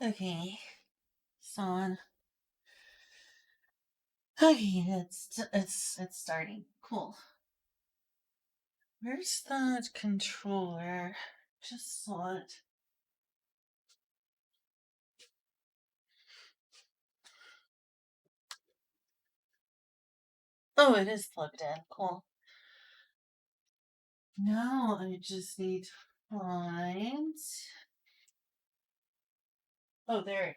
Okay, so okay, it's starting. Cool. Where's that controller? Just saw it. Oh, it is plugged in. Cool. Now I just need to find. Oh, there it is.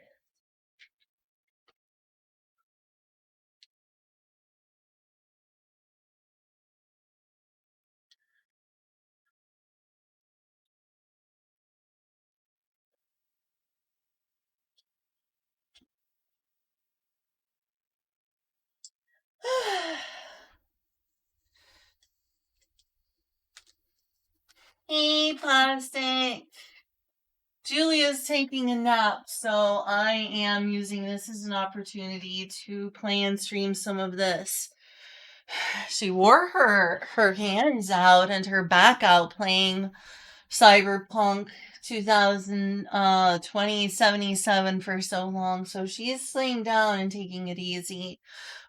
Hey, plastic. Julia's taking a nap, so I am using this as an opportunity to play and stream some of this. She wore her hands out and her back out playing Cyberpunk 2077 for so long, so she is laying down and taking it easy.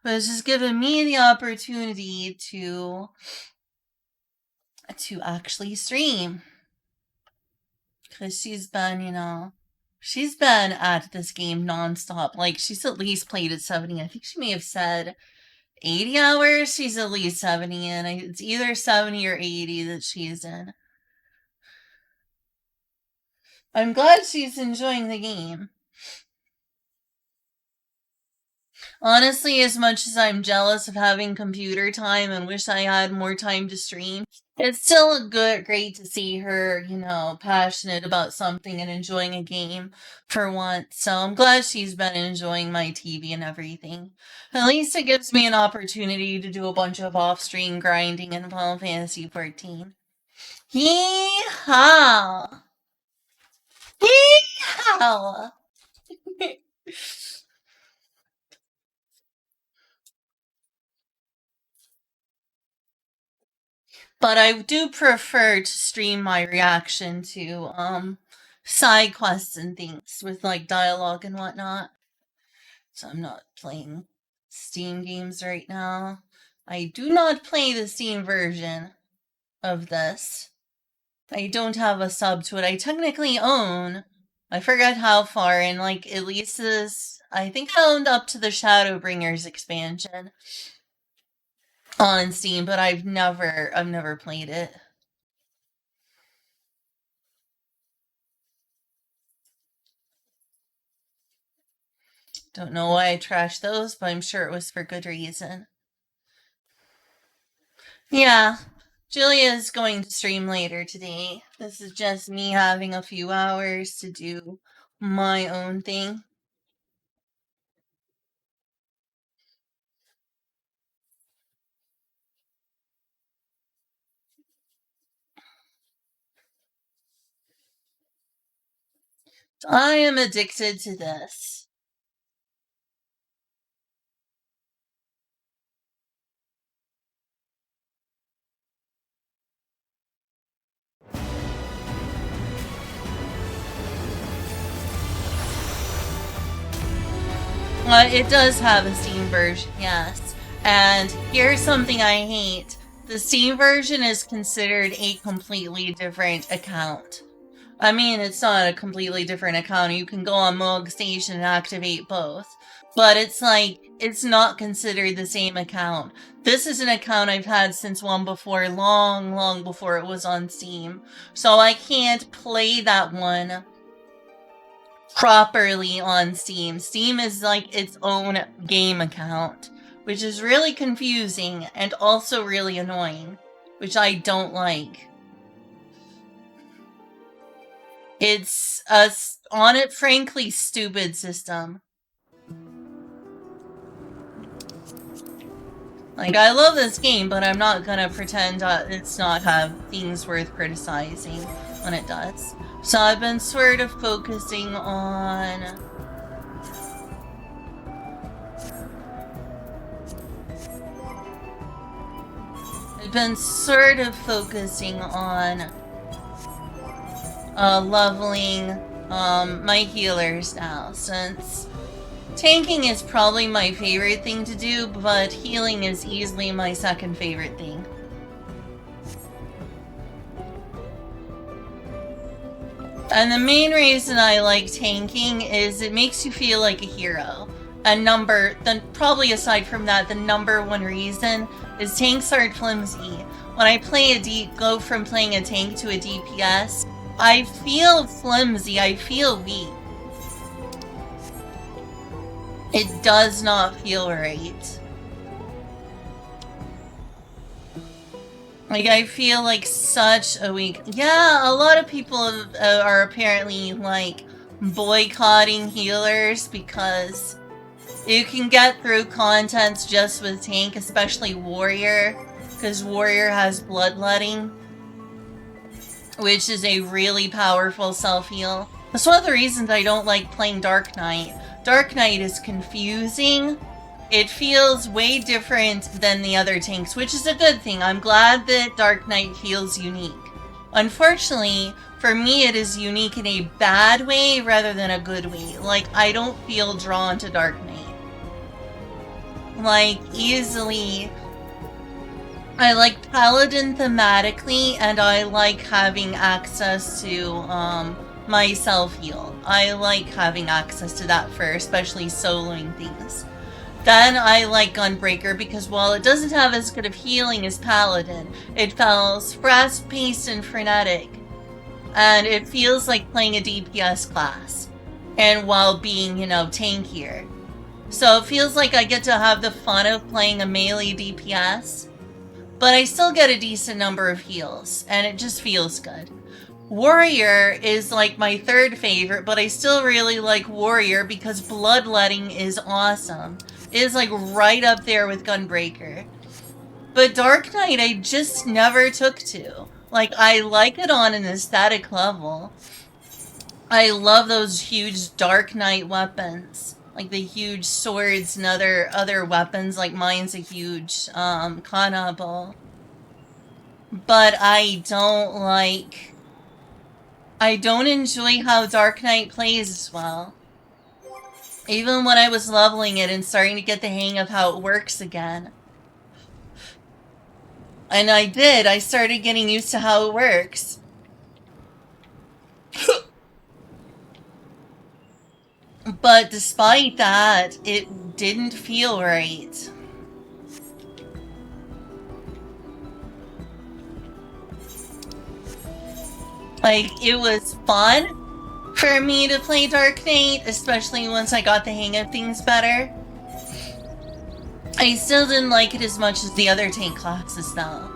But it's just given me the opportunity to actually stream. Because she's been, she's been at this game nonstop. Like, she's at least played at 70. I think she may have said 80 hours. She's at least 70 in. It's either 70 or 80 that she's in. I'm glad she's enjoying the game. Honestly, as much as I'm jealous of having computer time and wish I had more time to stream, it's still great to see her, passionate about something and enjoying a game for once. So I'm glad she's been enjoying my TV and everything. At least it gives me an opportunity to do a bunch of off-stream grinding in Final Fantasy XIV. Yeehaw! Yeehaw! But I do prefer to stream my reaction to side quests and things with like dialogue and whatnot. So I'm not playing Steam games right now. I do not play the Steam version of this. I don't have a sub to it. I technically own. I forget how far, and like at least this. I think I owned up to the Shadowbringers expansion on Steam, but I've never played it. Don't know why I trashed those, but I'm sure it was for good reason. Yeah, Julia's going to stream later today. This is just me having a few hours to do my own thing. I am addicted to this. It does have a Steam version, yes. And here's something I hate. The Steam version is considered a completely different account. I mean, it's not a completely different account. You can go on Moog Station and activate both. But it's like, it's not considered the same account. This is an account I've had since one before, long before it was on Steam. So I can't play that one properly on Steam. Steam is like its own game account, which is really confusing and also really annoying, which I don't like. It's a on it frankly stupid system. Like, I love this game, but I'm not gonna pretend it's not have things worth criticizing when it does. So I've been sort of focusing on leveling my healers now, since tanking is probably my favorite thing to do, but healing is easily my second favorite thing. And the main reason I like tanking is it makes you feel like a hero. Probably aside from that, the number one reason is tanks are flimsy. When I go from playing a tank to a DPS, I feel flimsy, I feel weak. It does not feel right. Like, I feel like such a weak... Yeah, a lot of people are apparently, like, boycotting healers because you can get through contents just with tank, especially warrior, because warrior has bloodletting, which is a really powerful self-heal. That's one of the reasons I don't like playing Dark Knight. Dark Knight is confusing. It feels way different than the other tanks, which is a good thing. I'm glad that Dark Knight feels unique. Unfortunately, for me, it is unique in a bad way rather than a good way. Like, I don't feel drawn to Dark Knight. Like, easily... I like Paladin thematically, and I like having access to, my self-heal. I like having access to that for especially soloing things. Then I like Gunbreaker because while it doesn't have as good of healing as Paladin, it feels fast-paced and frenetic. And it feels like playing a DPS class. And while being, you know, tankier. So it feels like I get to have the fun of playing a melee DPS. But I still get a decent number of heals. And it just feels good. Warrior is like my third favorite, but I still really like Warrior because bloodletting is awesome. It is like right up there with Gunbreaker. But Dark Knight I just never took to. Like, I like it on an aesthetic level. I love those huge Dark Knight weapons. Like the huge swords and other weapons, like mine's a huge kana ball. But I don't enjoy how Dark Knight plays as well. Even when I was leveling it and starting to get the hang of how it works again. And I started getting used to how it works. But despite that, it didn't feel right. Like, it was fun for me to play Dark Knight, especially once I got the hang of things better. I still didn't like it as much as the other tank classes, though.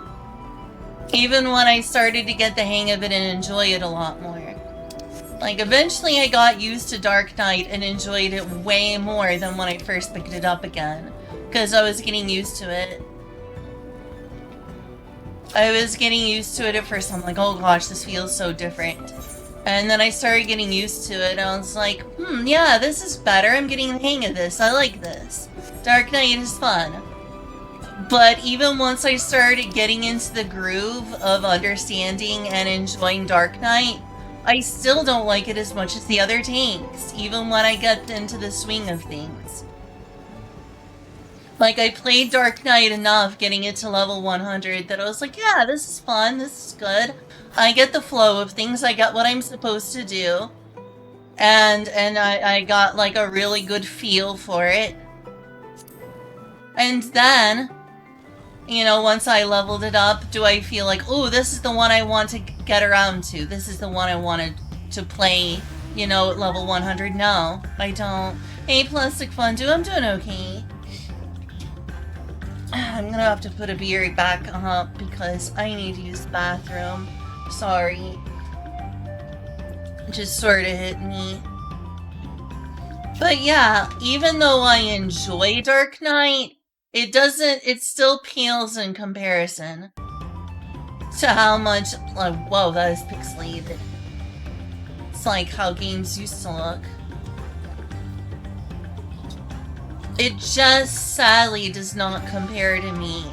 Even when I started to get the hang of it and enjoy it a lot more. Like, eventually I got used to Dark Knight and enjoyed it way more than when I first picked it up again. Because I was getting used to it. I was getting used to it at first. I'm like, oh gosh, this feels so different. And then I started getting used to it, and I was like, yeah, this is better. I'm getting the hang of this. I like this. Dark Knight is fun. But even once I started getting into the groove of understanding and enjoying Dark Knight, I still don't like it as much as the other tanks, even when I get into the swing of things. Like, I played Dark Knight enough getting it to level 100 that I was like, yeah, this is fun, this is good. I get the flow of things, I got what I'm supposed to do. And I got, like, a really good feel for it. And then, you know, once I leveled it up, do I feel like, oh, this is the one I want to get around to. This is the one I wanted to play, you know, at level 100. No, I don't. Hey, Plastic Fondue, I'm doing okay. I'm gonna have to put a beer back up because I need to use the bathroom. Sorry. It just sort of hit me. But yeah, even though I enjoy Dark Knight, it still pales in comparison to how much, like, whoa, that is pixelated. It's like how games used to look. It just sadly does not compare to me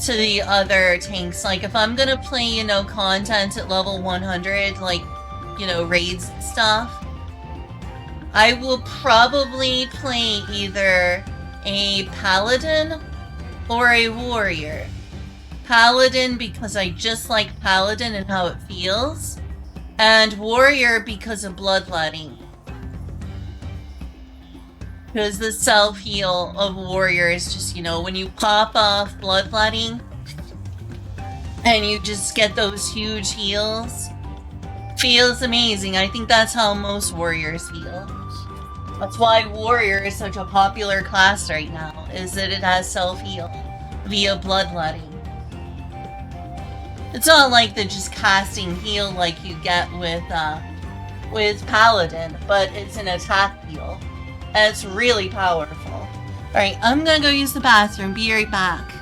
to the other tanks. Like, if I'm gonna play, you know, content at level 100, like, you know, raids and stuff, I will probably play either a paladin or a warrior. Paladin because I just like paladin and how it feels, and warrior because of bloodletting. Because the self-heal of warrior is just, you know, when you pop off bloodletting and you just get those huge heals, feels amazing. I think that's how most warriors feel. That's why warrior is such a popular class right now, is that it has self-heal via bloodletting. It's not like the just casting heal like you get with paladin, but it's an attack heal. And it's really powerful. Alright, I'm gonna go use the bathroom. Be right back.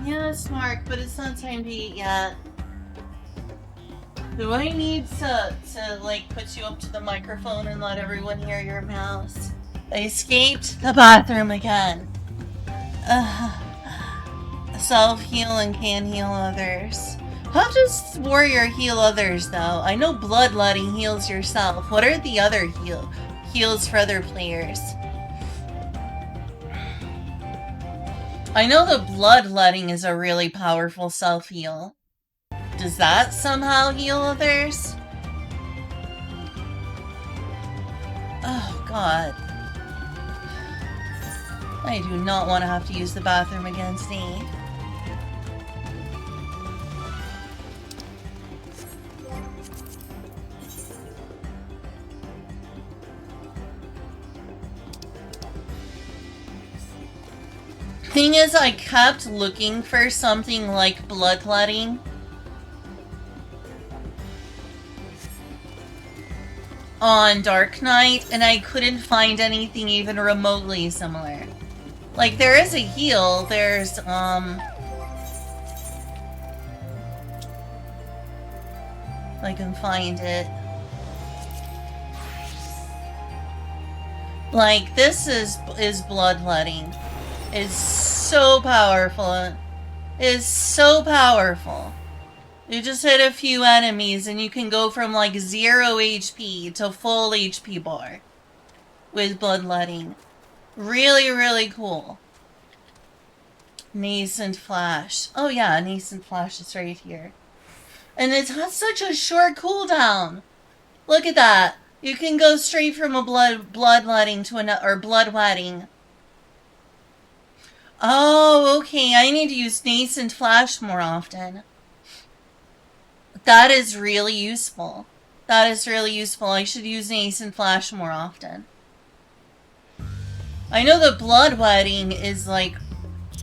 Yeah, smart, but it's not time to eat yet. Do I need to like put you up to the microphone and let everyone hear your mouse? I escaped the bathroom again. Self-heal and can heal others. How does warrior heal others though? I know bloodletting heals yourself. What are the other heals for other players? I know the bloodletting is a really powerful self-heal. Does that somehow heal others? Oh god. I do not want to have to use the bathroom again today. Thing is, I kept looking for something like bloodletting on Dark Knight, and I couldn't find anything even remotely similar. Like, there is a heal, there's, I can find it. Like, this is bloodletting. It's so powerful. It's so powerful. You just hit a few enemies and you can go from like 0 HP to full HP bar with bloodletting. Really, really cool. Nascent Flash. Oh yeah, Nascent Flash is right here. And it has such a short cooldown. Look at that. You can go straight from a bloodletting to another, or bloodwetting. Oh, okay. I need to use Nascent Flash more often. That is really useful. That is really useful. I should use Nascent Flash more often. I know the bloodwetting is like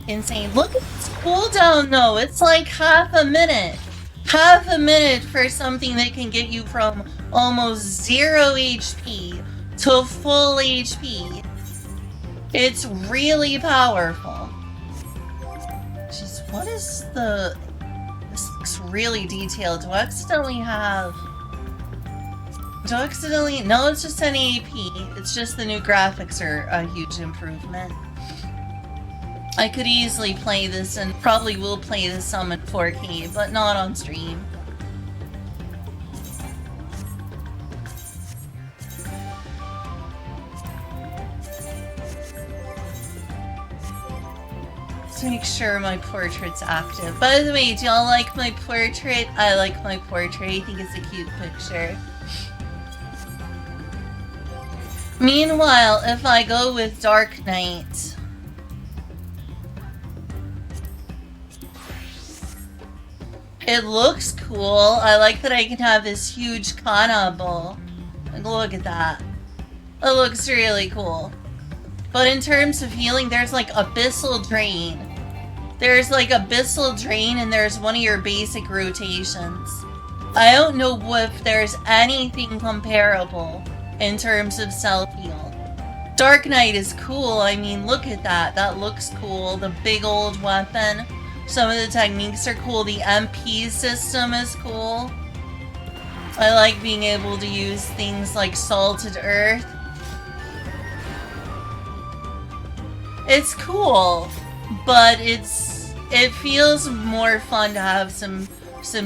insane. Look at this cooldown though. It's like half a minute. Half a minute for something that can get you from almost 0 HP to full HP. It's really powerful. Jeez, what is the... This looks really detailed. Do I accidentally have... No, it's just an AP. It's just the new graphics are a huge improvement. I could easily play this and probably will play this some in 4K, but not on stream. Let's make sure my portrait's active. By the way, do y'all like my portrait? I like my portrait. I think it's a cute picture. Meanwhile, if I go with Dark Knight... It looks cool. I like that I can have this huge Kana bowl. Like, look at that. It looks really cool. But in terms of healing, there's like Abyssal Drain. There's like Abyssal Drain and there's one of your basic rotations. I don't know if there's anything comparable in terms of self-heal. Dark Knight is cool. I mean, look at that. That looks cool. The big old weapon. Some of the techniques are cool. The MP system is cool. I like being able to use things like Salted Earth. It's cool, but it feels more fun to have some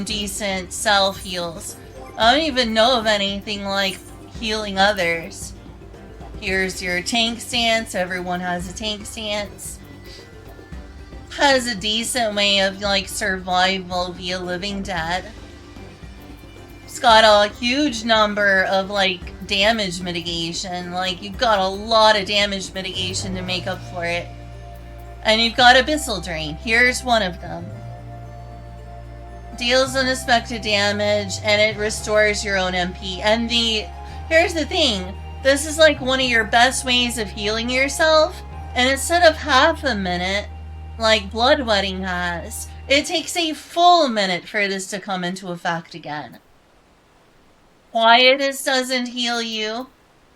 decent self-heals. I don't even know of anything like healing others. Here's your tank stance. Everyone has a tank stance. Has a decent way of like survival via Living Dead. It's got a huge number of like damage mitigation. Like you've got a lot of damage mitigation to make up for it. And you've got Abyssal Drain. Here's one of them. Deals unexpected damage and it restores your own MP. And here's the thing. This is like one of your best ways of healing yourself. And instead of half a minute, like bloodwetting has, it takes a full minute for this to come into effect again. Quietus doesn't heal you.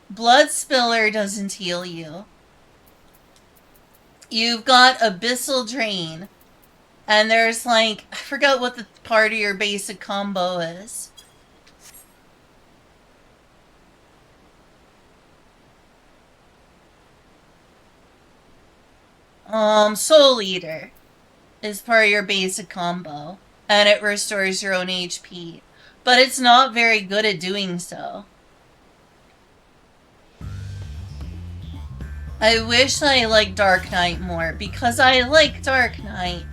Blood Spiller doesn't heal you. You've got Abyssal Drain. And there's like, I forgot what the part of your basic combo is. Soul Eater is part of your basic combo. And it restores your own HP. But it's not very good at doing so. I wish I liked Dark Knight more, because I like Dark Knight.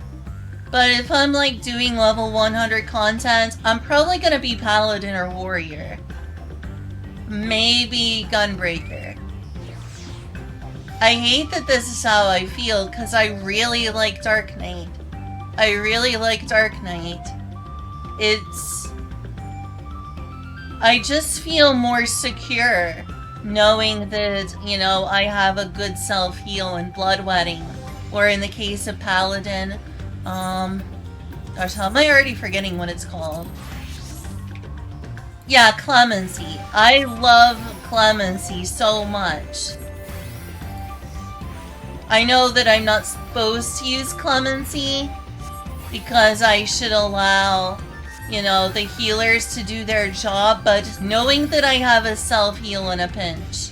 But if I'm like doing level 100 content, I'm probably gonna be Paladin or Warrior. Maybe Gunbreaker. I hate that this is how I feel, because I really like Dark Knight. I really like Dark Knight. I just feel more secure knowing that, you know, I have a good self-heal and bloodwetting. Or in the case of Paladin, gosh, how am I already forgetting what it's called? Yeah, Clemency. I love Clemency so much. I know that I'm not supposed to use Clemency because I should allow, you know, the healers to do their job, but knowing that I have a self-heal in a pinch.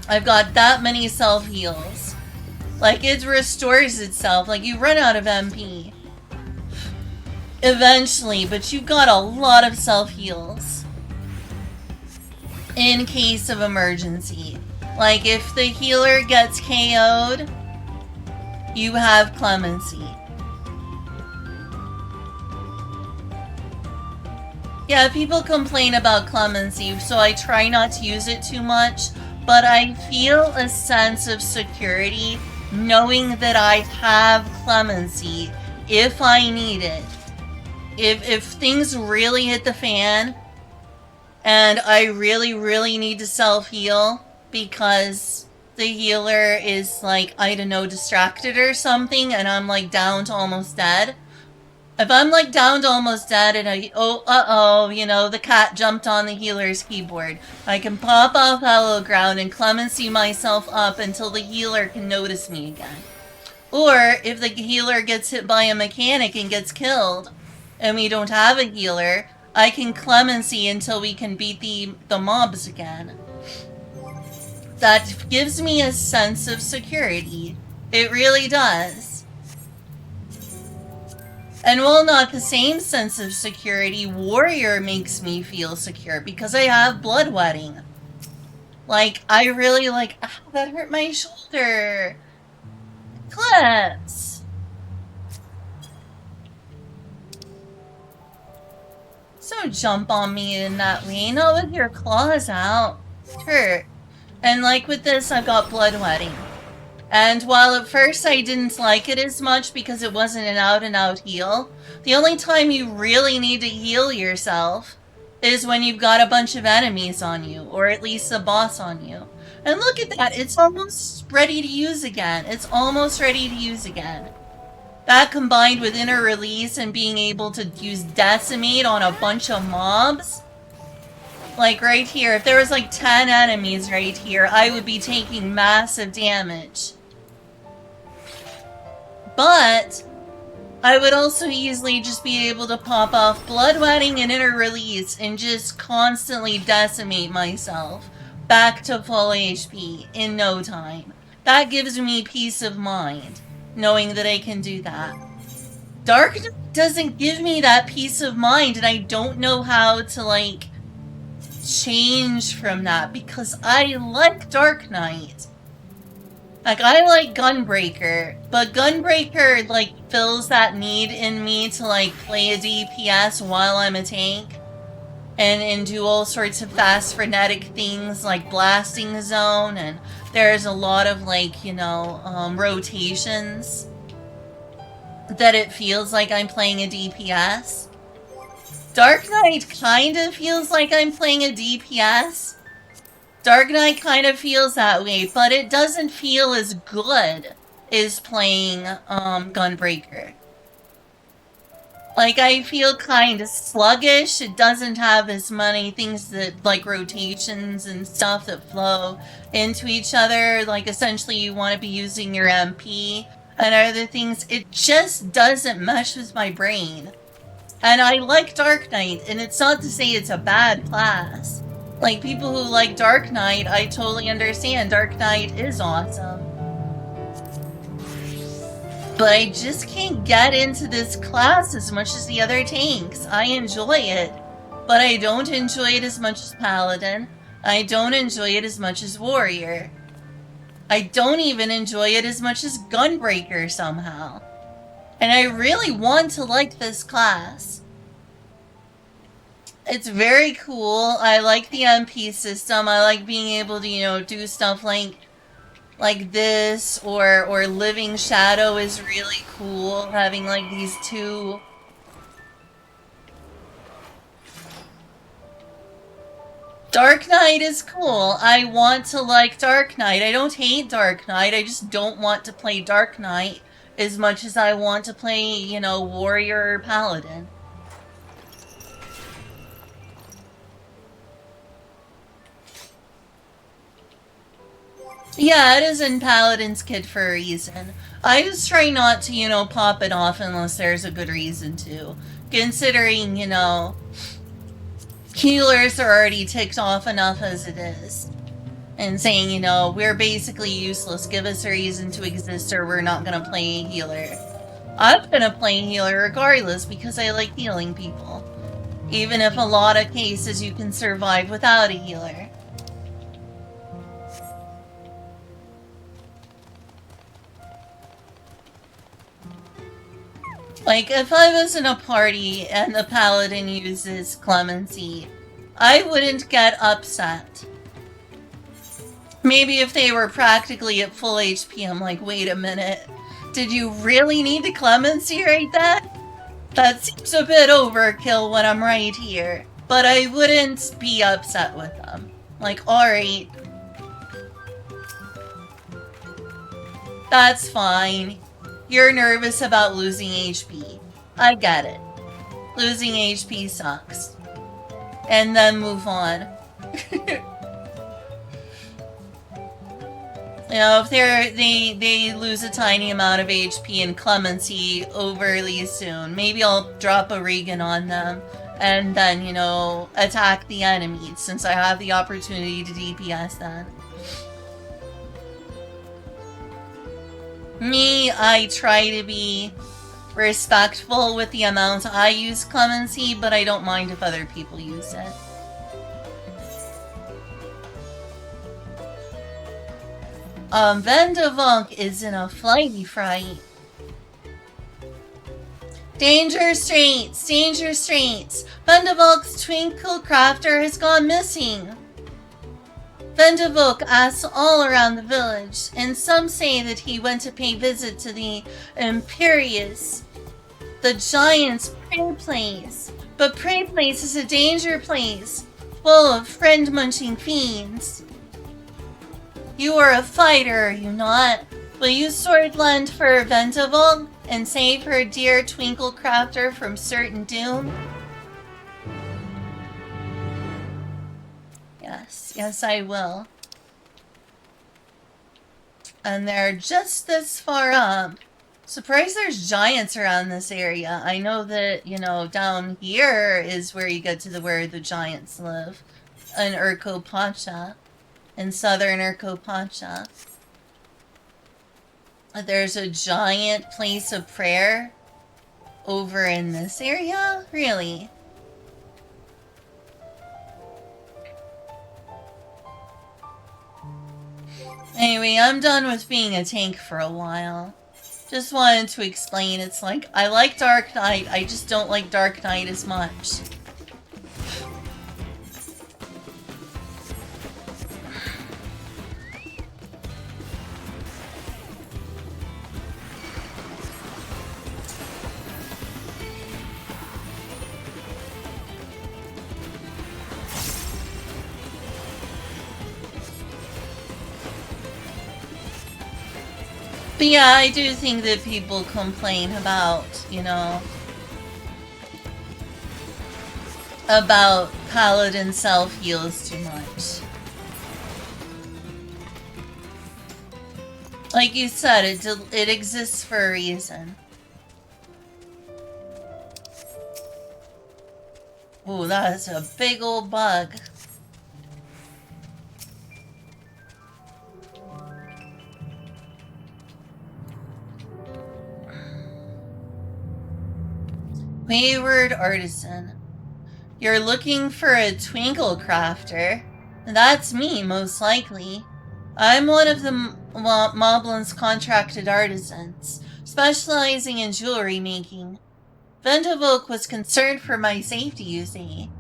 I've got that many self-heals. Like, it restores itself. Like, you run out of MP. Eventually, but you've got a lot of self-heals. In case of emergency. Like, if the healer gets KO'd, you have Clemency. Yeah, people complain about Clemency, so I try not to use it too much, but I feel a sense of security knowing that I have Clemency if I need it. If things really hit the fan, and I really need to self-heal because the healer is like, I don't know, distracted or something, and I'm like down to almost dead. If I'm like down to almost dead and you know, the cat jumped on the healer's keyboard, I can pop off Hollow Ground and Clemency myself up until the healer can notice me again. Or if the healer gets hit by a mechanic and gets killed, and we don't have a healer, I can Clemency until we can beat the mobs again. That gives me a sense of security. It really does. And while not the same sense of security, Warrior makes me feel secure because I have bloodwetting. Like, I really like, ow, that hurt my shoulder. Clips. So jump on me in that way, not with your claws out. It hurt. And like with this, I've got bloodwetting. And while at first I didn't like it as much because it wasn't an out-and-out heal, the only time you really need to heal yourself is when you've got a bunch of enemies on you, or at least a boss on you. And look at that, it's almost ready to use again. It's almost ready to use again. That combined with Inner Release and being able to use Decimate on a bunch of mobs. Like right here, if there was like 10 enemies right here, I would be taking massive damage. But I would also easily just be able to pop off Bloodwetting and Inner Release and just constantly decimate myself back to full HP in no time. That gives me peace of mind, knowing that I can do that. Dark doesn't give me that peace of mind, and I don't know how to, like, change from that, because I like Dark Knight. Like, I like Gunbreaker, but Gunbreaker, like, fills that need in me to, like, play a DPS while I'm a tank. And do all sorts of fast, frenetic things, like Blasting Zone, and there's a lot of, like, you know, rotations that it feels like I'm playing a DPS. Dark Knight kind of feels like I'm playing a DPS. Dark Knight kind of feels that way, but it doesn't feel as good as playing Gunbreaker. Like, I feel kind of sluggish. It doesn't have as many things that, like, rotations and stuff that flow into each other. Like, essentially, you want to be using your MP and other things, it just doesn't mesh with my brain. And I like Dark Knight, and it's not to say it's a bad class. Like, people who like Dark Knight, I totally understand. Dark Knight is awesome. But I just can't get into this class as much as the other tanks. I enjoy it, but I don't enjoy it as much as Paladin. I don't enjoy it as much as Warrior. I don't even enjoy it as much as Gunbreaker somehow. And I really want to like this class. It's very cool. I like the MP system. I like being able to, you know, do stuff like this, or Living Shadow is really cool. Having like these two. Dark Knight is cool. I want to like Dark Knight. I don't hate Dark Knight. I just don't want to play Dark Knight as much as I want to play, you know, Warrior or Paladin. Yeah, it is in Paladin's kit for a reason. I just try not to, you know, pop it off unless there's a good reason to. Considering, you know, healers are already ticked off enough as it is. And saying, you know, we're basically useless, give us a reason to exist or we're not gonna play a healer. I'm gonna play a healer regardless because I like healing people. Even if a lot of cases you can survive without a healer. Like, if I was in a party and the paladin uses clemency, I wouldn't get upset. Maybe if they were practically at full HP, I'm like, wait a minute. Did you really need the clemency right then? That seems a bit overkill when I'm right here. But I wouldn't be upset with them. Like, alright. That's fine. You're nervous about losing HP. I get it. Losing HP sucks. And then move on. You know, if they lose a tiny amount of HP and clemency overly soon, maybe I'll drop a Regan on them and then, you know, attack the enemies since I have the opportunity to DPS then. Me, I try to be respectful with the amount I use clemency, but I don't mind if other people use it. Vendavunk is in a flighty fright. Danger Straits! Danger Straits! Vendavunk's Twinkle Crafter has gone missing! Vendavuk asks all around the village, and some say that he went to pay visit to the Imperious, the giant's prey place. But prey place is a danger place, full of friend-munching fiends. You are a fighter, are you not? Will you swordland for Vendavuk and save her dear Twinkle Crafter from certain doom? Yes, I will. And they're just this far up. Surprised there's giants around this area. I know that, you know, down here is where you get to where the giants live. In Urko Pacha. In southern Urko Pacha. There's a giant place of prayer over in this area? Really? Anyway, I'm done with being a tank for a while. Just wanted to explain, it's like, I like Dark Knight, I just don't like Dark Knight as much. But yeah, I do think that people complain about, you know, about Paladin self-heals too much. Like you said, it exists for a reason. Ooh, that's a big old bug. Wayward Artisan. You're looking for a twinkle crafter. That's me, most likely. I'm one of the Moblin's contracted artisans, specializing in jewelry making. Ventovoke was concerned for my safety, you see.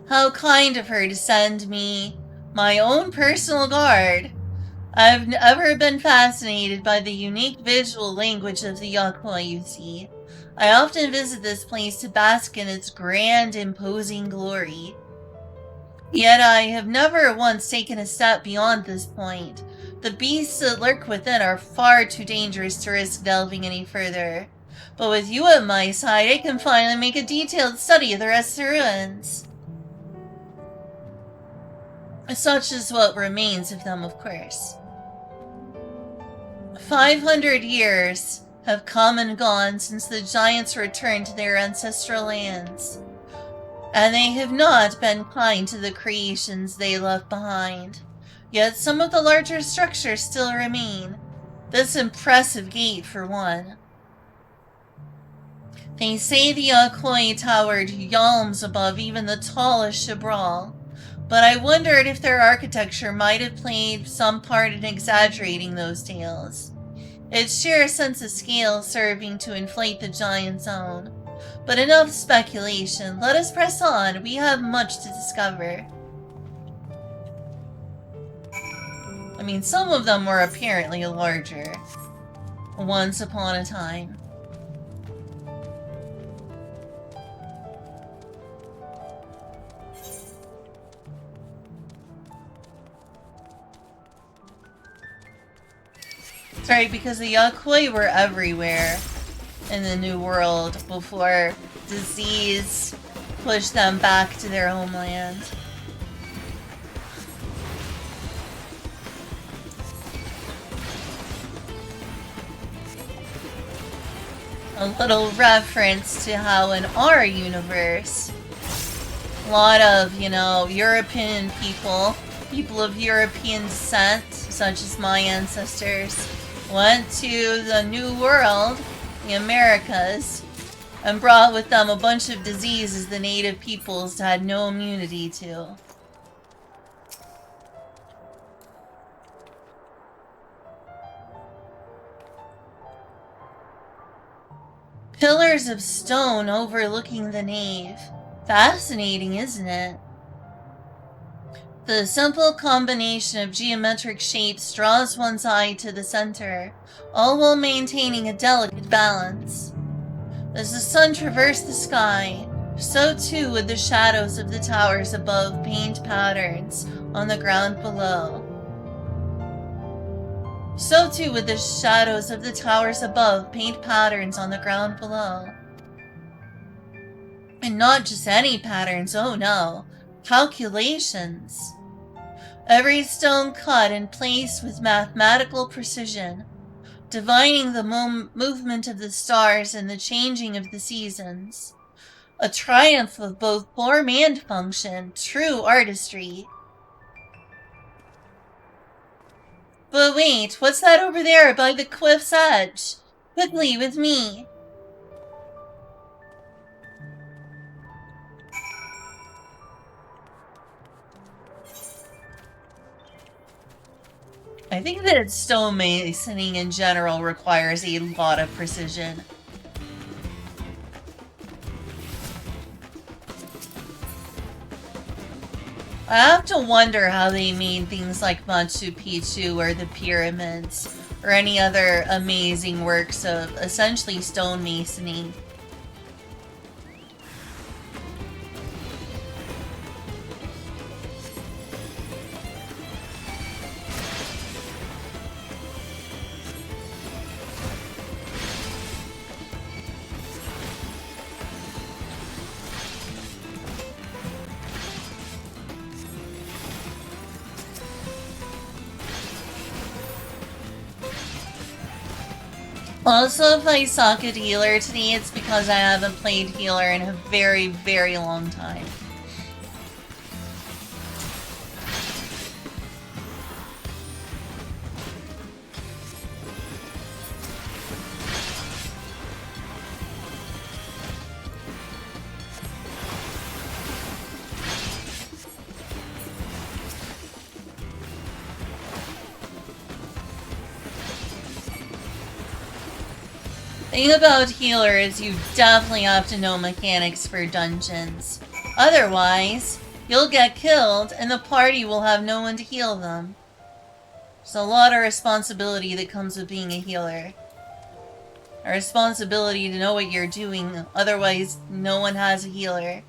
How kind of her to send me my own personal guard. I've never been fascinated by the unique visual language of the Yakoi, you see. I often visit this place to bask in its grand, imposing glory. Yet I have never once taken a step beyond this point. The beasts that lurk within are far too dangerous to risk delving any further. But with you at my side, I can finally make a detailed study of the rest of the ruins. Such is what remains of them, of course. 500 years have come and gone since the giants returned to their ancestral lands, and they have not been kind to the creations they left behind. Yet some of the larger structures still remain. This impressive gate, for one. They say the Yakoi towered yalms above even the tallest Chabral, but I wondered if their architecture might have played some part in exaggerating those tales. Its sheer sense of scale serving to inflate the giant zone. But enough speculation. Let us press on. We have much to discover. I mean, some of them were apparently larger. Once upon a time. That's right, because the Yakoi were everywhere in the New World before disease pushed them back to their homeland. A little reference to how in our universe, a lot of, European people of European descent, such as my ancestors, went to the New World, the Americas, and brought with them a bunch of diseases the native peoples had no immunity to. Pillars of stone overlooking the nave. Fascinating, isn't it? The simple combination of geometric shapes draws one's eye to the center, all while maintaining a delicate balance. As the sun traversed the sky, so too would the shadows of the towers above paint patterns on the ground below. So too would the shadows of the towers above paint patterns on the ground below. And not just any patterns, oh no. Calculations. Every stone cut and placed with mathematical precision, divining the movement of the stars and the changing of the seasons. A triumph of both form and function, true artistry. But wait, what's that over there by the cliff's edge? Quickly, with me. I think that stonemasoning in general requires a lot of precision. I have to wonder how they made things like Machu Picchu or the pyramids, or any other amazing works of essentially stonemasoning. Also, if I suck at healer today, it's because I haven't played healer in a very, very long time. Thing about healer is you definitely have to know mechanics for dungeons. Otherwise, you'll get killed and the party will have no one to heal them. There's a lot of responsibility that comes with being a healer. A responsibility to know what you're doing, otherwise no one has a healer.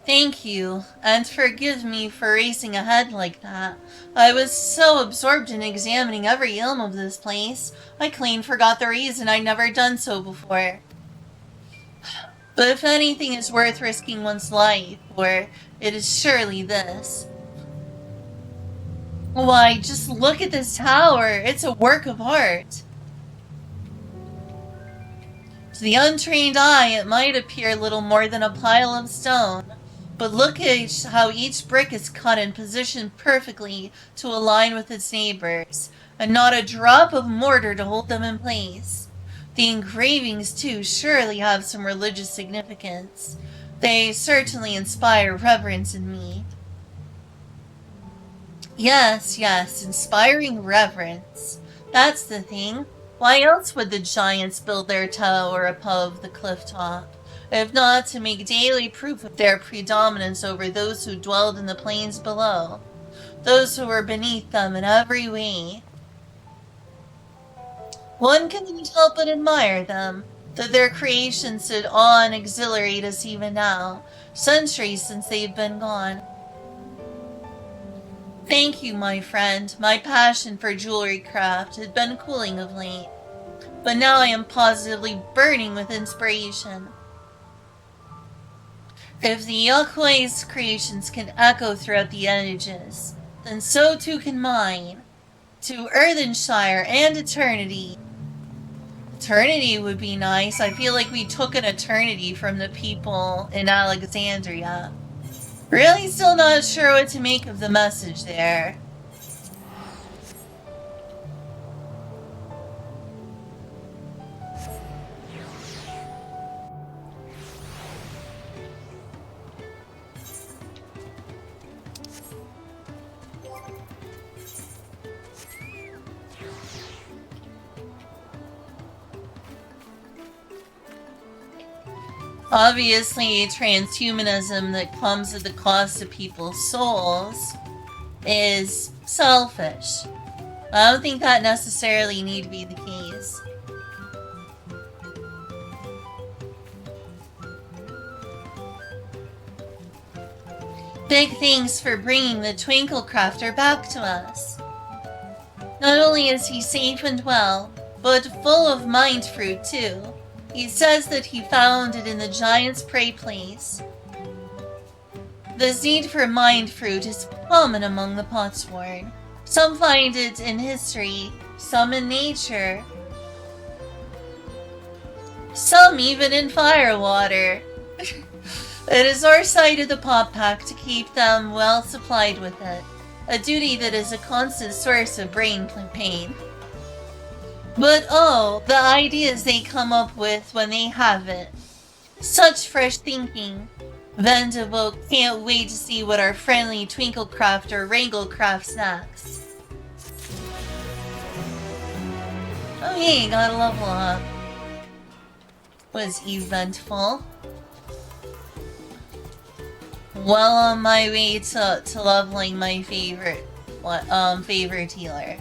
Thank you, and forgive me for racing ahead like that. I was so absorbed in examining every ilm of this place, I clean forgot the reason I'd never done so before. But if anything is worth risking one's life for, it is surely this. Why, just look at this tower. It's a work of art. To the untrained eye, it might appear little more than a pile of stone. But look at how each brick is cut and positioned perfectly to align with its neighbors, and not a drop of mortar to hold them in place. The engravings, too, surely have some religious significance. They certainly inspire reverence in me. Yes, inspiring reverence. That's the thing. Why else would the giants build their tower above the cliff top? If not to make daily proof of their predominance over those who dwelled in the plains below, those who were beneath them in every way. One cannot help but admire them, that their creations should awe and exhilarate us even now, centuries since they've been gone. Thank you, my friend. My passion for jewelry craft had been cooling of late, but now I am positively burning with inspiration. If the Yahweh's creations can echo throughout the ages, then so too can mine. To Earthenshire and eternity. Eternity would be nice. I feel like we took an eternity from the people in Alexandria. Really still not sure what to make of the message there. Obviously, transhumanism that comes at the cost of people's souls is selfish. I don't think that necessarily need to be the case. Big thanks for bringing the Twinkle Crafter back to us. Not only is he safe and well, but full of mind fruit too. He says that he found it in the giant's prey place. This need for mind fruit is common among the Potsworn. Some find it in history, some in nature, some even in firewater. It is our side of the Pop Pack to keep them well supplied with it, a duty that is a constant source of brain pain. But oh, the ideas they come up with when they have it. Such fresh thinking. Vendible can't wait to see what our friendly Twinklecraft or Wranglecraft next. Oh hey, got a level up. Was eventful. Well on my way to leveling my favorite healer.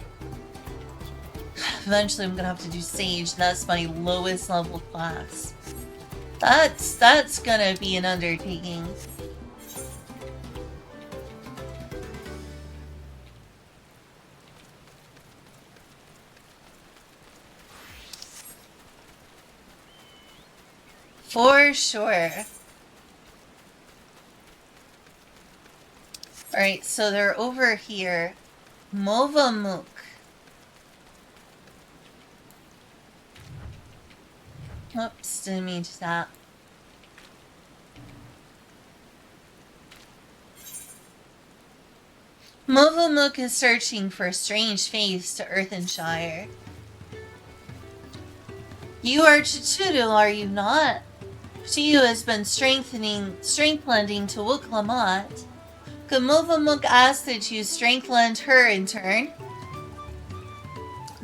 Eventually I'm gonna have to do Sage, that's my lowest level class. That's gonna be an undertaking. For sure. Alright, so they're over here. Movamook. Oops, didn't mean to that. Movamuk is searching for a strange face to Earthenshire. You are Chichudu, are you not? She who has been strength lending to Wuklamat. Could Movamuk ask that you strength lend her in turn?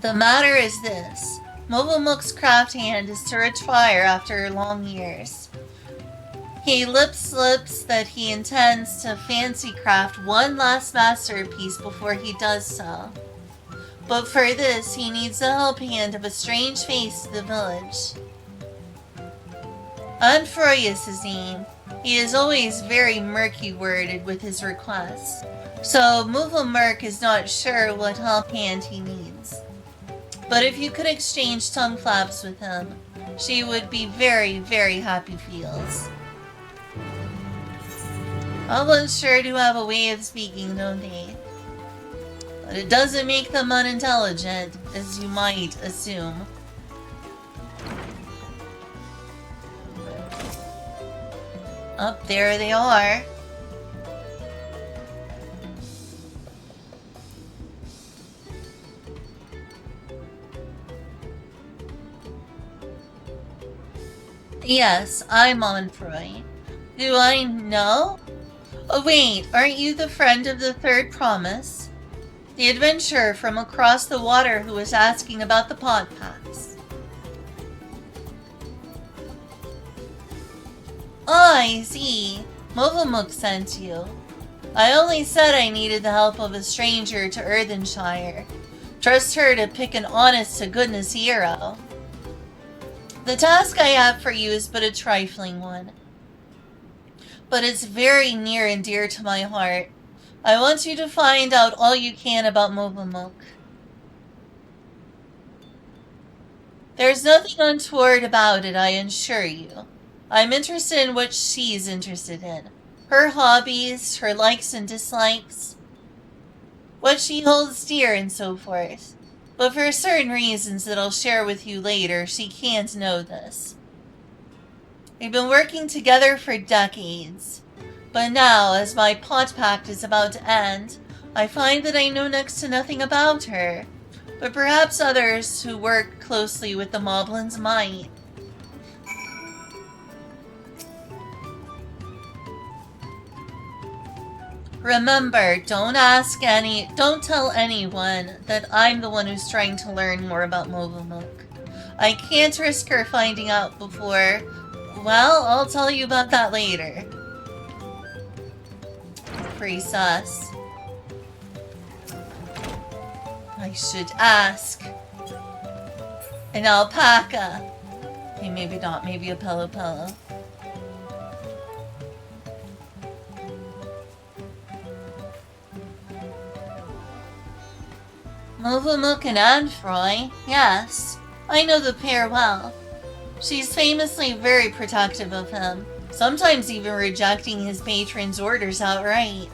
The matter is this. Movamuk's craft hand is to retire after long years. He lip-slips that he intends to fancy craft one last masterpiece before he does so. But for this, he needs the help hand of a strange face to the village. Unfroy is his name. He is always very murky-worded with his requests, so Movamuk is not sure what help hand he needs. But if you could exchange tongue flaps with him, she would be very, very happy feels. All ones sure do have a way of speaking, don't they? But it doesn't make them unintelligent, as you might assume. Up there they are. Yes, I'm Onfroy. Do I know? Oh wait, aren't you the friend of the third promise? The adventurer from across the water who was asking about the pod paths. Oh, I see. Movamuk sent you. I only said I needed the help of a stranger to Earthenshire. Trust her to pick an honest-to-goodness hero. The task I have for you is but a trifling one. But it's very near and dear to my heart. I want you to find out all you can about Movamuk. There's nothing untoward about it, I assure you. I'm interested in what she's interested in. Her hobbies, her likes and dislikes, what she holds dear and so forth. But for certain reasons that I'll share with you later, she can't know this. We've been working together for decades. But now, as my pot pact is about to end, I find that I know next to nothing about her. But perhaps others who work closely with the Moblins might. Remember, don't tell anyone that I'm the one who's trying to learn more about Movamuk. I can't risk her finding out before. Well, I'll tell you about that later. Pretty sus. I should ask. An alpaca. Okay, maybe not. Maybe a pillow. Movamuk and Onfroy? Yes. I know the pair well. She's famously very protective of him, sometimes even rejecting his patron's orders outright.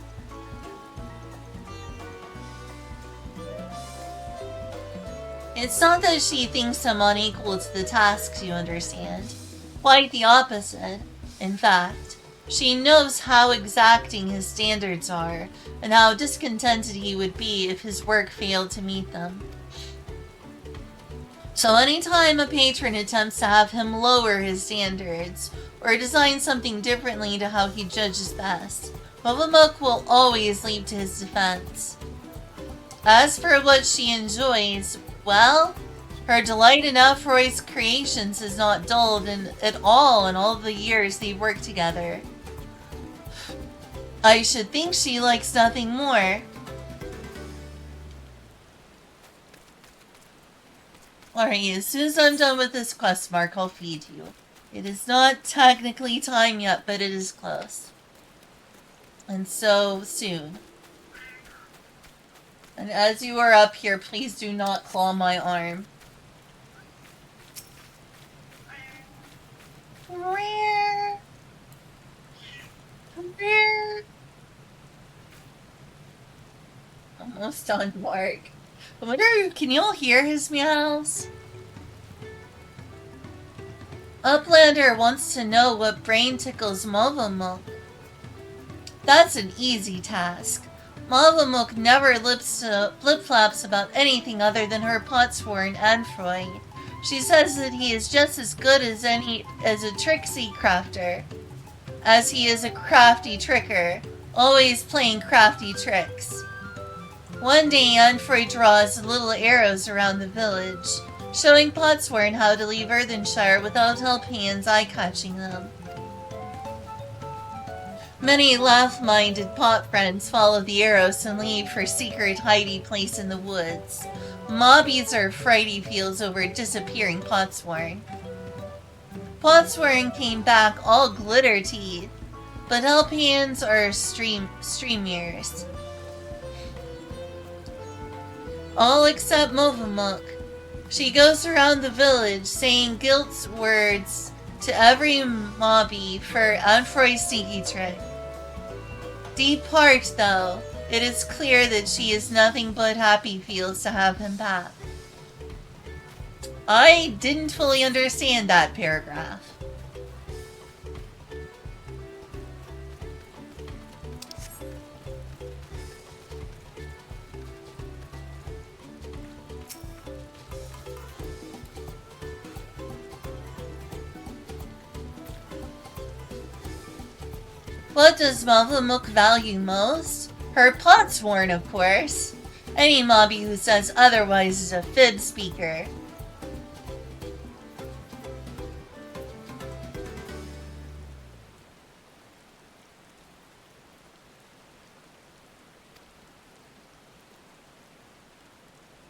It's not that she thinks him unequal to the tasks, you understand. Quite the opposite. In fact, she knows how exacting his standards are, and how discontented he would be if his work failed to meet them. So anytime a patron attempts to have him lower his standards, or design something differently to how he judges best, Movamuk will always leap to his defense. As for what she enjoys, well, her delight in Alfroy's creations has not dulled at all in all the years they've worked together. I should think she likes nothing more. Alright, as soon as I'm done with this quest mark, I'll feed you. It is not technically time yet, but it is close. And so soon. And as you are up here, please do not claw my arm. Rare. Rare. Almost done, Mark. I wonder, can you all hear his meows? Uplander wants to know what brain tickles Movamuk. That's an easy task. Movamuk never flip-flaps about anything other than her potsworn Anfroy. She says that he is just as good as a tricksy crafter, as he is a crafty tricker, always playing crafty tricks. One day, Anfroy draws little arrows around the village, showing Potsworn how to leave Earthenshire without Helphan's eye-catching them. Many laugh-minded pot friends follow the arrows and leave for secret hidey place in the woods. Mobbies are frighty feels over disappearing Potsworn. Potsworn came back all glitter teeth, but Helphan's are streamers. All except Movamuk. She goes around the village saying guilt words to every mobby for Anfroy's sneaky trick. Deep heart, though, it is clear that she is nothing but happy feels to have him back. I didn't fully understand that paragraph. What does Movamuk value most? Her potsworn, of course. Any mobby who says otherwise is a fib speaker.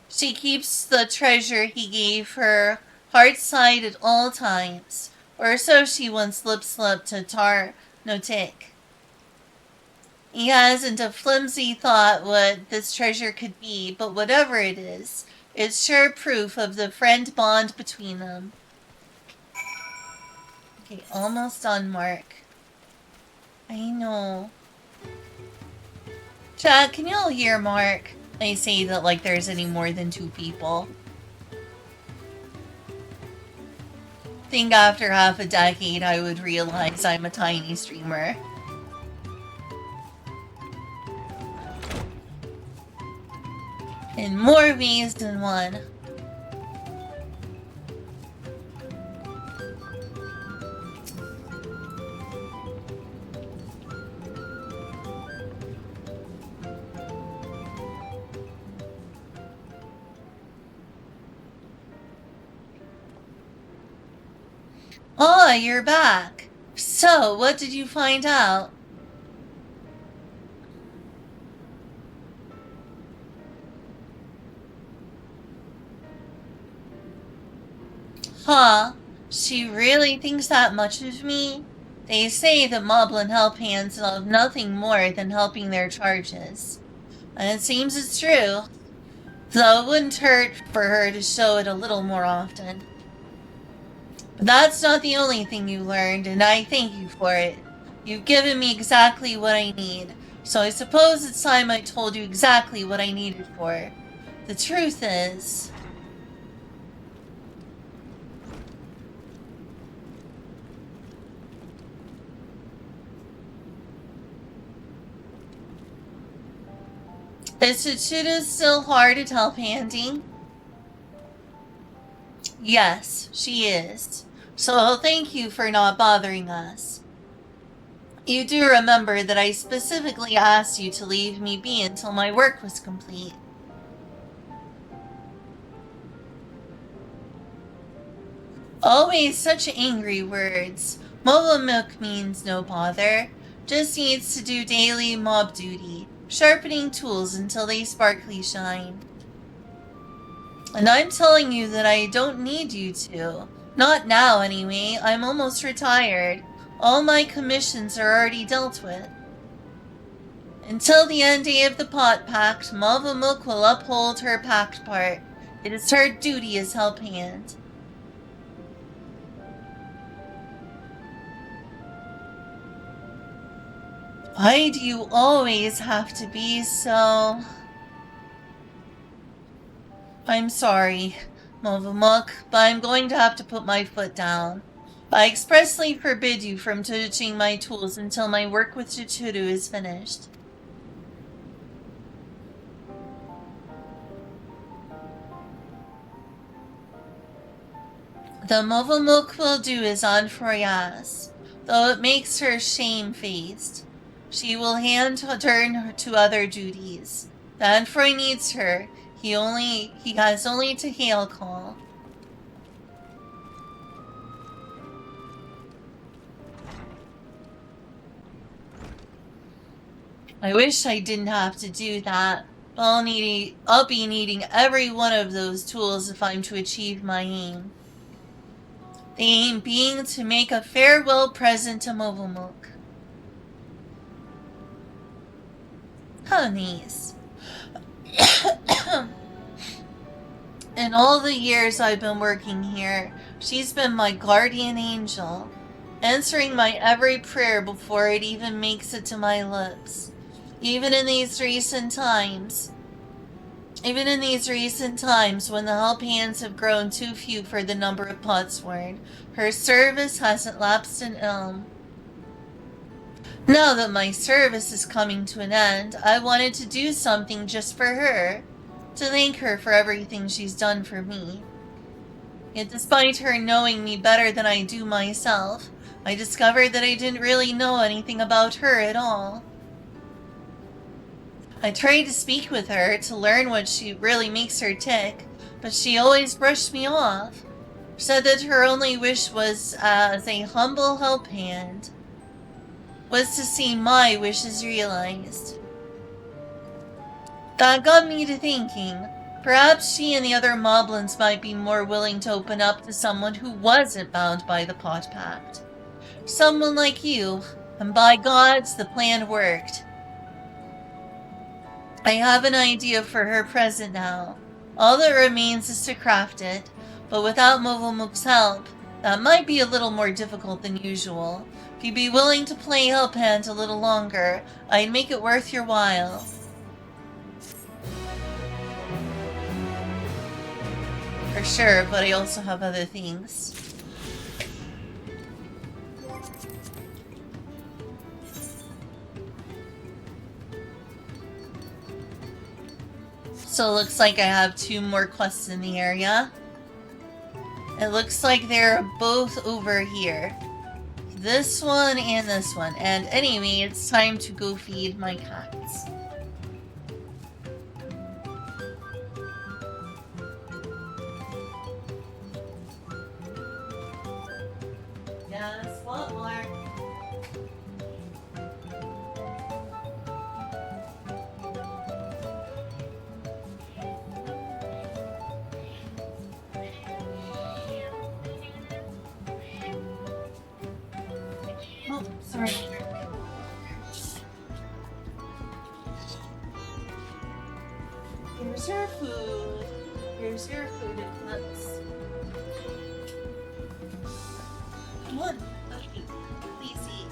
She keeps the treasure he gave her heart-side at all times, or so she once lip-slupped to Notik. He hasn't a flimsy thought what this treasure could be, but whatever it is, it's sure proof of the friend bond between them. Okay, almost done, Mark. I know. Chat, can y'all hear Mark? I say that like there's any more than 2 people. Think after half a decade I would realize I'm a tiny streamer. In more ways than one. Oh, you're back. So, what did you find out? Huh? She really thinks that much of me? They say that Moblin Helphan's love nothing more than helping their charges. And it seems it's true. Though it wouldn't hurt for her to show it a little more often. But that's not the only thing you learned, and I thank you for it. You've given me exactly what I need, so I suppose it's time I told you exactly what I needed for it. The truth is... Is Chichita still hard at Helphandy? Yes, she is. So thank you for not bothering us. You do remember that I specifically asked you to leave me be until my work was complete. Always such angry words. Movamuk means no bother. Just needs to do daily mob duty, sharpening tools until they sparkly shine. And I'm telling you that I don't need you to. Not now, anyway. I'm almost retired. All my commissions are already dealt with. Until the end day of the Pot Pact, Movamuk will uphold her pact part. It is her duty as Helphand. Why do you always have to be so... I'm sorry, Movamuk, but I'm going to have to put my foot down. I expressly forbid you from touching my tools until my work with Chichuru is finished. The Movamuk will do as Aunt Froyas, though it makes her shamefaced. She will turn to other duties. The Anfroy needs her. He has only to hail call. I wish I didn't have to do that. I'll be needing every one of those tools if I'm to achieve my aim. The aim being to make a farewell present to Movamuk. How nice. In all the years I've been working here, she's been my guardian angel, answering my every prayer before it even makes it to my lips. Even in these recent times when the help hands have grown too few for the number of potsworn, her service hasn't lapsed an elm. Now that my service is coming to an end, I wanted to do something just for her, to thank her for everything she's done for me. Yet despite her knowing me better than I do myself, I discovered that I didn't really know anything about her at all. I tried to speak with her to learn what she really makes her tick, but she always brushed me off. Said that her only wish was, as a humble help hand, was to see my wishes realized. That got me to thinking, perhaps she and the other moblins might be more willing to open up to someone who wasn't bound by the Pot Pact. Someone like you, and by gods, the plan worked. I have an idea for her present now. All that remains is to craft it, but without Movamuk's help, that might be a little more difficult than usual. If you'd be willing to play help hand a little longer, I'd make it worth your while. For sure, but I also have other things. So it looks like I have 2 more quests in the area. It looks like they're both over here. This one and this one. And anyway, it's time to go feed my cats. Yes, what more? Oh, sorry. Here's your food. Here's your food and nuts. Come on, puppy. Please eat.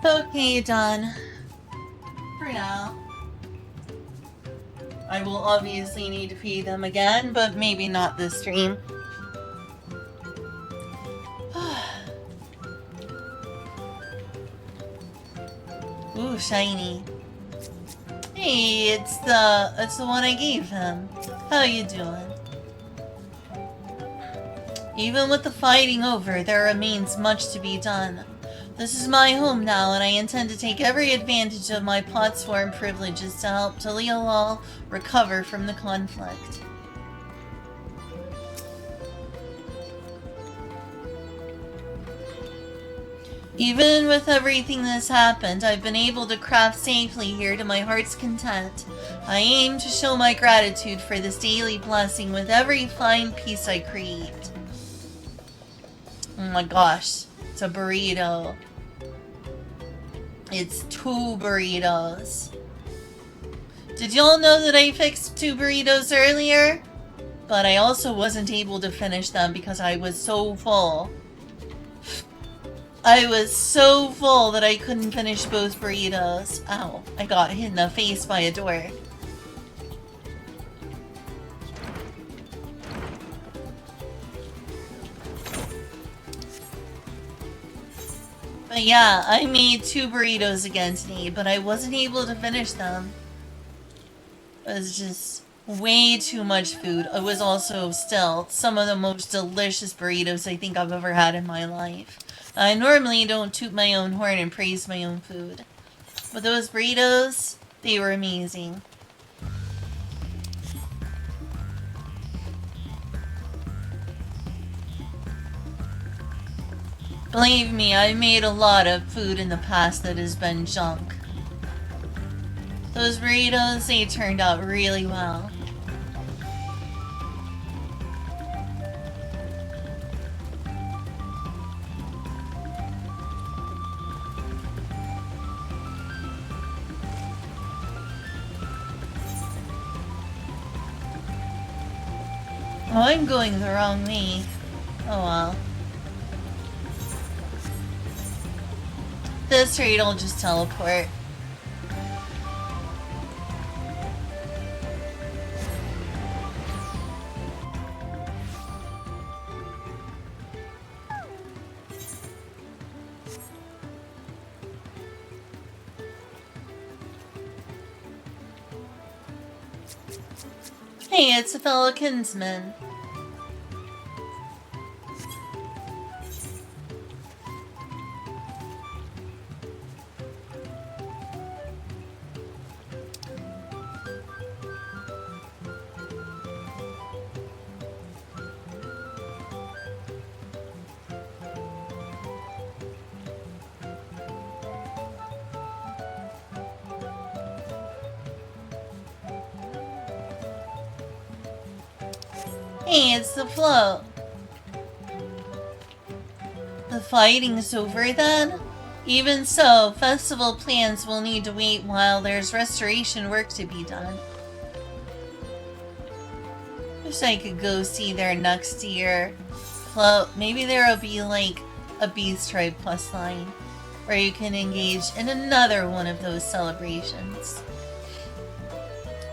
Okay, done. For now. I will obviously need to feed them again, but maybe not this stream. Ooh, shiny. Hey, it's the one I gave him. How you doing? Even with the fighting over, there remains much to be done. This is my home now, and I intend to take every advantage of my platform privileges to help Talialal recover from the conflict. Even with everything that's happened, I've been able to craft safely here to my heart's content. I aim to show my gratitude for this daily blessing with every fine piece I create. Oh my gosh, it's a burrito. It's 2 burritos. Did y'all know that I fixed 2 burritos earlier? But I also wasn't able to finish them because I was so full. I was so full that I couldn't finish both burritos. Ow, I got hit in the face by a door. But yeah, I made 2 burritos again today, but I wasn't able to finish them. It was just way too much food. It was also still some of the most delicious burritos I think I've ever had in my life. I normally don't toot my own horn and praise my own food. But those burritos, they were amazing. Believe me, I've made a lot of food in the past that has been junk. Those burritos, they turned out really well. Oh, I'm going the wrong way. Oh well. This rate, I'll just teleport. Hey, it's a fellow kinsman. Hey, it's the float. The fighting's over then? Even so, festival plans will need to wait while there's restoration work to be done. Wish I could go see there next year. Float, maybe there'll be like a Beast Tribe questline where you can engage in another one of those celebrations.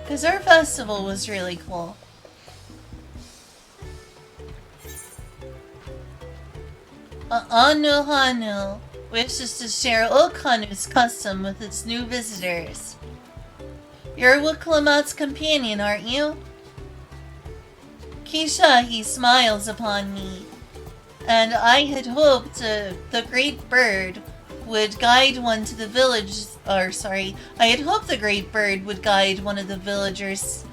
Because our festival was really cool. Anu Hanu wishes to share Okanu's custom with its new visitors. You're Wiklamat's companion, aren't you? Keisha, he smiles upon me, and I had hoped the great bird would guide one to the village. I had hoped the great bird would guide one of the village's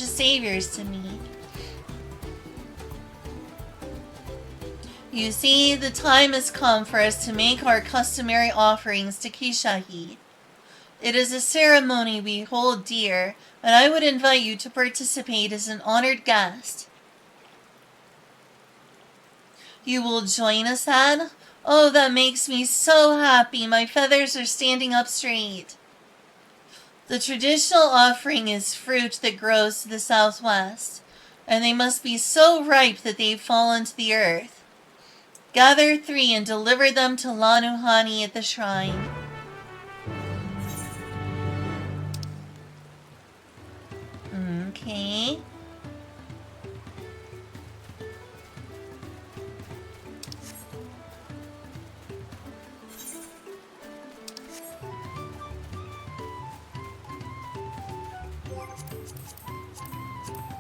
saviors to me. You see, the time has come for us to make our customary offerings to Kishahi. It is a ceremony we hold dear, and I would invite you to participate as an honored guest. You will join us, then? Oh, that makes me so happy. My feathers are standing up straight. The traditional offering is fruit that grows to the southwest, and they must be so ripe that they fall into the earth. Gather 3 and deliver them to Lanuhani at the shrine. Okay.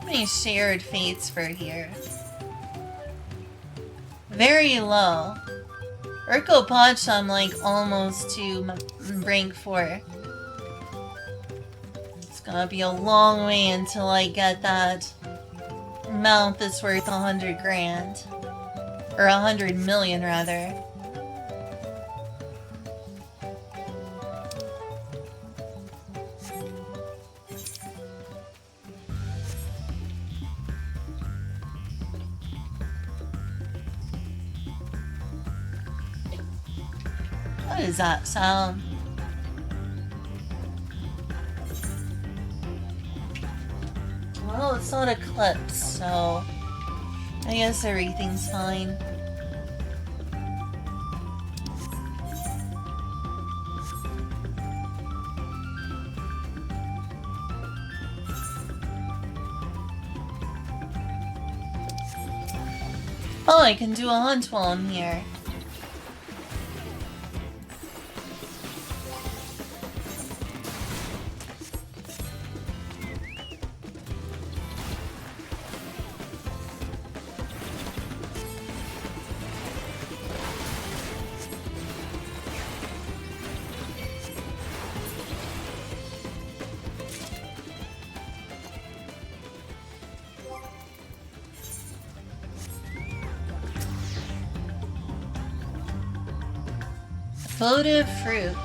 How many shared fates for here? Very low. Urko Potch, I'm like almost to rank 4. It's gonna be a long way until I get that mount that's worth 100 grand. Or 100 million, rather. What does that sound? Well, it's not Eclipse, so I guess everything's fine. Oh, I can do a hunt while I'm here. Votive fruit.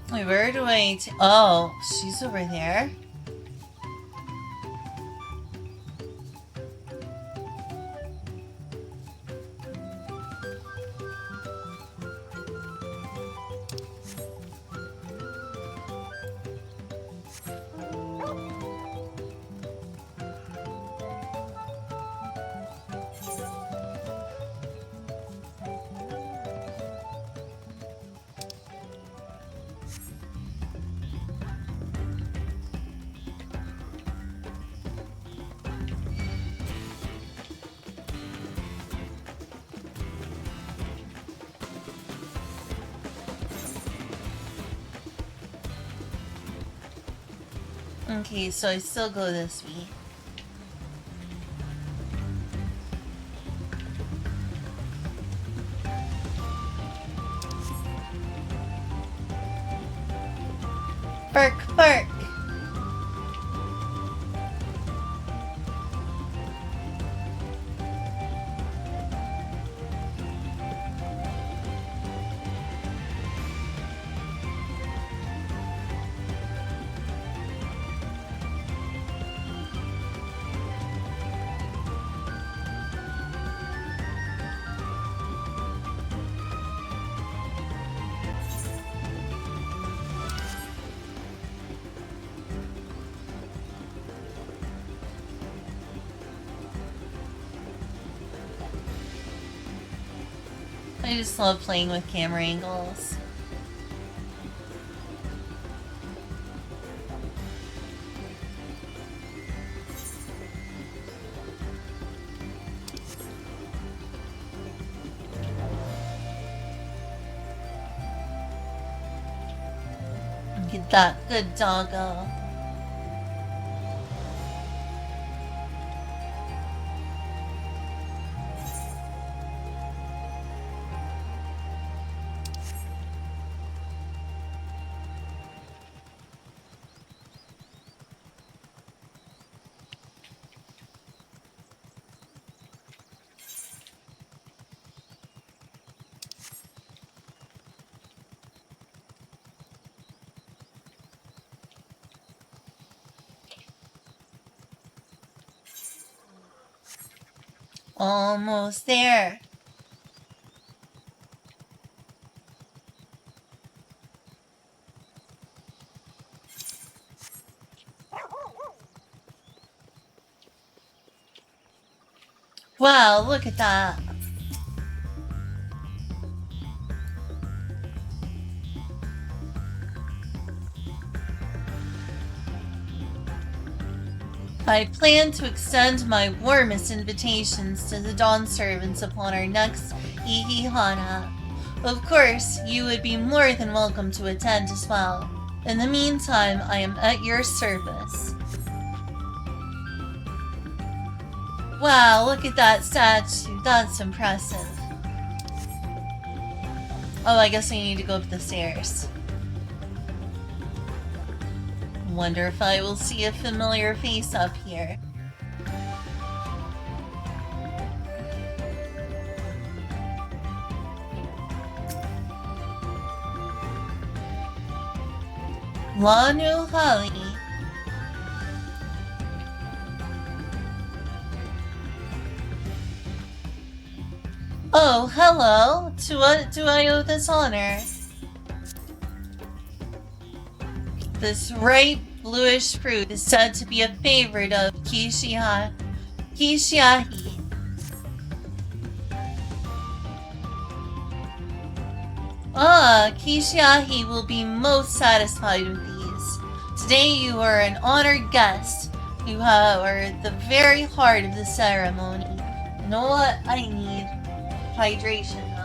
Wait, where do I oh, she's over there. Okay, so I still go this way. Bark, bark! I just love playing with camera angles. Get that good doggo. Almost there. Wow, look at that. I plan to extend my warmest invitations to the Dawn servants upon our next Ihihana. Of course, you would be more than welcome to attend as well. In the meantime, I am at your service. Wow, look at that statue. That's impressive. Oh, I guess I need to go up the stairs. Wonder if I will see a familiar face up here. Lanu Holly. Oh, hello. To what do I owe this honor? This ripe bluish fruit is said to be a favorite of Kishiahi. Ah, Kishiahi will be most satisfied with these. Today you are an honored guest. You are the very heart of the ceremony. You know what? I need hydration though.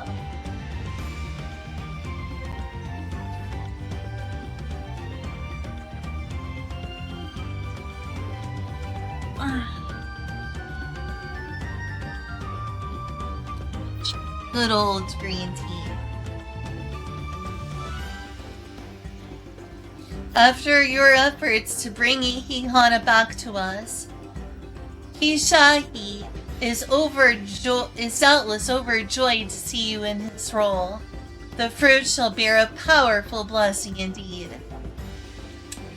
Good old green tea. After your efforts to bring Ihihana back to us, Kishahi is doubtless overjoyed to see you in his role. The fruit shall bear a powerful blessing indeed.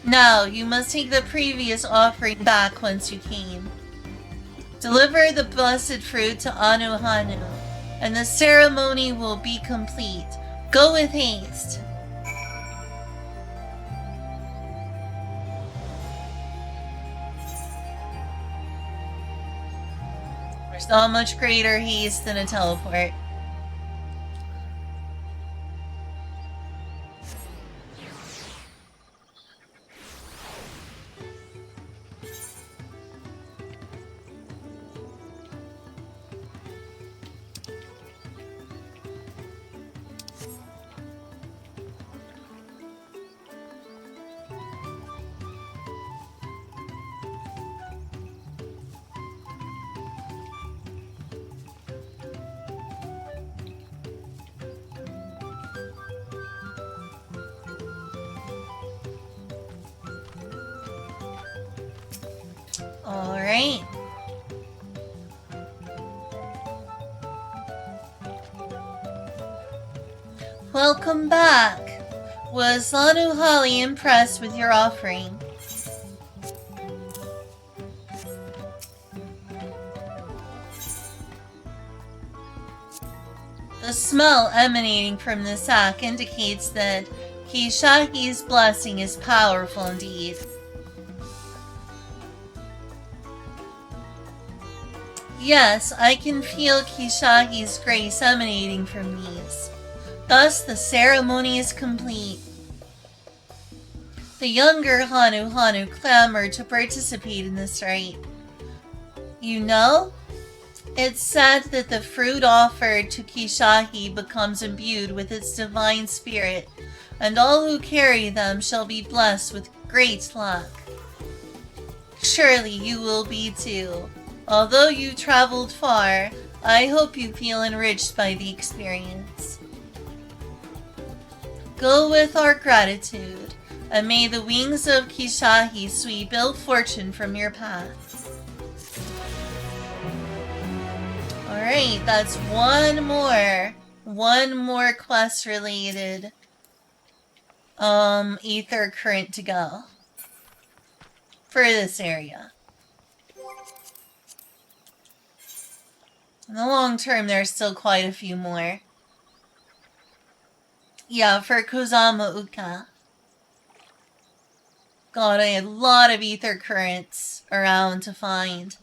Now, you must take the previous offering back whence you came. Deliver the blessed fruit to Anu Hanu, and the ceremony will be complete. Go with haste. There's not much greater haste than a teleport. Alright. Welcome back. Was Lanu Holly impressed with your offering? The smell emanating from the sack indicates that Kishahi's blessing is powerful indeed. Yes, I can feel Kishahi's grace emanating from these. Thus, the ceremony is complete. The younger Hanu Hanu clamored to participate in this rite. You know, it's said that the fruit offered to Kishahi becomes imbued with its divine spirit, and all who carry them shall be blessed with great luck. Surely you will be too. Although you traveled far, I hope you feel enriched by the experience. Go with our gratitude, and may the wings of Kishahi sweep ill fortune from your path. Alright, that's one more quest related ether current to go for this area. In the long term, there's still quite a few more. Yeah, for Kozama Uka. Got a lot of ether currents around to find.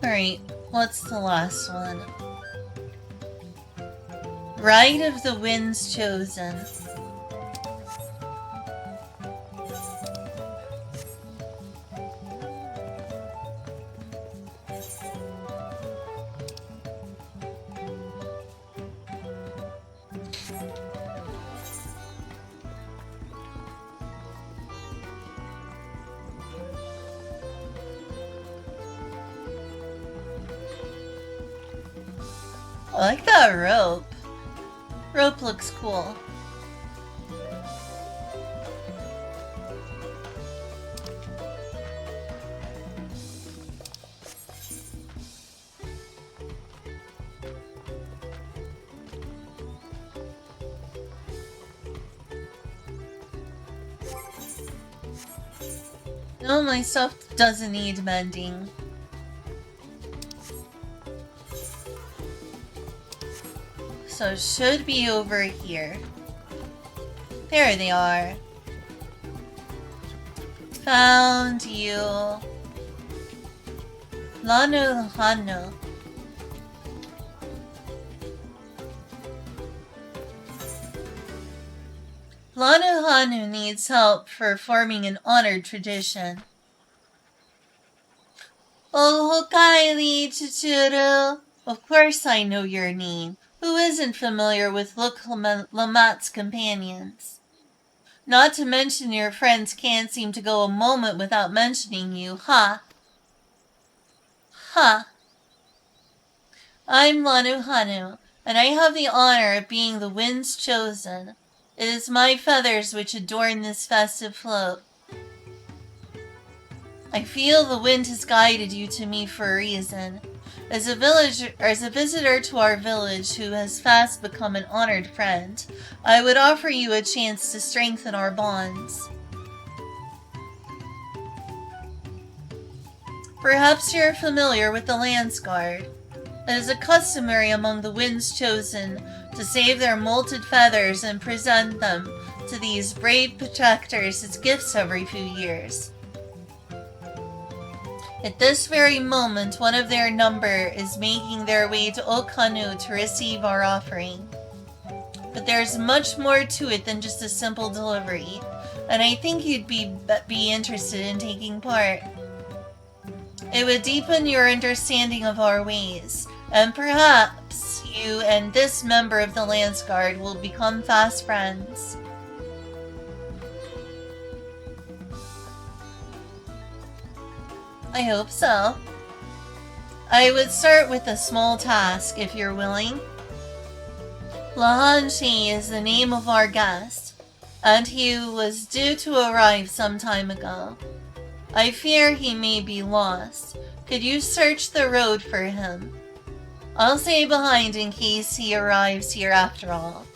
Alright, what's the last one? Rite of the Winds Chosen. I like that rope. Rope looks cool. No, my stuff doesn't need mending. So it should be over here. There they are. Found you. Lanu Hanu. Lanu Hanu needs help for forming an honored tradition. Oh, Hokaili Chichuru. Of course I know your name. Who isn't familiar with Look Lamat's companions? Not to mention your friends can't seem to go a moment without mentioning you, huh? Huh. I'm Lanu Hanu, and I have the honor of being the Wind's Chosen. It is my feathers which adorn this festive float. I feel the wind has guided you to me for a reason. As a visitor to our village who has fast become an honored friend, I would offer you a chance to strengthen our bonds. Perhaps you're familiar with the Lance Guard. It is customary among the Wind's Chosen to save their molted feathers and present them to these brave protectors as gifts every few years. At this very moment, one of their number is making their way to Okanu to receive our offering. But there's much more to it than just a simple delivery, and I think you'd be interested in taking part. It would deepen your understanding of our ways, and perhaps you and this member of the Lance Guard will become fast friends. I hope so. I would start with a small task, if you're willing. Lahanshi is the name of our guest, and he was due to arrive some time ago. I fear he may be lost. Could you search the road for him? I'll stay behind in case he arrives here after all.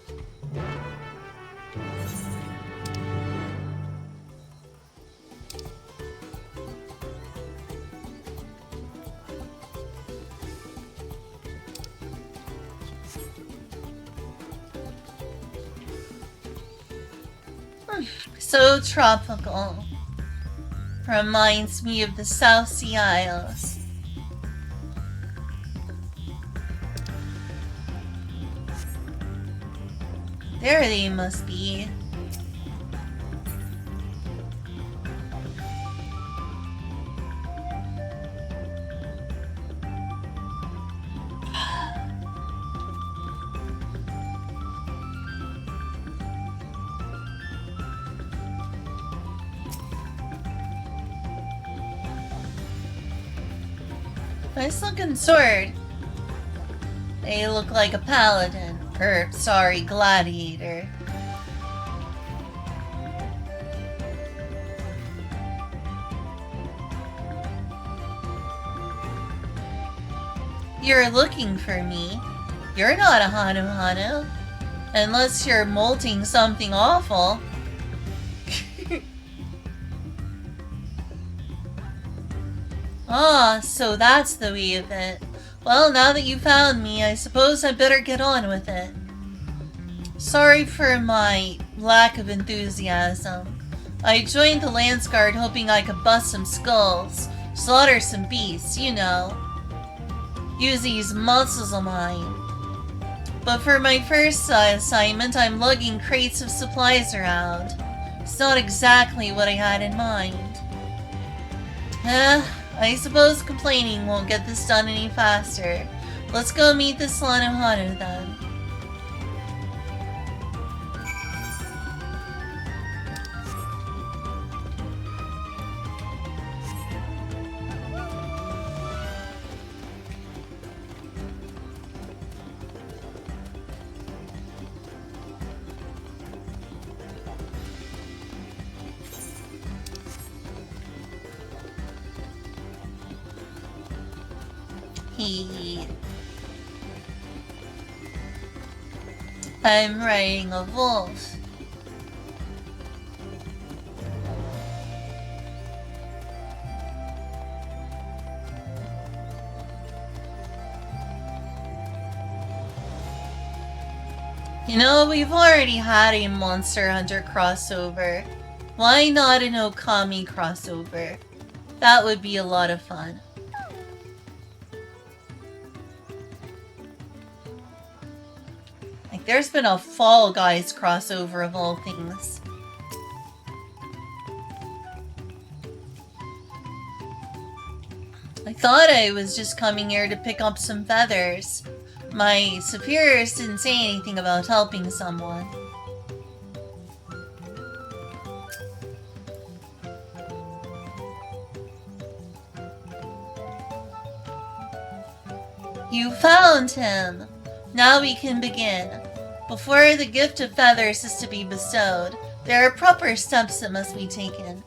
So tropical. Reminds me of the South Sea Isles. There they must be. Nice looking sword. They look like a paladin. Or, sorry, gladiator. You're looking for me. You're not a Hanu Hanu. Unless you're molting something awful. Ah, so that's the way of it. Well, now that you found me, I suppose I better get on with it. Sorry for my lack of enthusiasm. I joined the Lance Guard hoping I could bust some skulls, slaughter some beasts, you know. Use these muscles of mine. But for my first assignment, I'm lugging crates of supplies around. It's not exactly what I had in mind. I suppose complaining won't get this done any faster. Let's go meet the Slanohanu then. I'm riding a wolf. You know, we've already had a Monster Hunter crossover. Why not an Okami crossover? That would be a lot of fun. Like, there's been a Fall Guys crossover of all things. I thought I was just coming here to pick up some feathers. My superiors didn't say anything about helping someone. You found him! Now we can begin. Before the gift of feathers is to be bestowed, there are proper steps that must be taken.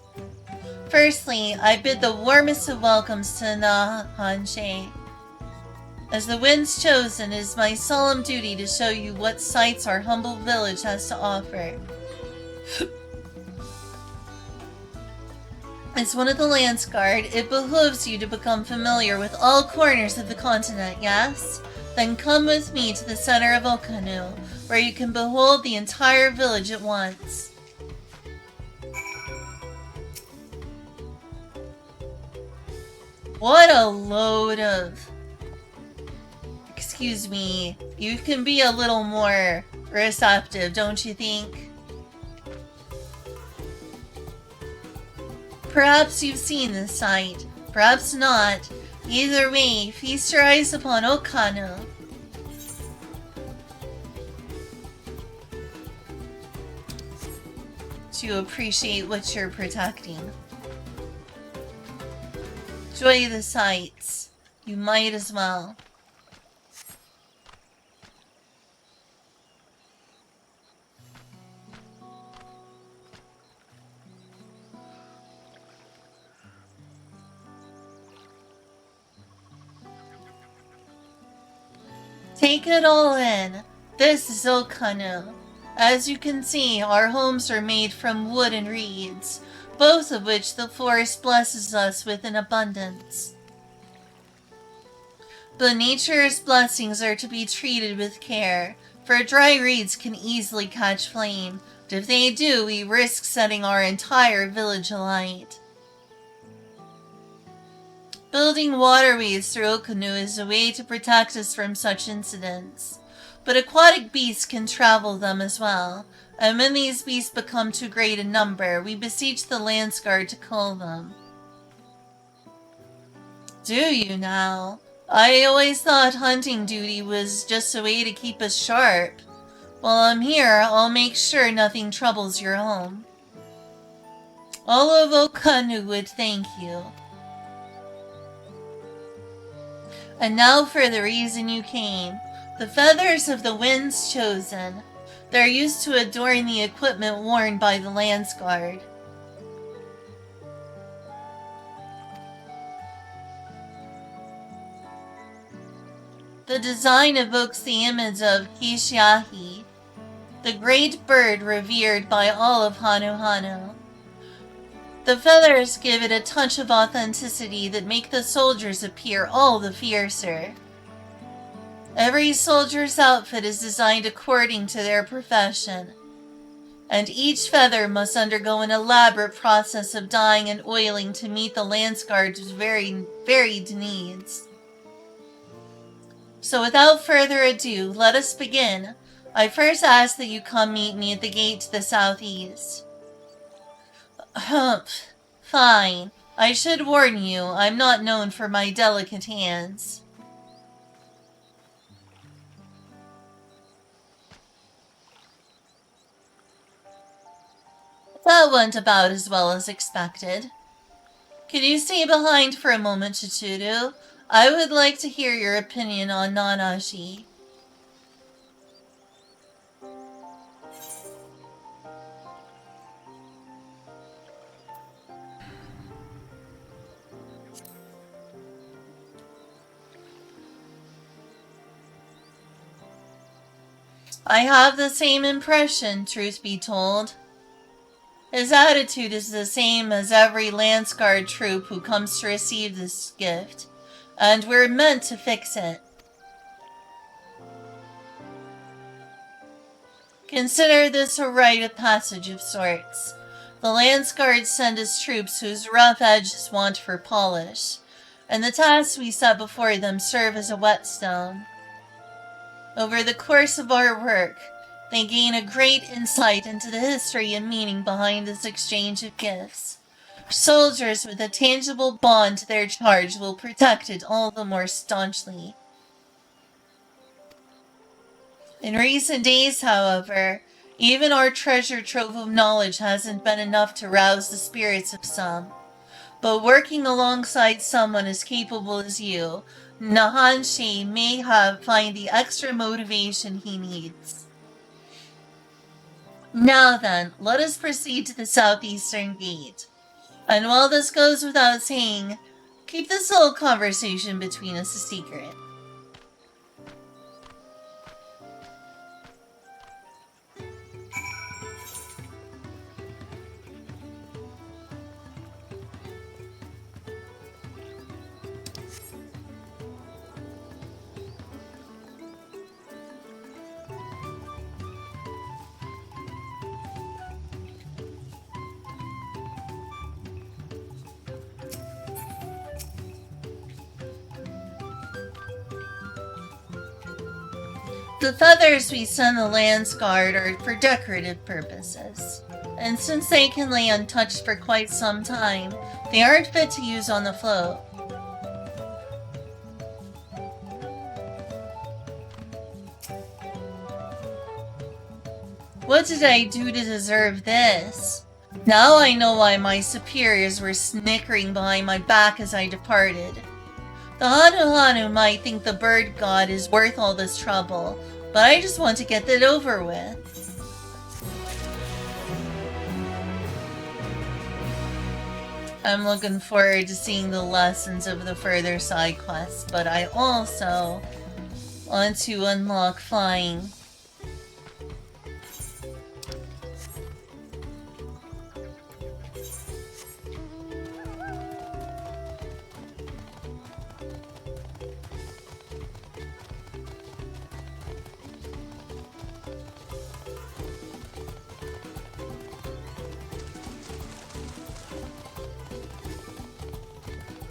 Firstly, I bid the warmest of welcomes to Nahanshe. As the wind's chosen, it is my solemn duty to show you what sights our humble village has to offer. As one of the Lance Guard, it behooves you to become familiar with all corners of the continent, yes? Then come with me to the center of Okanu, where you can behold the entire village at once. What a load of... Excuse me, you can be a little more receptive, don't you think? Perhaps you've seen this sight, perhaps not. Either way, feast your eyes upon Okanu. To appreciate what you're protecting. Enjoy the sights. You might as well. Take it all in. This is Okanu. As you can see, our homes are made from wood and reeds, both of which the forest blesses us with in abundance. But nature's blessings are to be treated with care, for dry reeds can easily catch flame, but if they do, we risk setting our entire village alight. Building waterways through Okanu is a way to protect us from such incidents, but aquatic beasts can travel them as well, and when these beasts become too great in number, we beseech the Lance Guard to kill them. Do you now? I always thought hunting duty was just a way to keep us sharp. While I'm here, I'll make sure nothing troubles your home. All of Okanu would thank you. And now for the reason you came. The feathers of the winds chosen. They're used to adorn the equipment worn by the Lance Guard. The design evokes the image of Kishiahi, the great bird revered by all of Hanu. The feathers give it a touch of authenticity that make the soldiers appear all the fiercer. Every soldier's outfit is designed according to their profession, and each feather must undergo an elaborate process of dyeing and oiling to meet the Lance Guard's very varied needs. So without further ado, let us begin. I first ask that you come meet me at the gate to the southeast. Humph. Fine. I should warn you, I'm not known for my delicate hands. That went about as well as expected. Could you stay behind for a moment, Chichuru? I would like to hear your opinion on Nanashi. I have the same impression, truth be told. His attitude is the same as every Lance Guard troop who comes to receive this gift, and we're meant to fix it. Consider this a rite of passage of sorts. The Lance Guards send us troops whose rough edges want for polish, and the tasks we set before them serve as a whetstone. Over the course of our work, they gain a great insight into the history and meaning behind this exchange of gifts. Soldiers with a tangible bond to their charge will protect it all the more staunchly. In recent days, however, even our treasure trove of knowledge hasn't been enough to rouse the spirits of some. But working alongside someone as capable as you, Nahanshi may find the extra motivation he needs. Now then, let us proceed to the southeastern gate. And while this goes without saying, keep this little conversation between us a secret. The feathers we send the Lance Guard are for decorative purposes, and since they can lay untouched for quite some time, they aren't fit to use on the float. What did I do to deserve this? Now I know why my superiors were snickering behind my back as I departed. The Hanu might think the bird god is worth all this trouble, but I just want to get that over with. I'm looking forward to seeing the lessons of the further side quests, but I also want to unlock flying.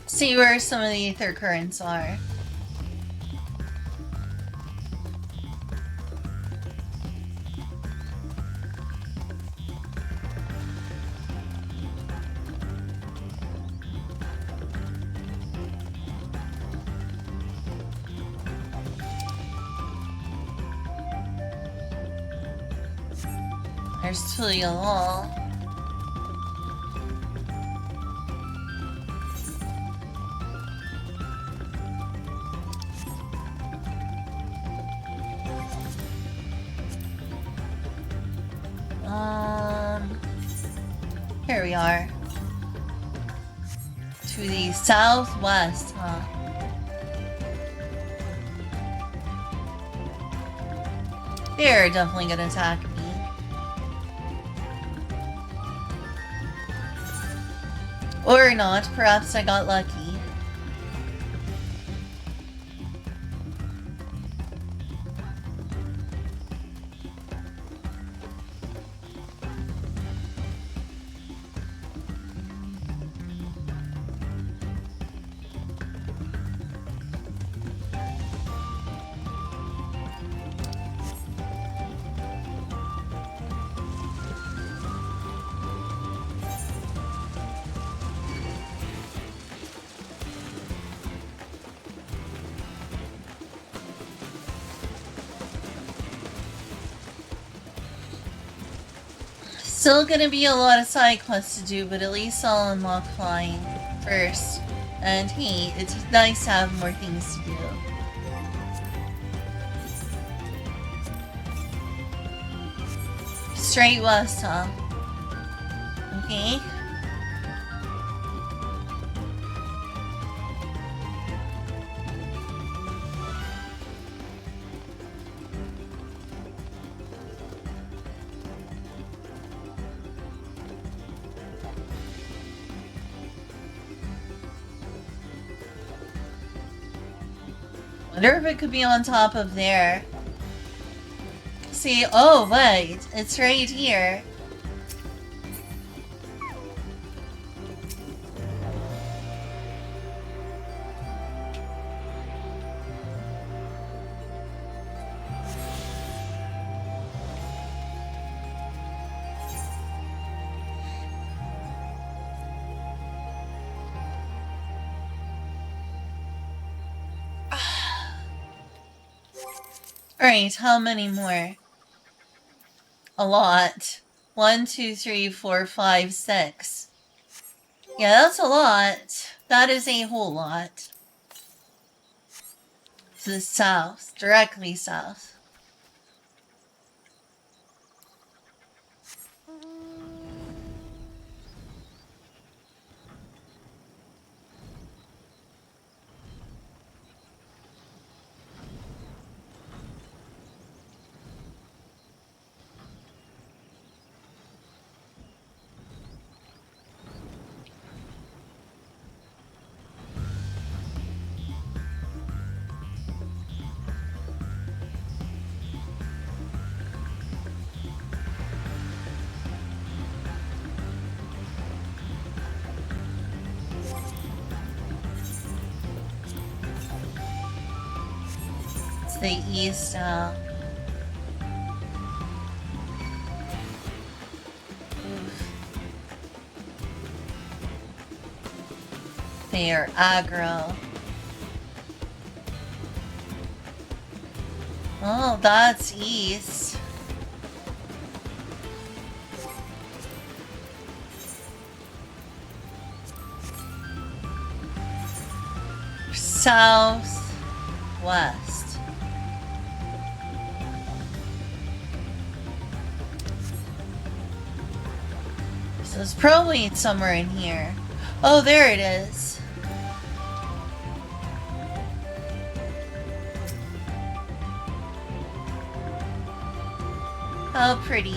See where some of the ether currents are. There's totally a wall. we are. To the southwest, huh? They're definitely gonna attack me. Or not, perhaps I got lucky. Still gonna be a lot of side quests to do, but at least I'll unlock flying first. And hey, it's nice to have more things to do. Straight west, huh? Okay. Wonder if it could be on top of there. See, oh wait, it's right here. Alright, how many more? A lot. 1, 2, 3, 4, 5, 6. Yeah, that's a lot. That is a whole lot. To the south. Directly south. It's the east now. They are aggro. Oh, that's east. South, west. So it's probably somewhere in here. Oh, there it is. How pretty.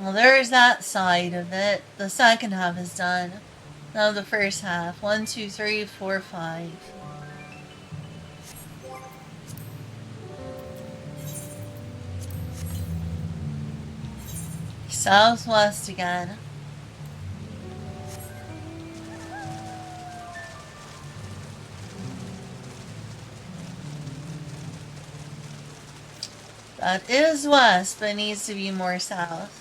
Well, there's that side of it. The second half is done. Now the first half. 1, 2, 3, 4, 5. Southwest again. That is west, but it needs to be more south.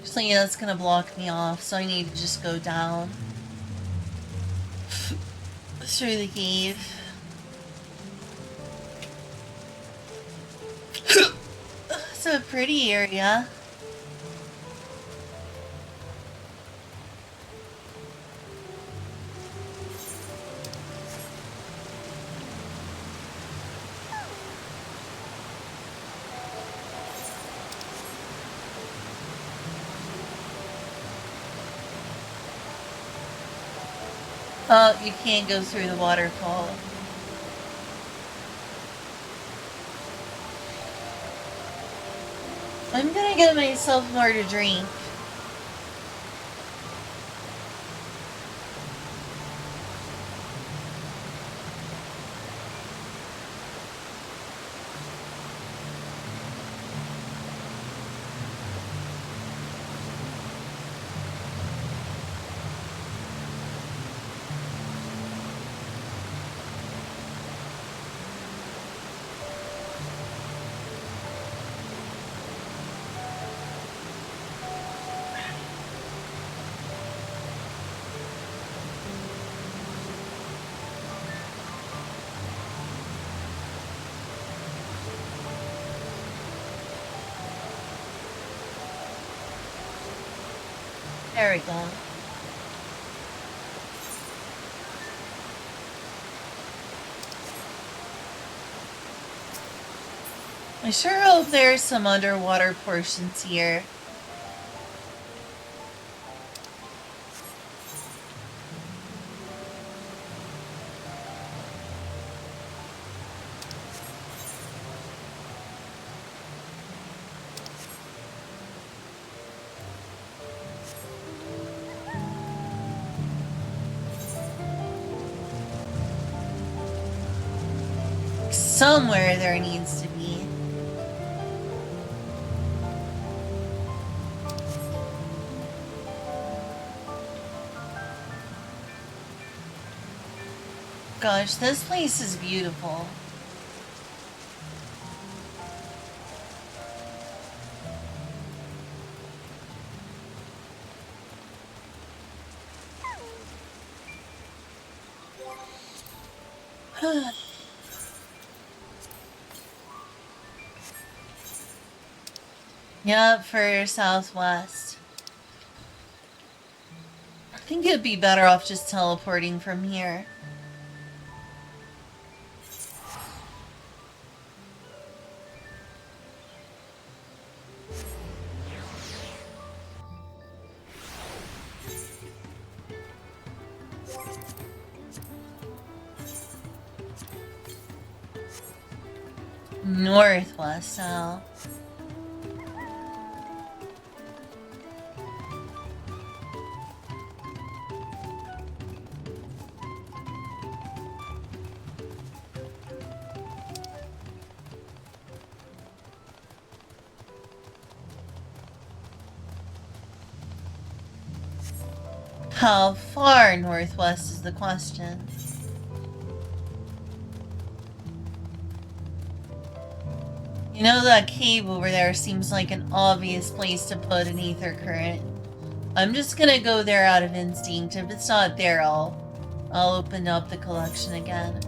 Actually, that's gonna block me off, so I need to just go down through the cave. It's a pretty area. Oh, you can't go through the waterfall. I'm gonna get myself more to drink. There we go. I sure hope there's some underwater portions here. Somewhere there needs to be. Gosh, this place is beautiful. Yep, for southwest. I think it'd be better off just teleporting from here. Northwest now. How far northwest is the question? You know, that cave over there seems like an obvious place to put an ether current. I'm just gonna go there out of instinct. If it's not there, I'll open up the collection again.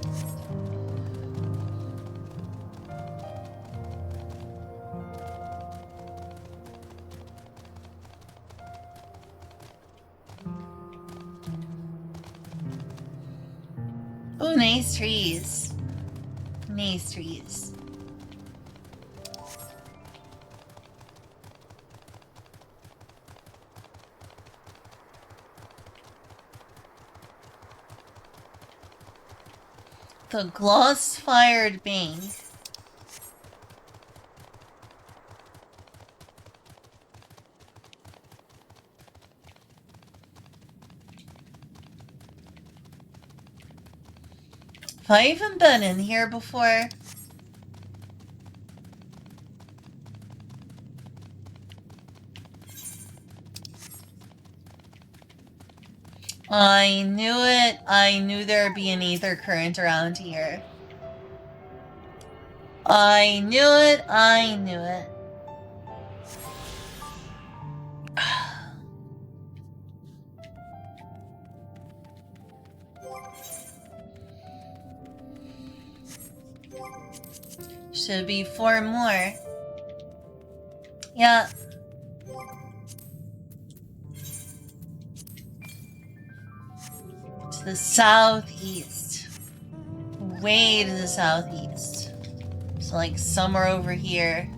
Oh, nice trees. Nice trees. The gloss-fired bank. Have I even been in here before? I knew it. I knew there'd be an ether current around here. I knew it. I knew it. Should be 4 more. Yeah. To the southeast. Way to the southeast. So like somewhere over here.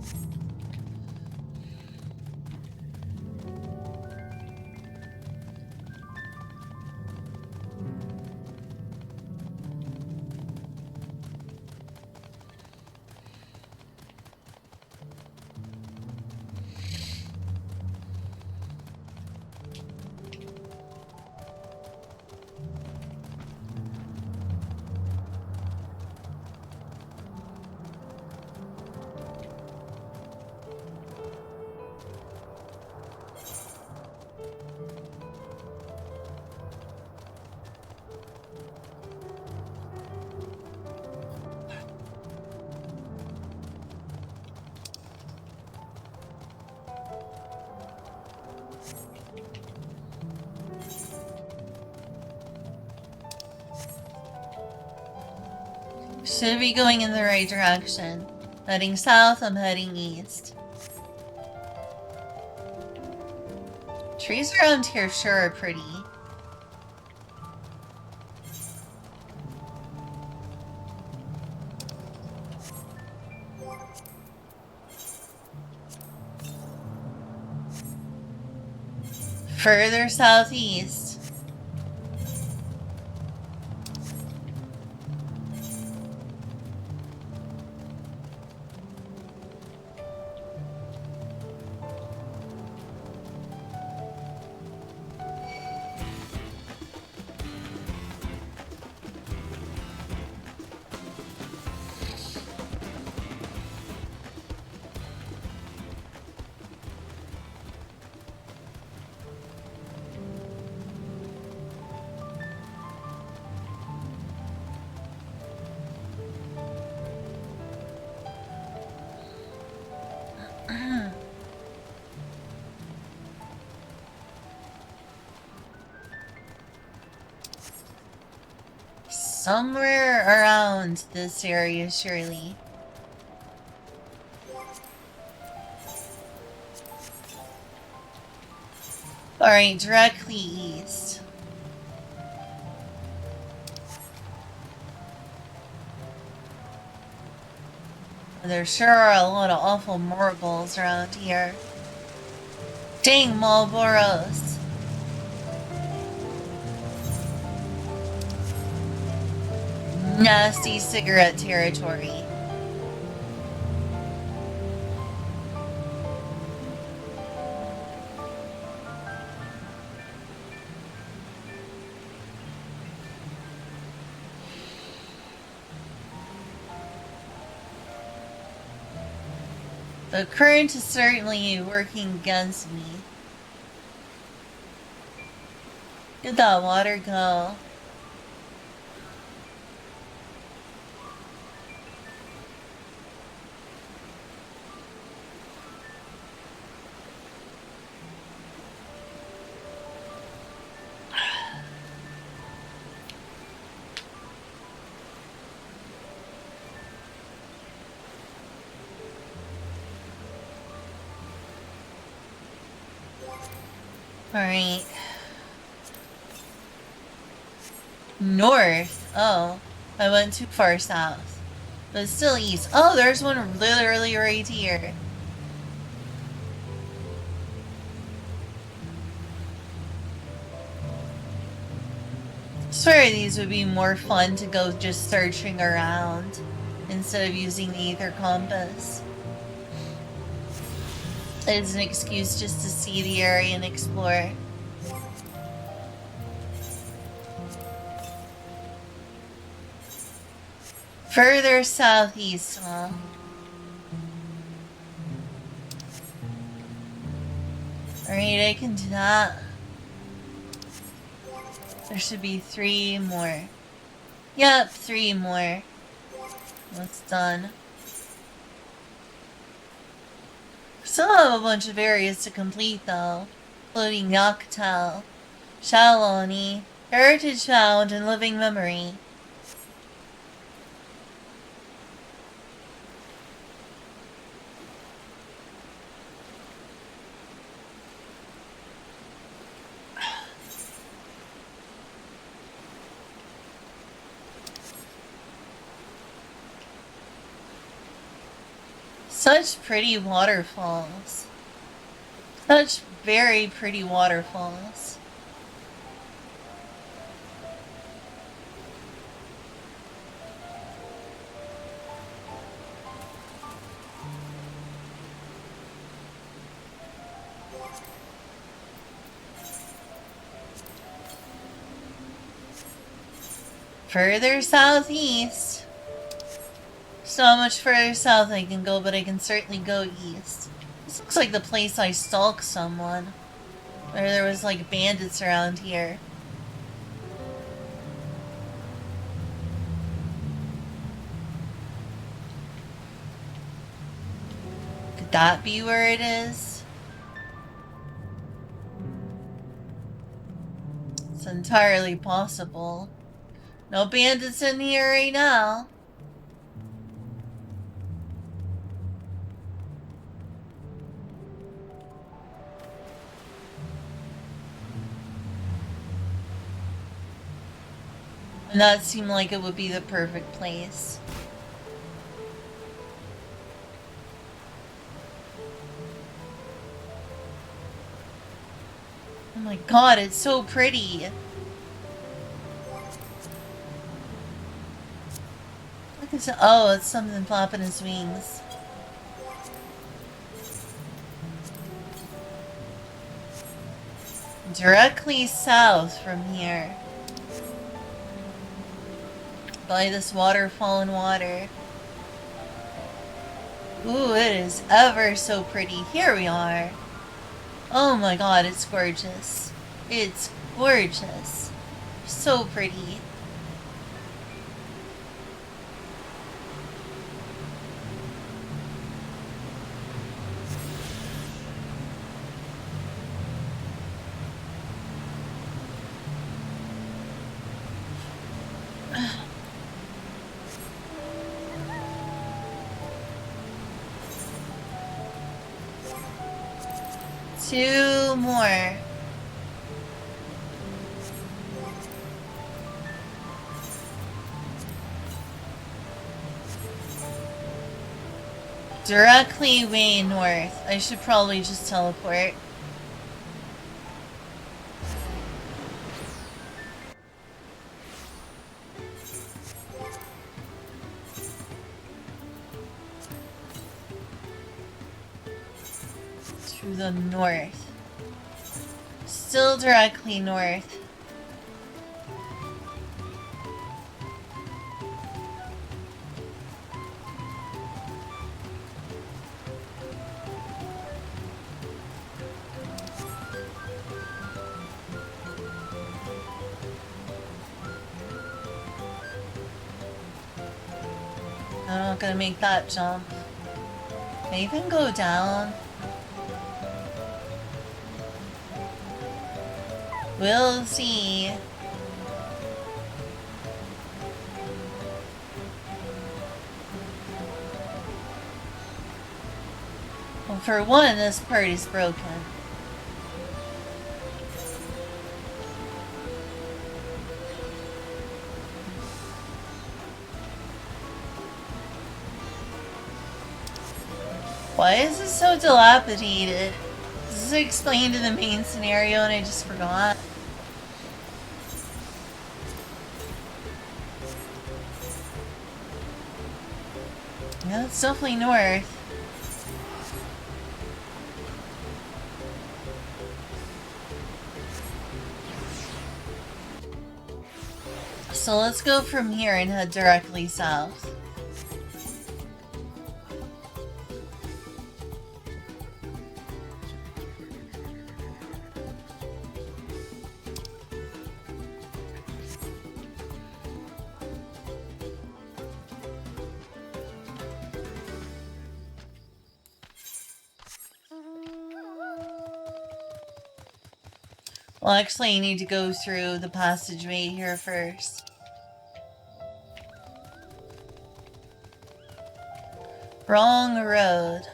Should be going in the right direction. Heading south, I'm heading east. Trees around here sure are pretty. Further southeast. Somewhere around this area, surely. Alright, directly east. There sure are a lot of awful Morgles around here. Dang Marlboros. Nasty cigarette territory. The current is certainly working against me. Did that water go? Alright. North? Oh. I went too far south. But still east. Oh, there's one literally right here. Swear these would be more fun to go just searching around instead of using the Aether compass. It's an excuse just to see the area and explore. Further southeast, huh? Alright, I can do that. There should be 3 more. Yep, 3 more. That's done. Still have a bunch of areas to complete though, including Yaktal, Shaloni, Heritage Found, and Living Memory. Such pretty waterfalls. Such very pretty waterfalls. Further southeast. So how much further south I can go, but I can certainly go east. This looks like the place I stalked someone. Where there was like bandits around here. Could that be where it is? It's entirely possible. No bandits in here right now. And that seemed like it would be the perfect place. Oh my god, it's so pretty. Look at oh, it's something flapping his wings. Directly south from here. By this waterfall and water. Ooh, it is ever so pretty. Here we are. Oh my god, it's gorgeous. It's gorgeous. So pretty. Two more. Directly way north. I should probably just teleport. To the north. Still directly north. I'm not gonna make that jump. Can I even go down? We'll see. Well, for one, this part is broken. Why is this so dilapidated? Is this explained in the main scenario and I just forgot? Yeah, it's definitely north. So let's go from here and head directly south. Well, actually, I need to go through the passageway here first. Wrong road.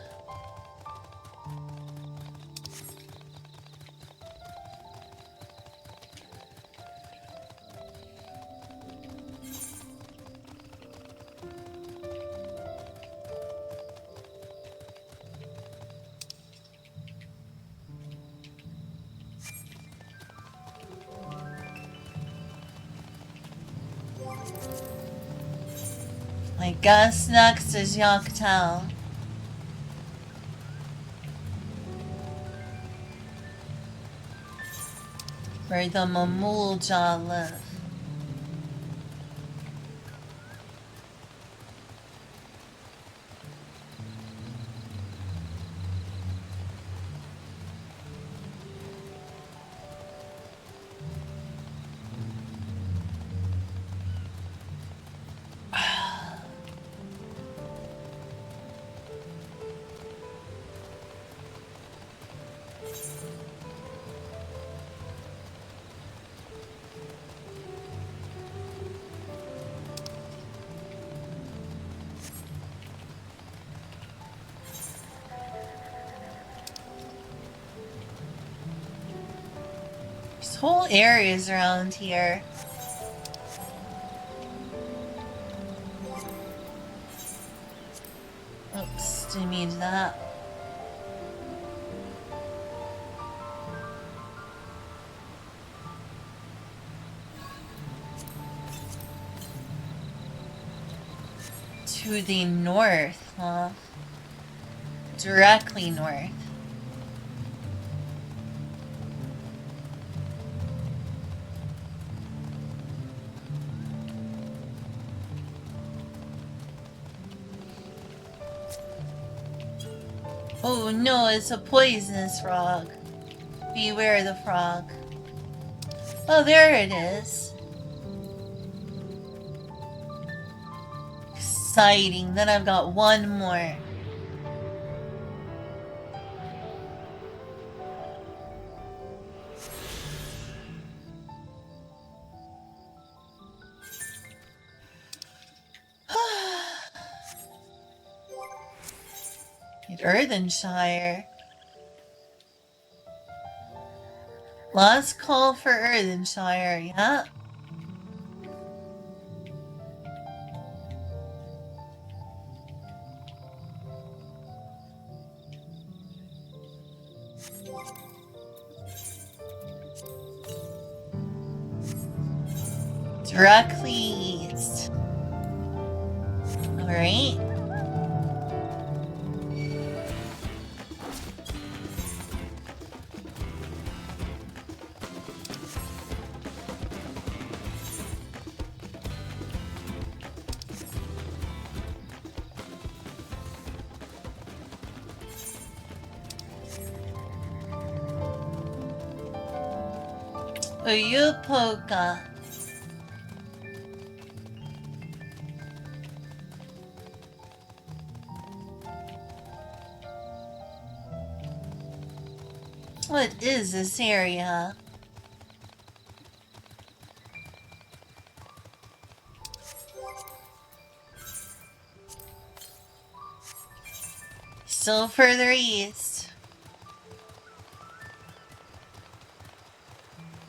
I guess next is Yaktown. Where the Mamulja live. There's whole areas around here. Oops, didn't mean that. To the north, huh? Directly north. Oh no, it's a poisonous frog. Beware the frog. Oh, there it is. Exciting. Then I've got one more. Earthenshire. Last call for Earthenshire, yeah. Directly east. Alright. Uyupoka. What is this area? Still further east.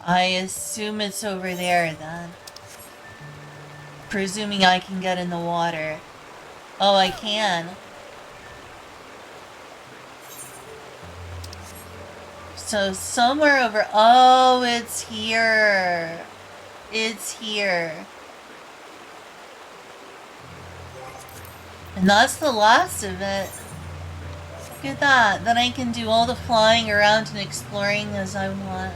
I assume it's over there then. Presuming I can get in the water. Oh, I can. So somewhere over... Oh, it's here. It's here. And that's the last of it. Look at that. Then I can do all the flying around and exploring as I want.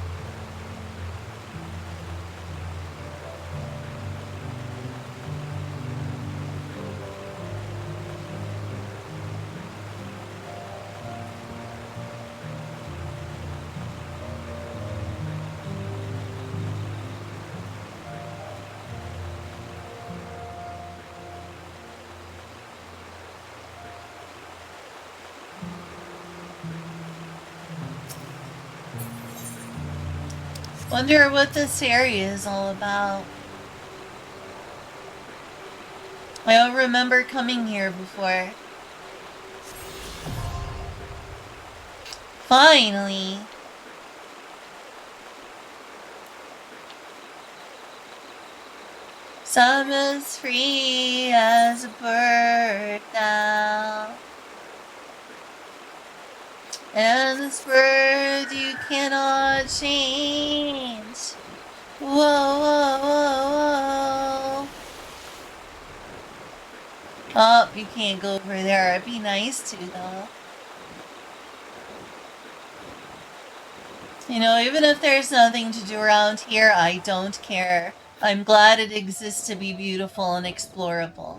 Wonder what this area is all about. I don't remember coming here before. Finally! Some as free as a bird now. And this bird you cannot change. Whoa, whoa, whoa, whoa. Oh, you can't go over there. It'd be nice to, though. You know, even if there's nothing to do around here, I don't care. I'm glad it exists to be beautiful and explorable.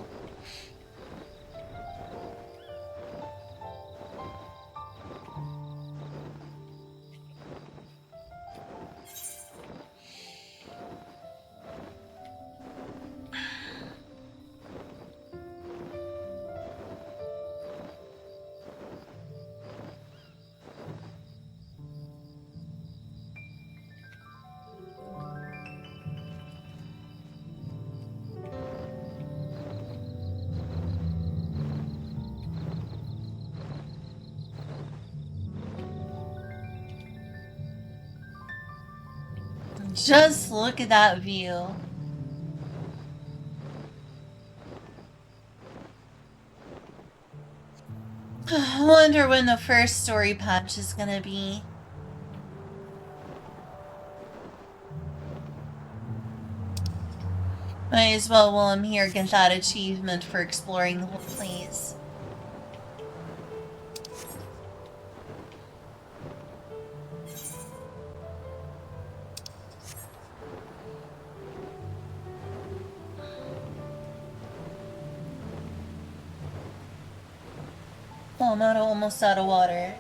Just look at that view. I wonder when the first story patch is gonna be. Might as well, while I'm here, get that achievement for exploring the whole place. Oh, I'm almost out of water.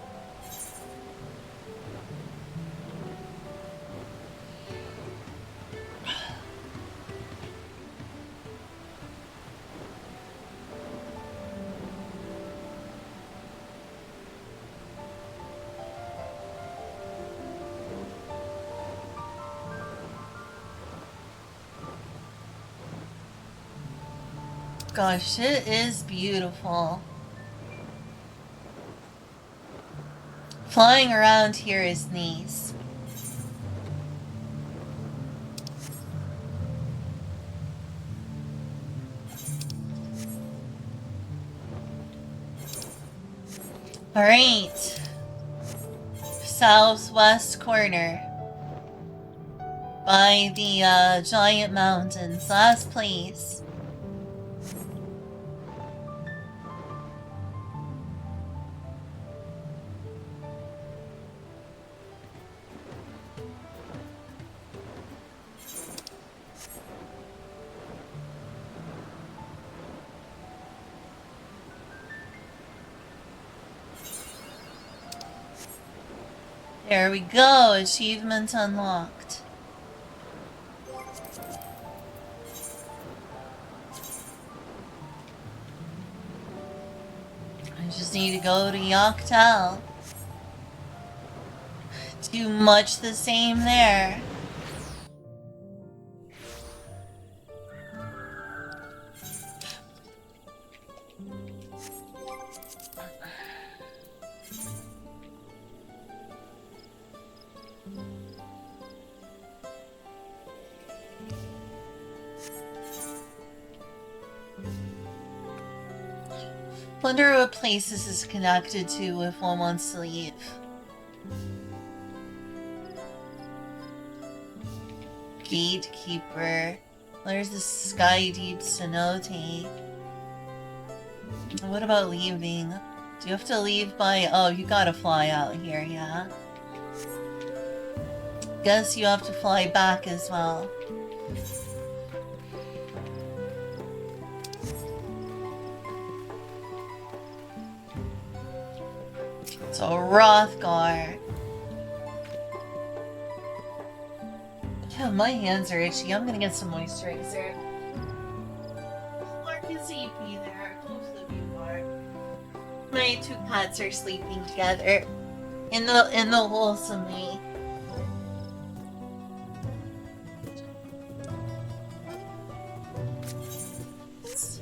Gosh, it is beautiful. Flying around here is nice. Alright. Southwest corner. By the giant mountains. Last place. There we go, achievement unlocked. I just need to go to Yoctal. Do much the same there. Wonder what place this is connected to if one wants to leave. Gatekeeper. There's the Sky Deep Cenote. What about leaving? Do you have to leave by... Oh, you gotta fly out here, yeah. Guess you have to fly back as well. So Rothgar. Yeah, my hands are itchy. I'm gonna get some moisturizer. Mark is EP there. Close the view bar. My two cats are sleeping together in the wholesome way. cats.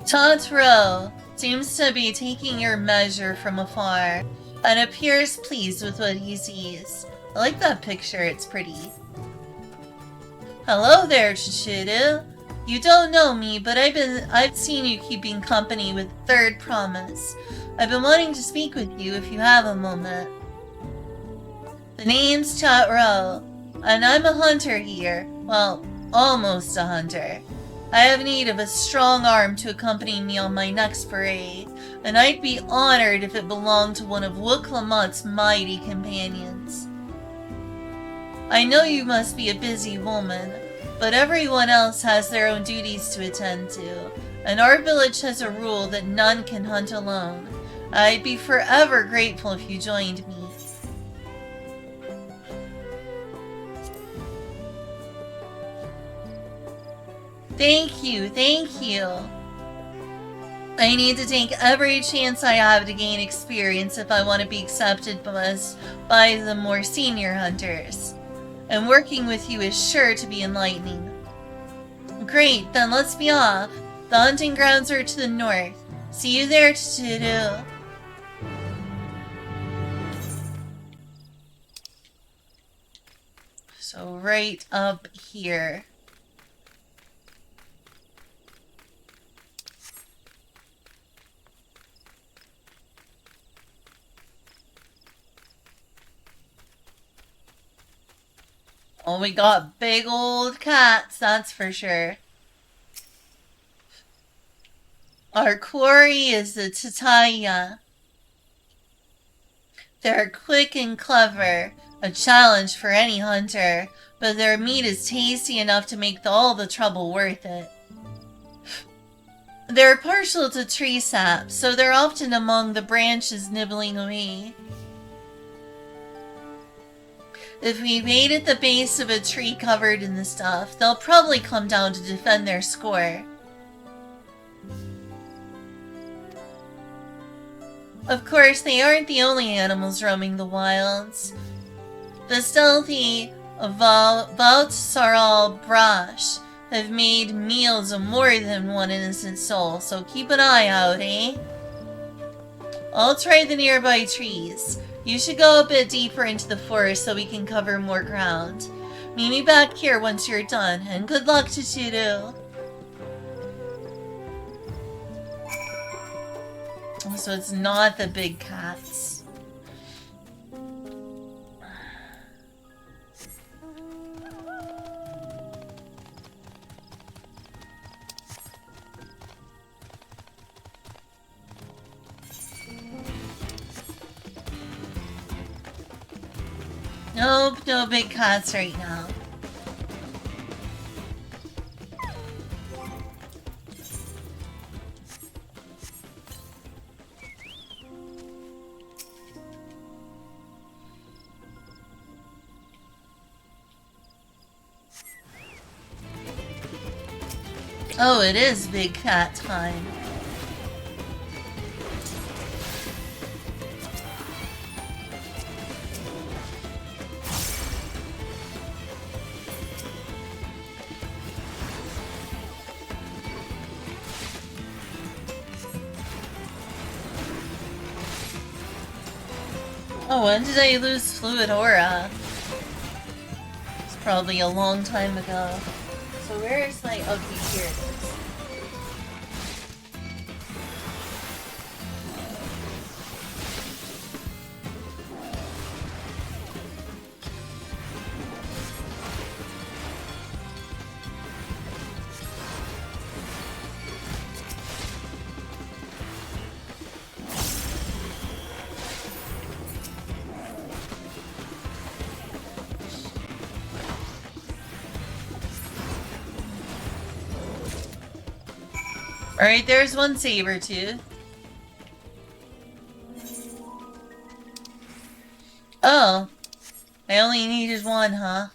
Dawntrail seems to be taking your measure from afar and appears pleased with what he sees. I like that picture, it's pretty. Hello there, Chichiru. You don't know me, but I've seen you keeping company with Third Promise. I've been wanting to speak with you if you have a moment. The name's Chatro, and I'm a hunter here. Well, almost a hunter. I have need of a strong arm to accompany me on my next parade, and I'd be honored if it belonged to one of Wooklamut's mighty companions. I know you must be a busy woman, but everyone else has their own duties to attend to, and our village has a rule that none can hunt alone. I'd be forever grateful if you joined me. Thank you, thank you. I need to take every chance I have to gain experience if I want to be accepted by the more senior hunters. And working with you is sure to be enlightening. Great, then let's be off. The hunting grounds are to the north. See you there, Chichiru. So right up here. Oh, we got big old cats, that's for sure. Our quarry is the Tataya. They're quick and clever, a challenge for any hunter, but their meat is tasty enough to make all the trouble worth it. They're partial to tree sap, so they're often among the branches nibbling away. If we wait at the base of a tree covered in the stuff, they'll probably come down to defend their score. Of course, they aren't the only animals roaming the wilds. The stealthy Vautsaral Brash have made meals of more than one innocent soul, so keep an eye out, eh? I'll try the nearby trees. You should go a bit deeper into the forest so we can cover more ground. Meet me back here once you're done, and good luck to Chichiru. So it's not the big cats. Nope, no big cats right now. Oh, it is big cat time. Oh, when did I lose Fluid Aura? It's probably a long time ago. So where is my... Okay, here it is. Alright, there's one Sabertooth. Oh. I only needed one, huh?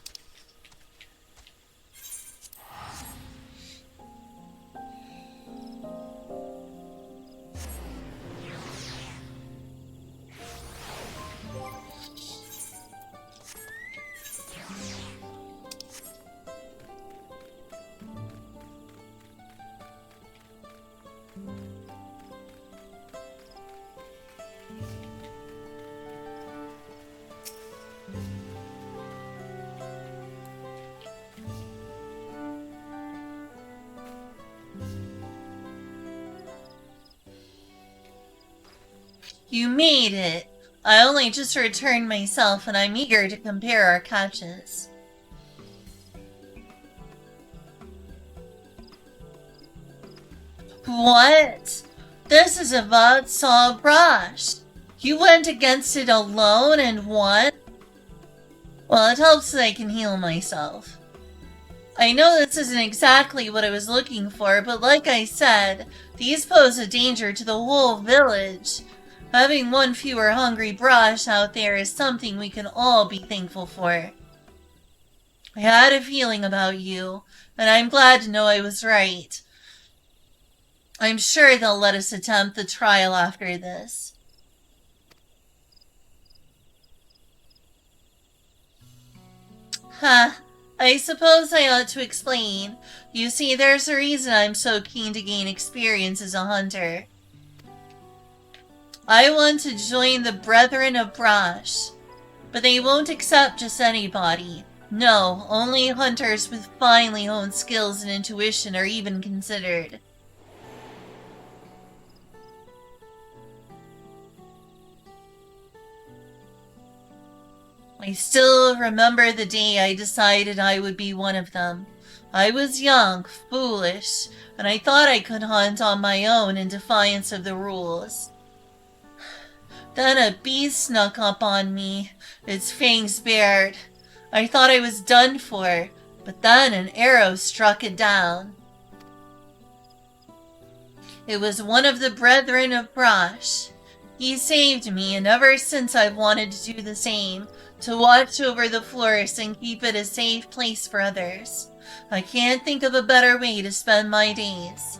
You made it. I only just returned myself, and I'm eager to compare our catches. What? This is a Vatsa brush. You went against it alone and won? Well, it helps that I can heal myself. I know this isn't exactly what I was looking for, but like I said, these pose a danger to the whole village. Having one fewer hungry brush out there is something we can all be thankful for. I had a feeling about you, and I'm glad to know I was right. I'm sure they'll let us attempt the trial after this. Huh. I suppose I ought to explain. You see, there's a reason I'm so keen to gain experience as a hunter. I want to join the Brethren of Brash, but they won't accept just anybody. No, only hunters with finely honed skills and intuition are even considered. I still remember the day I decided I would be one of them. I was young, foolish, and I thought I could hunt on my own in defiance of the rules. Then a beast snuck up on me, its fangs bared. I thought I was done for, but then an arrow struck it down. It was one of the Brethren of Brash. He saved me, and ever since I've wanted to do the same, to watch over the forest and keep it a safe place for others. I can't think of a better way to spend my days.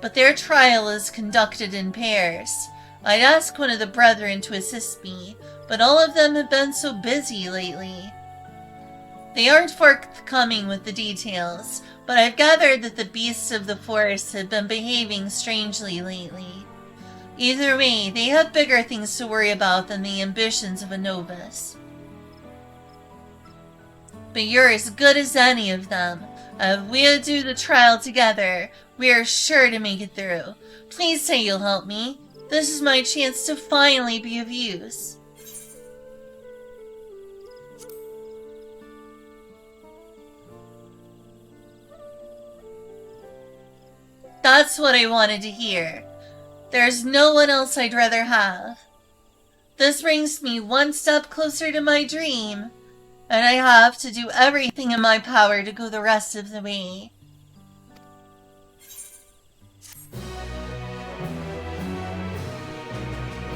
But their trial is conducted in pairs. I'd ask one of the brethren to assist me, but all of them have been so busy lately. They aren't forthcoming with the details, but I've gathered that the beasts of the forest have been behaving strangely lately. Either way, they have bigger things to worry about than the ambitions of a novice. But you're as good as any of them. If we'll do the trial together, we are sure to make it through. Please say you'll help me. This is my chance to finally be of use. That's what I wanted to hear. There's no one else I'd rather have. This brings me one step closer to my dream, and I have to do everything in my power to go the rest of the way.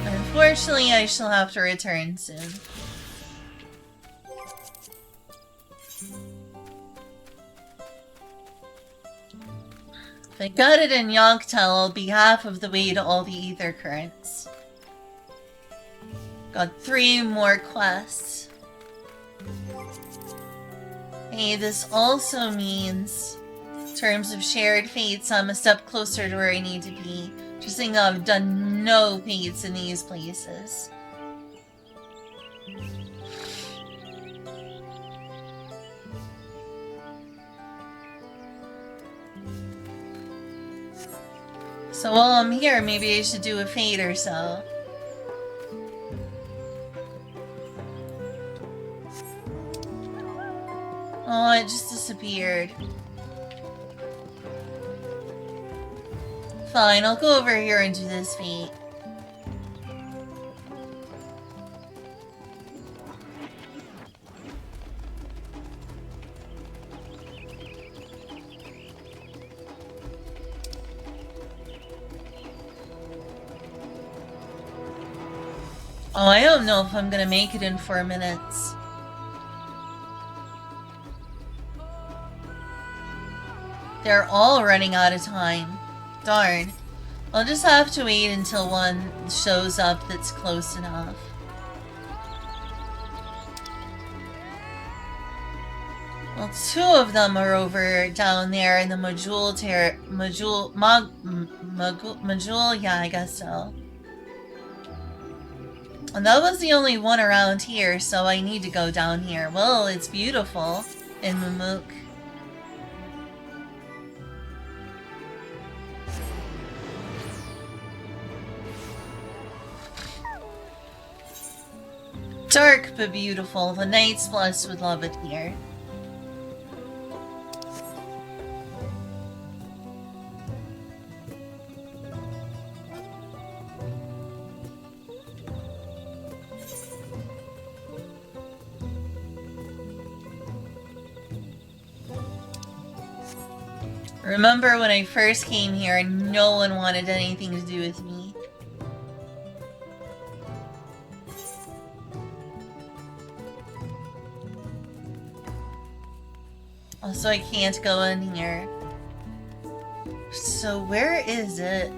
Unfortunately, I shall have to return soon. If I got it in Yonktel, I'll be half of the way to all the ether currents. Got 3 more quests. Hey, this also means, in terms of shared fates, I'm a step closer to where I need to be. Just think I've done no fates in these places. So while I'm here, maybe I should do a fate or so. Oh, it just disappeared. Fine, I'll go over here and do this fate. Oh, I don't know if I'm gonna make it in 4 minutes. They're all running out of time. Darn. I'll just have to wait until one shows up that's close enough. Well, 2 of them are over down there in the Majul yeah, I guess so. And that was the only one around here, so I need to go down here. Well, it's beautiful in Mamook. Dark but beautiful. The Night's Blessed would love it here. Remember when I first came here and no one wanted anything to do with me? Also, I can't go in here. So where is it?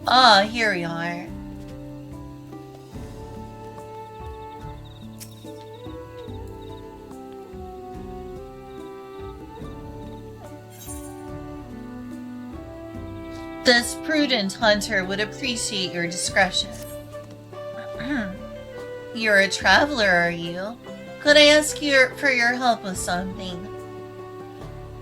Ah, here we are. This prudent hunter would appreciate your discretion. You're a traveler, are you? Could I ask you for your help with something?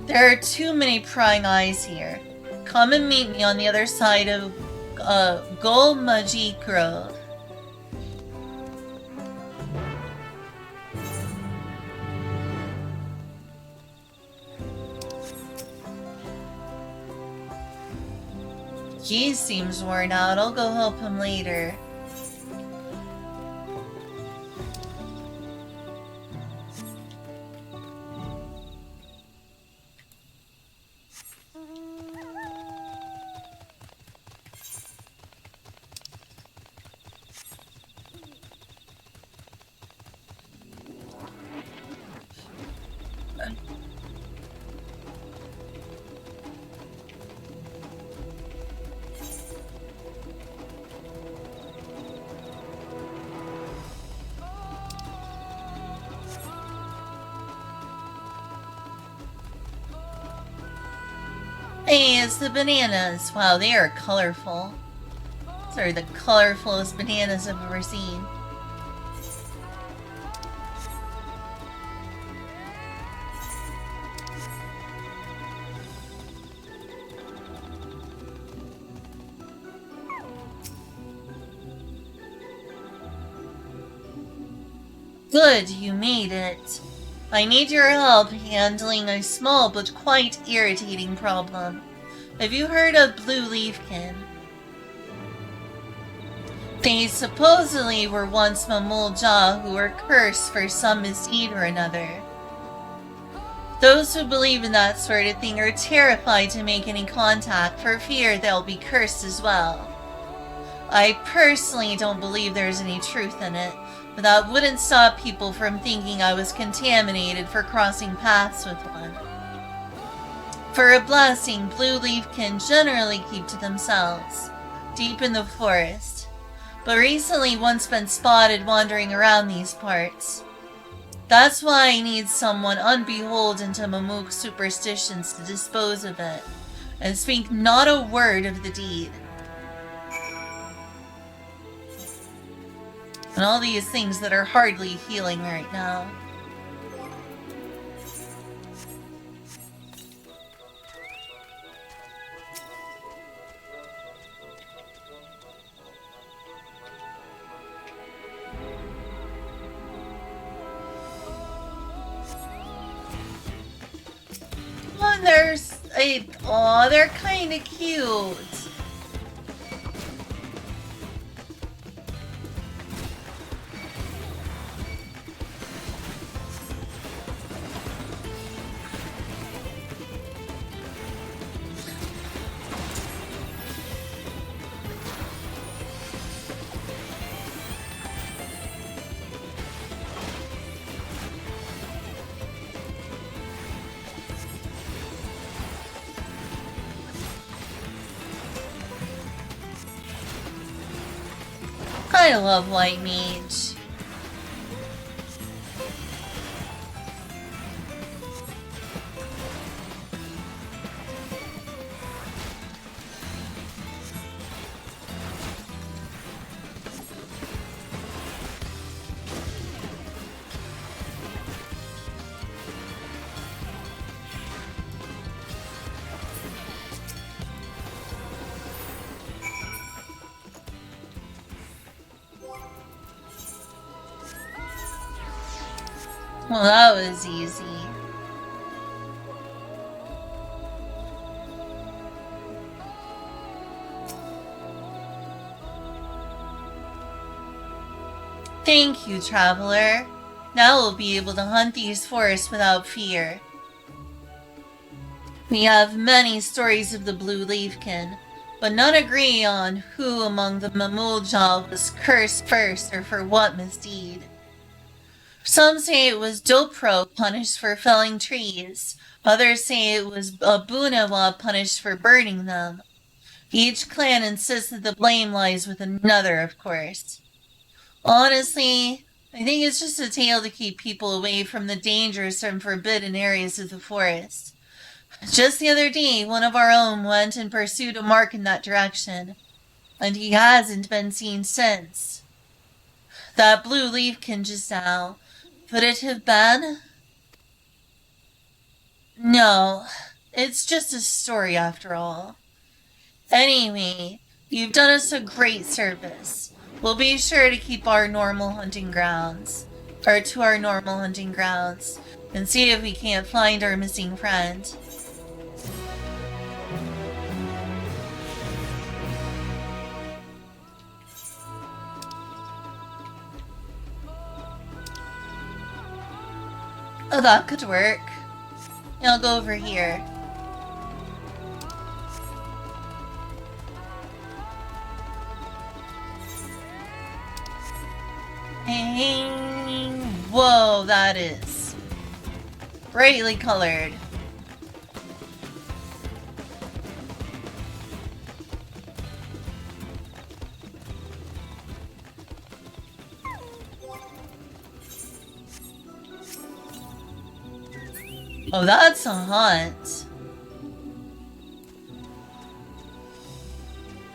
There are too many prying eyes here. Come and meet me on the other side of Golmaji Grove. He seems worn out. I'll go help him later. Hey, it's the bananas. Wow, they are colorful. These are the colorfulest bananas I've ever seen. Good, you made it. I need your help handling a small but quite irritating problem. Have you heard of Blue Leafkin? They supposedly were once Mamulja who were cursed for some misdeed or another. Those who believe in that sort of thing are terrified to make any contact for fear they'll be cursed as well. I personally don't believe there's any truth in it, but that wouldn't stop people from thinking I was contaminated for crossing paths with one. For a blessing, Blue Leafkin generally keep to themselves, deep in the forest, but recently one's been spotted wandering around these parts. That's why I need someone unbeholden to Mamuk superstitions to dispose of it, and speak not a word of the deed. And all these things that are hardly healing right now. Oh, and they're kind of cute. I love White Mage. Well, that was easy. Thank you, traveler. Now we'll be able to hunt these forests without fear. We have many stories of the Blue Leafkin, but none agree on who among the Mamulja was cursed first or for what misdeed. Some say it was Dopro punished for felling trees. Others say it was Abunawa punished for burning them. Each clan insists that the blame lies with another, of course. Honestly, I think it's just a tale to keep people away from the dangerous and forbidden areas of the forest. Just the other day, one of our own went and pursued a mark in that direction, and he hasn't been seen since. That blue leafkin just now, could it have been? No, it's just a story after all. Anyway, you've done us a great service. We'll be sure to keep our normal hunting grounds, or to our normal hunting grounds, and see if we can't find our missing friend. Oh, that could work. I'll go over here. Whoa, that is brightly colored. Oh, that's a hunt.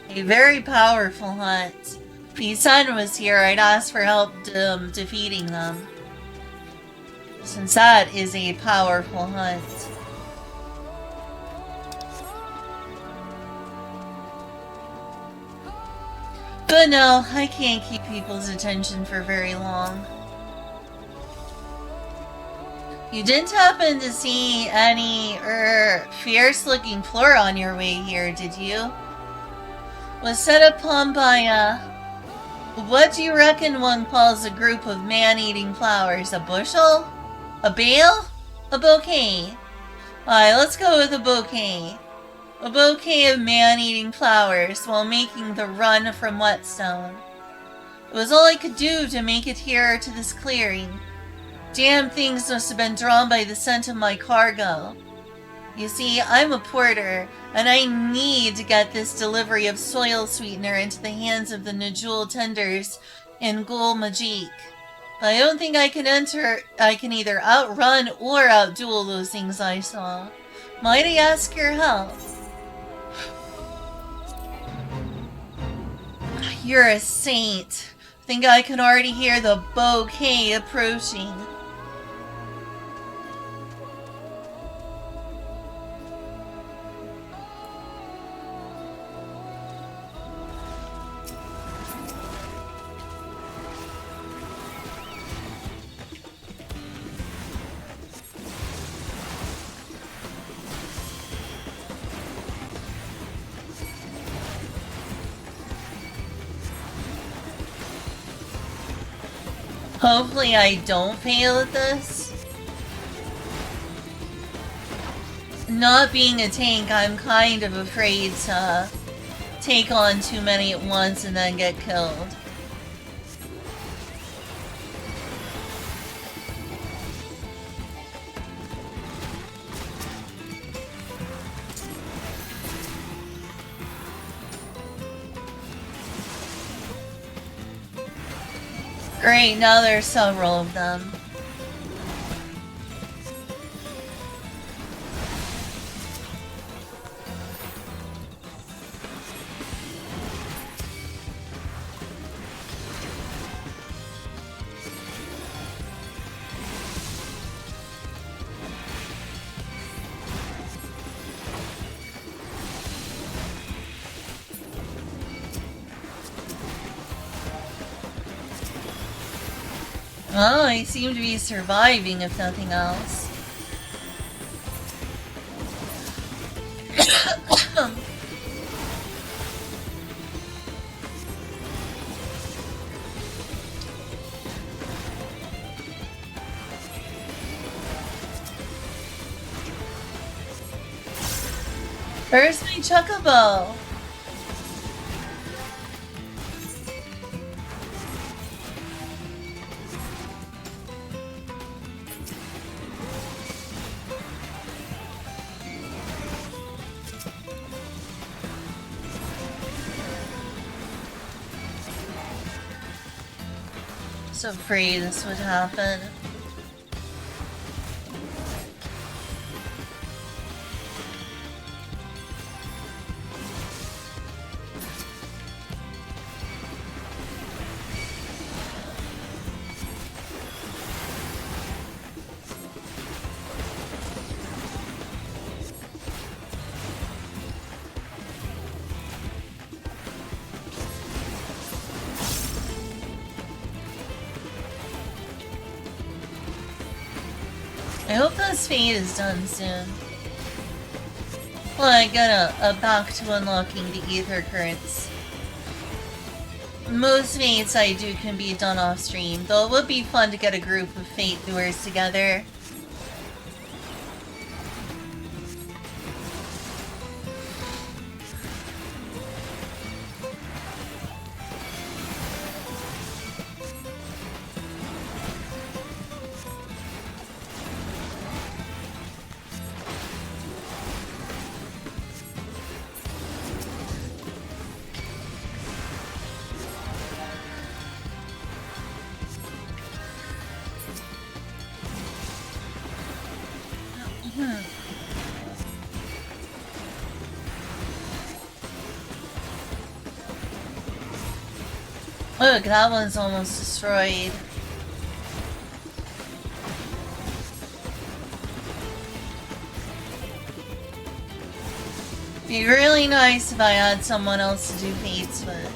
A very powerful hunt. If the sun was here, I'd ask for help defeating them, since that is a powerful hunt. But no, I can't keep people's attention for very long. You didn't happen to see any, fierce-looking flora on your way here, did you? Was set upon by, what do you reckon one calls a group of man-eating flowers? A bushel? A bale? A bouquet? Alright, let's go with a bouquet. A bouquet of man-eating flowers while making the run from Whetstone. It was all I could do to make it here to this clearing. Damn things must have been drawn by the scent of my cargo. You see, I'm a porter, and I need to get this delivery of soil sweetener into the hands of the Najul tenders in Gul Majik. But I don't think I can either outrun or outduel those things I saw. Might I ask your help? You're a saint. Think I can already hear the bouquet approaching. Hopefully I don't fail at this. Not being a tank, I'm kind of afraid to take on too many at once and then get killed. Great, now there's several of them. Oh, I seem to be surviving, if nothing else. Where's my chocobo? So afraid this would happen. I hope this fate is done soon. Well, I got a back to unlocking the ether currents. Most fates I do can be done off stream, though it would be fun to get a group of fate doers together. Look, that one's almost destroyed. Be really nice if I had someone else to do fates with.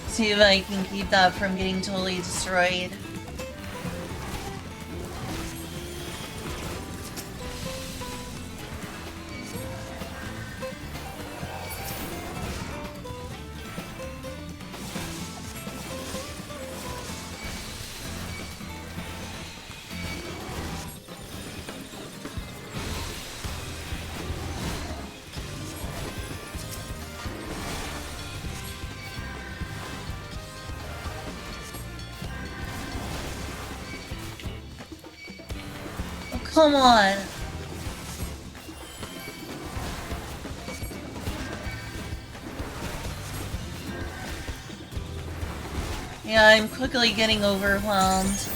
See if I can keep that from getting totally destroyed. Come on. Yeah, I'm quickly getting overwhelmed.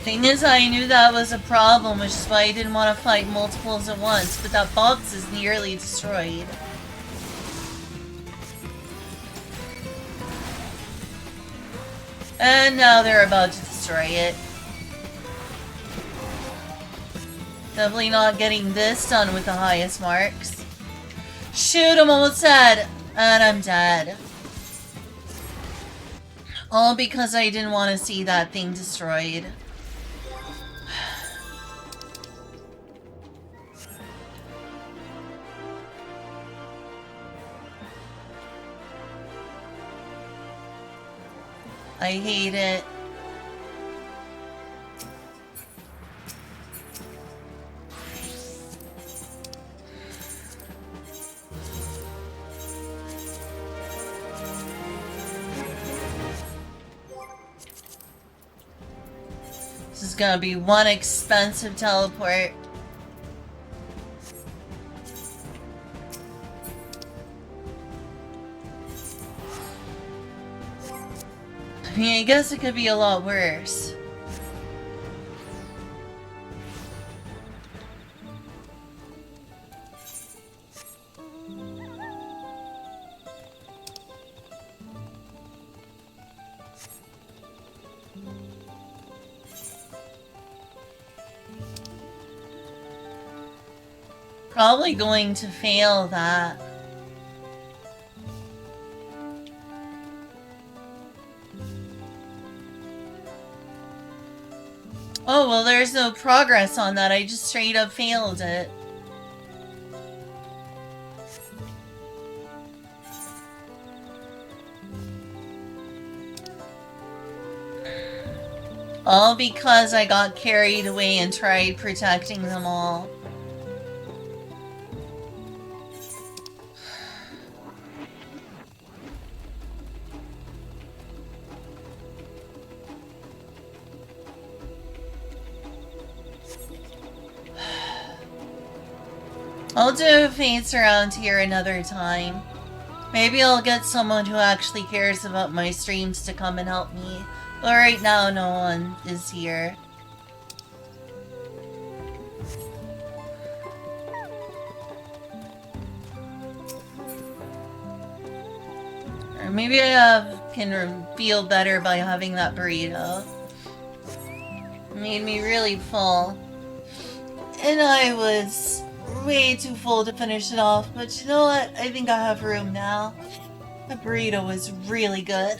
Thing is, I knew that was a problem, which is why I didn't want to fight multiples at once, but that box is nearly destroyed. And now they're about to destroy it. Definitely not getting this done with the highest marks. Shoot, I'm almost dead! And I'm dead. All because I didn't want to see that thing destroyed. I hate it. This is gonna be one expensive teleport. I mean, I guess it could be a lot worse. Probably going to fail that. Oh, well, there's no progress on that. I just straight up failed it. All because I got carried away and tried protecting them all. I'll do fates around here another time. Maybe I'll get someone who actually cares about my streams to come and help me. But right now, no one is here. Or maybe I can feel better by having that burrito. It made me really full. And I was way too full to finish it off, but you know what? I think I have room now. The burrito was really good.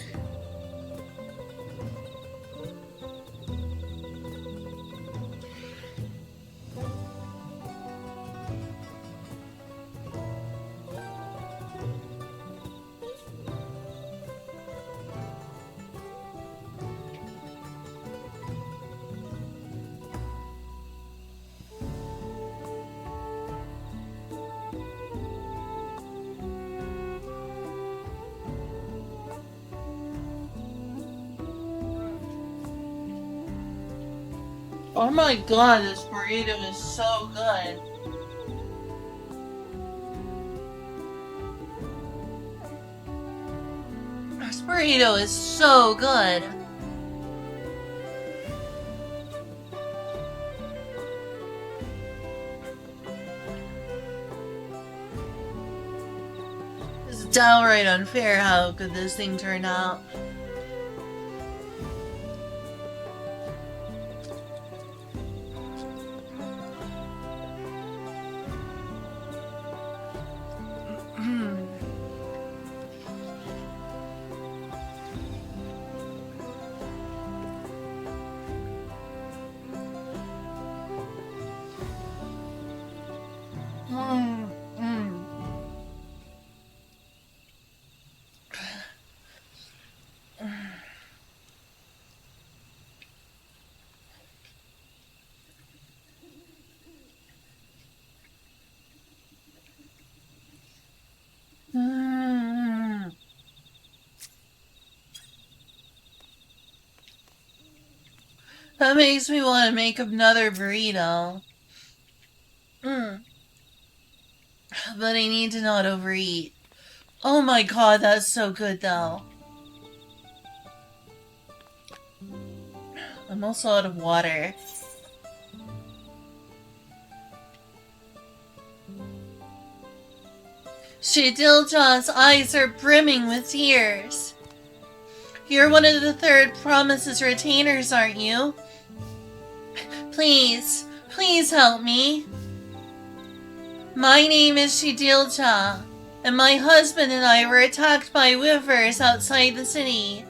Oh my god, this burrito is so good. This burrito is so good. It's downright unfair how good this thing turned out. That makes me want to make another burrito. But I need to not overeat. Oh my god, that's so good though. I'm also out of water. Shadilja's eyes are brimming with tears. You're one of the third Promise's retainers, aren't you? Please, please help me. My name is Shadilja, and my husband and I were attacked by wyvers outside the city.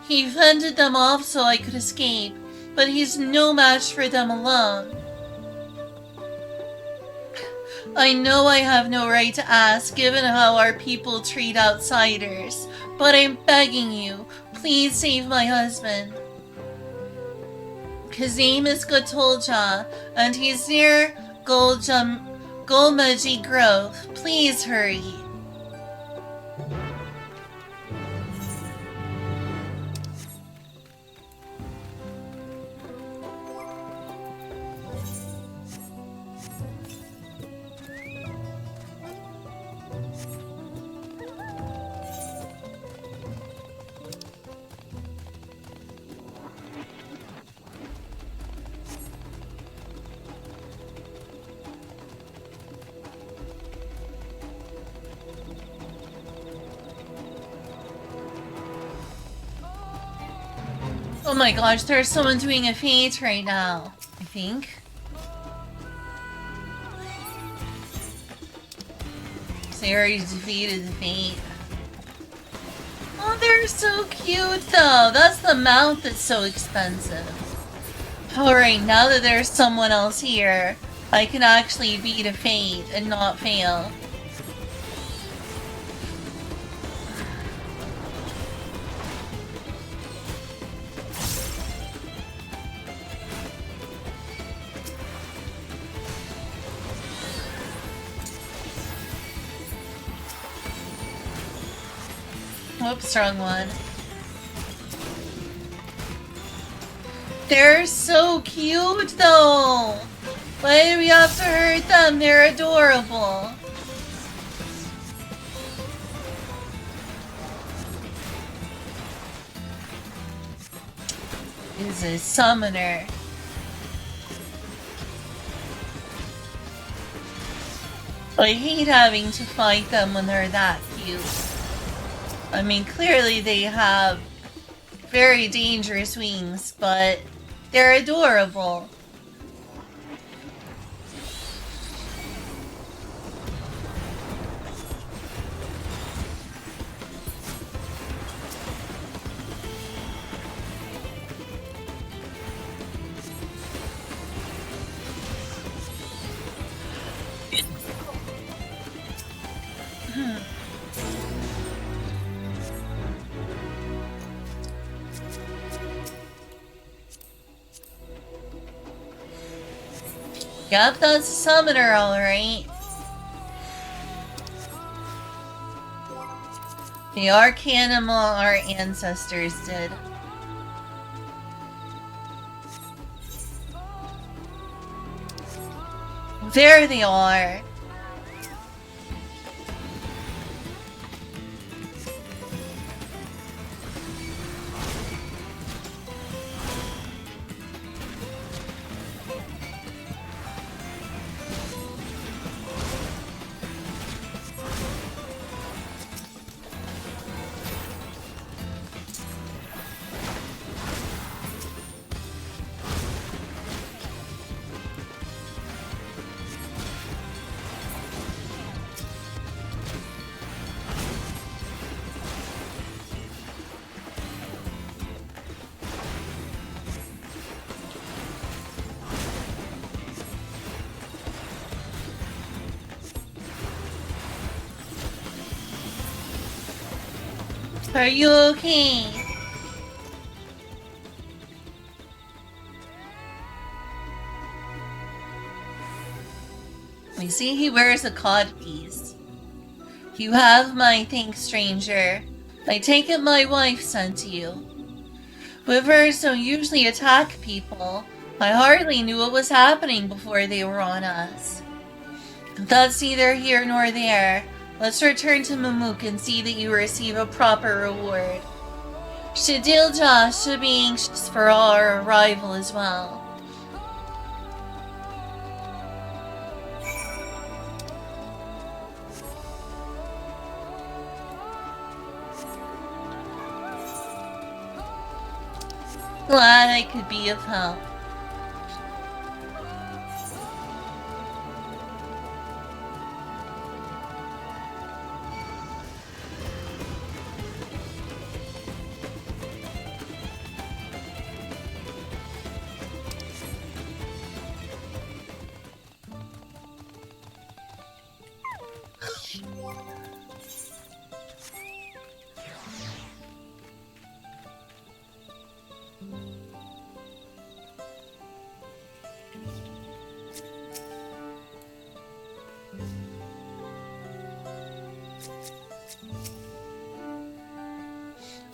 He fended them off so I could escape, but he's no match for them alone. I know I have no right to ask, given how our people treat outsiders, but I'm begging you, please save my husband. His name is Gotolja, and he's near Golmaji Grove. Please hurry. Oh my gosh, there's someone doing a feat right now, I think. They already defeated the Fate. Oh, they're so cute though. That's the mount that's so expensive. Alright, now that there's someone else here, I can actually beat a Fate and not fail. Whoops, wrong one. They're so cute though! Why do we have to hurt them? They're adorable. Is a summoner. I hate having to fight them when they're that cute. I mean, clearly they have very dangerous wings, but they're adorable. Yep, that's a summoner, alright. The Arcanimal our ancestors did. There they are. Are you okay? We see he wears a codpiece. You have my thanks, stranger. I take it my wife sent you. Wyverns don't usually attack people. I hardly knew what was happening before they were on us. That's neither here nor there. Let's return to Mamuk and see that you receive a proper reward. Shadilja should be anxious for our arrival as well. Glad I could be of help.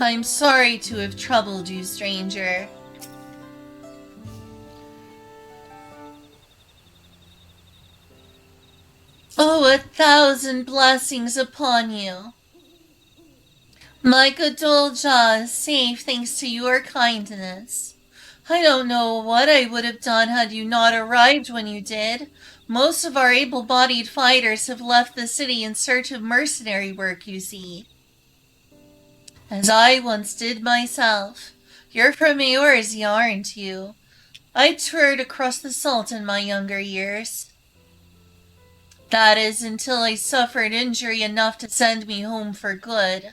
I'm sorry to have troubled you, stranger. Oh, 1,000 blessings upon you. My good Dolja is safe thanks to your kindness. I don't know what I would have done had you not arrived when you did. Most of our able-bodied fighters have left the city in search of mercenary work, you see. As I once did myself. You're from Eorzea, aren't you? I toured across the Salt in my younger years. That is until I suffered injury enough to send me home for good.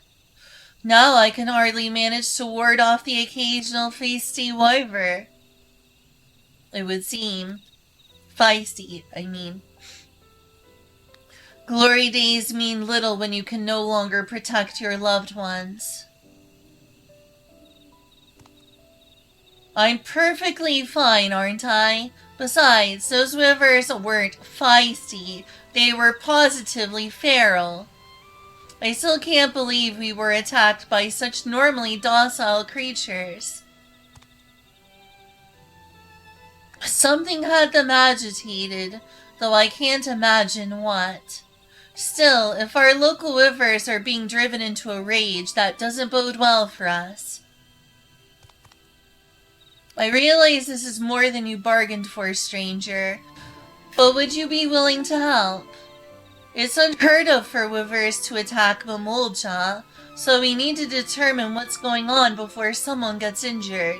Now I can hardly manage to ward off the occasional feisty wyver. It would seem. Feisty, I mean. Glory days mean little when you can no longer protect your loved ones. I'm perfectly fine, aren't I? Besides, those wyvers weren't feisty. They were positively feral. I still can't believe we were attacked by such normally docile creatures. Something had them agitated, though I can't imagine what. Still, if our local wyvers are being driven into a rage, that doesn't bode well for us. I realize this is more than you bargained for, stranger, but would you be willing to help? It's unheard of for wyvers to attack Mamolja, so we need to determine what's going on before someone gets injured.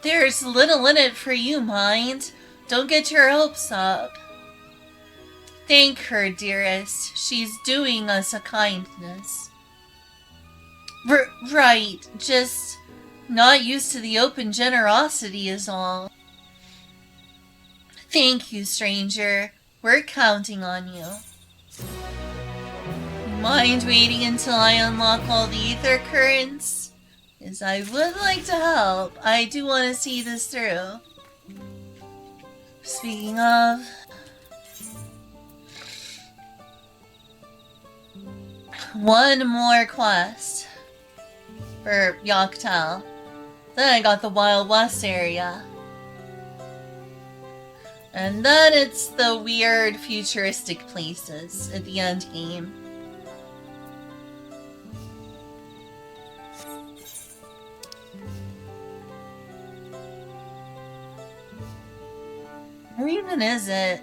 There's little in it for you, mind. Don't get your hopes up. Thank her, dearest. She's doing us a kindness. Right, just not used to the open generosity is all. Thank you, stranger. We're counting on you. Mind waiting until I unlock all the ether currents? As I would like to help, I do want to see this through. Speaking of... one more quest for Yoctal. Then I got the Wild West area. And then it's the weird futuristic places at the end game. Where even is it?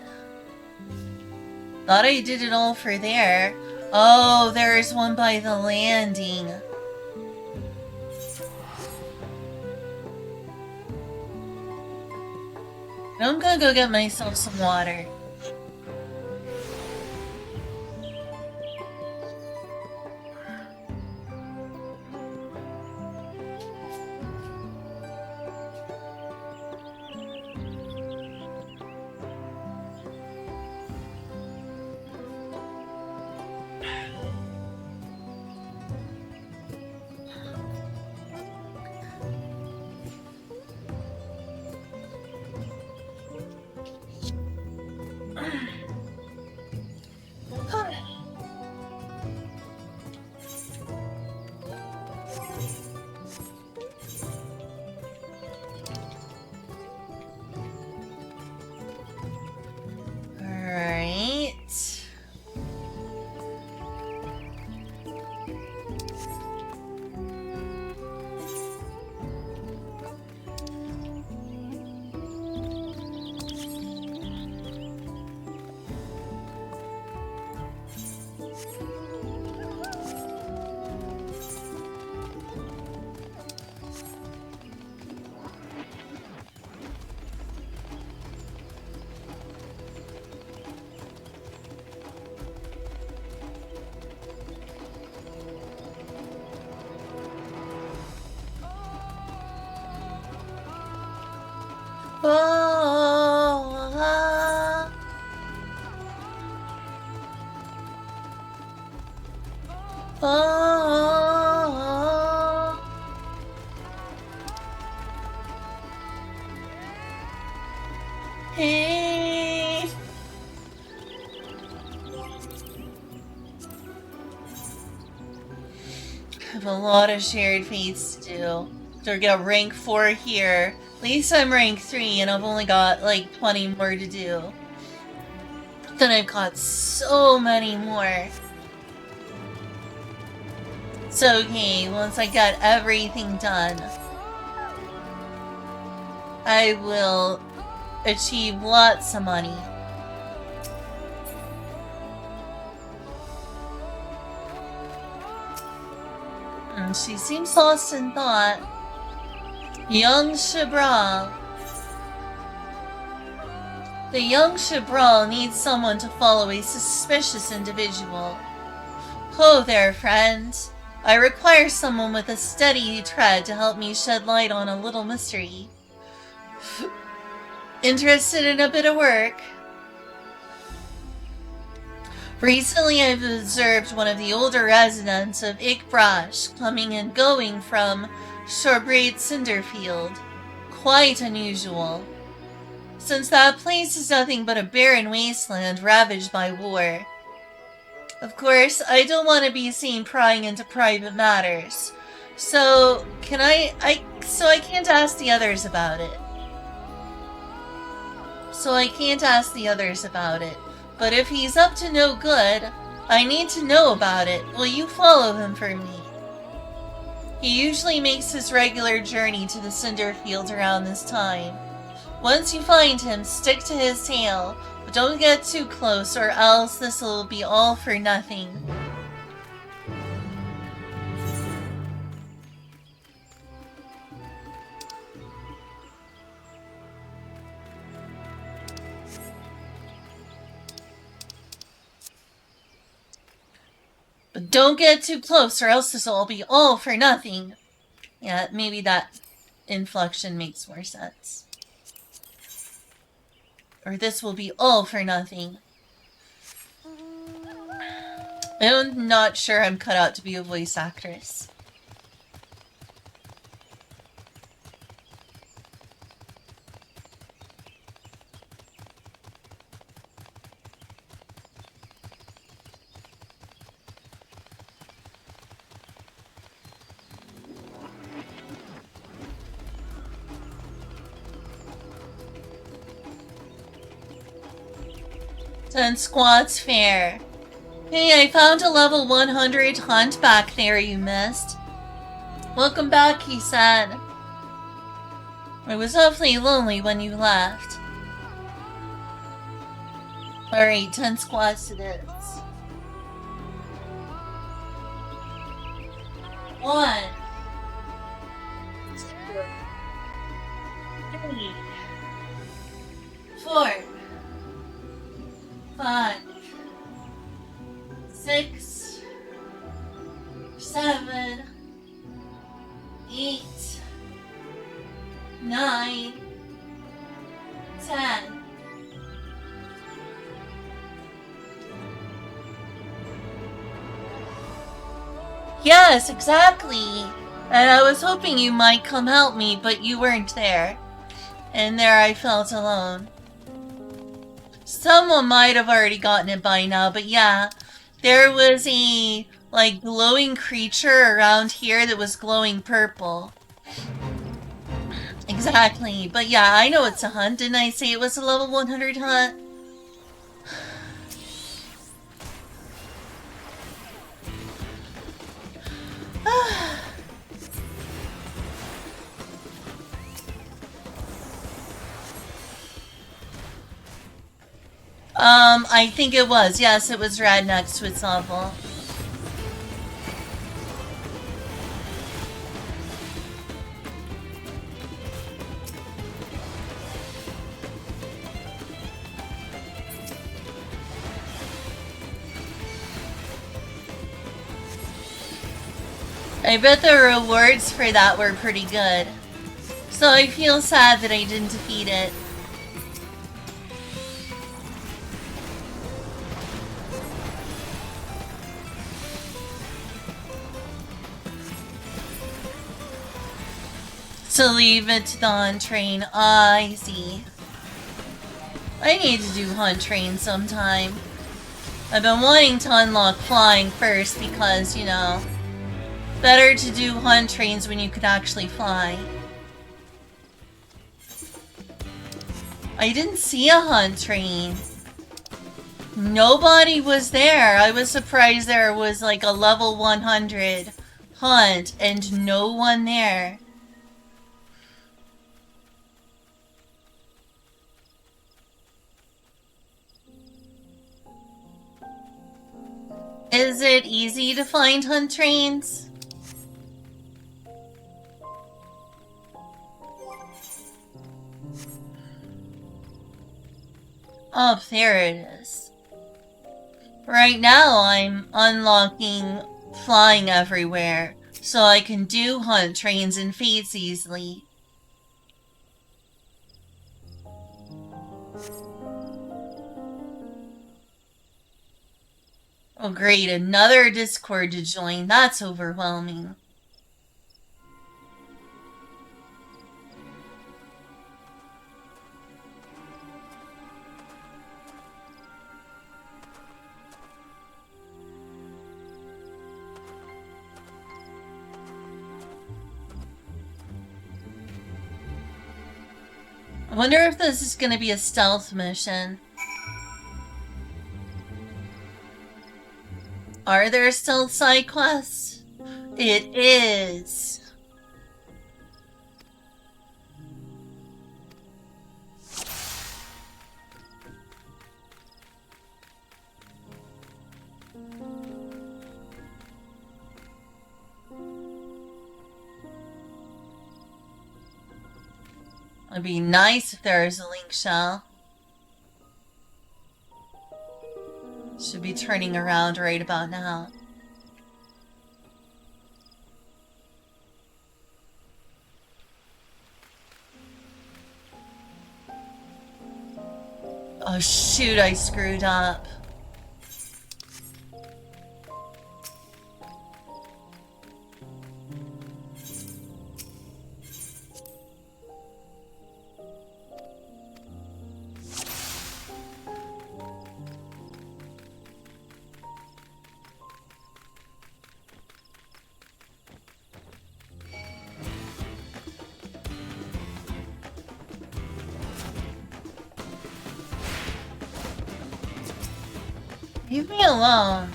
Thought I did it all for there. Oh, there's one by the landing. I'm gonna go get myself some water. Hey. I have a lot of shared fates to do. To get rank 4 here. At least I'm rank 3 and I've only got like 20 more to do. Then I've got so many more. It's okay, once I got everything done, I will achieve lots of money. She seems lost in thought. Young Shabra. The young Chibral needs someone to follow a suspicious individual. Ho there, friend. I require someone with a steady tread to help me shed light on a little mystery. Interested in a bit of work? Recently, I've observed one of the older residents of Ikbrash coming and going from Shorbrait Cinderfield. Quite unusual, since that place is nothing but a barren wasteland ravaged by war. Of course, I don't want to be seen prying into private matters, so I can't ask the others about it. But if he's up to no good, I need to know about it. Will you follow him for me? He usually makes his regular journey to the Cinderfield around this time. Once you find him, stick to his tail, but don't get too close or else this will be all for nothing. But don't get too close or else this will be all for nothing. Yeah, maybe that inflection makes more sense. Or this will be all for nothing. I'm not sure I'm cut out to be a voice actress. Ten squats fair. Hey, I found a level 100 hunt back there you missed. Welcome back, he said. It was awfully lonely when you left. Alright, 10 squats it is. 1, 2, 3, 4, 5, 6, 7, 8, 9, 10. Yes, exactly. And I was hoping you might come help me, but you weren't there. And there I felt alone. Someone might have already gotten it by now, but yeah. There was a, glowing creature around here that was glowing purple. Exactly. But yeah, I know it's a hunt. Didn't I say it was a level 100 hunt? I think it was. Yes, it was right next to its level. I bet the rewards for that were pretty good. So I feel sad that I didn't defeat it. So leave it to the hunt train. I see. I need to do hunt train sometime. I've been wanting to unlock flying first because, you know, better to do hunt trains when you could actually fly. I didn't see a hunt train. Nobody was there. I was surprised there was like a level 100 hunt and no one there. Is it easy to find hunt trains? Oh, there it is. Right now I'm unlocking flying everywhere, so I can do hunt trains and fates easily. Oh great, another Discord to join. That's overwhelming. I wonder if this is gonna be a stealth mission. Are there still side quests? It is. It'd be nice if there was a link shell. Should be turning around right about now. Oh shoot, I screwed up. Leave me alone.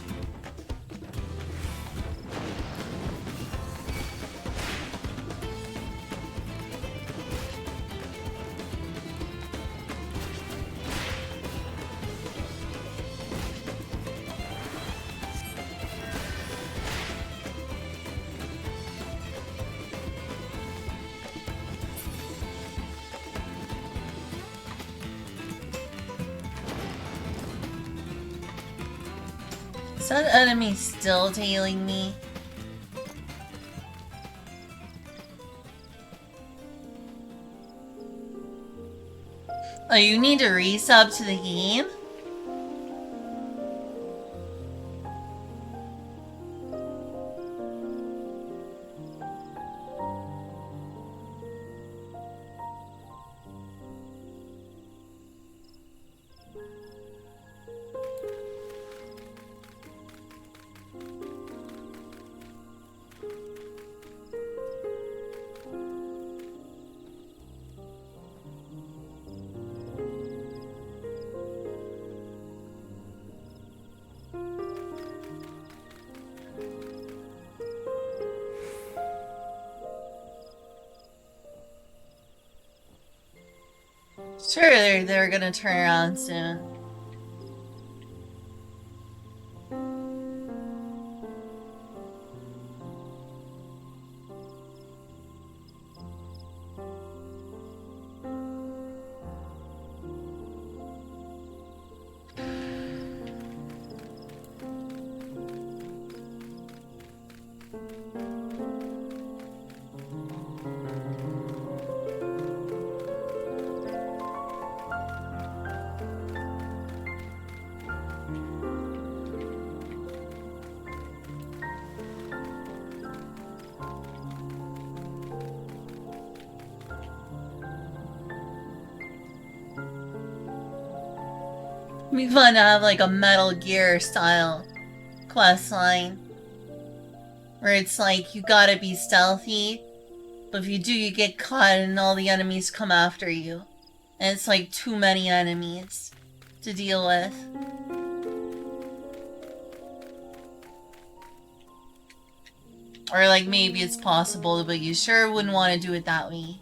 Is that enemy still tailing me? Oh, you need to resub to the game? Sure, they're gonna turn around soon. It'd be fun to have like a Metal Gear style quest line. Where it's like, you gotta be stealthy, but if you do, you get caught and all the enemies come after you. And it's like too many enemies to deal with. Or like maybe it's possible, but you sure wouldn't want to do it that way.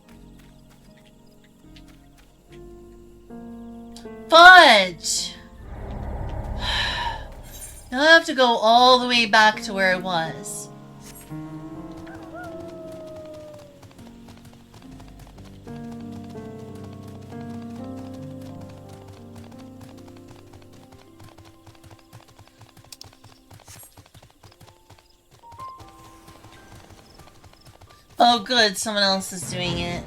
Fudge! Now I have to go all the way back to where it was. Oh good, someone else is doing it.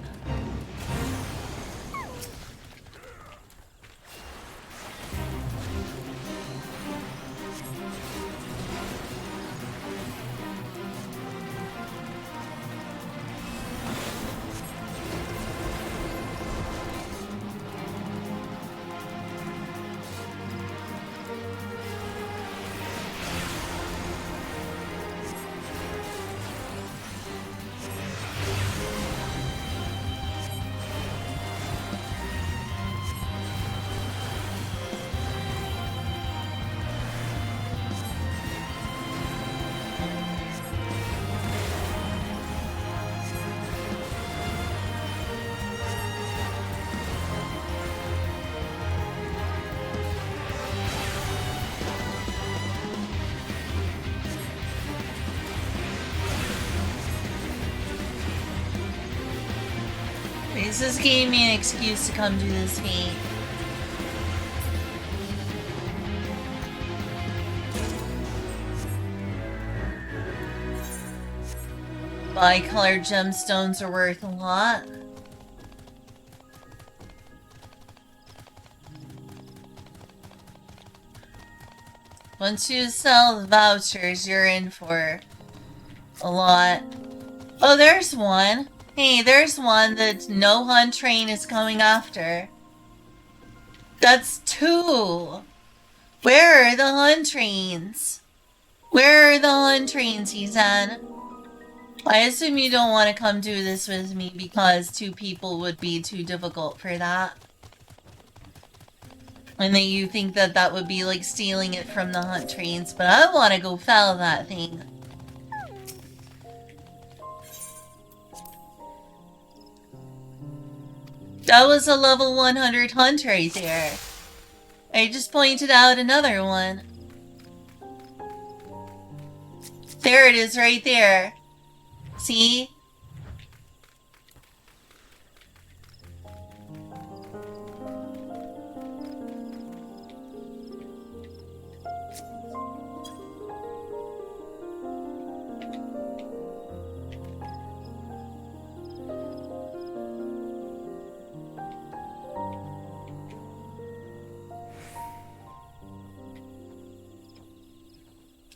This just gave me an excuse to come do this feat. Bi-colored gemstones are worth a lot. Once you sell the vouchers, you're in for a lot. Oh, there's one. Hey, there's one that no hunt train is coming after. That's two. Where are the hunt trains? Where are the hunt trains, Izan? I assume you don't want to come do this with me because two people would be too difficult for that. And that you think that that would be like stealing it from the hunt trains, but I want to go fell that thing. That was a level 100 hunt right there. I just pointed out another one. There it is right there. See?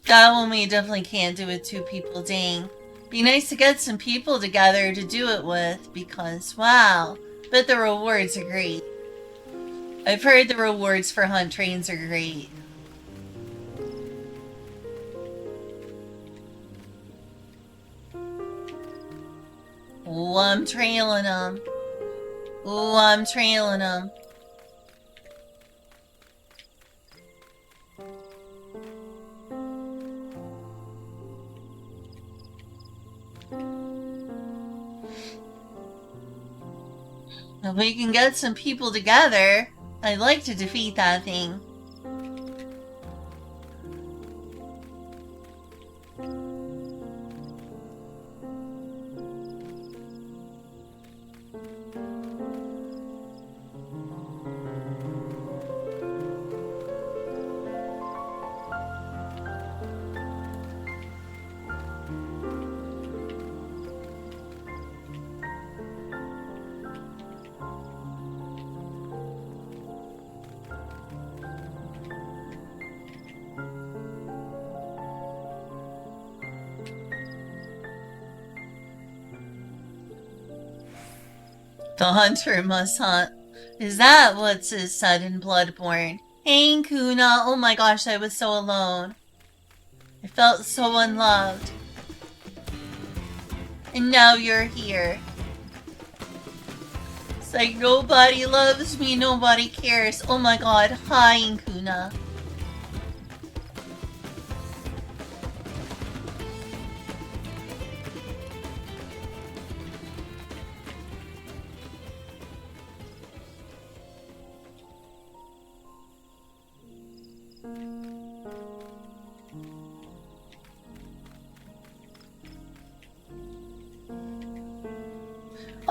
That one we definitely can't do with two people, dang. Be nice to get some people together to do it with, because, wow, but the rewards are great. I've heard the rewards for hunt trains are great. Ooh, I'm trailing them. Ooh, I'm trailing them. If we can get some people together, I'd like to defeat that thing. The hunter must hunt. Is that what's said in Bloodborne? Hey, Kuna. Oh my gosh, I was so alone. I felt so unloved. And now you're here. It's like nobody loves me, nobody cares. Oh my god, hi, Kuna.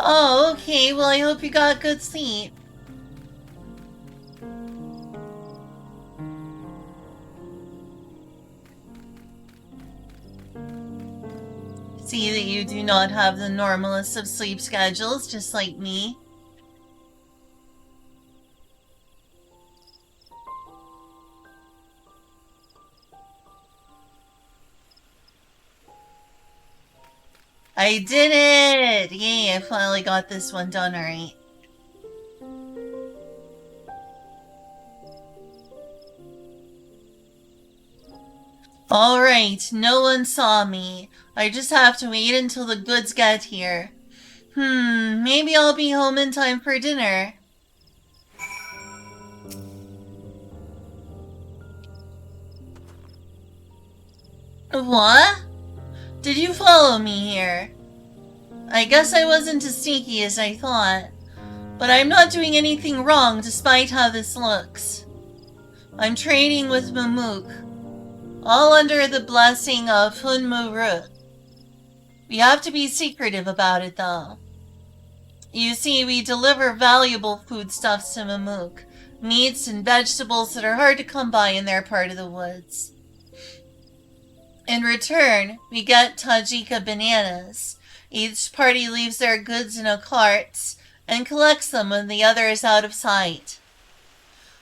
Oh, okay. Well, I hope you got good sleep. See that you do not have the normalest of sleep schedules, just like me. I did it! Yay, I finally got this one done right. Alright, no one saw me. I just have to wait until the goods get here. Maybe I'll be home in time for dinner. What? Did you follow me here? I guess I wasn't as sneaky as I thought. But I'm not doing anything wrong despite how this looks. I'm trading with Mamook, all under the blessing of Hunmuru. We have to be secretive about it though. You see, we deliver valuable foodstuffs to Mamook, meats and vegetables that are hard to come by in their part of the woods. In return, we get Tajika bananas. Each party leaves their goods in a cart and collects them when the other is out of sight.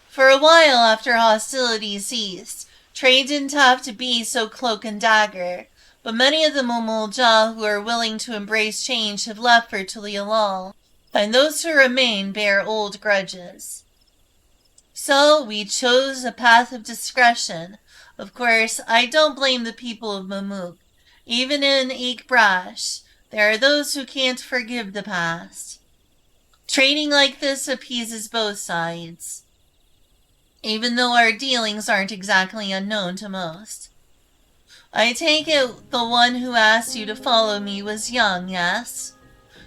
For a while after hostilities ceased, trade didn't have to be so cloak and dagger, but many of the Momolja who are willing to embrace change have left for Tulialal, and those who remain bear old grudges. So we chose a path of discretion. Of course, I don't blame the people of Mamook. Even in Ikbrash, there are those who can't forgive the past. Trading like this appeases both sides, even though our dealings aren't exactly unknown to most. I take it the one who asked you to follow me was young, yes?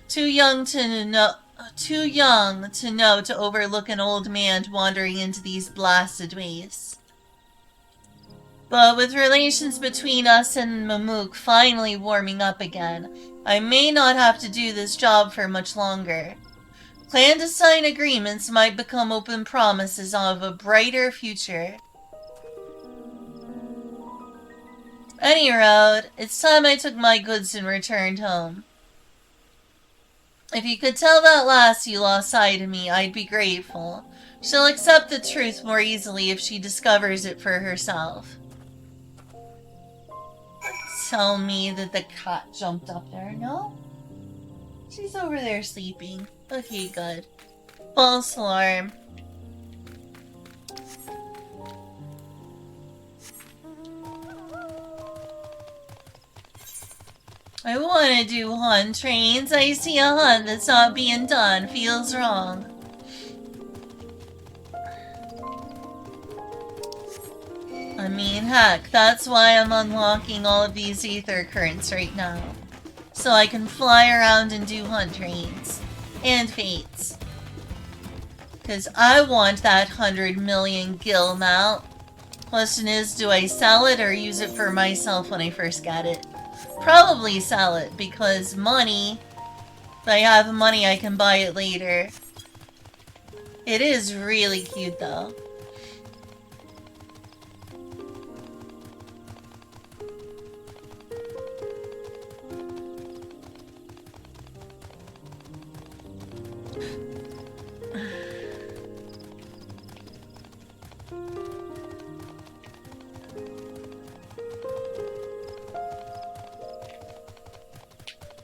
Too young to know to overlook an old man wandering into these blasted wastes. But with relations between us and Mamook finally warming up again, I may not have to do this job for much longer. Clandestine agreements might become open promises of a brighter future. Any road, it's time I took my goods and returned home. If you could tell that lass you lost sight of me, I'd be grateful. She'll accept the truth more easily if she discovers it for herself. Tell me that the cat jumped up there, no? She's over there sleeping. Okay, good. False alarm. I want to do hunt trains. I see a hunt that's not being done. Feels wrong. I mean, heck, that's why I'm unlocking all of these ether currents right now. So I can fly around and do hunt trains. And fates. Because I want that 100 million gil mount. Question is, do I sell it or use it for myself when I first get it? Probably sell it, because money, if I have money I can buy it later. It is really cute though.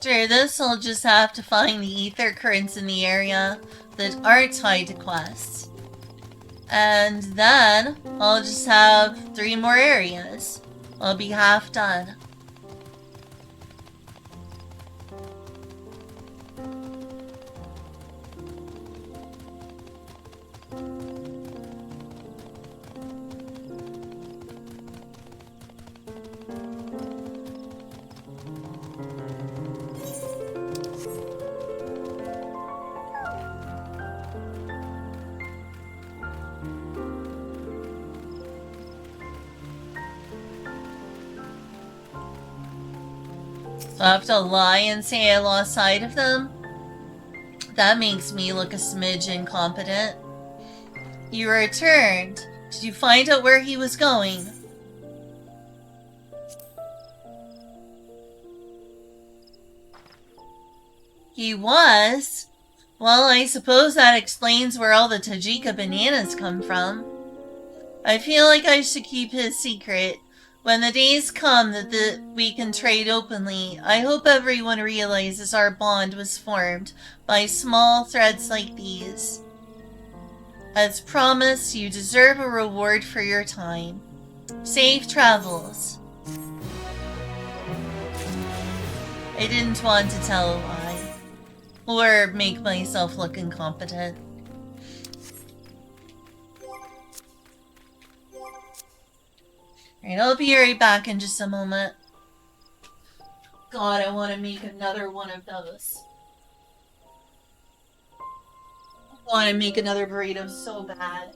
After this, I'll just have to find the ether currents in the area that aren't tied to quests. And then, I'll just have 3 more areas. I'll be half done. So I have to lie and say I lost sight of them? That makes me look a smidge incompetent. You returned. Did you find out where he was going? He was? Well, I suppose that explains where all the Tajika bananas come from. I feel like I should keep his secret. When the days come that we can trade openly, I hope everyone realizes our bond was formed by small threads like these. As promised, you deserve a reward for your time. Safe travels. I didn't want to tell a lie, or make myself look incompetent. Alright, I'll be right back in just a moment. God, I want to make another one of those. I want to make another burrito so bad.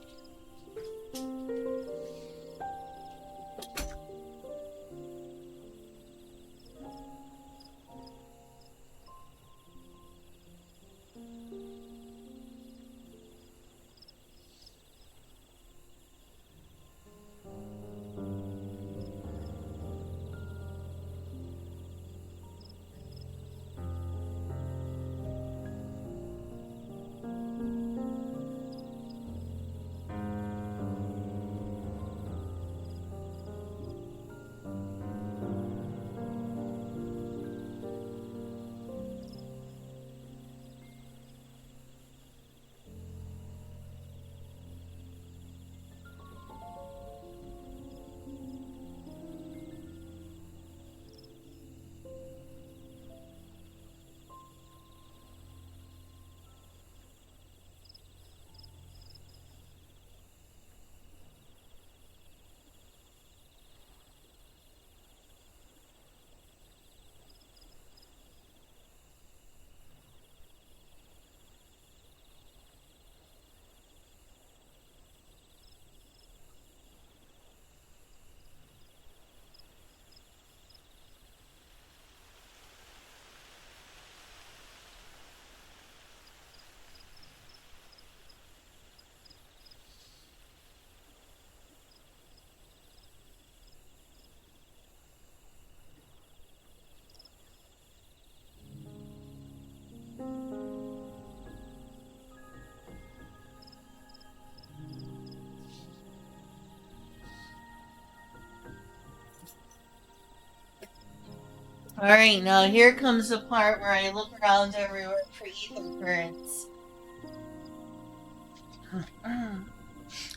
Alright, now here comes the part where I look around everywhere for ether currents.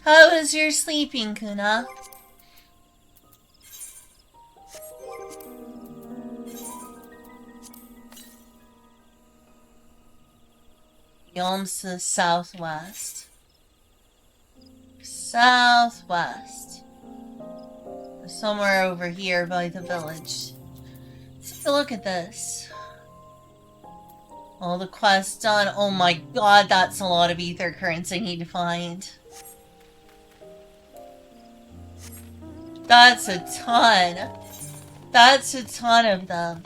How is your sleeping, Kuna? Yelms to the southwest. Southwest. Somewhere over here by the village. Let's take a look at this. All the quests done. Oh my god, that's a lot of ether currents I need to find. That's a ton. That's a ton of them.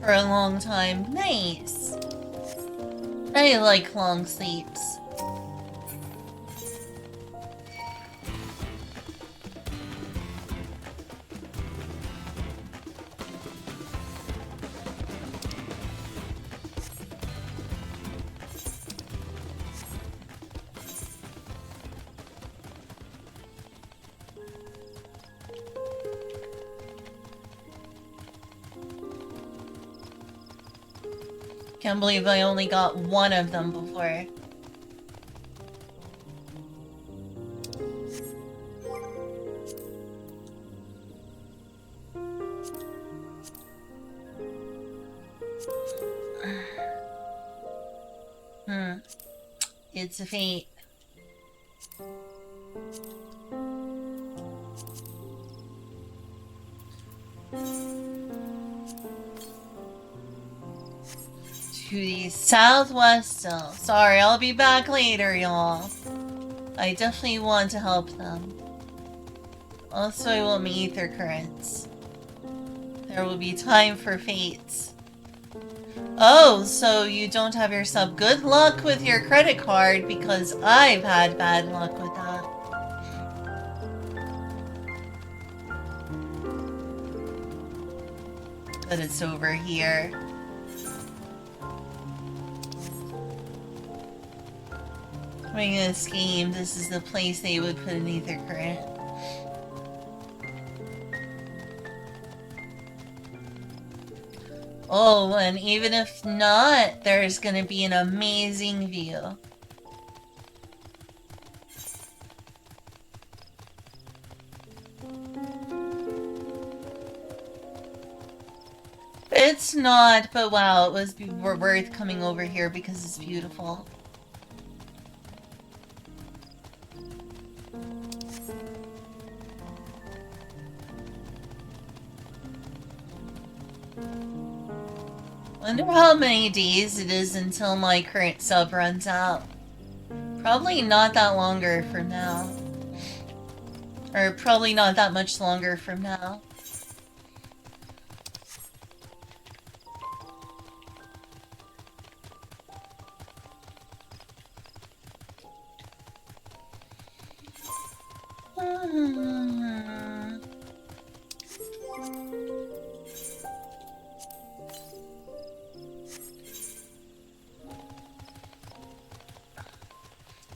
For a long time. Nice. I like long sleeps. Can't believe I only got one of them before. It's a fate. To the southwest still. Sorry, I'll be back later, y'all. I definitely want to help them. Also, I will meet ether currents. There will be time for fates. Oh, so you don't have your sub. Good luck with your credit card, because I've had bad luck with that. But it's over here. Playing this game, this is the place they would put an ether current. Oh, and even if not, there's gonna be an amazing view. It's not, but wow, it was worth coming over here because it's beautiful. Wonder how many days it is until my current sub runs out. Probably not that longer from now. Or probably not that much longer from now.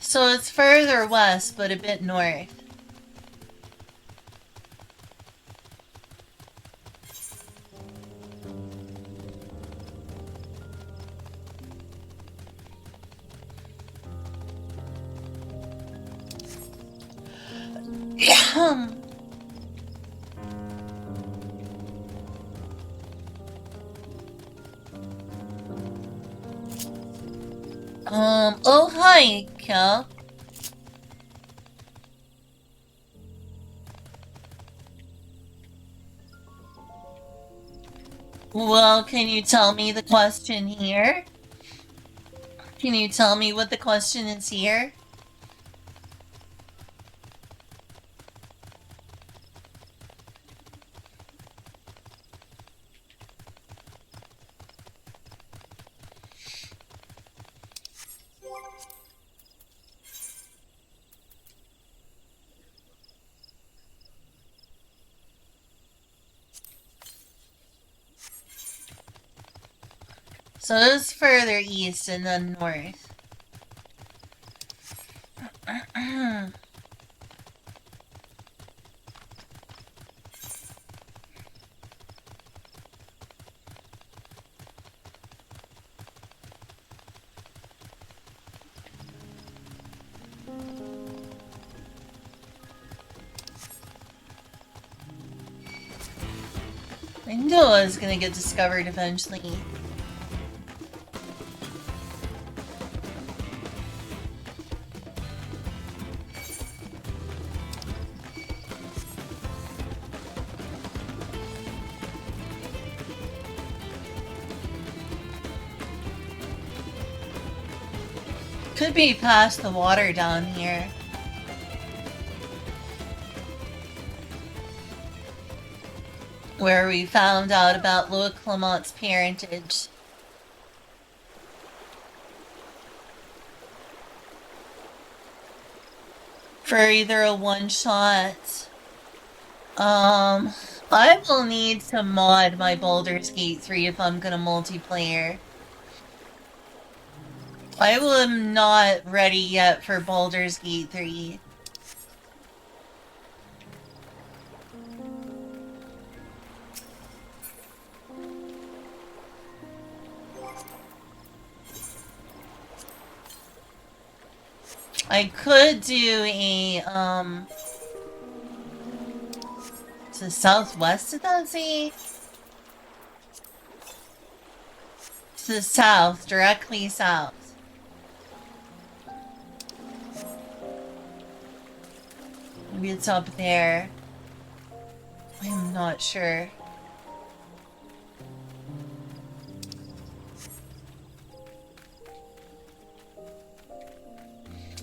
So it's further west, but a bit north. Oh hi, Kel. Well, can you tell me the question here? Can you tell me what the question is here? So it's further east and then north. I knew I was gonna get discovered eventually. Could be past the water down here. Where we found out about Louis Clement's parentage. For either a one-shot. I will need to mod my Baldur's Gate 3 if I'm gonna multiplayer. I am not ready yet for Baldur's Gate 3. I could do a, to the southwest, did that say? To the south, directly south. Maybe it's up there. I'm not sure.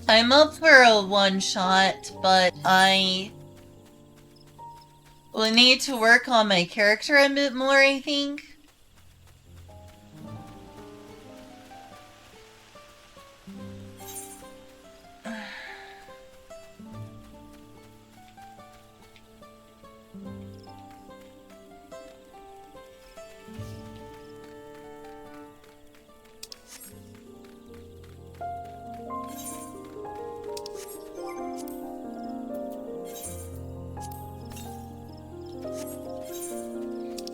I'm up for a one-shot, but I will need to work on my character a bit more, I think.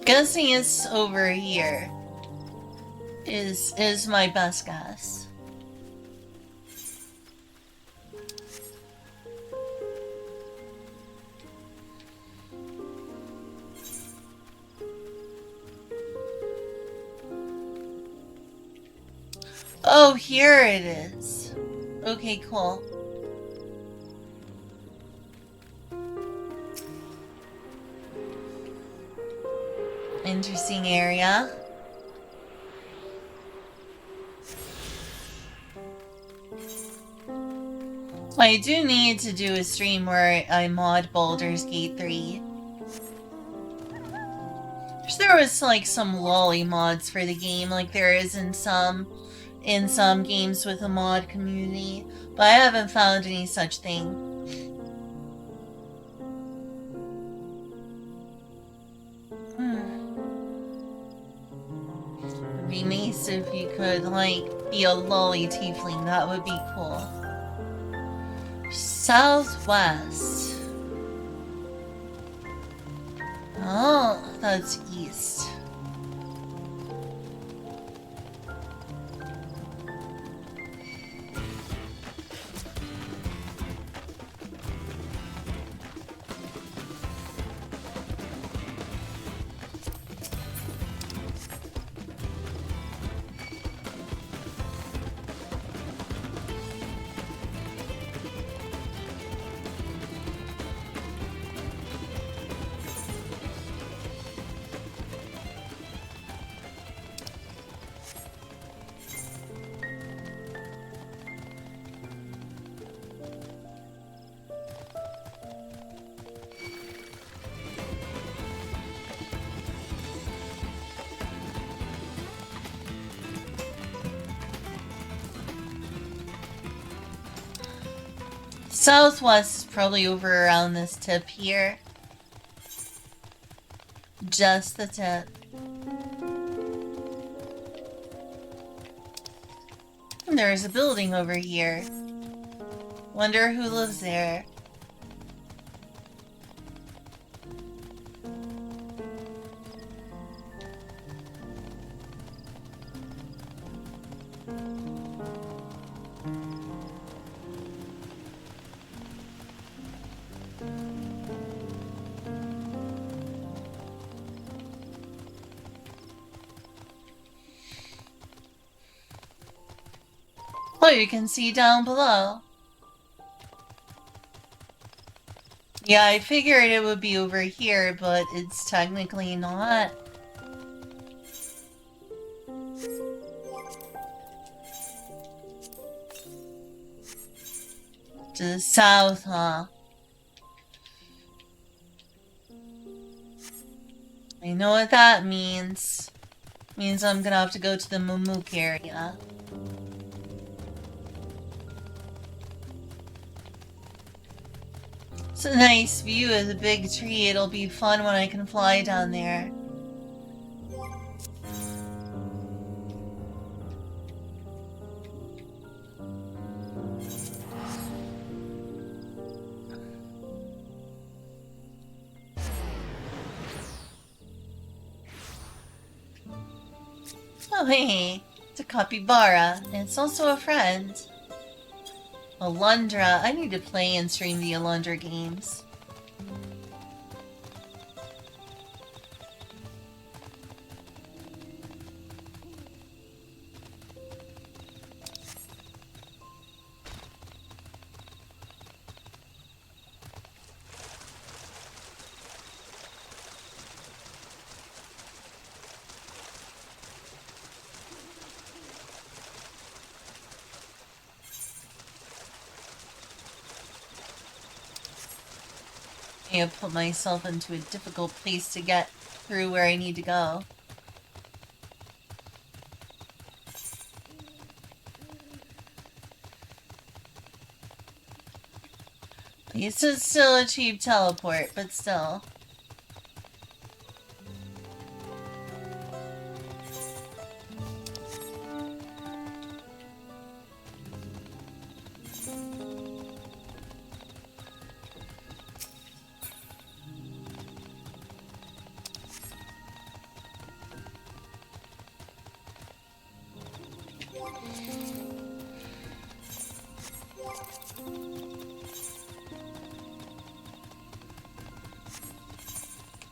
Guessing it's over here is my best guess. Oh, here it is. Okay, cool. Interesting area. I do need to do a stream where I mod Baldur's Gate 3. Wish there was like some lolly mods for the game like there is in some games with a mod community, but I haven't found any such thing. It'd be nice if you could like be a lolly tiefling, that would be cool. Southwest. Oh, that's east. Southwest is probably over around this tip here. Just the tip. And there's a building over here. Wonder who lives there. Oh, you can see down below. Yeah, I figured it would be over here, but it's technically not. To the south, huh? I know what that means. Means I'm gonna have to go to the Mumuk area. It's a nice view of the big tree. It'll be fun when I can fly down there. Oh hey, it's a capybara, and it's also a friend. Alundra. I need to play and stream the Alundra games. I have put myself into a difficult place to get through where I need to go. I used to still achieve teleport, but still.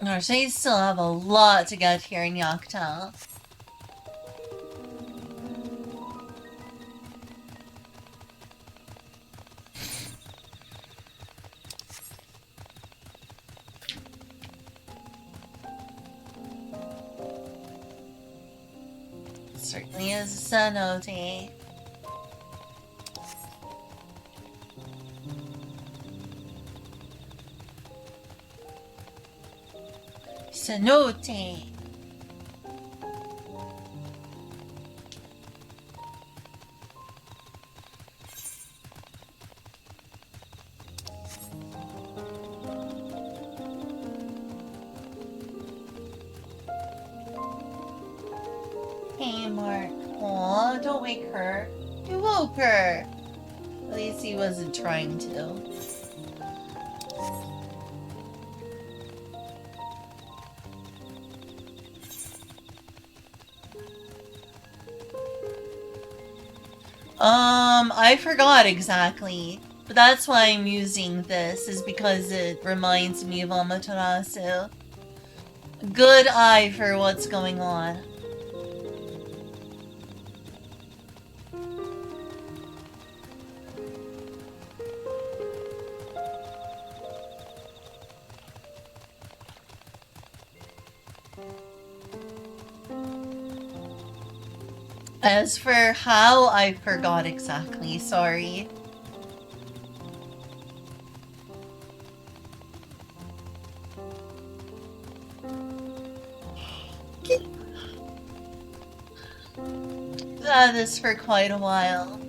Gosh, I still have a lot to get here in Yakta. Certainly is a cenote. Cenote. Hey, Mark. Aw, don't wake her. You woke her. At least he wasn't trying to. I forgot exactly. But that's why I'm using this, is because it reminds me of Amaterasu. Good eye for what's going on. As for how, I forgot exactly, sorry. Had this for quite a while.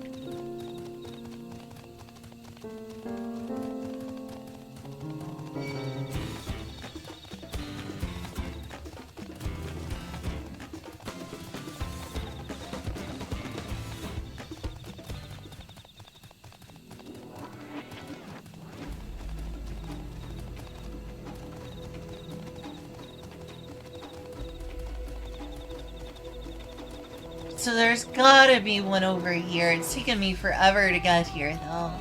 So there's gotta be one over here. It's taken me forever to get here, though.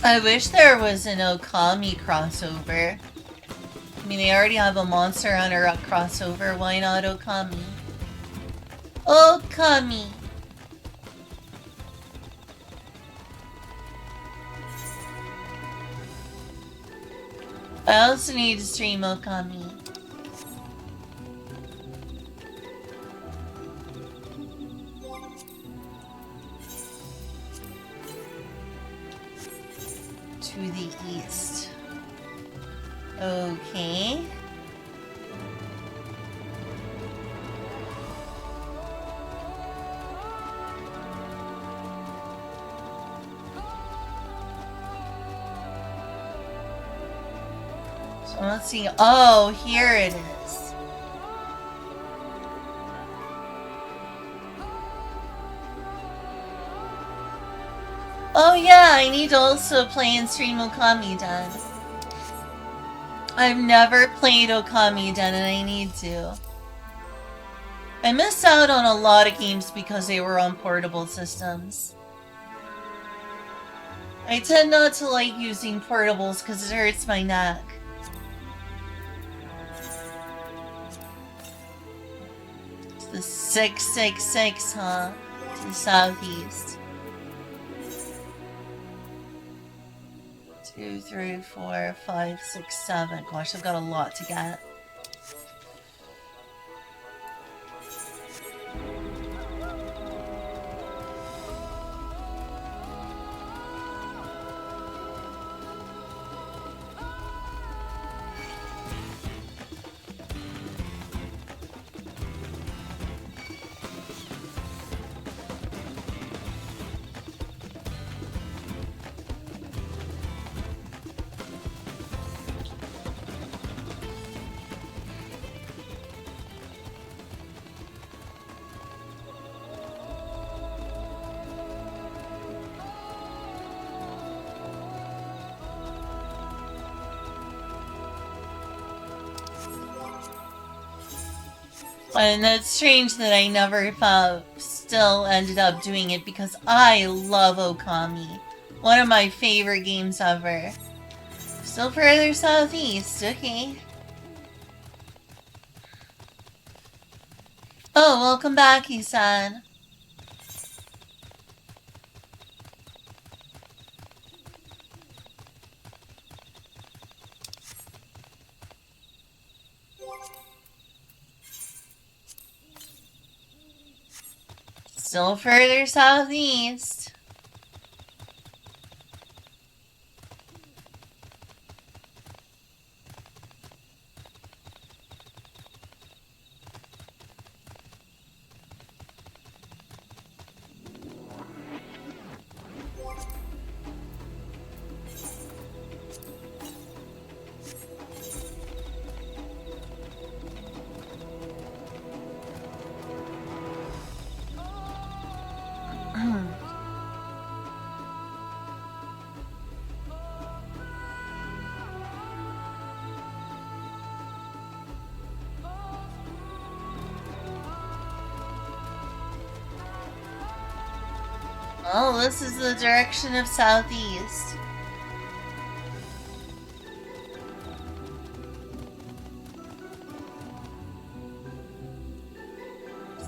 I wish there was an Okami crossover. I mean, they already have a Monster Hunter crossover. Why not Okami? Okami! I also need to stream Okami. To the east. Okay. So let's see. Oh, here it is. Oh yeah, I need to also play and stream Okami Den. I've never played Okami Den and I need to. I missed out on a lot of games because they were on portable systems. I tend not to like using portables because it hurts my neck. It's the 666, huh? To the southeast. 2, 3, 4, 5, 6, 7. Gosh, I've got a lot to get. And it's strange that I never still ended up doing it because I love Okami. One of my favorite games ever. Still further southeast, okay. Oh, welcome back, Isan. Still further southeast. Well, this is the direction of southeast.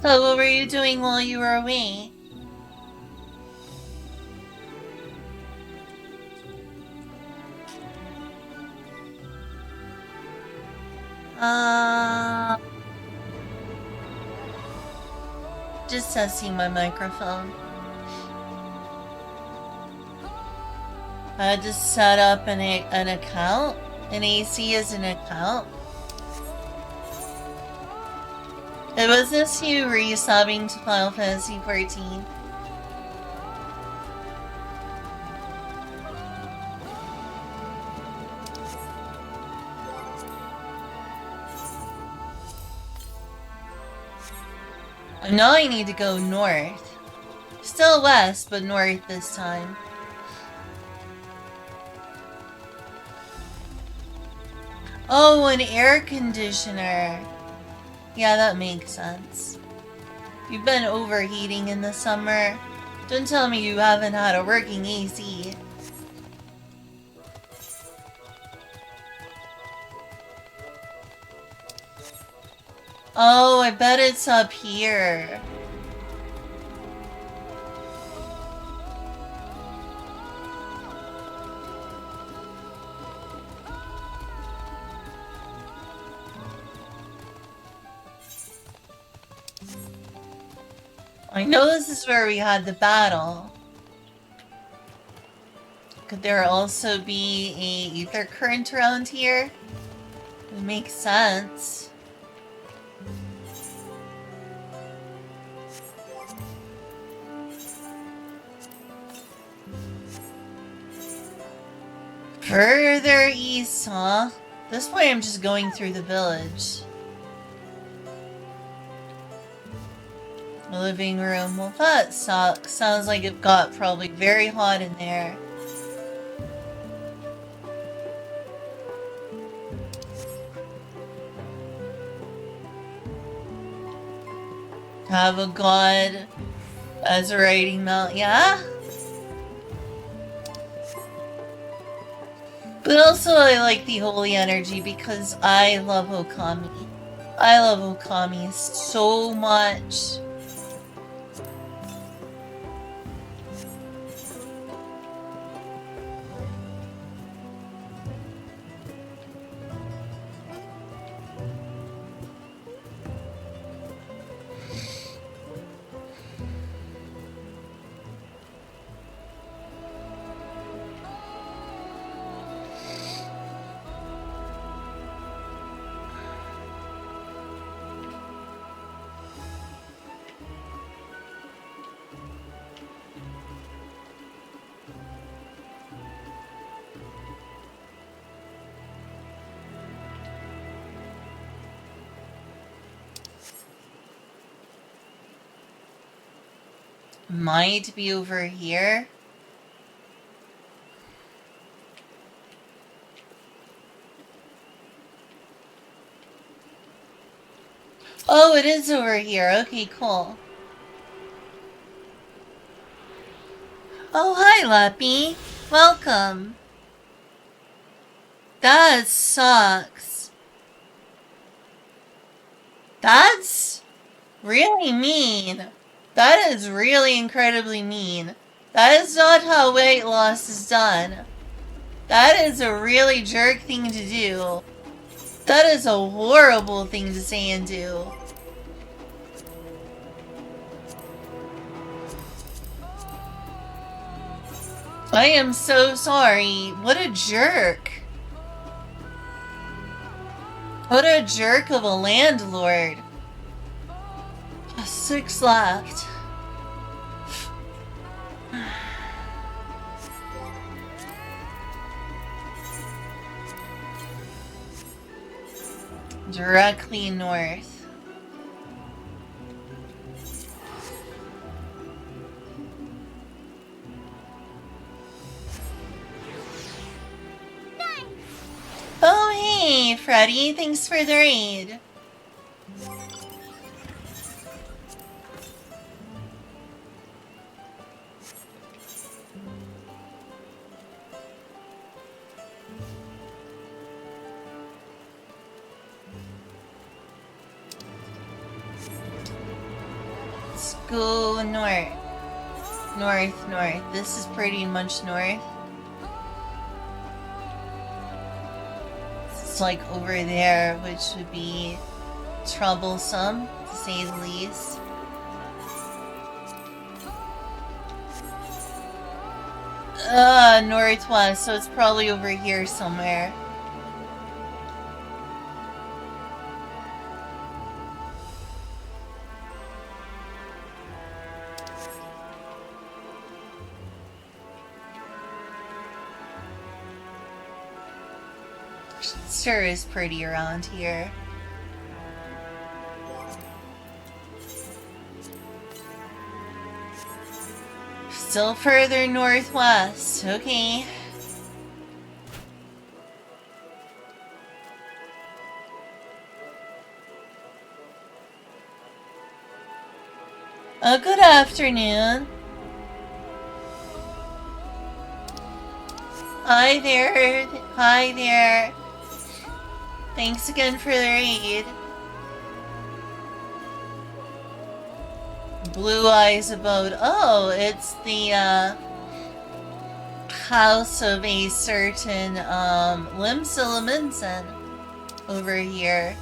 So what were you doing while you were away? Just testing my microphone. I had to set up an account. An AC is an account. It was this you resubbing to Final Fantasy 14. Now I need to go north. Still west, but north this time. Oh, an air conditioner. Yeah, that makes sense. You've been overheating in the summer. Don't tell me you haven't had a working AC. Oh, I bet it's up here. I know this is where we had the battle. Could there also be a ether current around here? It makes sense. Further east, huh? At this point I'm just going through the village. Living room. Well, that sucks. Sounds like it got probably very hot in there. Have a god as a writing mount, yeah? But also I like the holy energy because I love Okami. I love Okami so much. Might be over here. Oh, it is over here. Okay, cool. Oh, hi, Lappy. Welcome. That sucks. That's really mean. That is really incredibly mean. That is not how weight loss is done. That is a really jerk thing to do. That is a horrible thing to say and do. I am so sorry. What a jerk. What a jerk of a landlord. 6 left. Directly north. Oh, hey, Freddy. Thanks for the raid. Let's go north. North. This is pretty much north. It's like over there, which would be troublesome, to say the least. Northwest, so it's probably over here somewhere. Sure is pretty around here. Still further northwest. Okay. Good afternoon. Hi there. Hi there. Thanks again for the raid. Blue Eyes Abode. Oh, it's the house of a certain Lim Siliminson over here.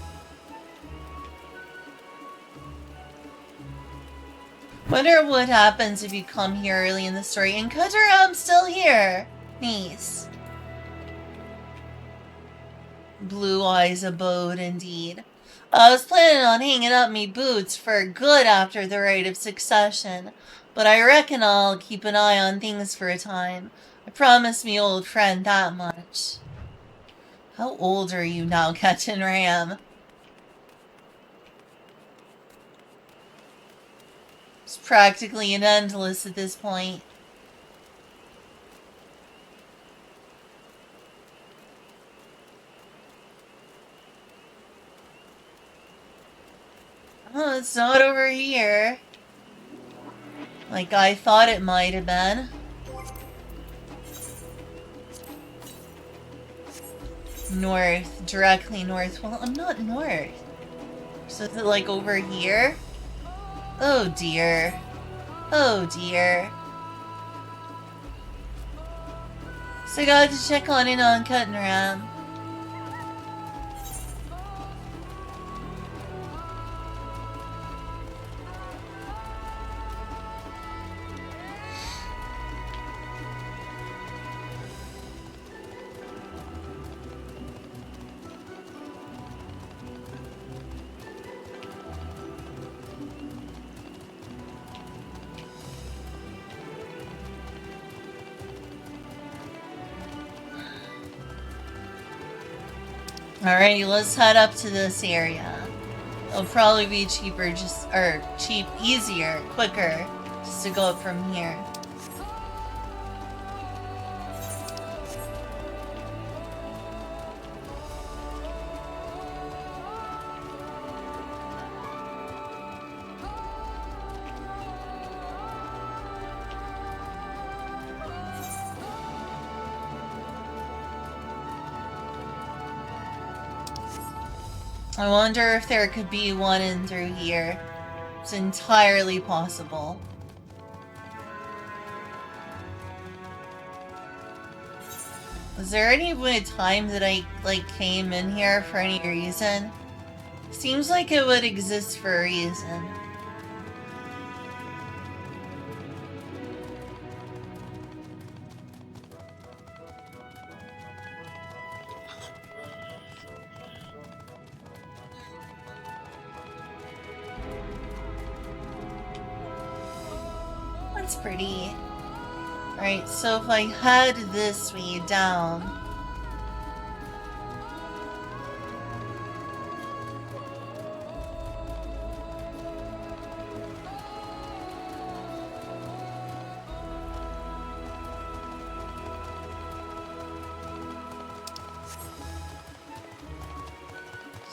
Wonder what happens if you come here early in the story. And Kataram's still here. Nice. Blue Eyes Abode, indeed. I was planning on hanging up me boots for good after the Rite of Succession, but I reckon I'll keep an eye on things for a time. I promised me old friend that much. How old are you now, Captain Ram? It's practically an endless at this point. Oh, it's not over here. Like I thought it might have been. North. Directly north. Well, I'm not north. So is it like over here? Oh dear. Oh dear. So I got to check on in on Cutting Ram. Alrighty, let's head up to this area. It'll probably be cheaper, easier, quicker, just to go up from here. I wonder if there could be one in through here. It's entirely possible. Was there any time that I, came in here for any reason? Seems like it would exist for a reason. That's pretty. Alright, so if I head this way down...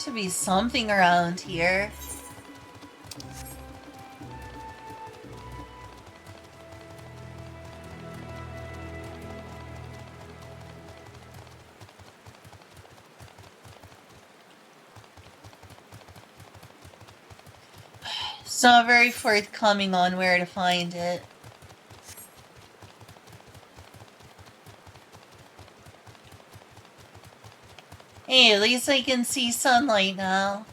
Should be something around here. It's not very forthcoming on where to find it. Hey, at least I can see sunlight now.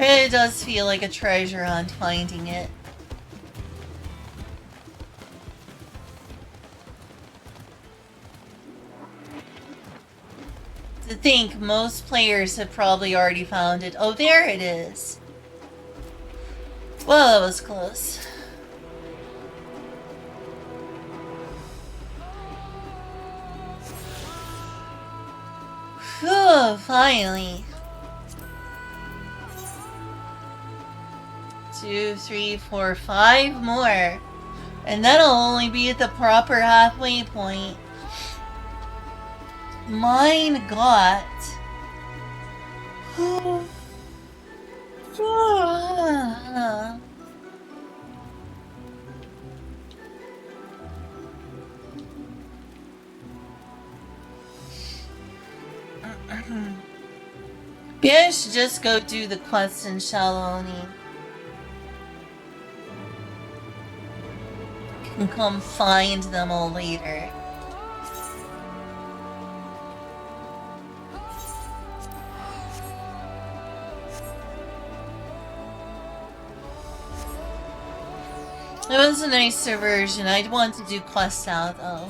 It does feel like a treasure hunt finding it. To think most players have probably already found it. Oh, there it is. Well, that was close. Whew, finally. 2, 3, 4, 5 more. And that'll only be at the proper halfway point. Mein Gott. Maybe I should just go do the quest in Shaloni. Can come find them all later. It was a nicer version. I'd want to do quest out though.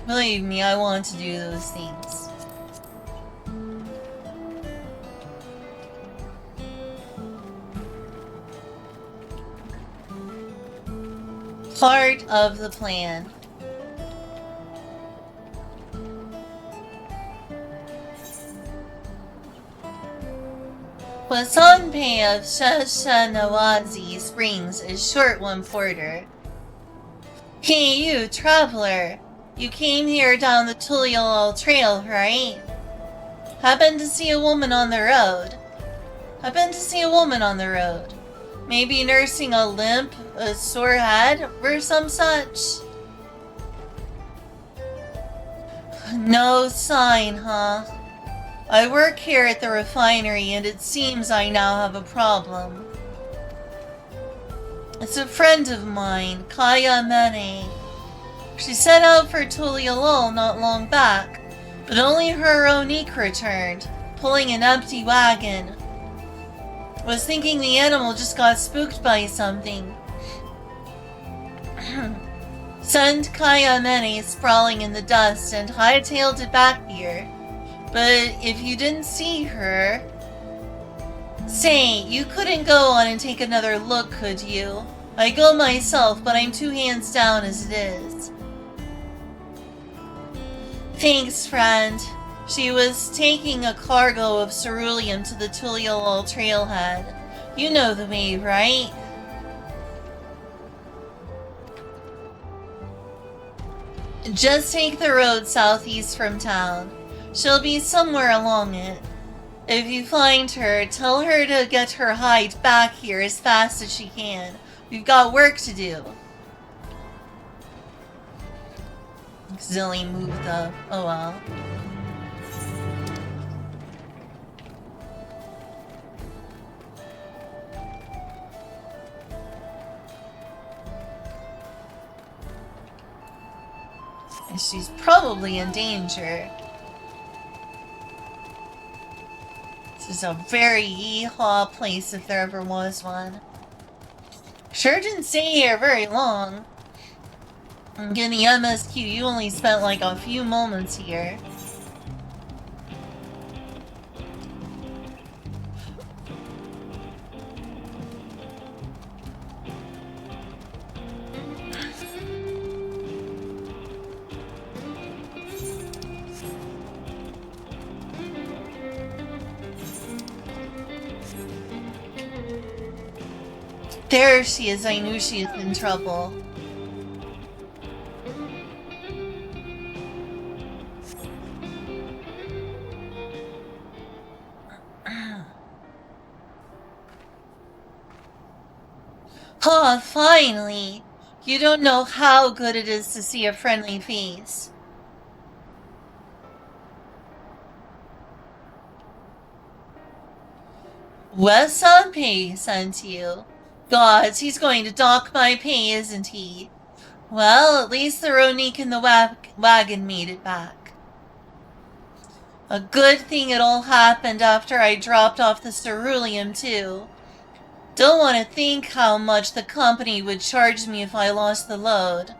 Believe me, I want to do those things. Part of the plan. Wasanpe of Shashanawazi Springs is short one porter. Hey you, traveler! You came here down the Dawntrail Trail, right? Happened to see a woman on the road. Maybe nursing a limp, a sore head, or some such. No sign, huh? I work here at the refinery and it seems I now have a problem. It's a friend of mine, Kaya Mene. She set out for Tulialol not long back, but only her Onik returned, pulling an empty wagon. Was thinking the animal just got spooked by something. Sent Kaya Mene sprawling in the dust and hightailed it back here. But if you didn't see her... Say, you couldn't go on and take another look, could you? I go myself, but I'm 2 hands down as it is. Thanks, friend. She was taking a cargo of cerulean to the Tulial trailhead. You know the way, right? Just take the road southeast from town. She'll be somewhere along it. If you find her, tell her to get her hide back here as fast as she can. We've got work to do. Zilly moved up. Oh well. She's probably in danger. This is a very yeehaw place if there ever was one. Sure didn't stay here very long. In the MSQ, you only spent like a few moments here. There she is. I knew she was in trouble. Oh, finally! You don't know how good it is to see a friendly face. Wes Sanpei sent you. Gods, he's going to dock my pay, isn't he? Well, at least the Ronique in the wagon made it back. A good thing it all happened after I dropped off the cerulean, too. Don't want to think how much the company would charge me if I lost the load.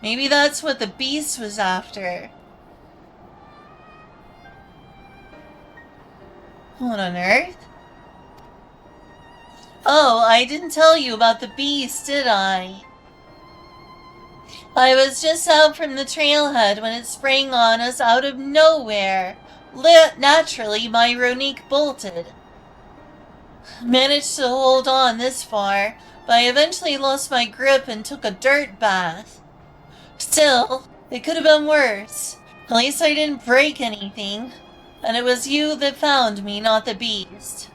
Maybe that's what the beast was after. What on earth? Oh, I didn't tell you about the beast, did I? I was just out from the trailhead when it sprang on us out of nowhere. Naturally, my Ronique bolted. Managed to hold on this far, but I eventually lost my grip and took a dirt bath. Still, it could have been worse. At least I didn't break anything. And it was you that found me, not the beast.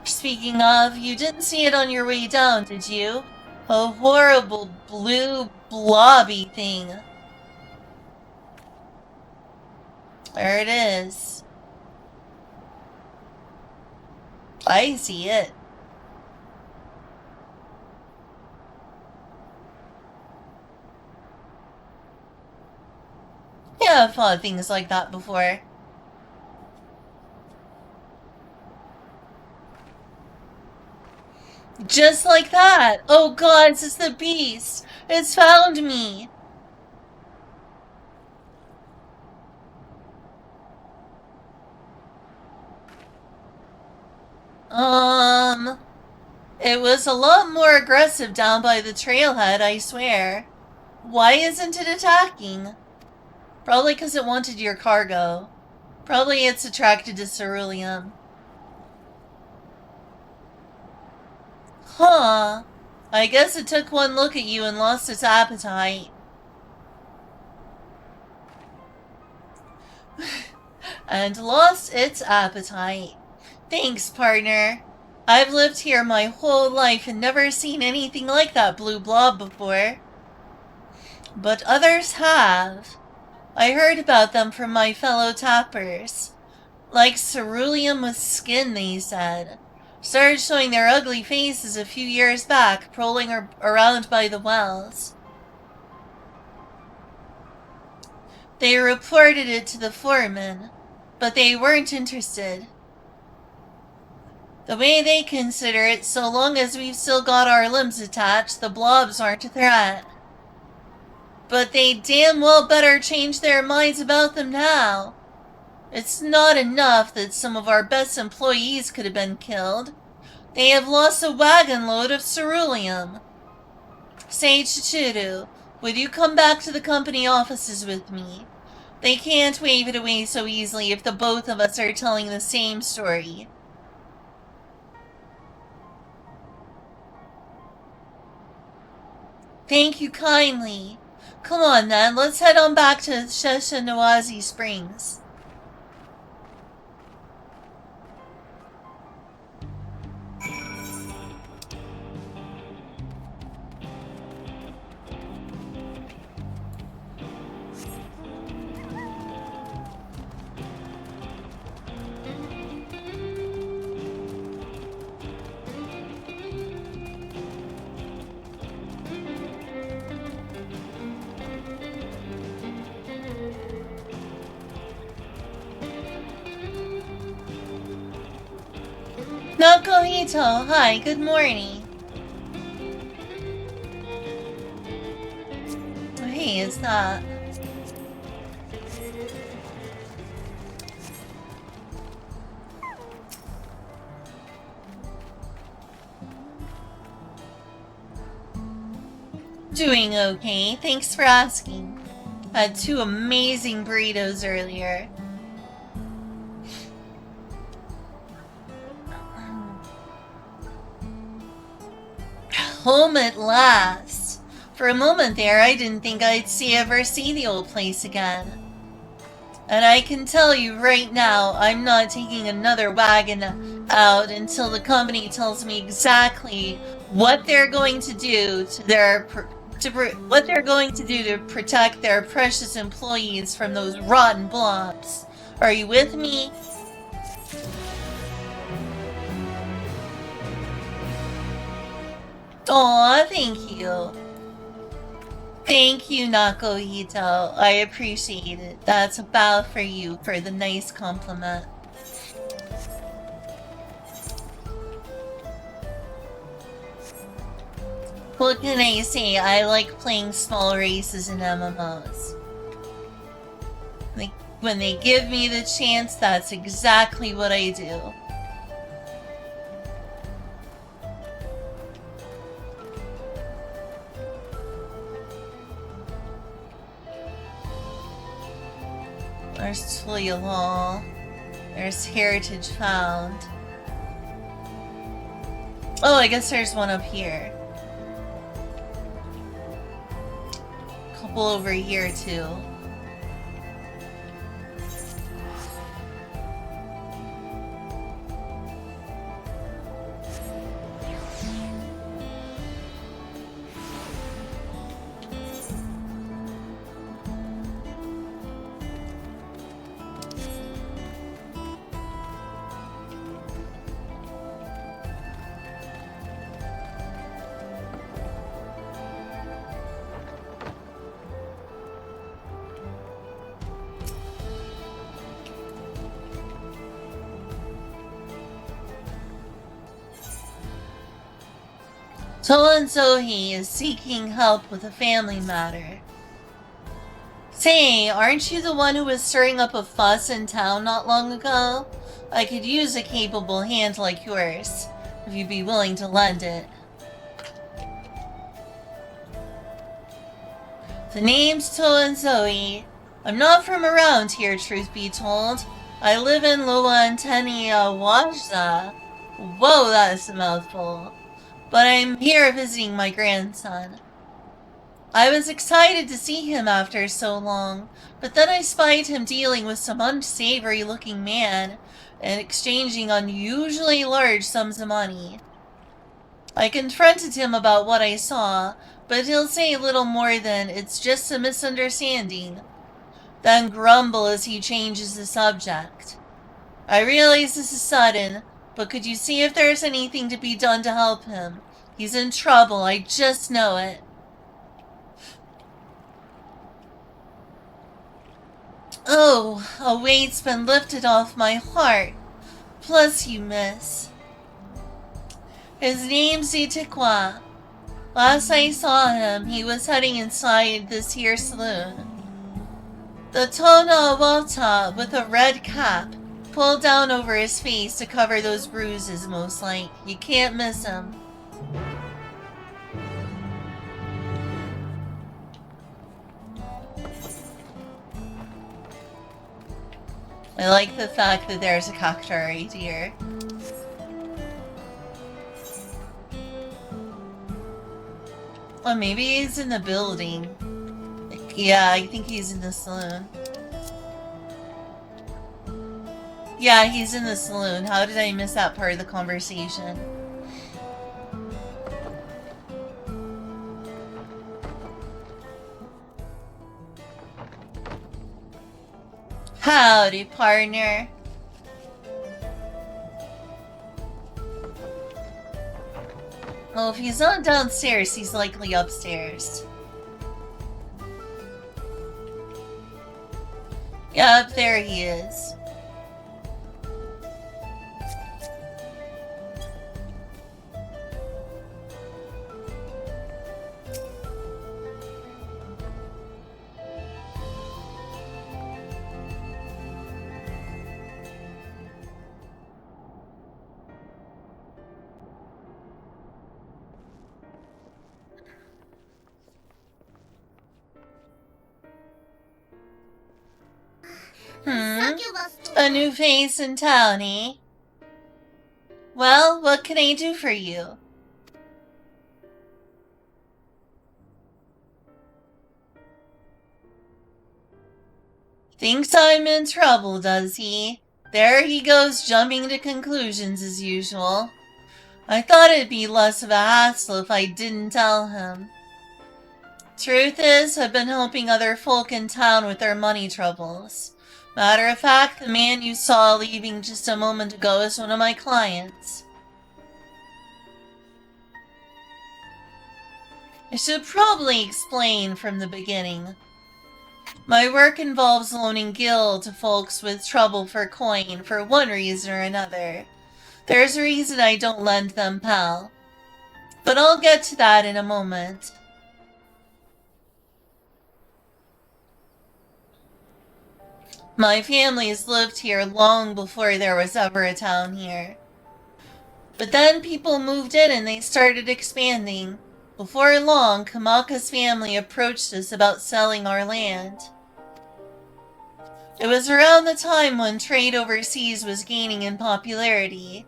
Speaking of, you didn't see it on your way down, did you? A horrible blue blobby thing. There it is. I see it. Yeah, I've fought things like that before. Just like that! Oh god, it's the beast! It's found me! It was a lot more aggressive down by the trailhead, I swear. Why isn't it attacking? Probably because it wanted your cargo. Probably it's attracted to cerulean. Huh. I guess it took one look at you and lost its appetite. And lost its appetite. Thanks, partner. I've lived here my whole life and never seen anything like that blue blob before. But others have. I heard about them from my fellow tappers. Like cerulean with skin, they said. Started showing their ugly faces a few years back, prowling around by the wells. They reported it to the foreman, but they weren't interested. The way they consider it, so long as we've still got our limbs attached, the blobs aren't a threat. But they damn well better change their minds about them now. It's not enough that some of our best employees could have been killed. They have lost a wagon load of ceruleum. Sage Chichiru, would you come back to the company offices with me? They can't wave it away so easily if the both of us are telling the same story. Thank you kindly. Come on then, let's head on back to Sheshanawazi Springs. Nakohito, hi, good morning. Hey, it's that. Doing okay, thanks for asking. Had 2 amazing burritos earlier. Home at last. For a moment there, I didn't think I'd ever see the old place again. And I can tell you right now, I'm not taking another wagon out until the company tells me exactly what they're going to do to protect their precious employees from those rotten blobs. Are you with me? Aw, thank you. Thank you, Nakohito. I appreciate it. That's a bow for you for the nice compliment. What can I say? I like playing small races in MMOs. When they give me the chance, that's exactly what I do. There's Tulialal. There's Heritage Found. Oh, I guess there's one up here. Couple over here, too. Zohi is seeking help with a family matter. Say, aren't you the one who was stirring up a fuss in town not long ago? I could use a capable hand like yours, if you'd be willing to lend it. The name's Zohi. I'm not from around here, truth be told. I live in Luantenia Wajda. Whoa, that's a mouthful. But I'm here visiting my grandson. I was excited to see him after so long, but then I spied him dealing with some unsavory-looking man and exchanging unusually large sums of money. I confronted him about what I saw, but he'll say little more than, "It's just a misunderstanding," then grumble as he changes the subject. I realize this is sudden, but could you see if there's anything to be done to help him? He's in trouble, I just know it. Oh, a weight's been lifted off my heart. Bless you, miss. His name's Itikwa. Last I saw him, he was heading inside this here saloon. The Tona Wata with a red cap, pulled down over his face to cover those bruises, most like. You can't miss him. I like the fact that there's a cactuar right here. Well, maybe he's in the building. Yeah, I think he's in the saloon. Yeah, he's in the saloon. How did I miss that part of the conversation? Howdy, partner. Well, if he's not downstairs, he's likely upstairs. Yep, there he is. A new face in town, eh? Well, what can I do for you? Thinks I'm in trouble, does he? There he goes, jumping to conclusions as usual. I thought it'd be less of a hassle if I didn't tell him. Truth is, I've been helping other folk in town with their money troubles. Matter of fact, the man you saw leaving just a moment ago is one of my clients. I should probably explain from the beginning. My work involves loaning gil to folks with trouble for coin for one reason or another. There's a reason I don't lend them, pal. But I'll get to that in a moment. My family has lived here long before there was ever a town here. But then people moved in and they started expanding. Before long, Kamaka's family approached us about selling our land. It was around the time when trade overseas was gaining in popularity.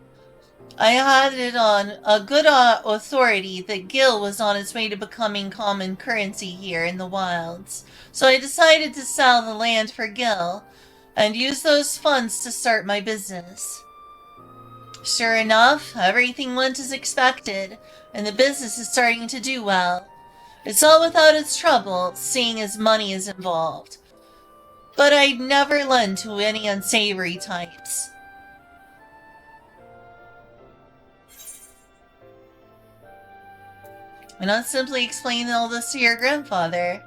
I had it on a good authority that gil was on its way to becoming common currency here in the wilds, so I decided to sell the land for gil and use those funds to start my business. Sure enough, everything went as expected, and the business is starting to do well. It's all without its trouble, seeing as money is involved. But I'd never lend to any unsavory types. Why not simply explain all this to your grandfather?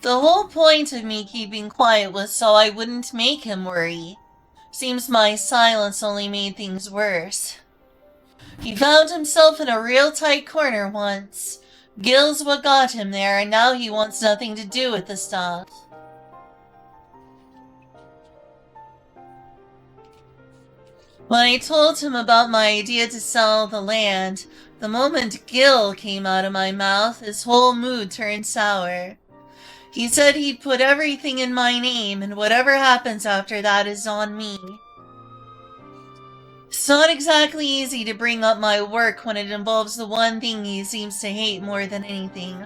The whole point of me keeping quiet was so I wouldn't make him worry. Seems my silence only made things worse. He found himself in a real tight corner once. Gil's what got him there, and now he wants nothing to do with the stuff. When I told him about my idea to sell the land, the moment Gil came out of my mouth, his whole mood turned sour. He said he'd put everything in my name, and whatever happens after that is on me. It's not exactly easy to bring up my work when it involves the one thing he seems to hate more than anything.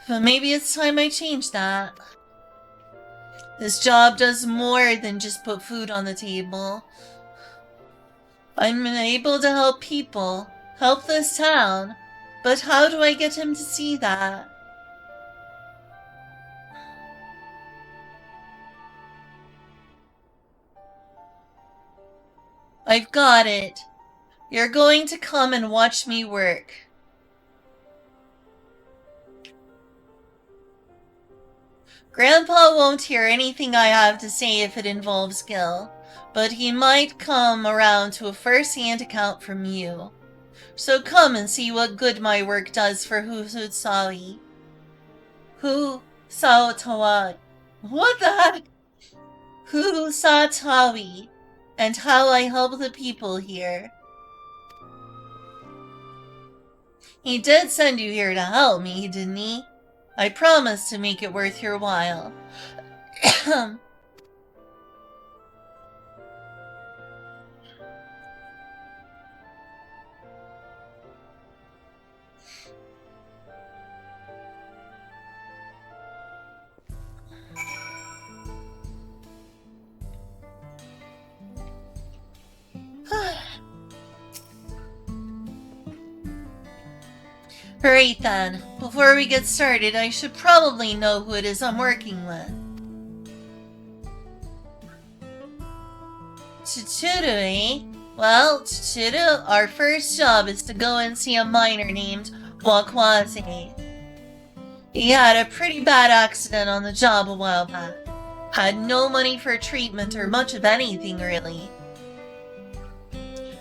But maybe it's time I change that. This job does more than just put food on the table. I'm able to help people, help this town, but how do I get him to see that? I've got it. You're going to come and watch me work. Grandpa won't hear anything I have to say if it involves Gil, but he might come around to a first-hand account from you. So come and see what good my work does for Husutsali. So, Tawa, what the heck? Who saw Tawi? And how I help the people here? He did send you here to help me, didn't he? I promised to make it worth your while. Great then. Before we get started, I should probably know who it is I'm working with. Tsuturu, eh? Well, Tsuturu, our first job is to go and see a miner named Wakwaze. He had a pretty bad accident on the job a while back. Had no money for treatment or much of anything, really.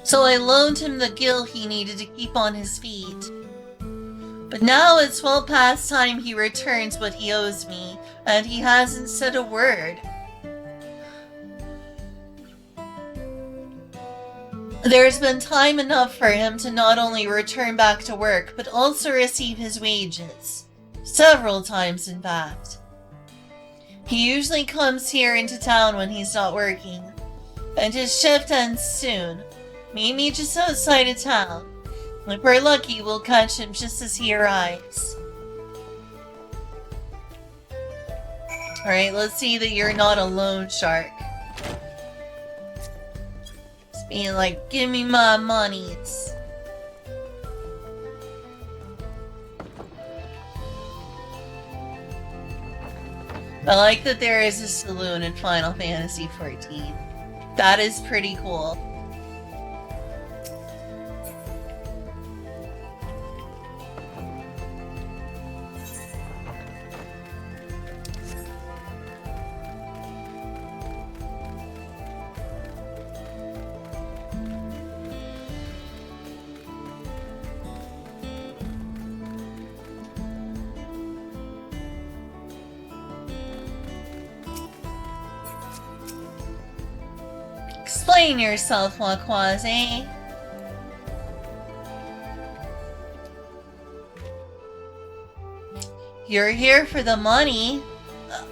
So I loaned him the gil he needed to keep on his feet. But now it's well past time he returns what he owes me, and he hasn't said a word. There's been time enough for him to not only return back to work, but also receive his wages. Several times, in fact. He usually comes here into town when he's not working, and his shift ends soon. Meet me just outside of town. If we're lucky, we'll catch him just as he arrives. Alright, let's see that you're not a loan shark. Just being like, give me my monies. I like that there is a saloon in Final Fantasy XIV. That is pretty cool. Explain yourself, Wakwaze. You're here for the money.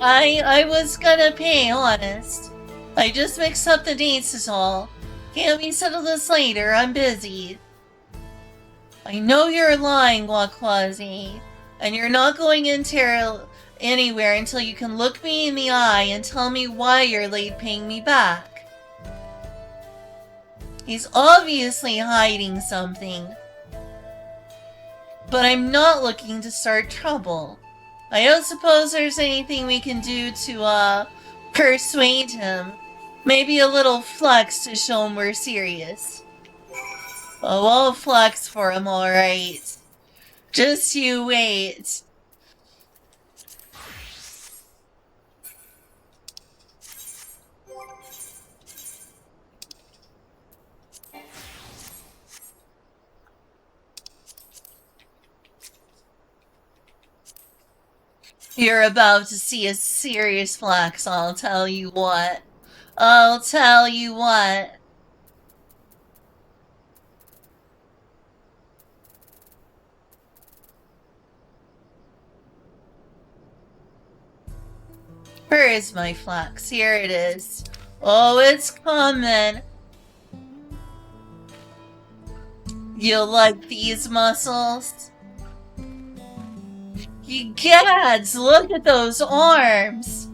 I was gonna pay, honest. I just mixed up the dates is all. Can't we settle this later? I'm busy. I know you're lying, Wakwaze. And you're not going anywhere until you can look me in the eye and tell me why you're late paying me back. He's obviously hiding something. But I'm not looking to start trouble. I don't suppose there's anything we can do to, persuade him. Maybe a little flex to show him we're serious. Oh, I'll flex for him, alright. Just you wait. You're about to see a serious flex, I'll tell you what. I'll tell you what. Where is my flex? Here it is. Oh, it's coming. You like these muscles? Gads, look at those arms!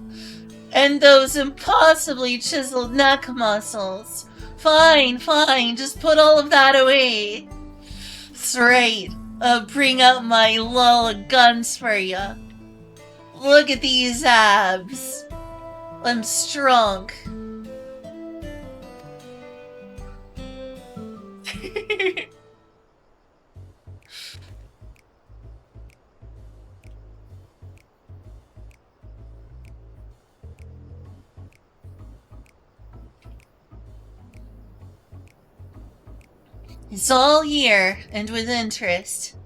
And those impossibly chiseled neck muscles. Fine, fine, just put all of that away. That's right, I'll bring out my lull of guns for ya. Look at these abs. I'm strong. It's all here, and with interest.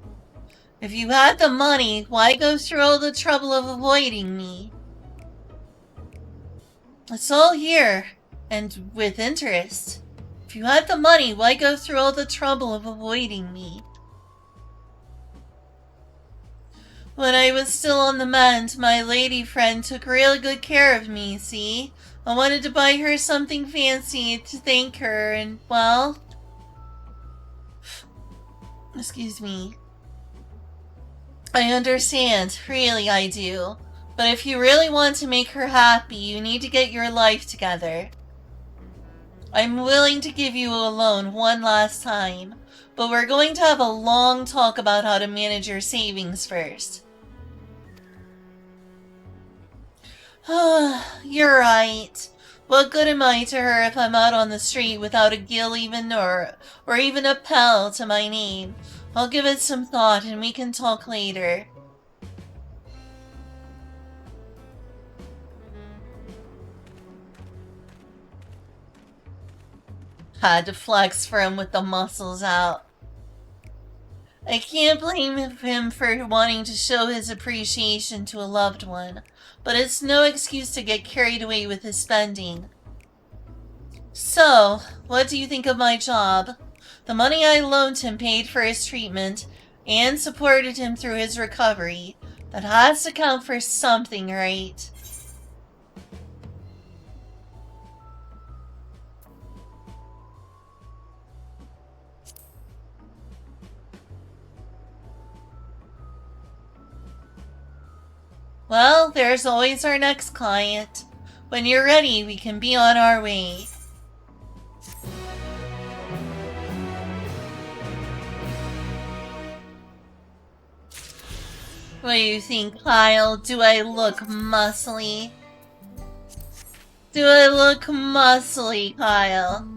If you had the money, why go through all the trouble of avoiding me? It's all here, and with interest. If you had the money, why go through all the trouble of avoiding me? When I was still on the mend, my lady friend took real good care of me, see? I wanted to buy her something fancy to thank her, and, well... Excuse me. I understand, really I do. But if you really want to make her happy, you need to get your life together. I'm willing to give you a loan one last time, but we're going to have a long talk about how to manage your savings first. You're right. What good am I to her if I'm out on the street without a gill even or even a pal to my name? I'll give it some thought and we can talk later. Had to flex for him with the muscles out. I can't blame him for wanting to show his appreciation to a loved one, but it's no excuse to get carried away with his spending. So, what do you think of my job? The money I loaned him paid for his treatment and supported him through his recovery. That has to count for something, right? Well, there's always our next client. When you're ready, we can be on our way. What do you think, Kyle? Do I look muscly? Do I look muscly, Kyle?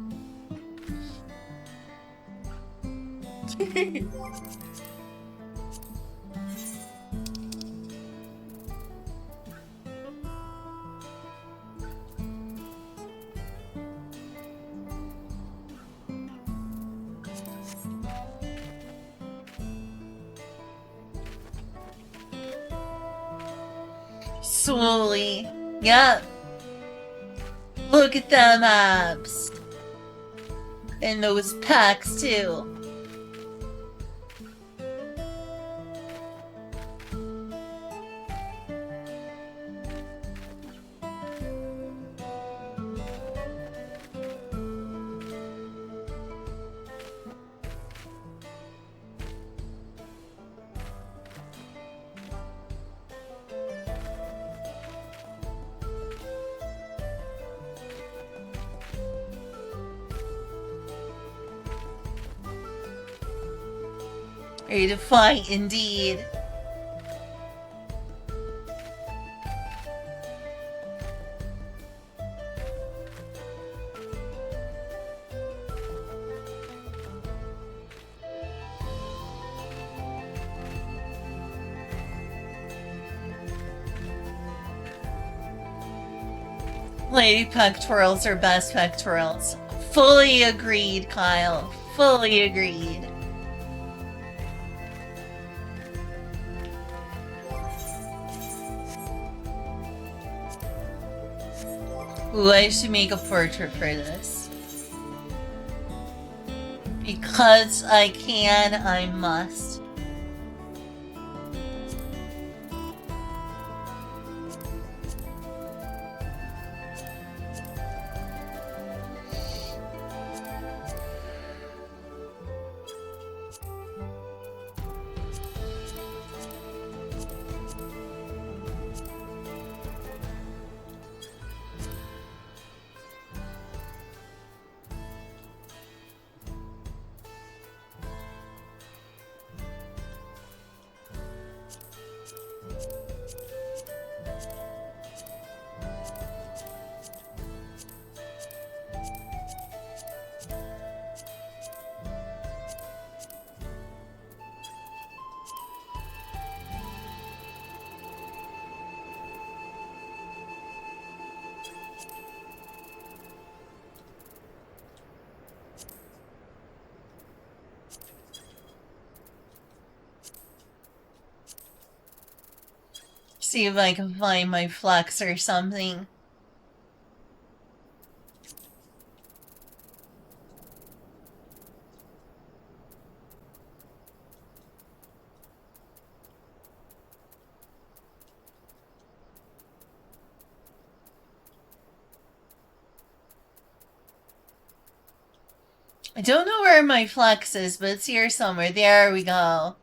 Slowly. Yep. Look at them abs. And those pecs, too. Ready to fight, indeed. Lady pectorals are best pectorals. Fully agreed, Kyle. Fully agreed. Ooh, I should make a portrait for this. Because I can, I must. See if I can find my flex or something. I don't know where my flex is, but it's here somewhere. There we go.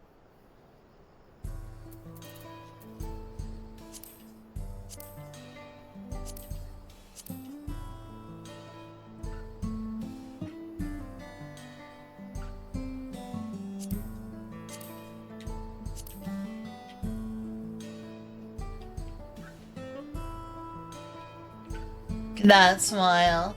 That smile.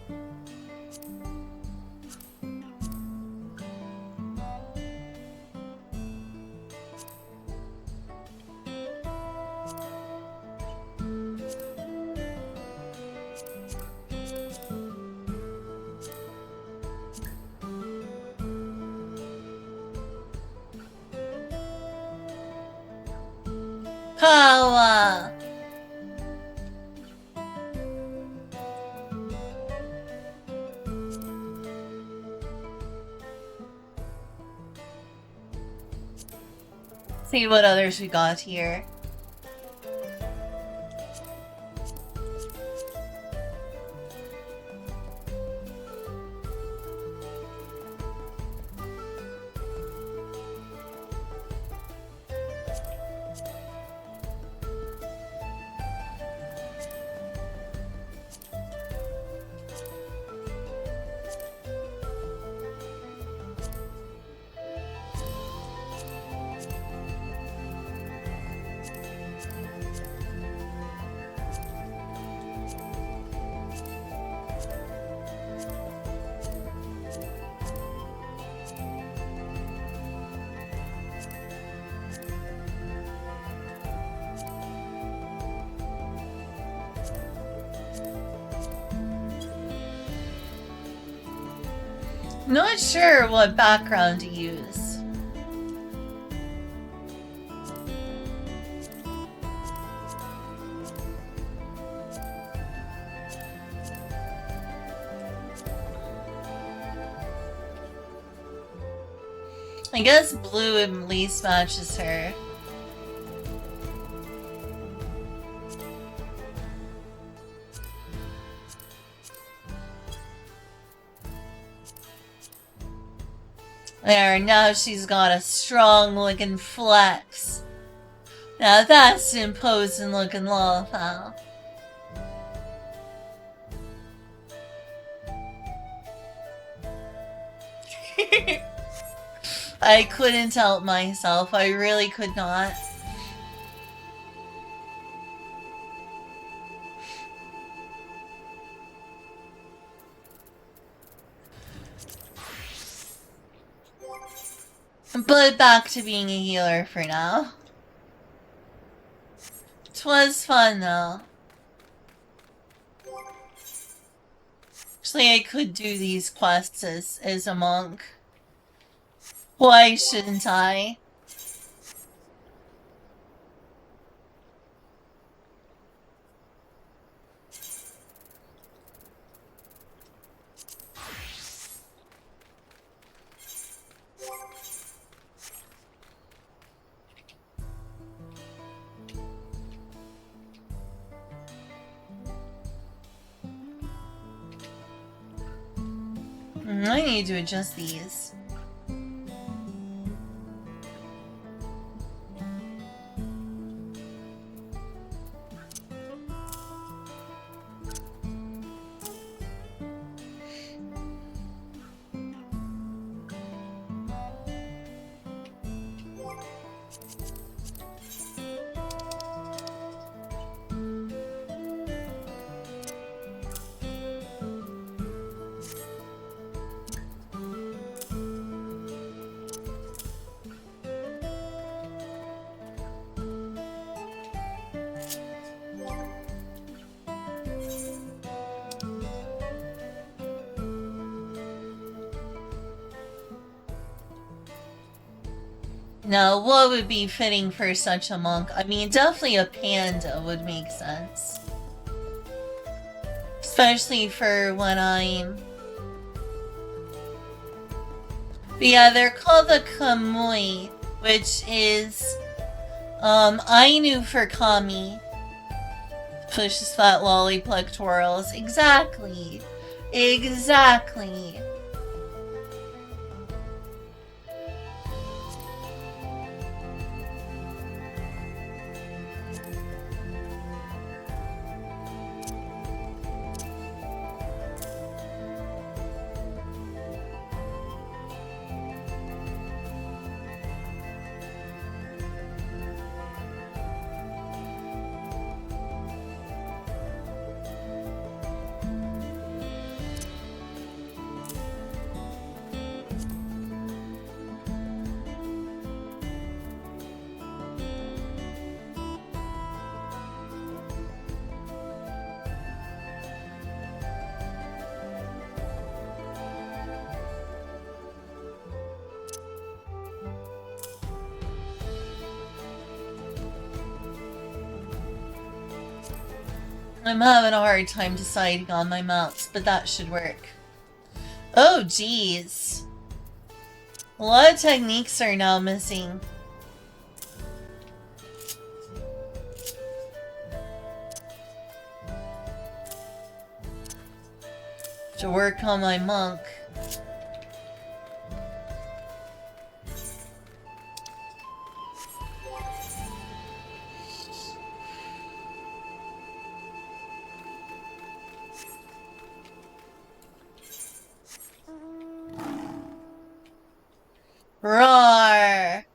Kawa. See what others we got here. Not sure what background to use. I guess blue at least matches her. There, now she's got a strong looking flex. Now that's an imposing looking lolifal. I couldn't help myself, I really could not. But back to being a healer for now. 'Twas fun though. Actually, I could do these quests as a monk. Why shouldn't I? I need to adjust these. No, what would be fitting for such a monk? I mean, definitely a panda would make sense. Especially for when I'm... But yeah, they're called the Kamui, which is Ainu for Kami. Pushes fat lolly pectorals. Exactly. Exactly. I'm having a hard time deciding on my mounts, but that should work. Oh, geez. A lot of techniques are now missing. To work on my monk. Roar!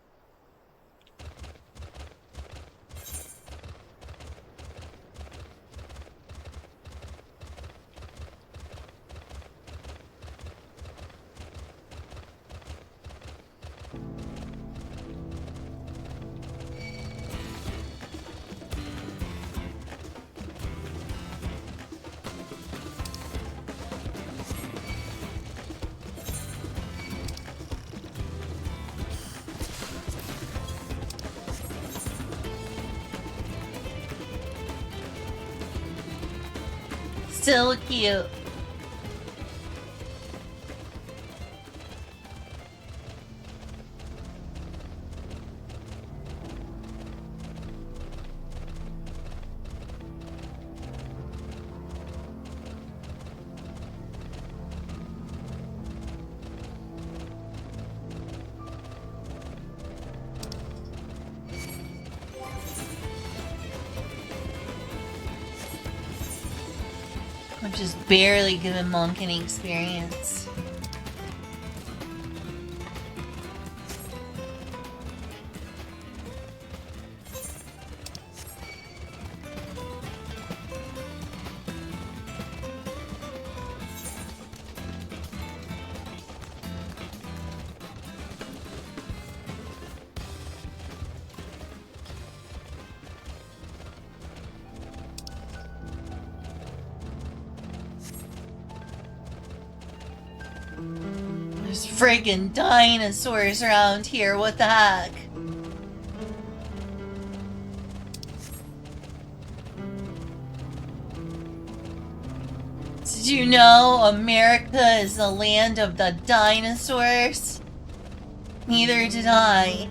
Still cute. I'm just barely giving Monk any experience. There's friggin' dinosaurs around here, what the heck? Did you know America is the land of the dinosaurs? Neither did I.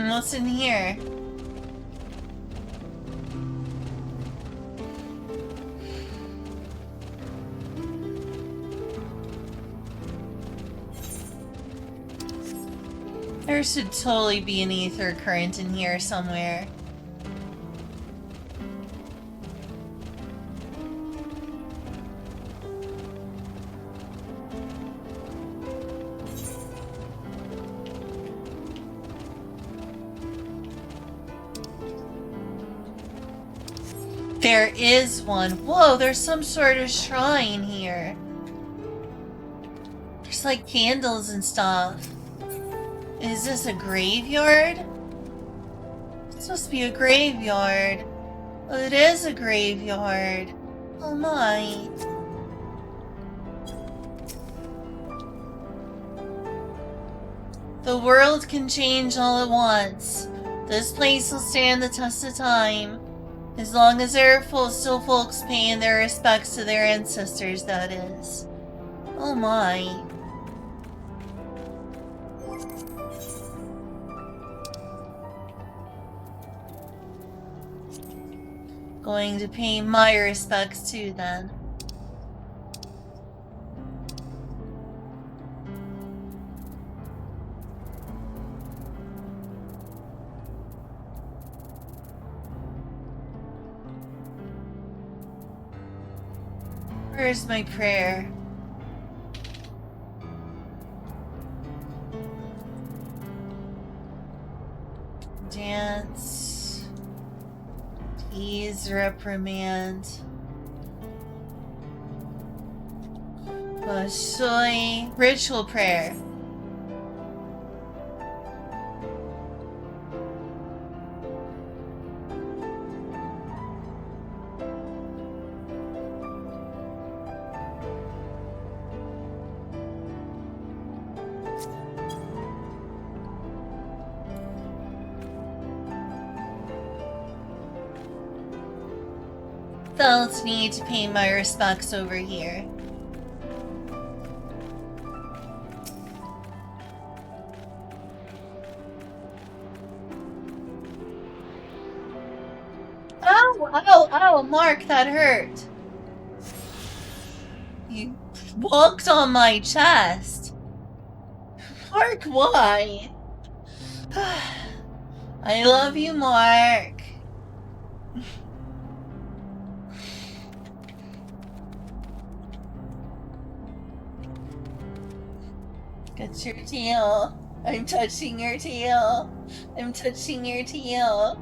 What's in here? There should totally be an ether current in here somewhere. There is one. Whoa, there's some sort of shrine here. There's like candles and stuff. Is this a graveyard? It's supposed to be a graveyard. Oh, it is a graveyard. Oh my. The world can change all at once. This place will stand the test of time. As long as there are still folks paying their respects to their ancestors, that is. Oh my. Going to pay my respects too, then. Where's my prayer? Dance. Tease, reprimand. Soy. Ritual prayer. Felt need to pay my respects over here. Ow, Mark, that hurt. You walked on my chest. Mark, why? I love you, Mark. Got your tail. I'm touching your tail. I'm touching your tail.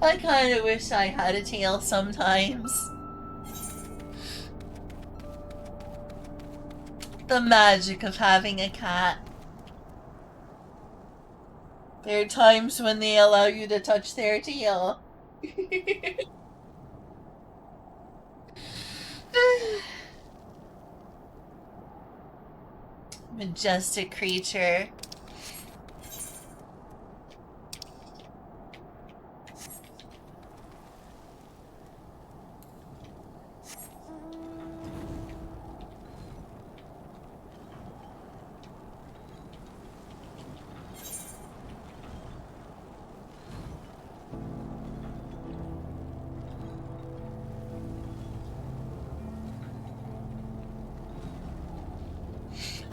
I kind of wish I had a tail sometimes. The magic of having a cat. There are times when they allow you to touch their tail. Majestic creature.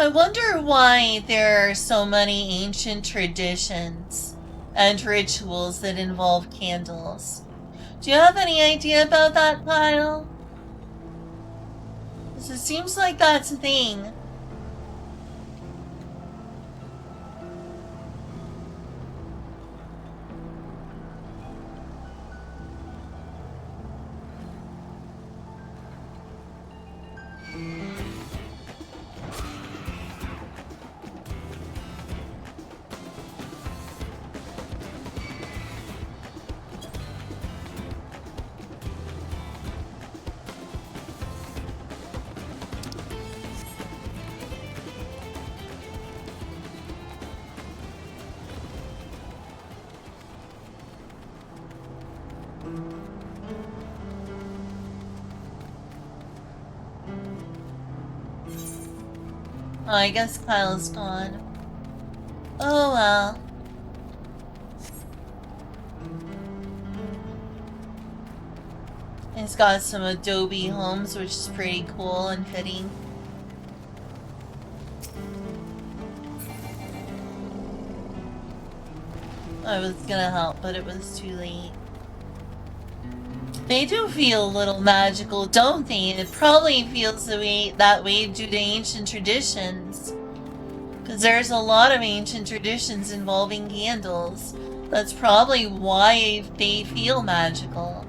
I wonder why there are so many ancient traditions and rituals that involve candles. Do you have any idea about that, Kyle? 'Cause it seems like that's a thing. Oh, I guess Kyle's gone. Oh well. It's got some adobe homes, which is pretty cool and fitting. I was gonna help, but it was too late. They do feel a little magical, don't they? It probably feels that way due to ancient traditions. Because there's a lot of ancient traditions involving candles. That's probably why they feel magical.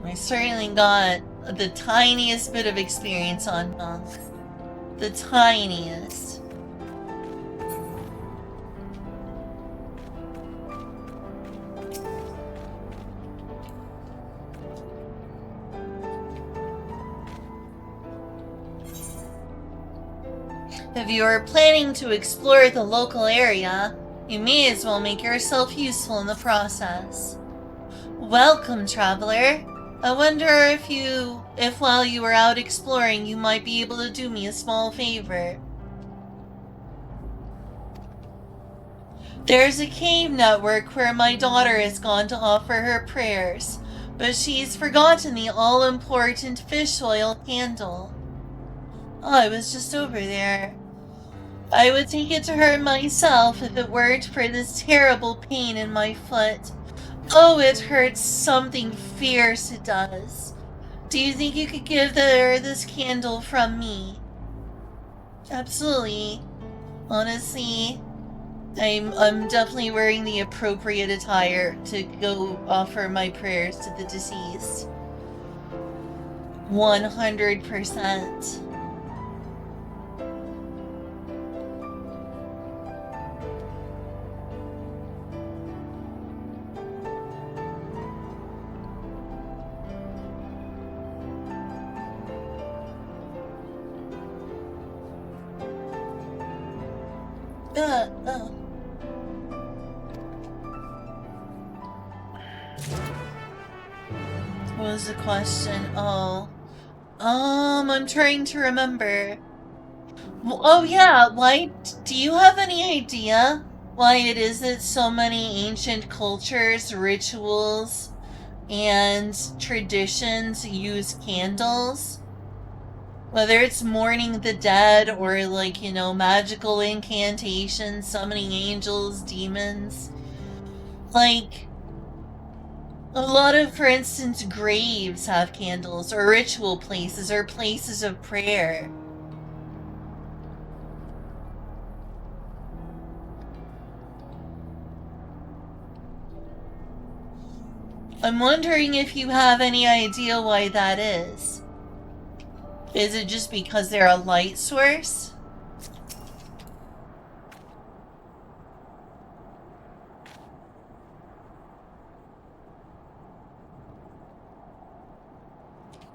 I certainly got the tiniest bit of experience on Monk. The tiniest. If you are planning to explore the local area, you may as well make yourself useful in the process. Welcome, traveler. I wonder if while you were out exploring, you might be able to do me a small favor. There's a cave network where my daughter has gone to offer her prayers, but she's forgotten the all-important fish oil candle. Oh, I was just over there. I would take it to her myself if it weren't for this terrible pain in my foot. Oh, it hurts something fierce, it does. Do you think you could give her this candle from me? Absolutely. Honestly, I'm definitely wearing the appropriate attire to go offer my prayers to the deceased. 100%. What was the question? Oh. I'm trying to remember. Oh yeah, why, do you have any idea why it is that so many ancient cultures, rituals, and traditions use candles? Whether it's mourning the dead or, like, you know, magical incantations, summoning angels, demons. Like, a lot of, for instance, graves have candles, or ritual places, or places of prayer. I'm wondering if you have any idea why that is. Is it just because they're a light source?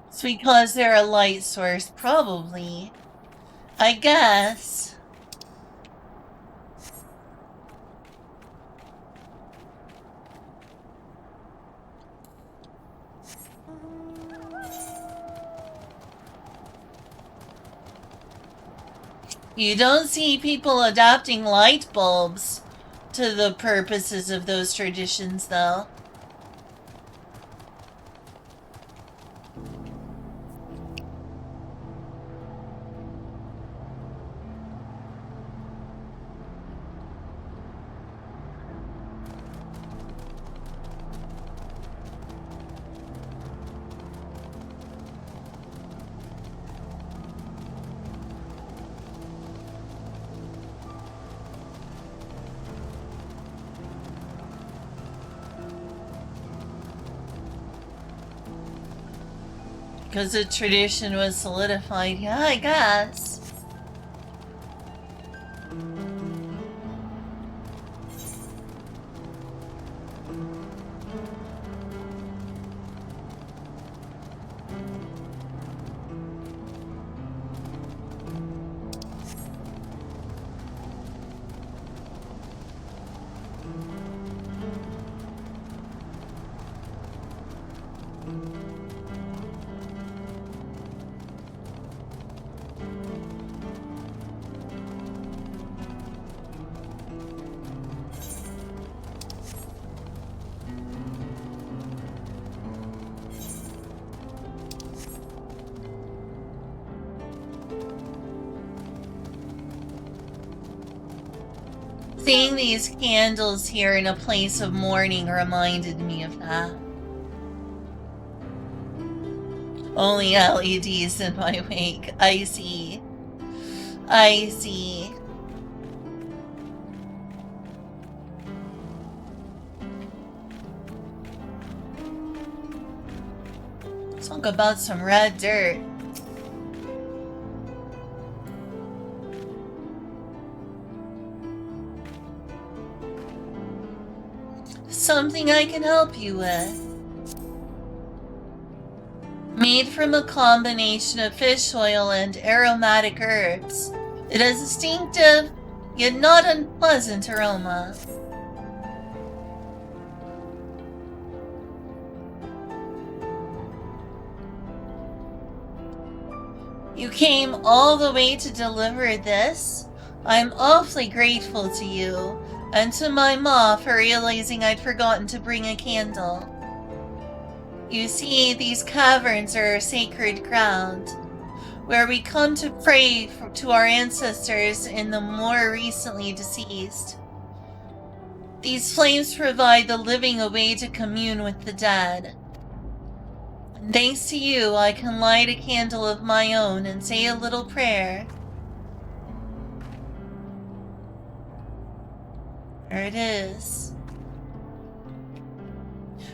It's because they're a light source, probably. I guess. You don't see people adapting light bulbs to the purposes of those traditions, though. Because the tradition was solidified. Yeah, I guess. Seeing these candles here in a place of mourning reminded me of that. Only LEDs in my wake. I see. I see. Talk about some red dirt. Something I can help you with. Made from a combination of fish oil and aromatic herbs. It has a distinctive, yet not unpleasant aroma. You came all the way to deliver this? I'm awfully grateful to you, and to my ma for realizing I'd forgotten to bring a candle. You see, these caverns are sacred ground, where we come to pray to our ancestors and the more recently deceased. These flames provide the living a way to commune with the dead. And thanks to you, I can light a candle of my own and say a little prayer. There it is.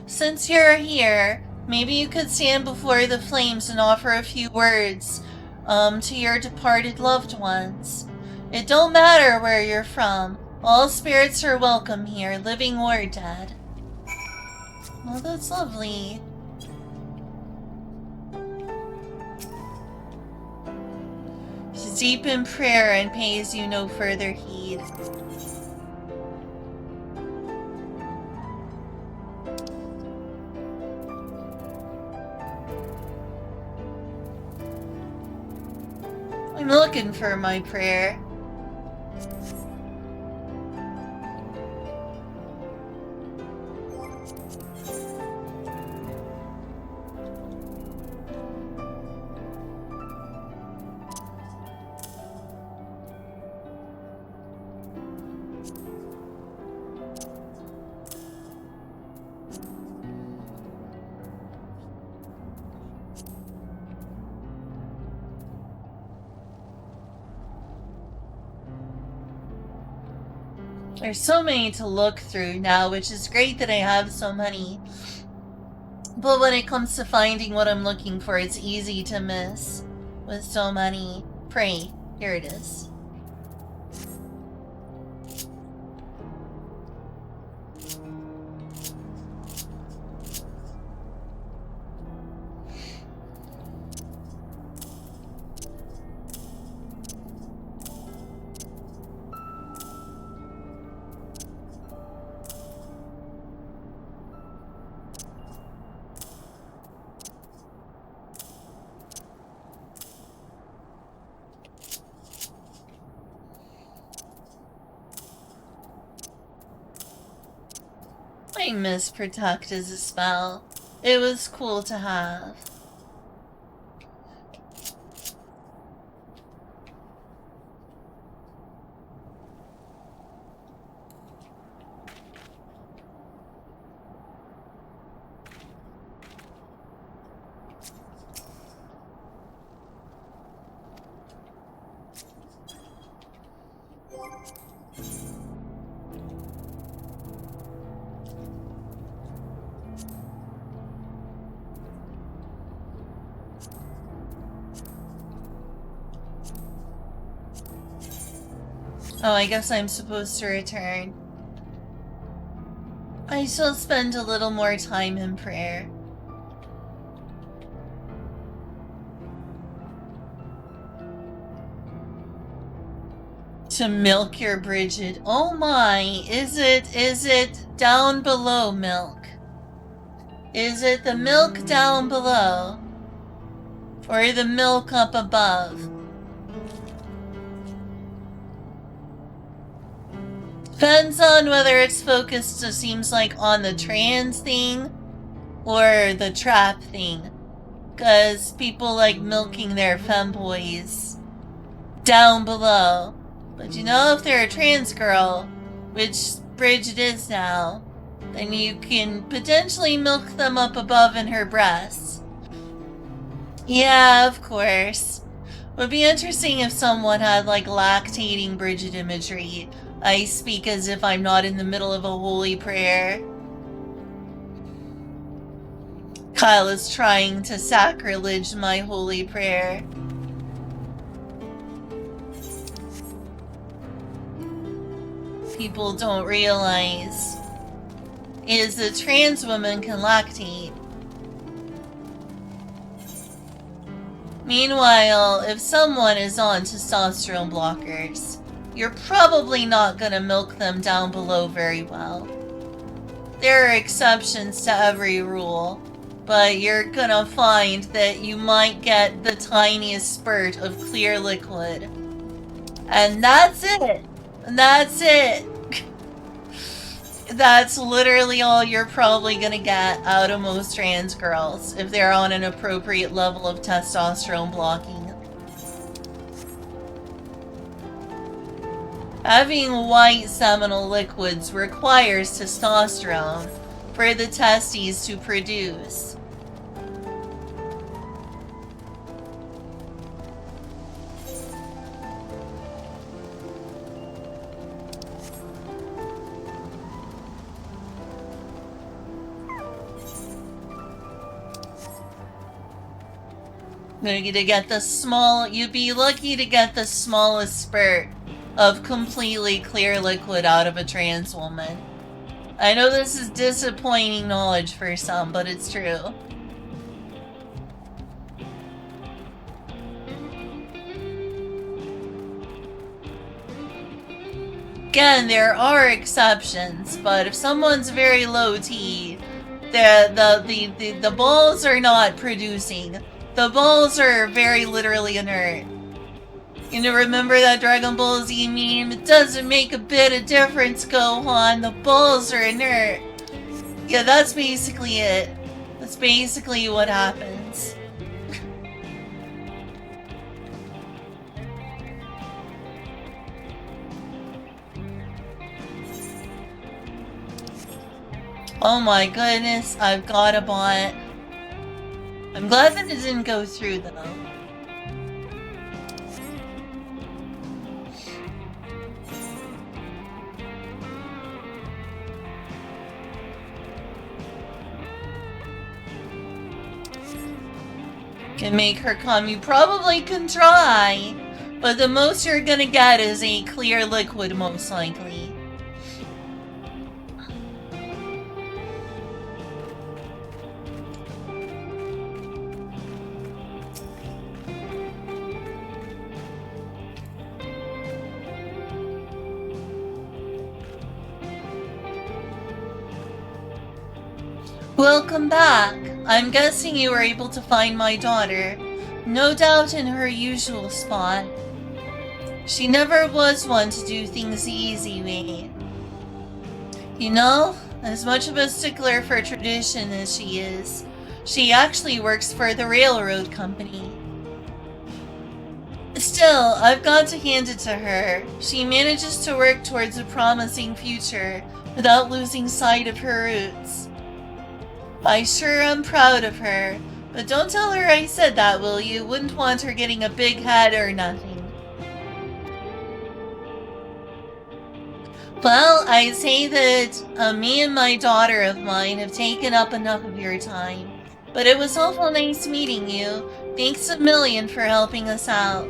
Since you're here, maybe you could stand before the flames and offer a few words to your departed loved ones. It don't matter where you're from. All spirits are welcome here, living or dead. Well, that's lovely. She's deep in prayer and pays you no further heed. I'm looking for my prayer. There's so many to look through now, which is great that I have so many. But when it comes to finding what I'm looking for, it's easy to miss with so many. Pray. Here it is. I miss Protect as a spell. It was cool to have. Oh, I guess I'm supposed to return. I shall spend a little more time in prayer. To milk your Bridget. Oh my, is it down below milk? Is it the milk down below? Or the milk up above? Depends on whether it's focused, it seems like, on the trans thing or the trap thing. Because people like milking their femboys down below. But you know, if they're a trans girl, which bridge it is now, then you can potentially milk them up above in her breasts. Yeah, of course. Would be interesting if someone had, like, lactating Bridget imagery. I speak as if I'm not in the middle of a holy prayer. Kyle is trying to sacrilege my holy prayer. People don't realize is that trans women can lactate. Meanwhile, if someone is on testosterone blockers, you're probably not gonna milk them down below very well. There are exceptions to every rule, but you're gonna find that you might get the tiniest spurt of clear liquid. And that's it! That's it! That's literally all you're probably gonna get out of most trans girls if they're on an appropriate level of testosterone blocking. Having white seminal liquids requires testosterone for the testes to produce. You'd be lucky to get the smallest spurt of completely clear liquid out of a trans woman. I know this is disappointing knowledge for some, but it's true. Again, there are exceptions, but if someone's very low T, the balls are not producing. The balls are very literally inert. You know, remember that Dragon Ball Z meme? It doesn't make a bit of difference, Gohan. The balls are inert. Yeah, that's basically it. That's basically what happens. Oh my goodness, I've got a bot. I'm glad that it didn't go through, though. Can make her come. You probably can try, but the most you're gonna get is a clear liquid, most likely. Welcome back. I'm guessing you were able to find my daughter. No doubt in her usual spot. She never was one to do things the easy way. You know, as much of a stickler for tradition as she is, she actually works for the railroad company. Still, I've got to hand it to her. She manages to work towards a promising future without losing sight of her roots. I sure am proud of her, but don't tell her I said that, will you? Wouldn't want her getting a big head or nothing. Well, I say that me and my daughter of mine have taken up enough of your time, but it was awful nice meeting you. Thanks a million for helping us out.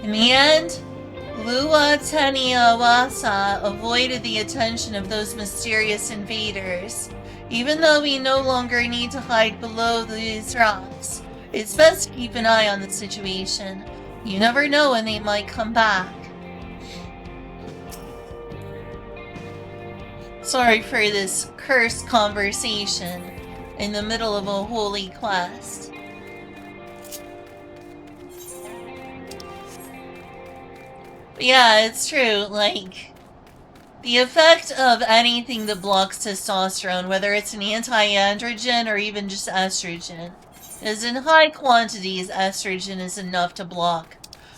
In the end, Lua Teniawasa avoided the attention of those mysterious invaders. Even though we no longer need to hide below these rocks, it's best to keep an eye on the situation. You never know when they might come back. Sorry for this cursed conversation in the middle of a holy quest. But yeah, it's true, like, the effect of anything that blocks testosterone, whether it's an anti-androgen or even just estrogen, is in high quantities, estrogen is enough to block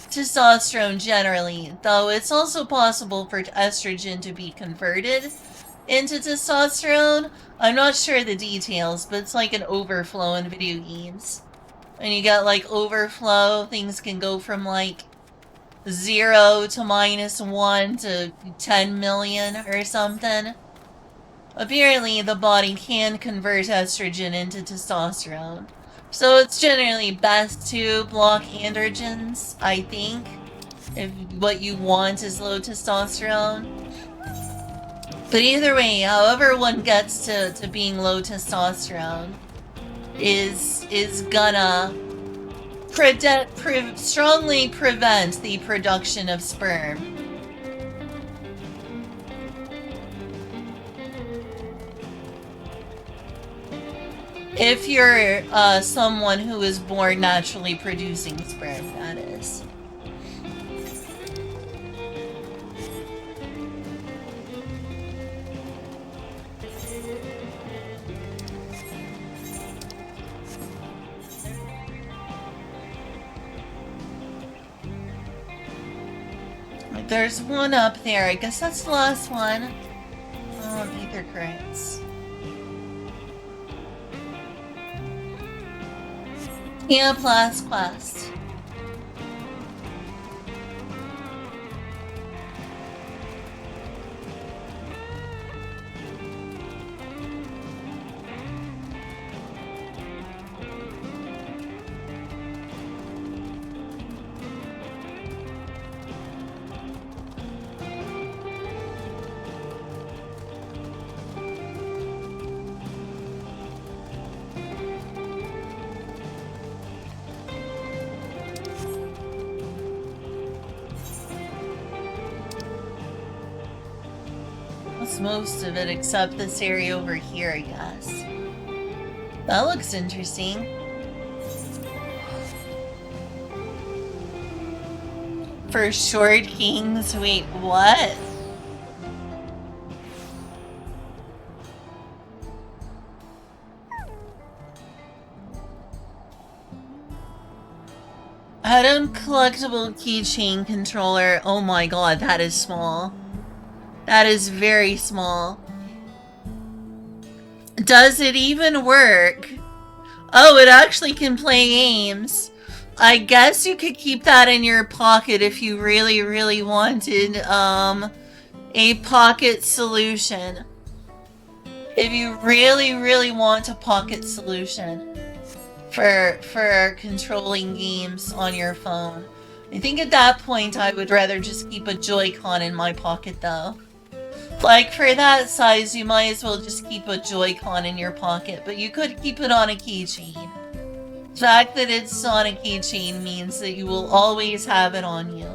testosterone generally, though it's also possible for estrogen to be converted into testosterone. I'm not sure the details, but it's like an overflow in video games. When you get like overflow, things can go from like 0 to -1 to 10 million or something. Apparently, the body can convert estrogen into testosterone. So it's generally best to block androgens, I think, if what you want is low testosterone. But either way, however one gets to being low testosterone is gonna strongly prevent the production of sperm. If you're someone who is born naturally producing sperm, that is. There's one up there. I guess that's the last one. Ether currents. Yeah, plus quest. Most of it except this area over here, I guess. That looks interesting. For short kings, wait, what? Item collectible keychain controller. Oh my god, that is small. That is very small. Does it even work? Oh, it actually can play games. I guess you could keep that in your pocket if you really, really wanted, a pocket solution. If you really, really want a pocket solution for controlling games on your phone. I think at that point I would rather just keep a Joy-Con in my pocket though. Like, for that size, you might as well just keep a Joy-Con in your pocket, but you could keep it on a keychain. The fact that it's on a keychain means that you will always have it on you.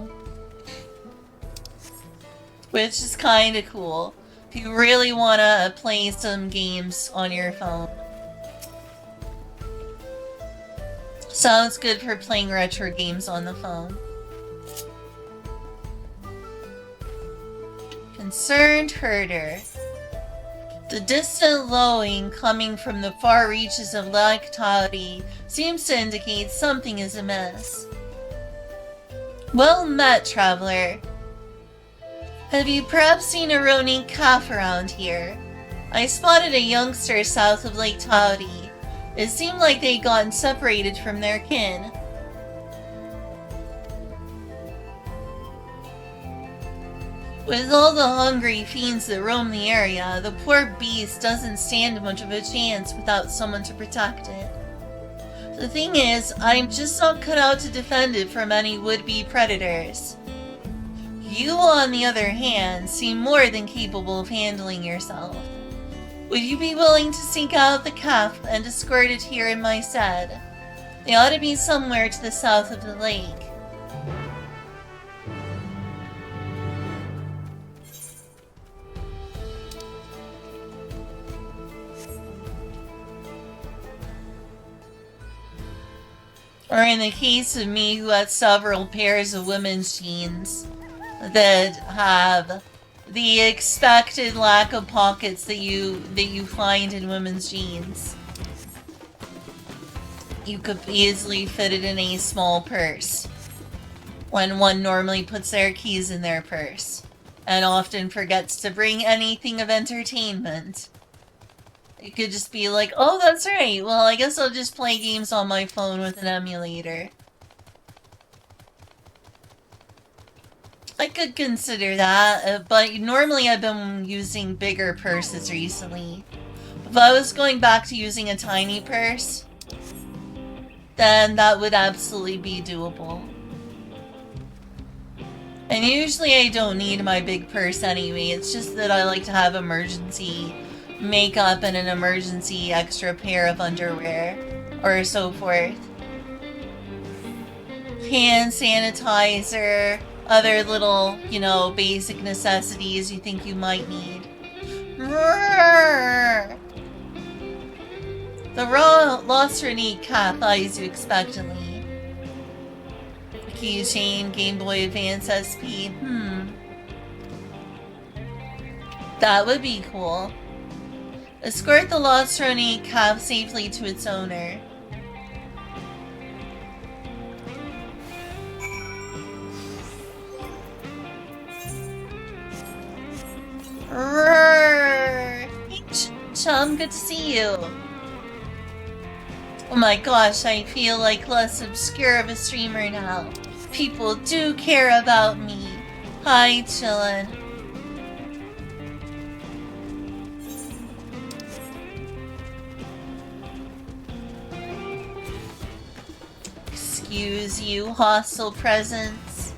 Which is kinda cool. If you really wanna play some games on your phone. Sounds good for playing retro games on the phone. Concerned herder. The distant lowing coming from the far reaches of Lake Tauri seems to indicate something is amiss. Well met, traveler. Have you perhaps seen a roaming calf around here? I spotted a youngster south of Lake Tauri. It seemed like they'd gotten separated from their kin. With all the hungry fiends that roam the area, the poor beast doesn't stand much of a chance without someone to protect it. The thing is, I'm just not cut out to defend it from any would-be predators. You, on the other hand, seem more than capable of handling yourself. Would you be willing to seek out the calf and escort it here in my stead? They ought to be somewhere to the south of the lake. Or in the case of me, who has several pairs of women's jeans that have the expected lack of pockets that you find in women's jeans. you could easily fit it in a small purse when one normally puts their keys in their purse and often forgets to bring anything of entertainment. It could just be like, oh, that's right, well, I guess I'll just play games on my phone with an emulator. I could consider that, but normally I've been using bigger purses recently. If I was going back to using a tiny purse, then that would absolutely be doable. And usually I don't need my big purse anyway, it's just that I like to have emergency makeup and an emergency extra pair of underwear, or so forth. Hand sanitizer, other little, you know, basic necessities you think you might need. The raw Lost Renegade cat eyes you expectantly. Keychain, Game Boy Advance SP. That would be cool. Escort the Lost Renegade calf safely to its owner. Hey, chum, good to see you. Oh my gosh, I feel like less obscure of a streamer now. People do care about me. Hi, chillin'. Excuse you, hostile presence.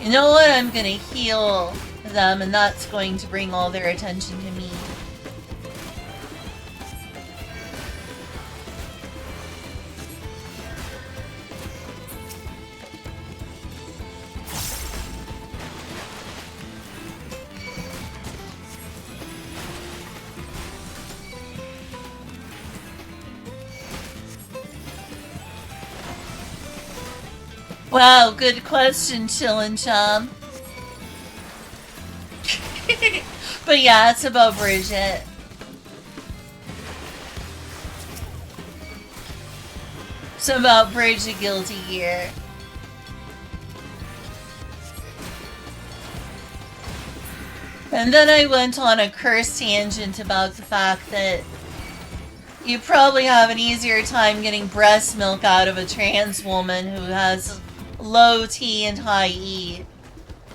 You know what? I'm gonna heal them, and that's going to bring all their attention to me. Wow, good question, Chillin' Chum. But yeah, it's about Bridget. It's about Bridget Guilty Gear. And then I went on a curse tangent about the fact that you probably have an easier time getting breast milk out of a trans woman who has low T and high E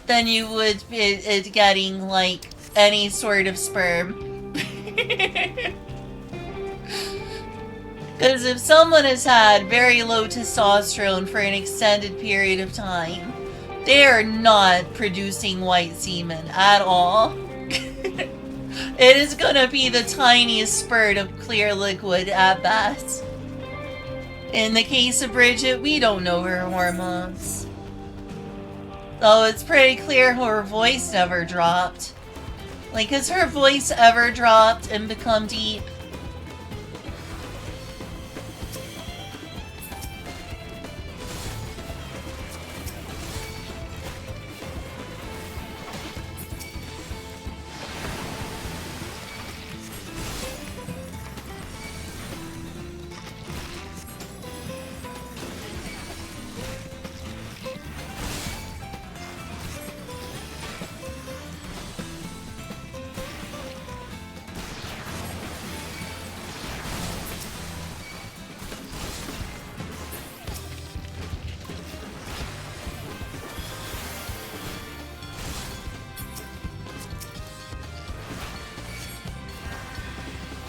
than you would it getting, like, any sort of sperm. Because if someone has had very low testosterone for an extended period of time, they are not producing white semen at all. It is gonna be the tiniest spurt of clear liquid at best. In the case of Bridget, we don't know her hormones. Though it's pretty clear her voice never dropped. Like, has her voice ever dropped and become deep?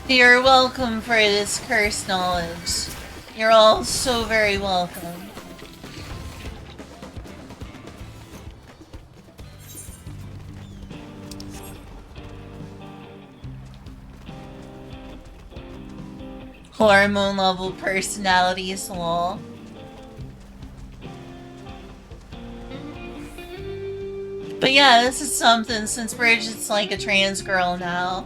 You're welcome for this cursed knowledge. You're all so very welcome. Hormone level personalities, lol. But yeah, this is something, since Bridget's like a trans girl now.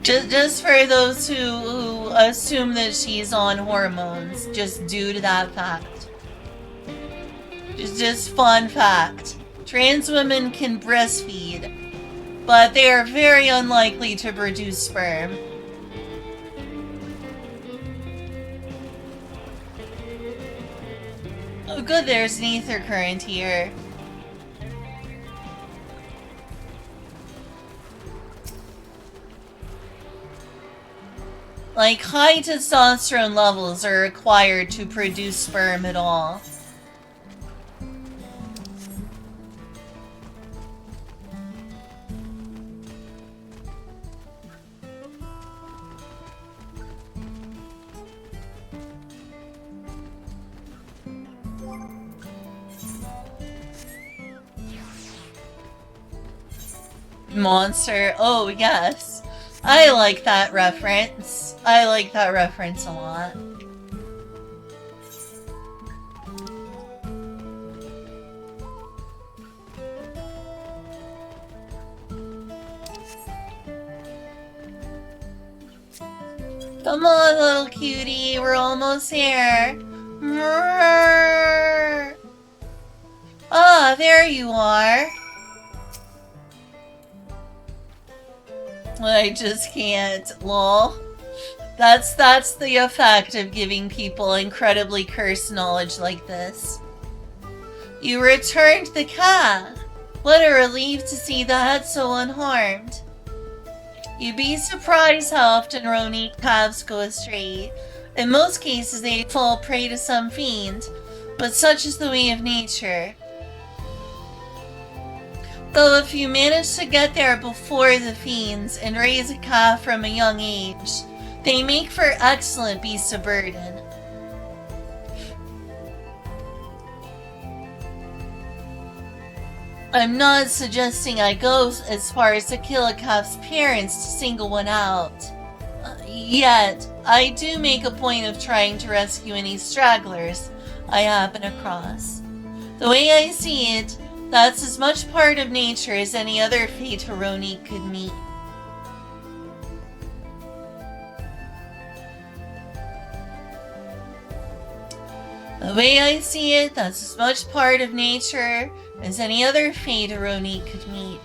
Just for those who assume that she's on hormones, just due to that fact. Just fun fact. Trans women can breastfeed, but they are very unlikely to produce sperm. Oh good, there's an ether current here. Like, high testosterone levels are required to produce sperm at all. Monster. Oh, yes. I like that reference. I like that reference a lot. Come on, little cutie. We're almost here. Ah, there you are. I just can't. Lol. That's the effect of giving people incredibly cursed knowledge like this. You returned the cat. What a relief to see that so unharmed. You'd be surprised how often Ronique calves go astray. In most cases, they fall prey to some fiend, but such is the way of nature. Though if you manage to get there before the fiends and raise a calf from a young age, they make for excellent beasts of burden. I'm not suggesting I go as far as to kill a calf's parents to single one out. Yet, I do make a point of trying to rescue any stragglers I happen across. The way I see it, that's as much part of nature as any other fate Ronique could meet. The way I see it, that's as much part of nature as any other fate Ronique could meet.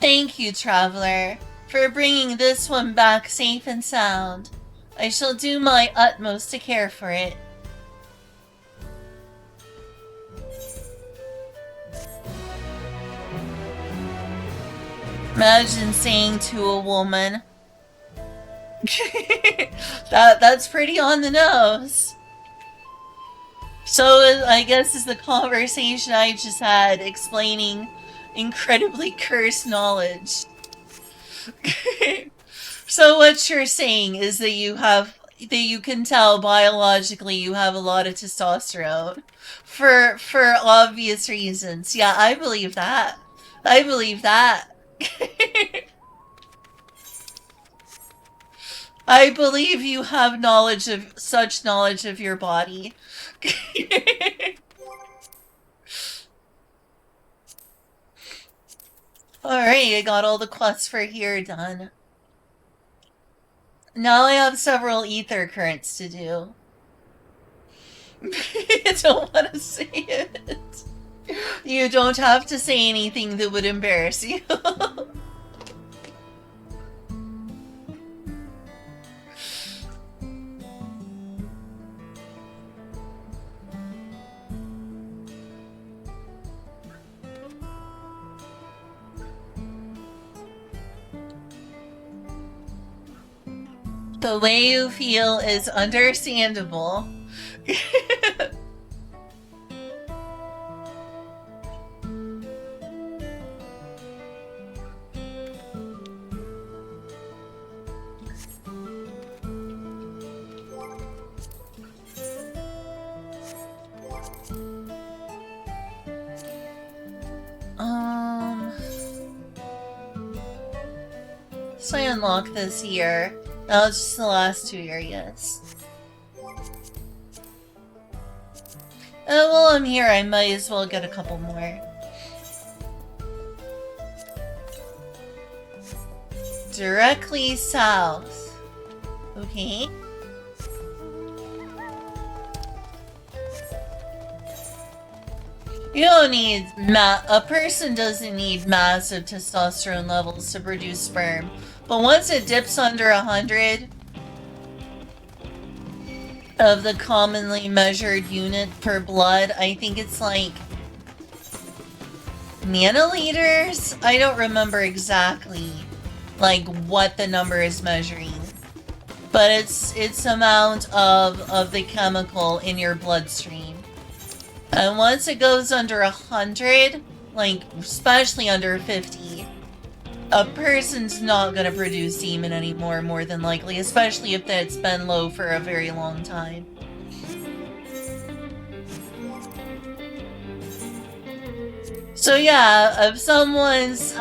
Thank you, traveler, for bringing this one back safe and sound. I shall do my utmost to care for it. Imagine saying to a woman, that's pretty on the nose. So I guess is the conversation I just had explaining incredibly cursed knowledge. So what you're saying is that you can tell biologically you have a lot of testosterone for obvious reasons. Yeah, I believe that. I believe that. I believe you have such knowledge of your body. Alright, I got all the quests for here done. Now I have several ether currents to do. I don't want to say it. You don't have to say anything that would embarrass you. The way you feel is understandable. So I unlock this here. That was just the last 2 areas. While I'm here, I might as well get a couple more. Directly south. Okay. You don't need a person doesn't need massive testosterone levels to produce sperm. But once it dips under 100 of the commonly measured unit per blood, I think it's like nanoliters? I don't remember exactly like what the number is measuring. But it's amount of the chemical in your bloodstream. And once it goes under 100, like especially under 50, a person's not gonna produce semen anymore, more than likely, especially if it's been low for a very long time. So yeah, if someone's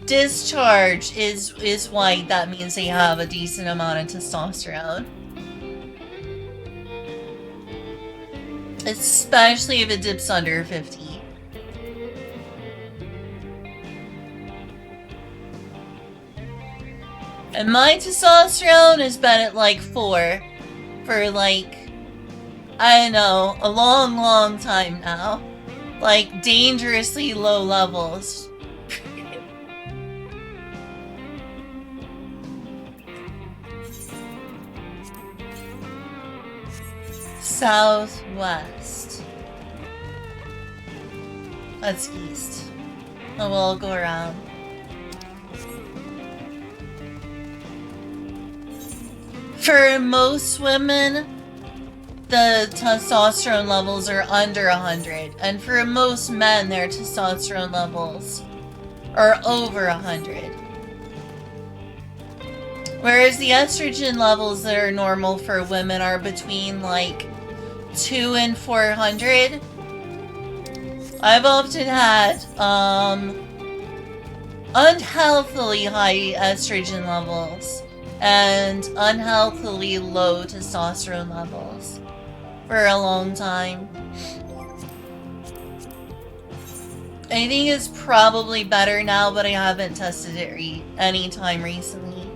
discharge is white, that means they have a decent amount of testosterone. Especially if it dips under 50. And my testosterone has been at like 4 for like, I don't know, a long time now. Like dangerously low levels. Southwest. That's east. Oh, we'll go around. For most women, the testosterone levels are under 100. And for most men, their testosterone levels are over 100. Whereas the estrogen levels that are normal for women are between like 2 and 400. I've often had unhealthily high estrogen levels and unhealthily low testosterone levels for a long time. I think it's probably better now, but I haven't tested it any time recently.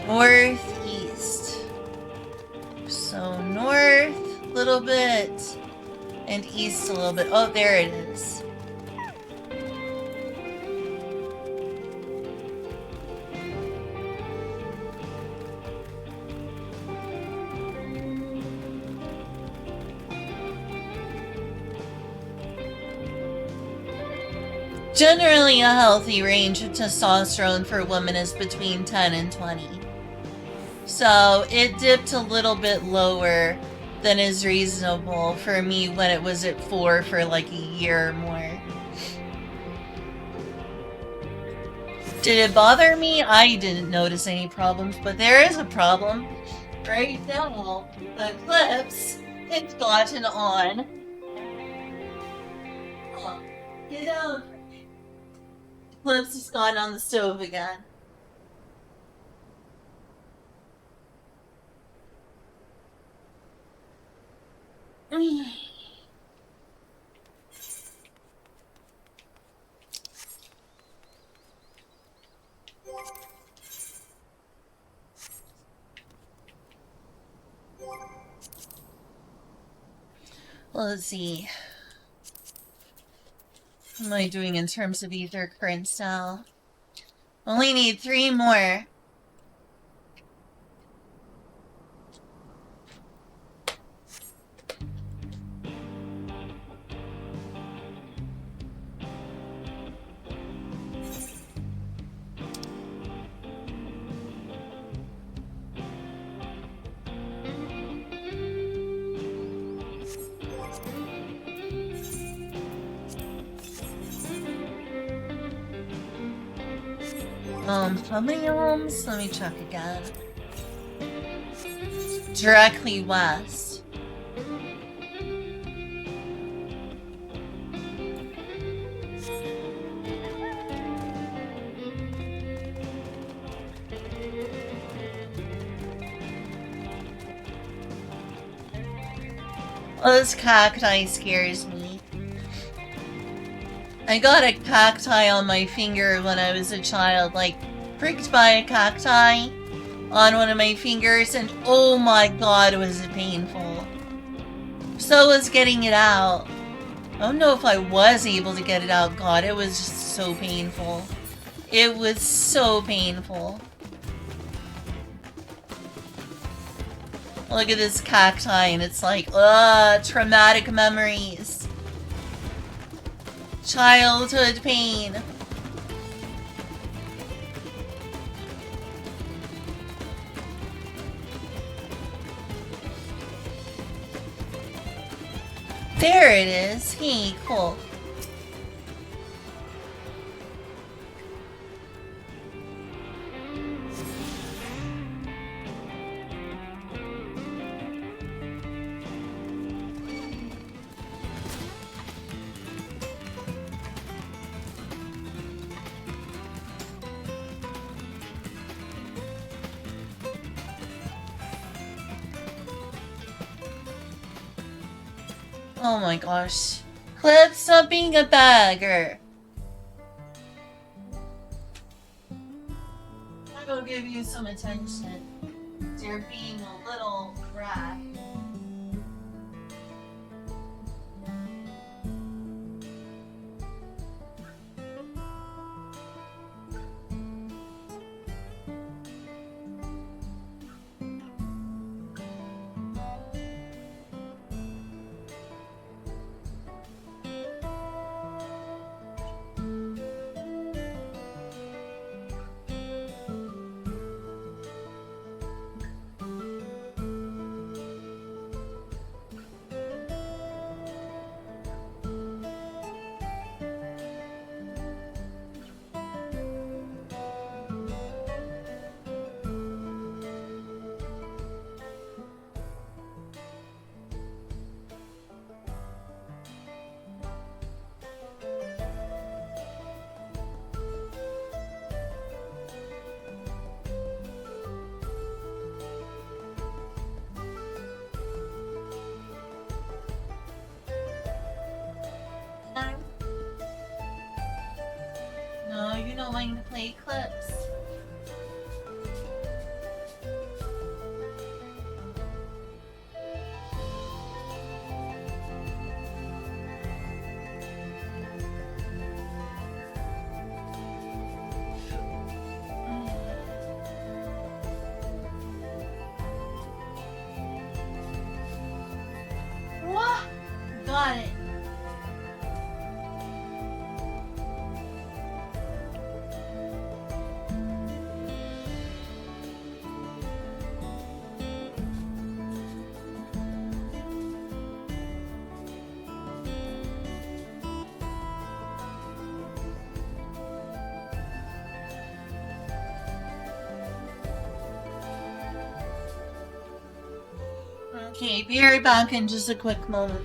Northeast. So north a little bit and east a little bit. Oh, there it is. Generally, a healthy range of testosterone for women is between 10 and 20. So it dipped a little bit lower than is reasonable for me when it was at 4 for like a year or more. Did it bother me? I didn't notice any problems, but there is a problem. Right now, the clips it's gotten on. Oh, get down. Clips has gone on the stove again. Well, let's see. What am I doing in terms of ether currents now? Only need 3 more. How many ohms? Let me check again. Directly west. Oh, this cacti scares me. I got a cacti on my finger when I was a child, like pricked by a cacti on one of my fingers, and oh my god, was it painful. So was getting it out. I don't know if I was able to get it out. God, it was just so painful. It was so painful. Look at this cacti, and it's like, ugh, traumatic memories. Childhood pain. There it is. Hey, cool. Oh my gosh. Clip, stop being a bagger. I will give you some attention. You're being a little brat. No, you're not wanting to play clips. What? Got it. Okay, be right back in just a quick moment.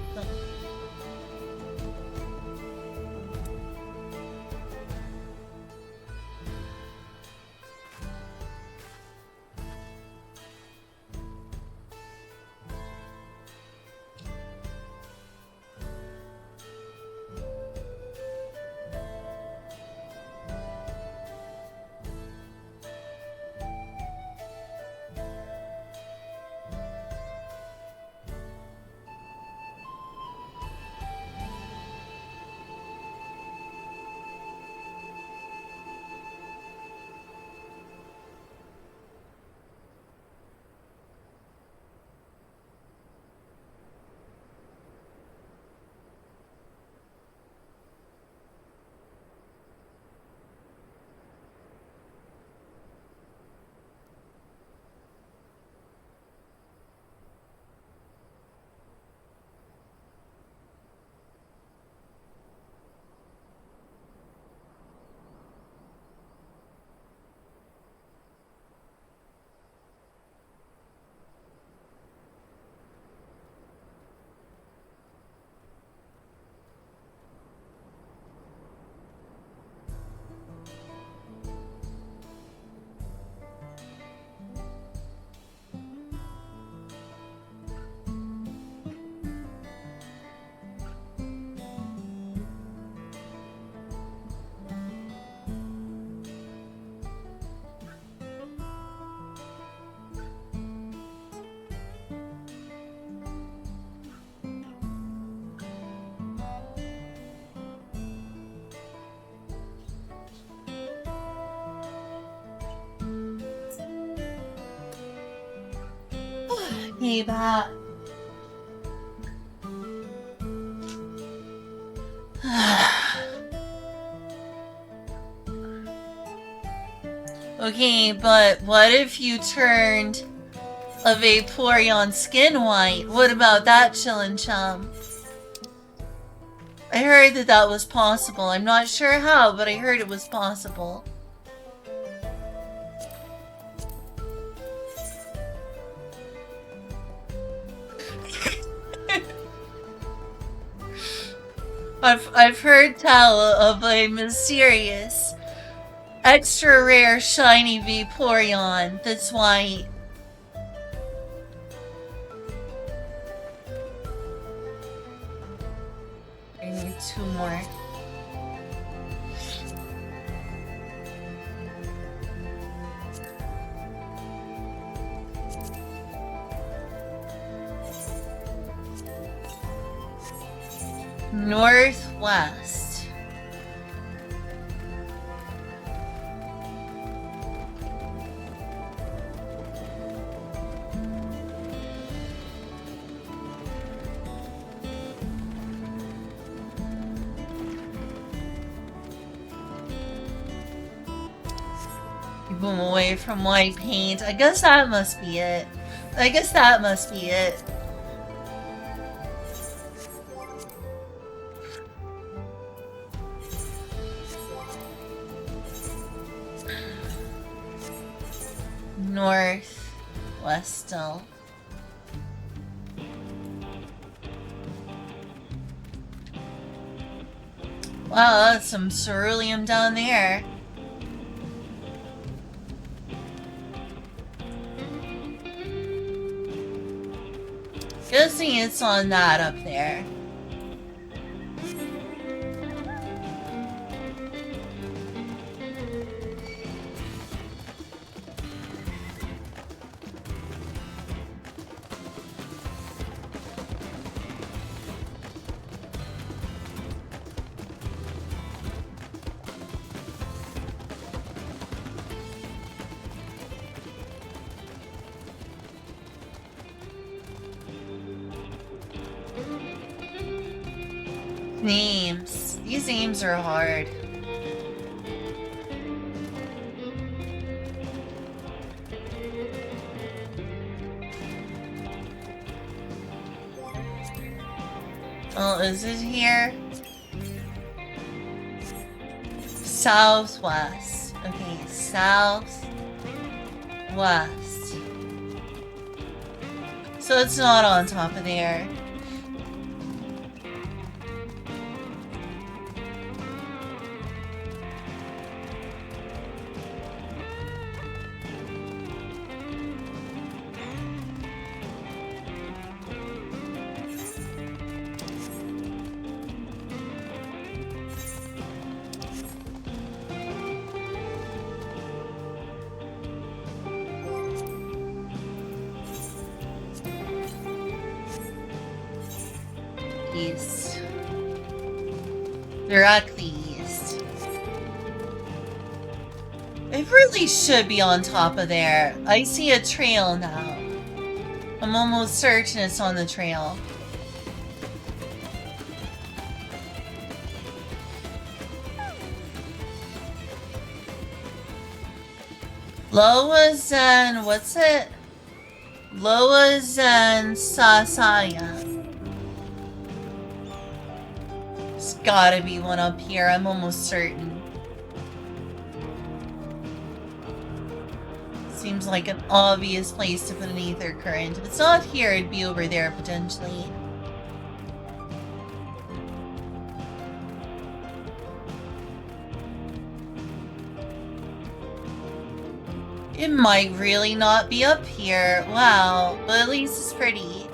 Hey, Bat. Okay, but what if you turned a Vaporeon skin white? What about that, Chillin' Chum? I heard that that was possible. I'm not sure how, but I heard it was possible. I've heard tell of a mysterious, extra rare shiny Vaporeon that's white. I need 2 more. Northwest. Keep them away from white paint. I guess that must be it. Northwest still. Wow, that's some ceruleum down there. Guessing it's on that up there. Names. These names are hard. Oh, is it here? Southwest. Okay, southwest. So it's not on top of there. East. Directly east. It really should be on top of there. I see a trail now. I'm almost certain it's on the trail. Loa Zen, what's it? Loa Zen Sasaya. There's gotta be one up here, I'm almost certain. Seems like an obvious place to put an ether current. If it's not here, it'd be over there potentially. It might really not be up here. Wow, but at least it's pretty.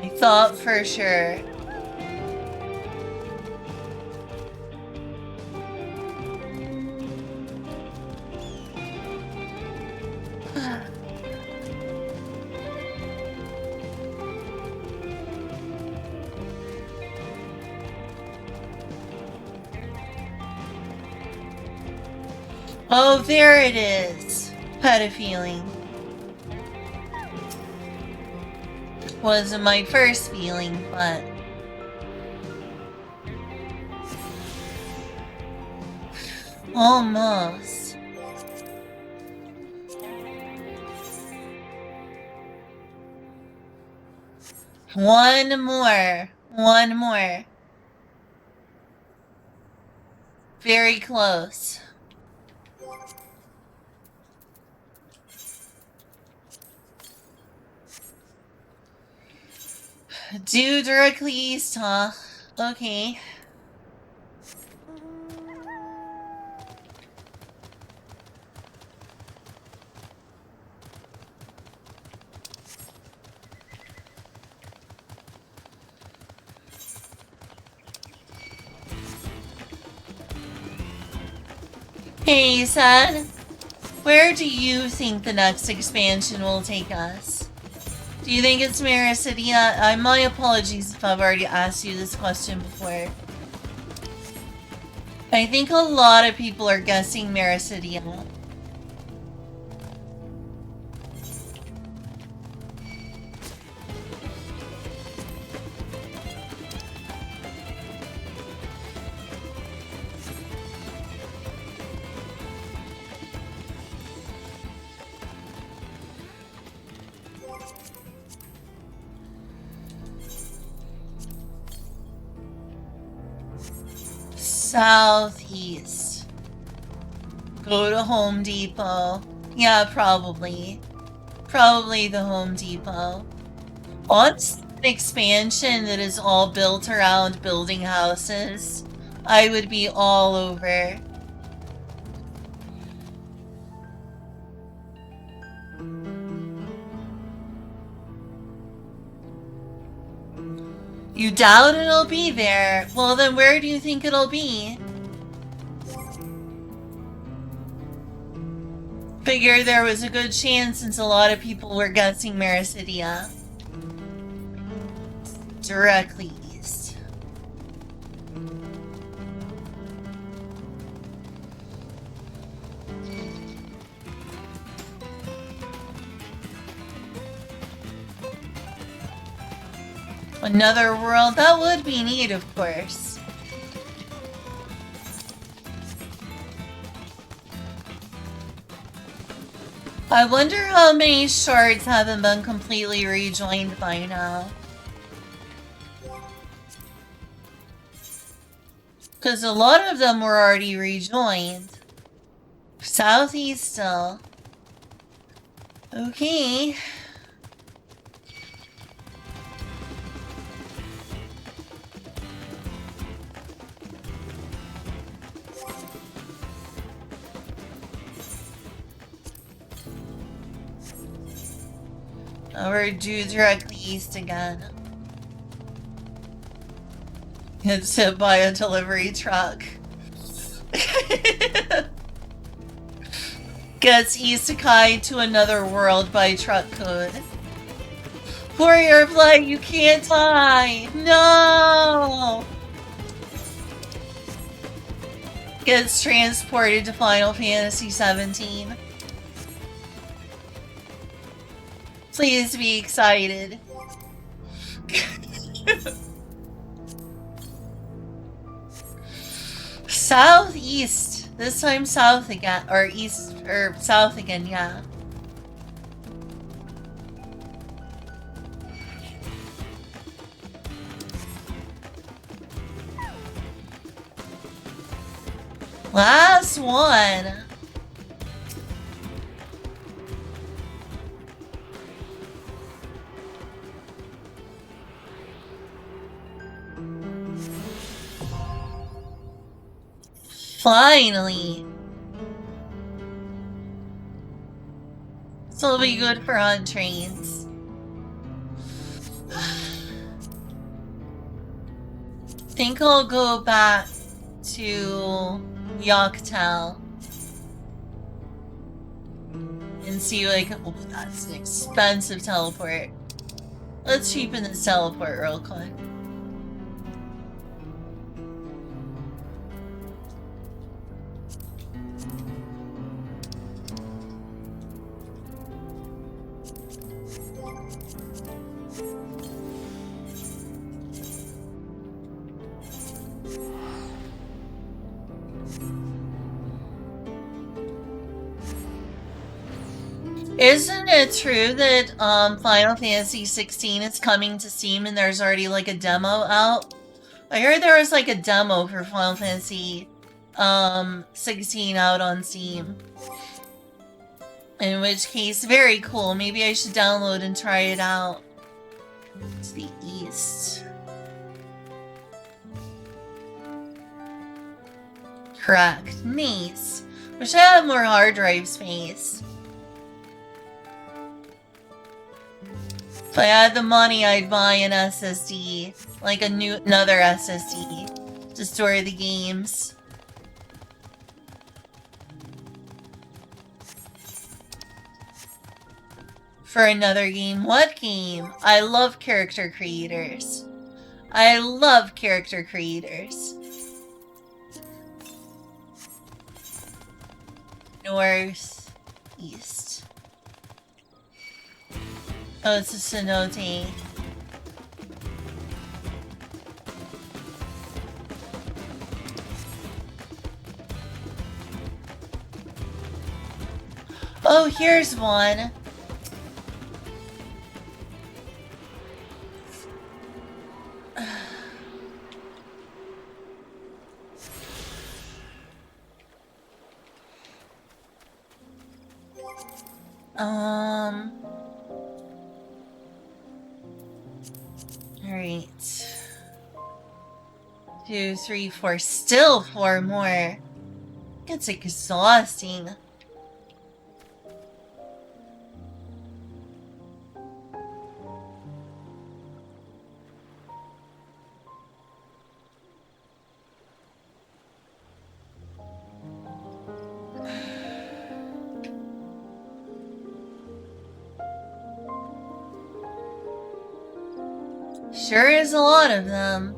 I thought for sure. Oh, there it is. Had a feeling. Wasn't my first feeling, but... almost. One more. One more. Very close. Due directly east, huh? Okay. Hey, son. Where do you think the next expansion will take us? Do you think it's Marasidia? My apologies if I've already asked you this question before. I think a lot of people are guessing Marasidia. Southeast. Go to Home Depot. Yeah, probably. Probably the Home Depot. What's an expansion that is all built around building houses? I would be all over. You doubt it'll be there? Well, then where do you think it'll be? Figure there was a good chance since a lot of people were guessing Marasidia. Directly east. Another world? That would be neat, of course. I wonder how many shards haven't been completely rejoined by now. Because a lot of them were already rejoined. Southeast still. Okay. Now we're due directly east again. It's hit by a delivery truck. Gets isekai to another world by truck code. Warrior Blood, you can't die! No! Gets transported to Final Fantasy 17. Please be excited. Southeast. This time south again. Or east. Or south again, yeah. Last one. Finally! This will be good for on trains. Think I'll go back to Yorktown and see like, oh, that's an expensive teleport. Let's cheapen this teleport real quick. Isn't it true that Final Fantasy 16 is coming to Steam and there's already like a demo out? I heard there was like a demo for Final Fantasy 16 out on Steam. In which case, very cool. Maybe I should download and try it out. It's the east. Correct. Nice. Wish I had more hard drive space. If I had the money, I'd buy an SSD. Like another SSD. To store the games. For another game. What game? I love character creators. I love character creators. North, east. Oh, it's a cenote. Oh, here's one. Alright. 2, 3, 4. Still 4 more. It's exhausting. Sure is a lot of them.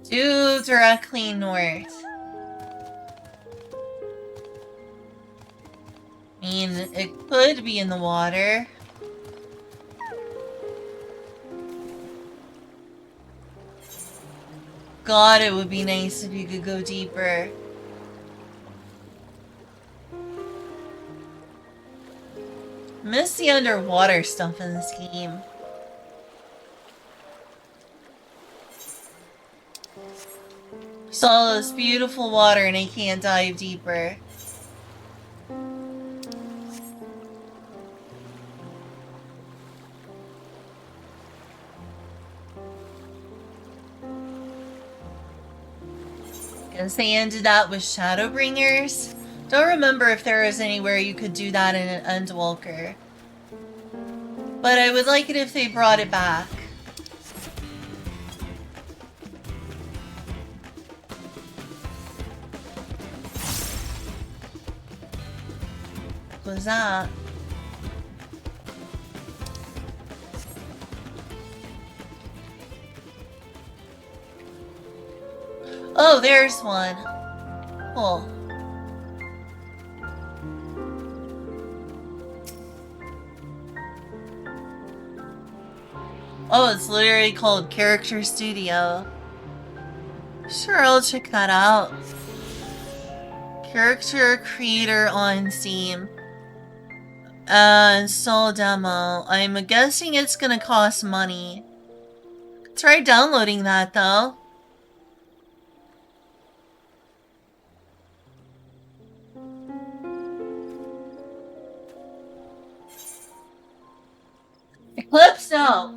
Due directly north. I mean, it could be in the water. God, it would be nice if you could go deeper. Miss the underwater stuff in this game. Saw all this beautiful water and I can't dive deeper. Guess they ended that with Shadowbringers. Don't remember if there was anywhere you could do that in an Endwalker. But I would like it if they brought it back. What was that? Oh, there's one. Cool. Oh, it's literally called Character Studio. Sure, I'll check that out. Character Creator on Steam. Install demo. I'm guessing it's gonna cost money. Try downloading that though. Eclipse, no.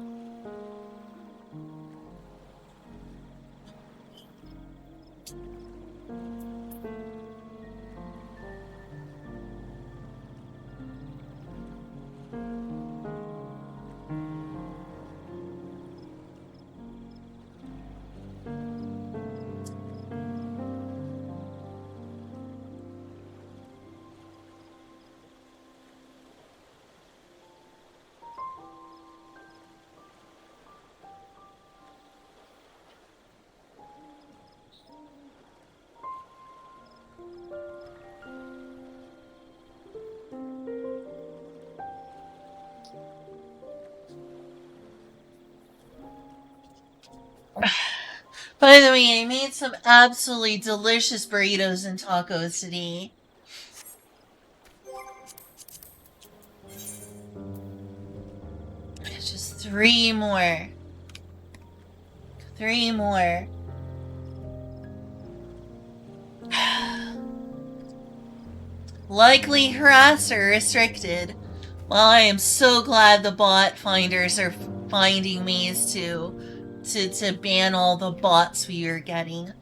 By the way, I made some absolutely delicious burritos and tacos today. Just 3 more. 3 more. Likely harasser restricted. Well, I am so glad the bot finders are finding ways to ban all the bots we are getting.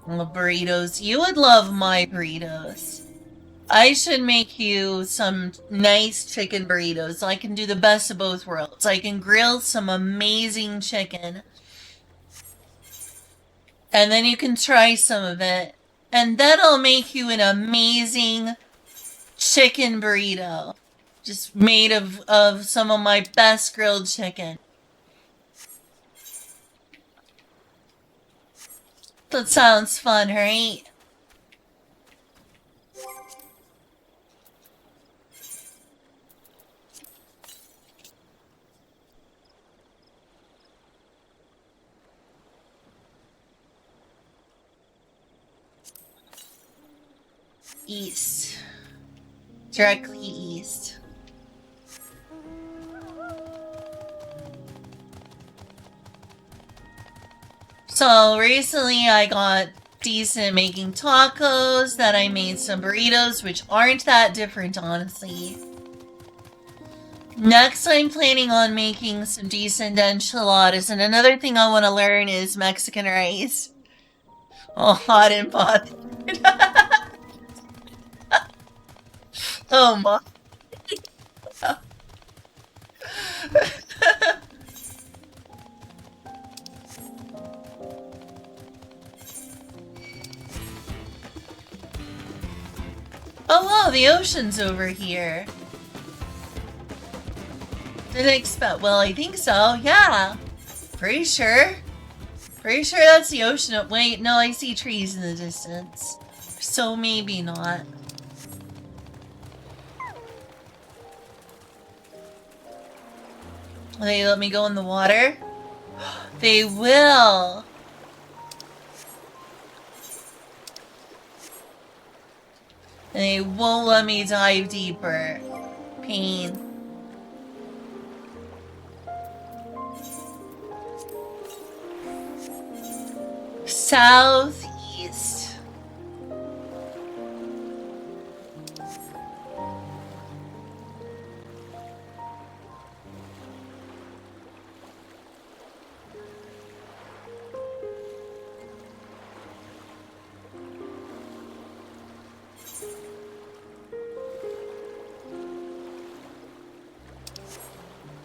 The burritos. You would love my burritos. I should make you some nice chicken burritos. I can do the best of both worlds. I can grill some amazing chicken. And then you can try some of it. And that'll make you an amazing chicken burrito. Just made of some of my best grilled chicken. That sounds fun, right? East. Directly east. So recently I got decent at making tacos, then I made some burritos, which aren't that different, honestly. Next, I'm planning on making some decent enchiladas, and another thing I want to learn is Mexican rice. Oh, hot and bothered. Oh my. Oh wow, the ocean's over here. Didn't expect. Well, I think so. Yeah. Pretty sure. Pretty sure that's the ocean. Wait, no, I see trees in the distance. So maybe not. Will they let me go in the water? They will. And they won't let me dive deeper. Pain. Southeast.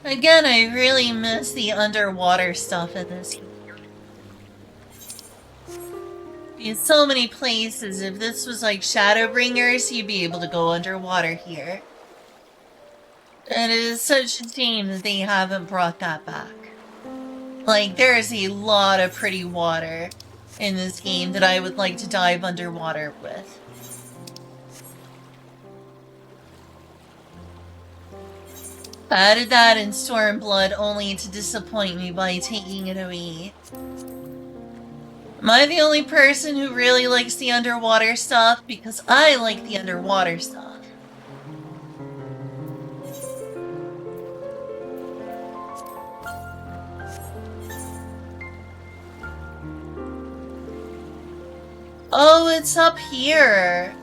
Again, I really miss the underwater stuff in this game. In so many places, if this was like Shadowbringers, you'd be able to go underwater here. And it is such a shame that they haven't brought that back. Like, there is a lot of pretty water in this game that I would like to dive underwater with. I added that in Stormblood only to disappoint me by taking it away. Am I the only person who really likes the underwater stuff? Because I like the underwater stuff. Oh, it's up here.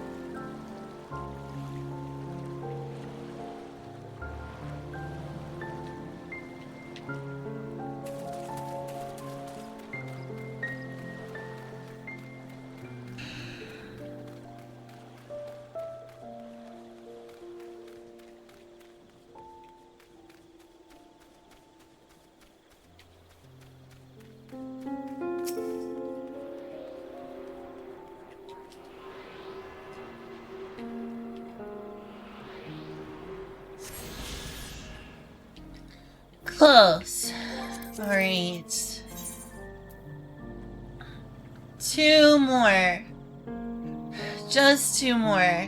Close. Alright. 2 more. Just 2 more.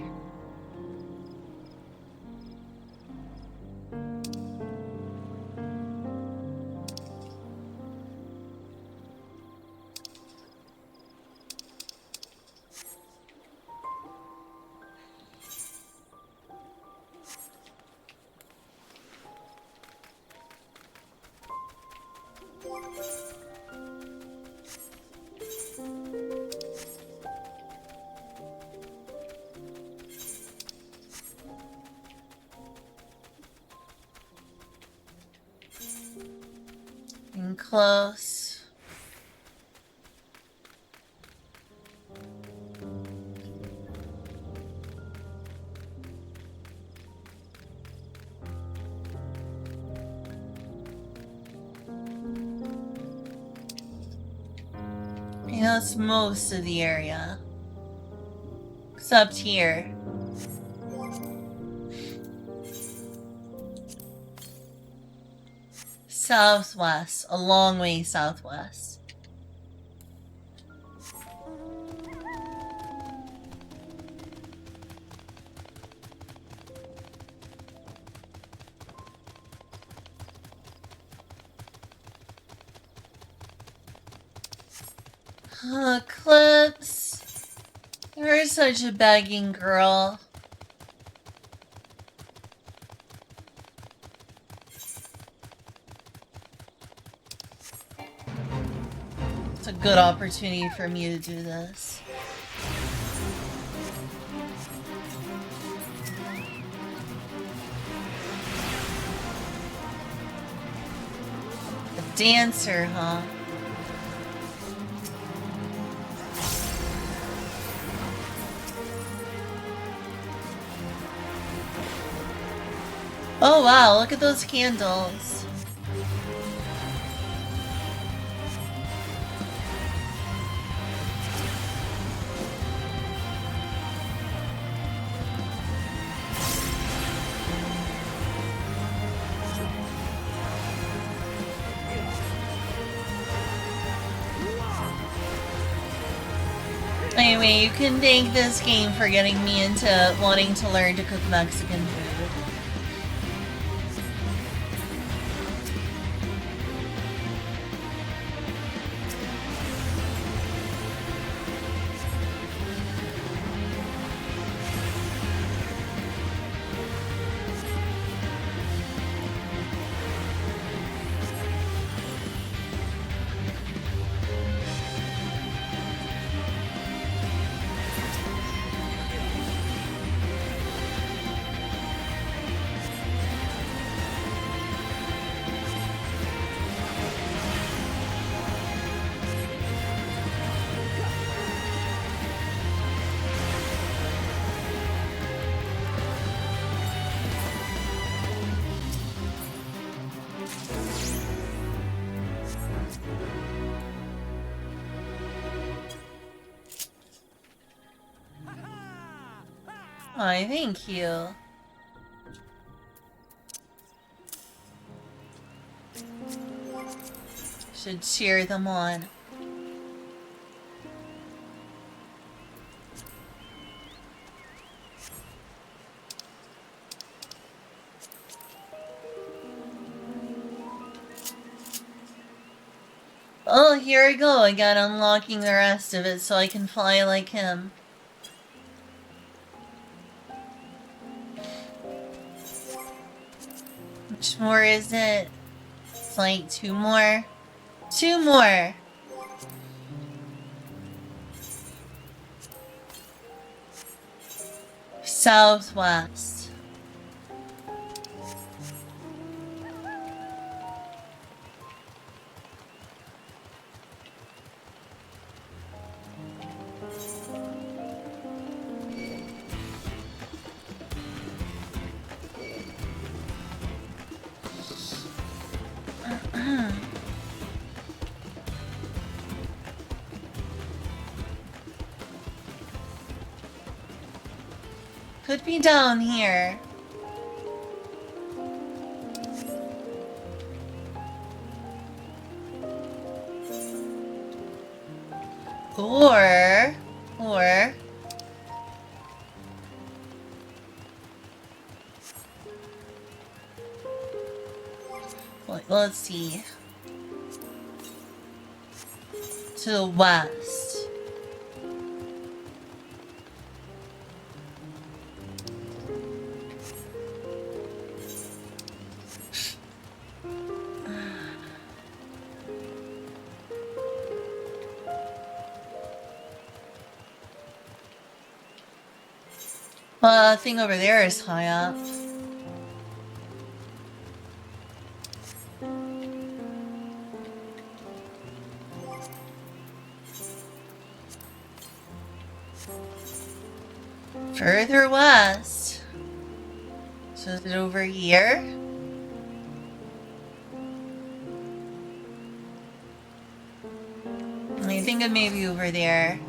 close. Yeah, that's most of the area. Except here. Southwest. A long way southwest. Eclipse. You're such a begging girl. It's a good opportunity for me to do this. A dancer, huh? Oh wow, look at those candles. Anyway, you can thank this game for getting me into wanting to learn to cook Mexican food. Why, thank you. Should cheer them on. Oh, here I go again, unlocking the rest of it so I can fly like him. Which more is it? It's like 2 more. 2 more! Southwest. Could be down here. Or... Let's see. To the west. Well, the thing over there is high up. Further west. So is it over here? I think it may be over there.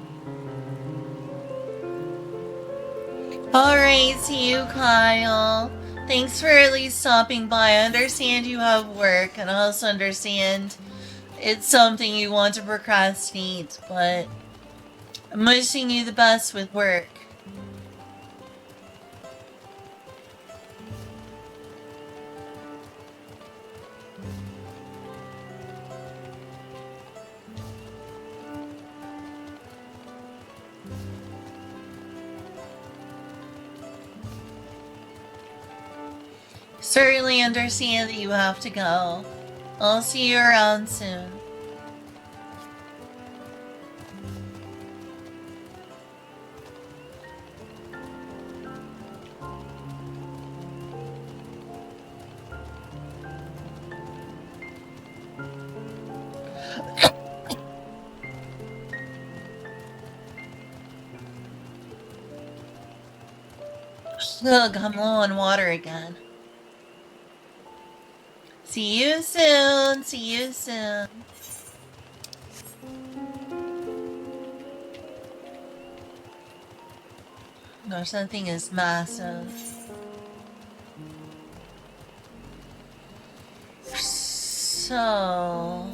Alright, see you, Kyle. Thanks for at least stopping by. I understand you have work, and I also understand it's something you want to procrastinate, but I'm wishing you the best with work. Certainly understand that you have to go. I'll see you around soon. Ugh, I'm low on water again. See you soon. See you soon. Gosh, that thing is massive. So...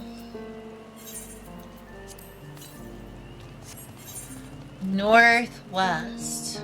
northwest.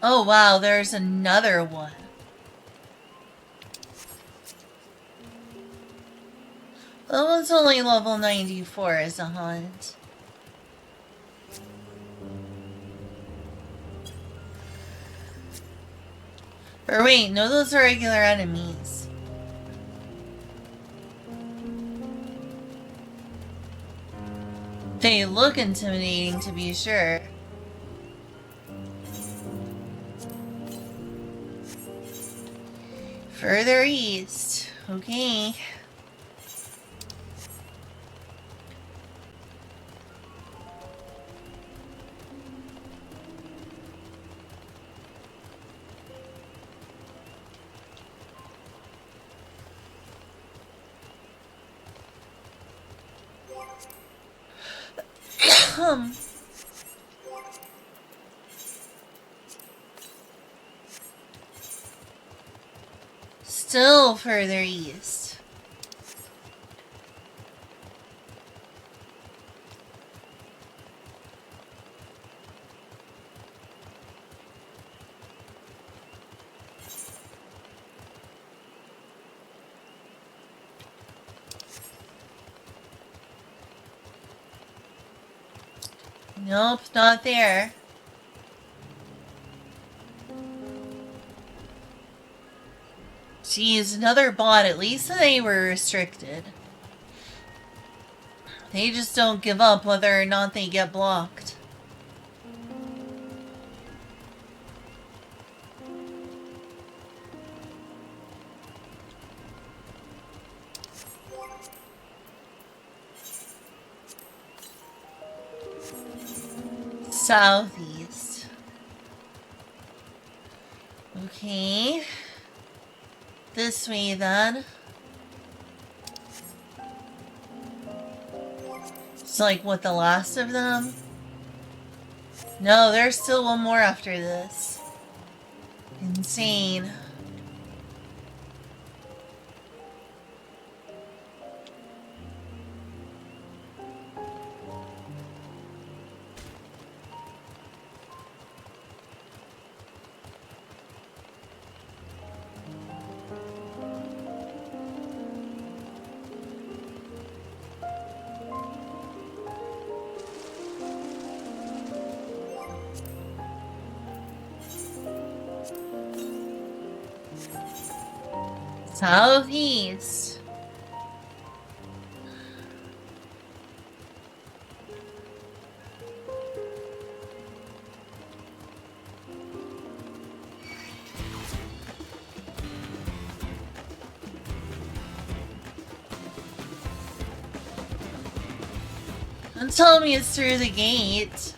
Oh wow, there's another one. That one's only level 94 as a hunt. Or wait, no, those are regular enemies. They look intimidating, to be sure. Further east. Okay. Still further east. Nope, not there. Geez, another bot. At least they were restricted. They just don't give up whether or not they get blocked. Southeast. Okay. This way then. It's like, what, the last of them? No, there's still one more after this. Insane. Southeast. Don't tell me it's through the gate.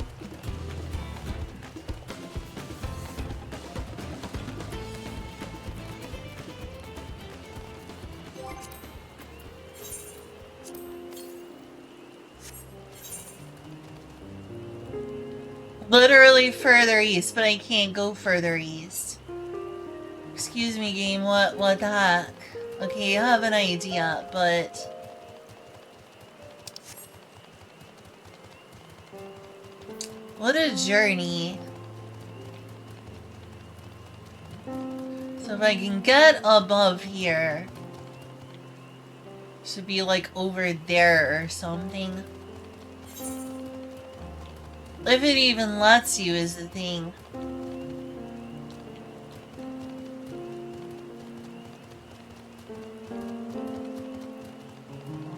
Literally further east, but I can't go further east. Excuse me, game, what the heck? Okay, you have an idea, but... what a journey. So if I can get above here... should be like over there or something. If it even lets you is the thing.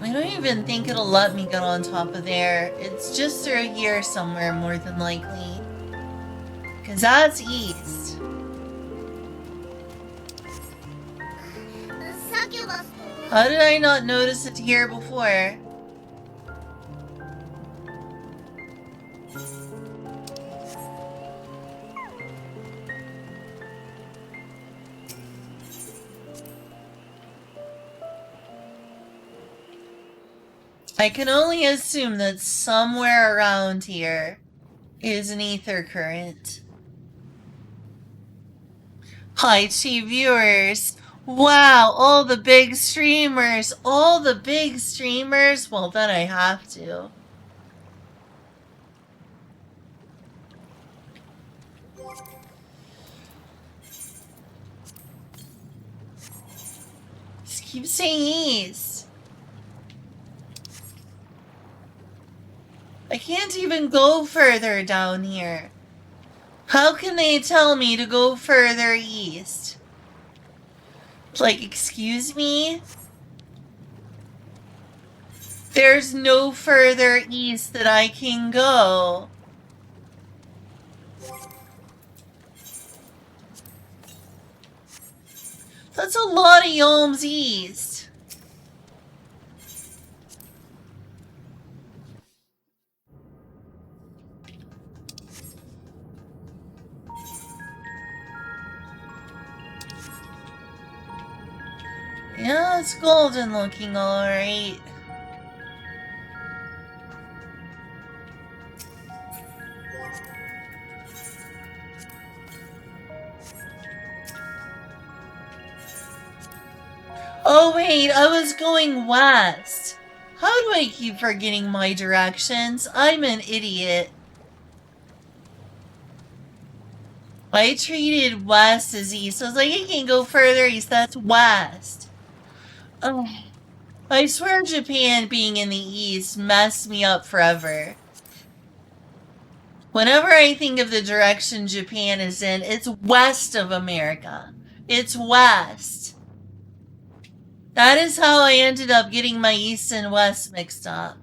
I don't even think it'll let me get on top of there. It's just through here somewhere, more than likely. Because that's east. How did I not notice it here before? I can only assume that somewhere around here is an ether current. Hi, Chi viewers. Wow, all the big streamers. All the big streamers? Well, then I have to. Just keep saying east. I can't even go further down here. How can they tell me to go further east? Like, excuse me? There's no further east that I can go. That's a lot of yalms east. Yeah, it's golden looking, alright. Oh wait, I was going west. How do I keep forgetting my directions? I'm an idiot. I treated west as east. I was like, I can't go further east, that's west. Oh, I swear Japan being in the east messed me up forever. Whenever I think of the direction Japan is in, it's west of America. It's west. That is how I ended up getting my east and west mixed up.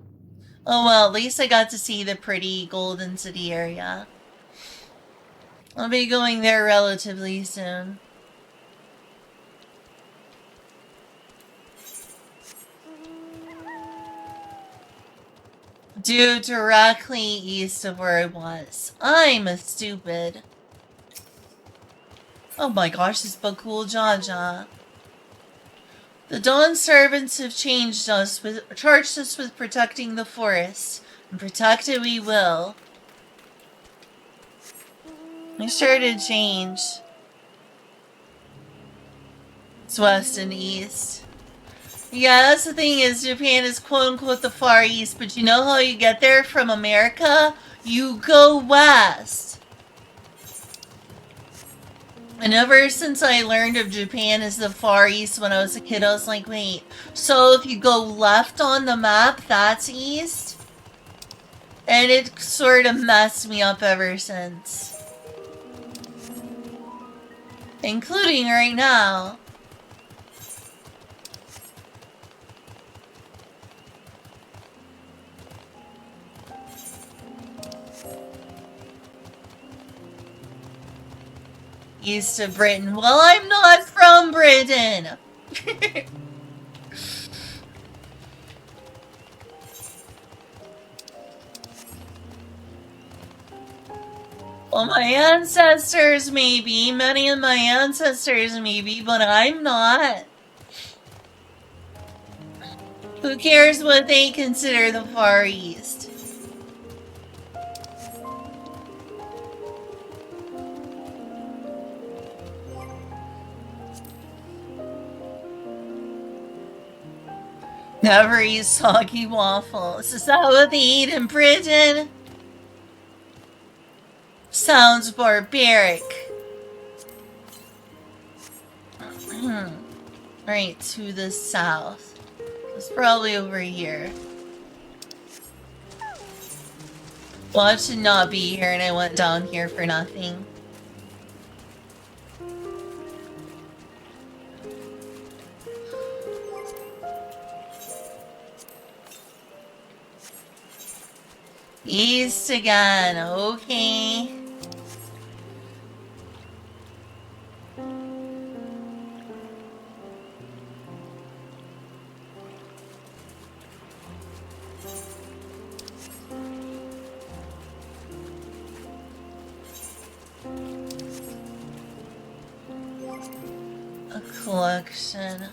Oh well, at least I got to see the pretty Golden City area. I'll be going there relatively soon. Due directly east of where I was. I'm a stupid. Oh my gosh, this Bakul Jaja. The Dawn servants have charged us with protecting the forest, and protect it we will. I sure did change. It's west and east. Yeah, that's the thing is Japan is quote-unquote the Far East, but you know how you get there from America? You go west. And ever since I learned of Japan as the Far East when I was a kid, I was like, wait, so if you go left on the map, that's east? And it sort of messed me up ever since. Including right now. east of Britain. Well, I'm not from Britain! Well, my ancestors maybe, many of my ancestors maybe, but I'm not. Who cares what they consider the Far East? Never eat soggy waffles. Is that what they eat in Britain? Sounds barbaric. Right, to the south. It's probably over here. Well, I should not be here, and I went down here for nothing. East again, okay. A collection.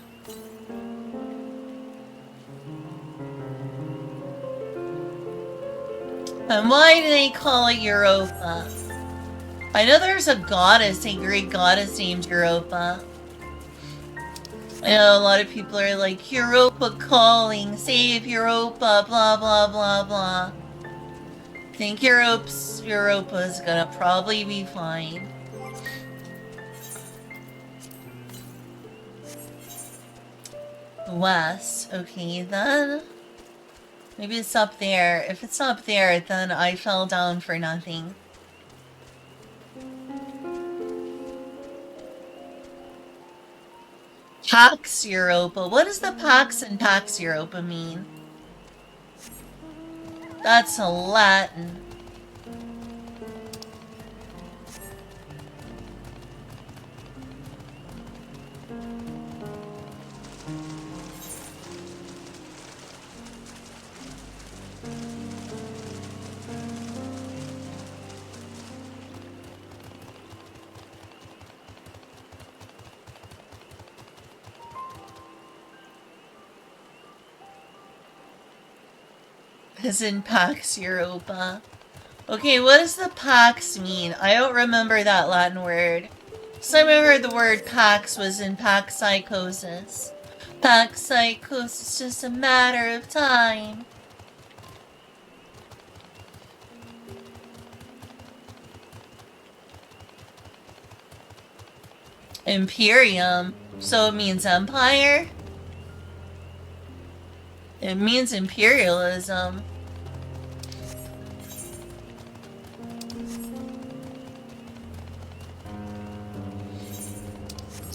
And why do they call it Europa? I know there's a goddess, a Greek goddess named Europa. I know a lot of people are like, Europa calling, save Europa, blah blah blah blah. I think Europa's gonna probably be fine. West, okay then. Maybe it's up there. If it's up there, then I fell down for nothing. Pax Europa. What does the Pax and Pax Europa mean? That's a Latin. As in Pax Europa. Okay, what does the Pax mean? I don't remember that Latin word. So I remember the word Pax was in Pax Psychosis. Pax Psychosis, just a matter of time. Imperium. So it means empire? It means imperialism.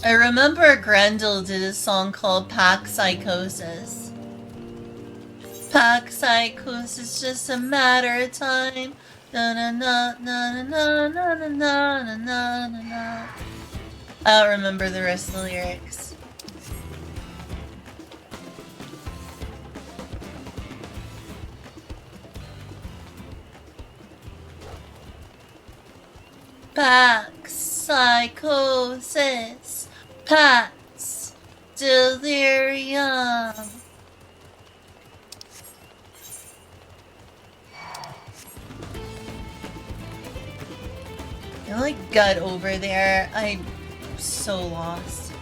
I remember Grendel did a song called Pax Psychosis. Pax Psychosis, just a matter of time. Na na na na na na na na na na na. I don't remember the rest of the lyrics. Pax Psychosis. Pax Delirium. I like gut over there. I'm so lost.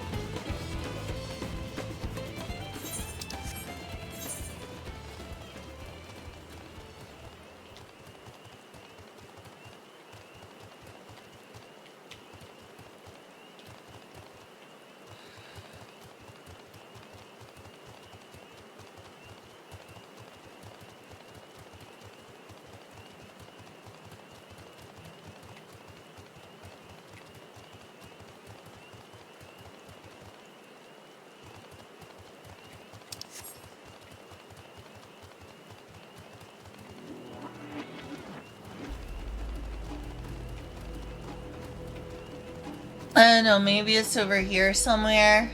I don't know, maybe it's over here somewhere.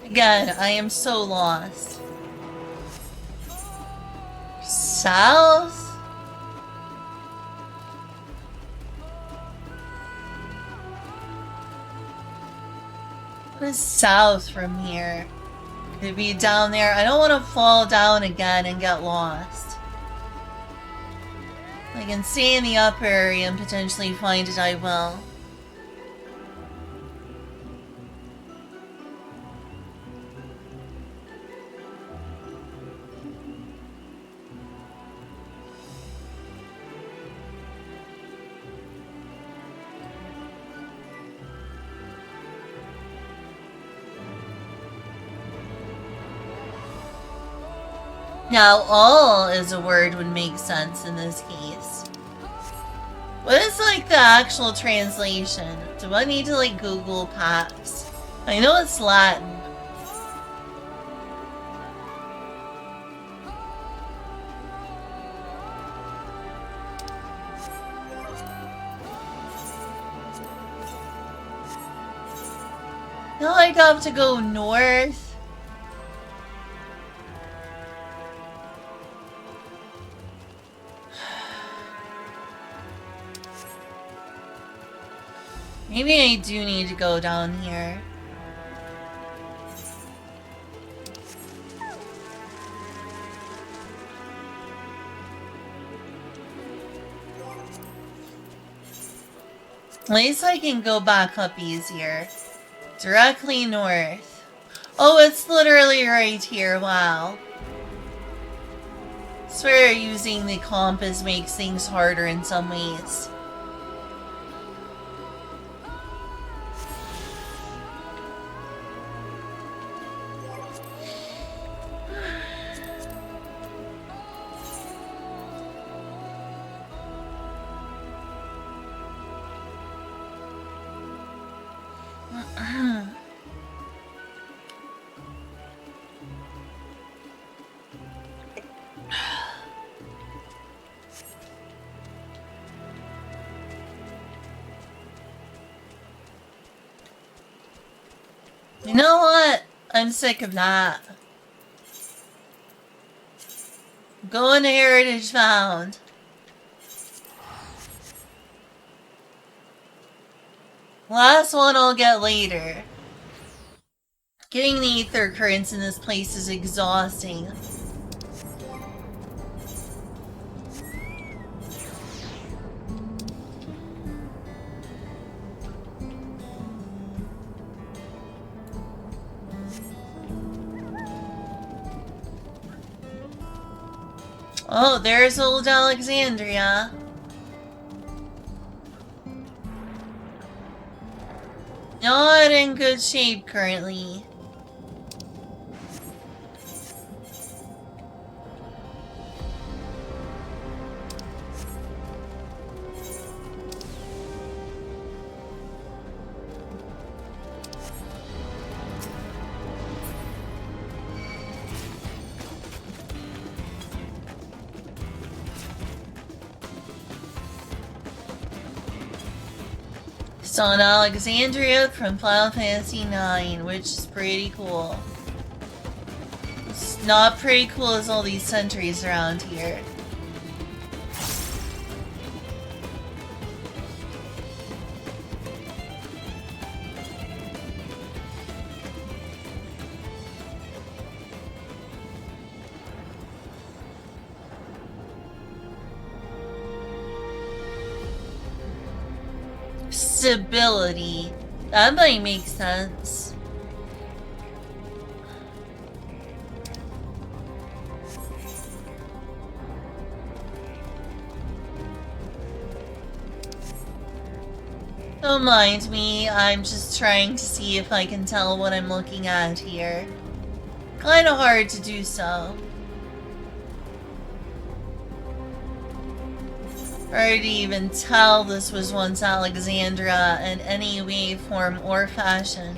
Again, I am so lost. South? What is south from here? Could it be down there? I don't want to fall down again and get lost. I can stay in the upper area and potentially find it, I will. Now, all as a word would make sense in this case. What is, like, the actual translation? Do I need to, like, Google Paps? I know it's Latin. Now I have to go north. Maybe I do need to go down here. At least I can go back up easier. Directly north. Oh, it's literally right here, wow. I swear using the compass makes things harder in some ways. You know what? I'm sick of that. Going to Heritage Found. Last one I'll get later. Getting the ether currents in this place is exhausting. Oh, there's old Alexandria. Not in good shape currently. Saw an Alexandria from Final Fantasy IX, which is pretty cool. It's not pretty cool as all these sentries around here. Stability. That might make sense. Don't mind me, I'm just trying to see if I can tell what I'm looking at here. Kinda hard to do so. Hard to even tell this was once Alexandria in any way, form, or fashion.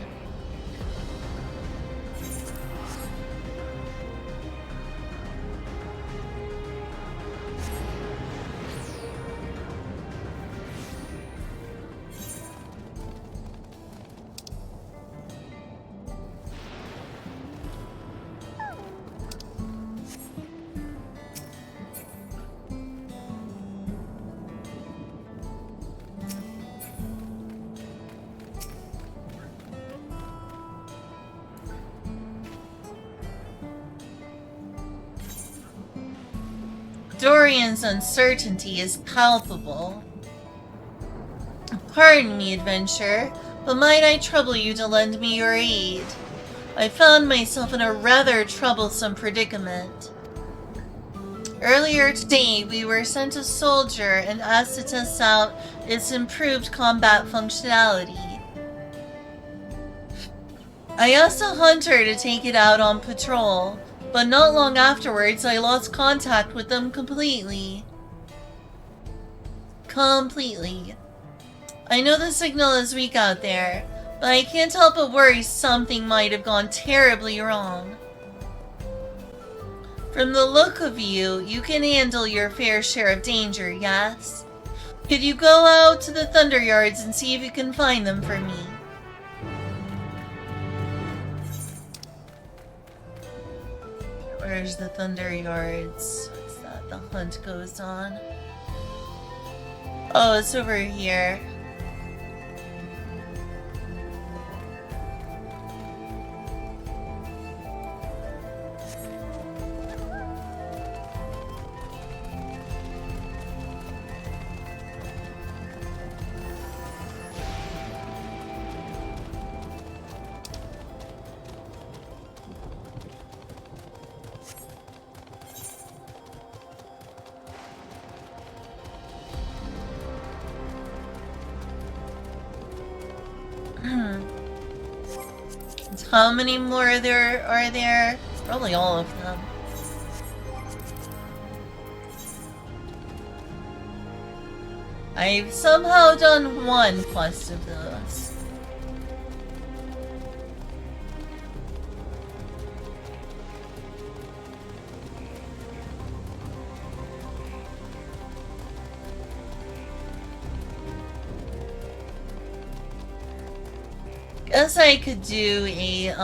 Dorian's uncertainty is palpable. Pardon me, adventurer, but might I trouble you to lend me your aid? I found myself in a rather troublesome predicament. Earlier today, we were sent a soldier and asked to test out its improved combat functionality. I asked a hunter to take it out on patrol, but not long afterwards I lost contact with them completely. I know the signal is weak out there, but I can't help but worry something might have gone terribly wrong. From the look of you, you can handle your fair share of danger, yes? Could you go out to the Thunder Yards and see if you can find them for me? Where's the Thunder Yards? What's that the hunt goes on? Oh, it's over here. How many more are there? Probably all of them. I've somehow done one quest of those. Guess I could do a,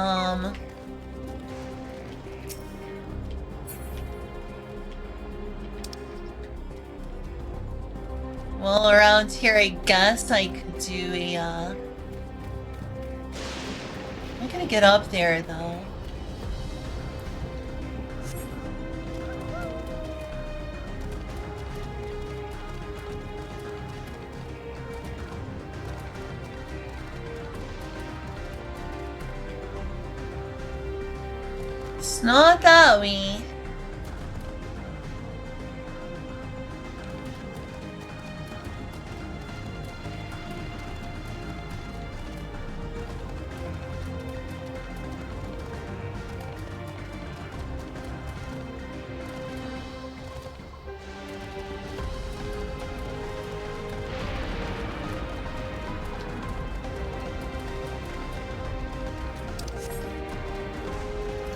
well, around here, I guess I could do a, I'm gonna get up there, though. It's not that way.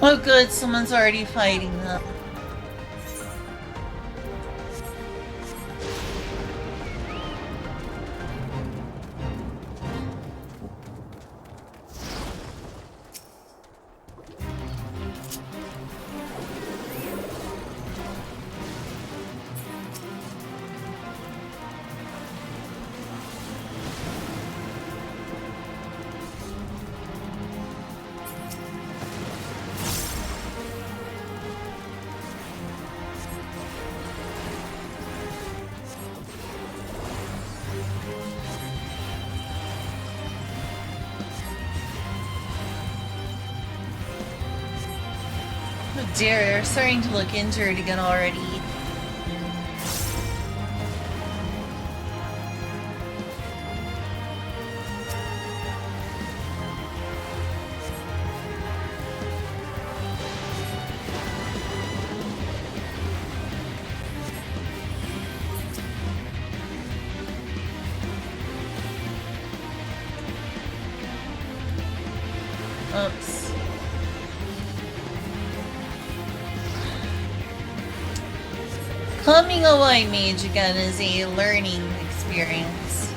Oh good, someone's already fighting them. Oh dear, they're starting to look injured again already. Oops. Becoming a white mage again is a learning experience.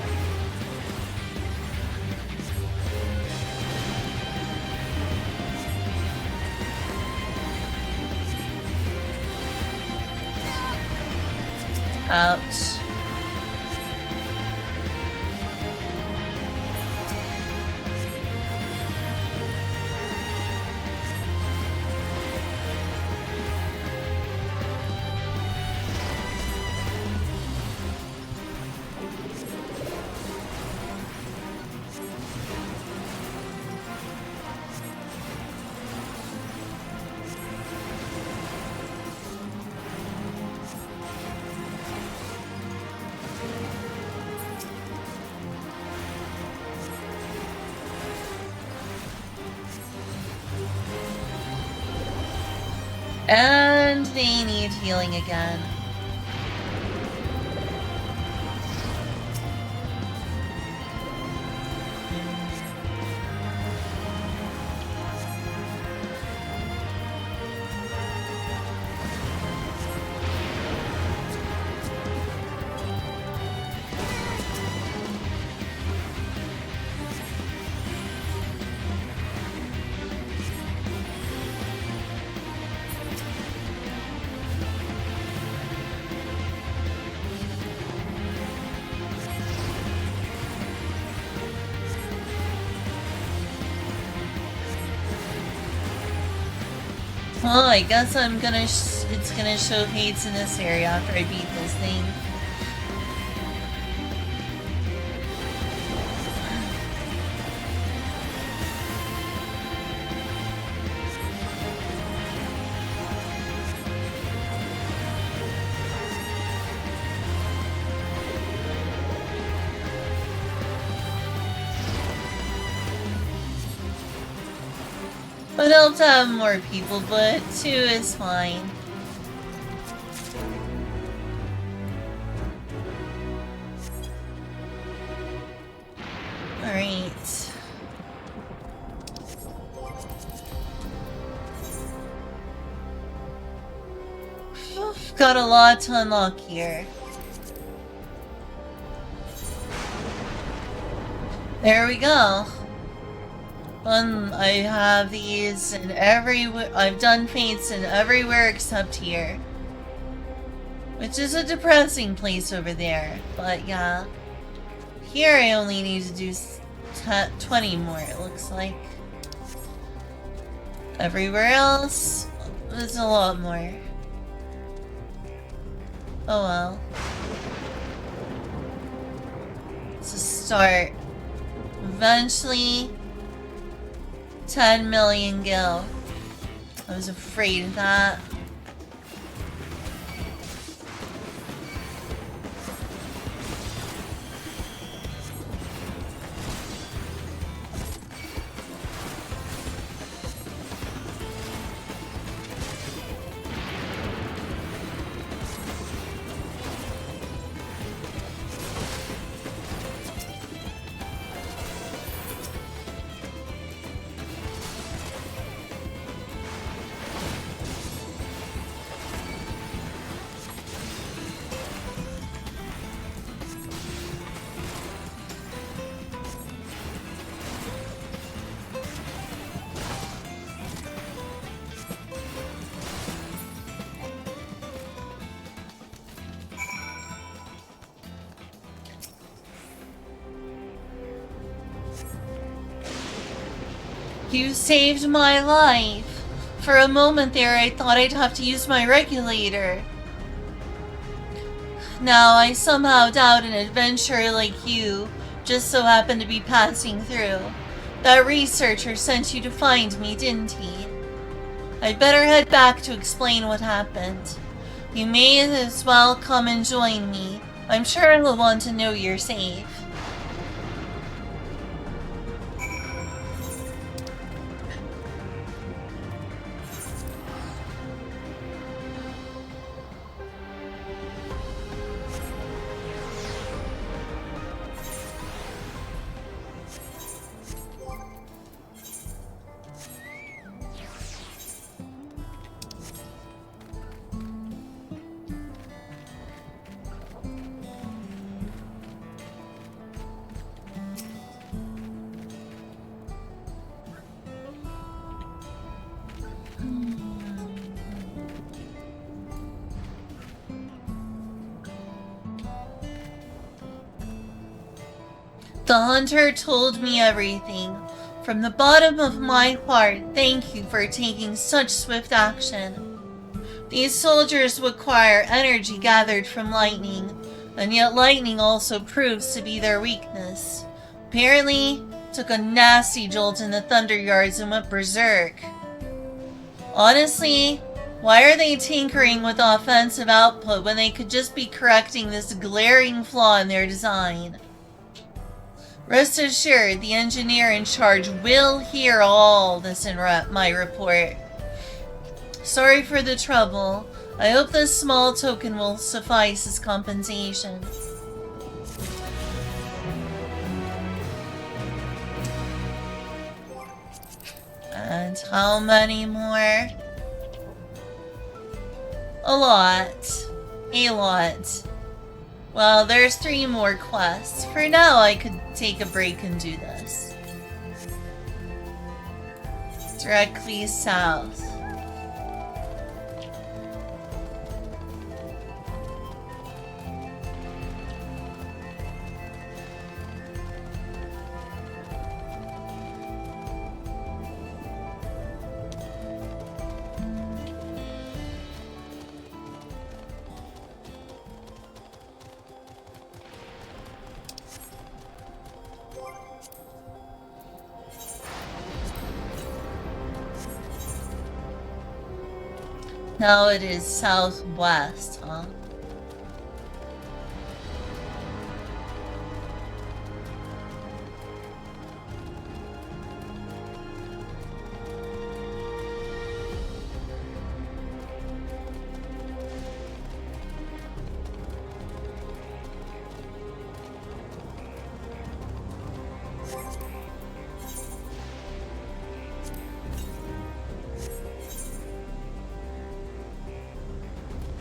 Ouch. And they need healing again. Well, I guess it's gonna show hates in this area after I beat this thing. Would help to have more people, but 2 is fine. Alright. Got a lot to unlock here. There we go. I have these in I've done fates in everywhere except here. Which is a depressing place over there, but yeah. Here I only need to do 20 more, it looks like. Everywhere else, there's a lot more. Oh well. It's a start. Eventually, 10 million gil. I was afraid of that. You saved my life. For a moment there, I thought I'd have to use my regulator. Now, I somehow doubt an adventurer like you just so happened to be passing through. That researcher sent you to find me, didn't he? I'd better head back to explain what happened. You may as well come and join me. I'm sure he'll want to know you're safe. The hunter told me everything. From the bottom of my heart, thank you for taking such swift action. These soldiers require energy gathered from lightning, and yet lightning also proves to be their weakness. Apparently, took a nasty jolt in the thunder yards and went berserk. Honestly, why are they tinkering with offensive output when they could just be correcting this glaring flaw in their design? Rest assured, the engineer in charge will hear all this in my report. Sorry for the trouble. I hope this small token will suffice as compensation. And how many more? A lot. A lot. Well, there's 3 more quests. For now, I could take a break and do this. Directly south. Now it is southwest, huh?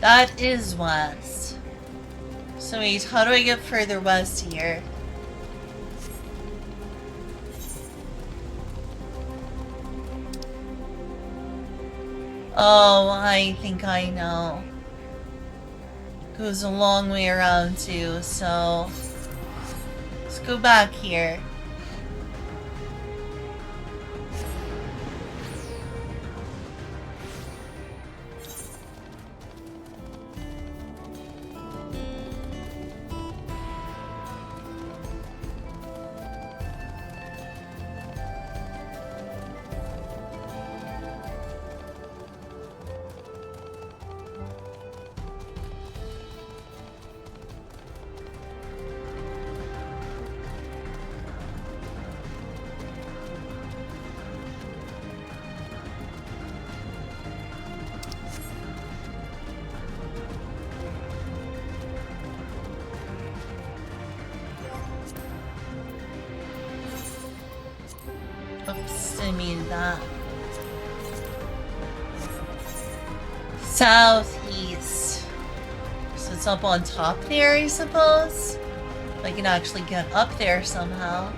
That is west. So wait, how do I get further west here? Oh, I think I know. Goes a long way around too, so let's go back here. Oops, I mean that. Southeast. So it's up on top there, I suppose? I can actually get up there somehow.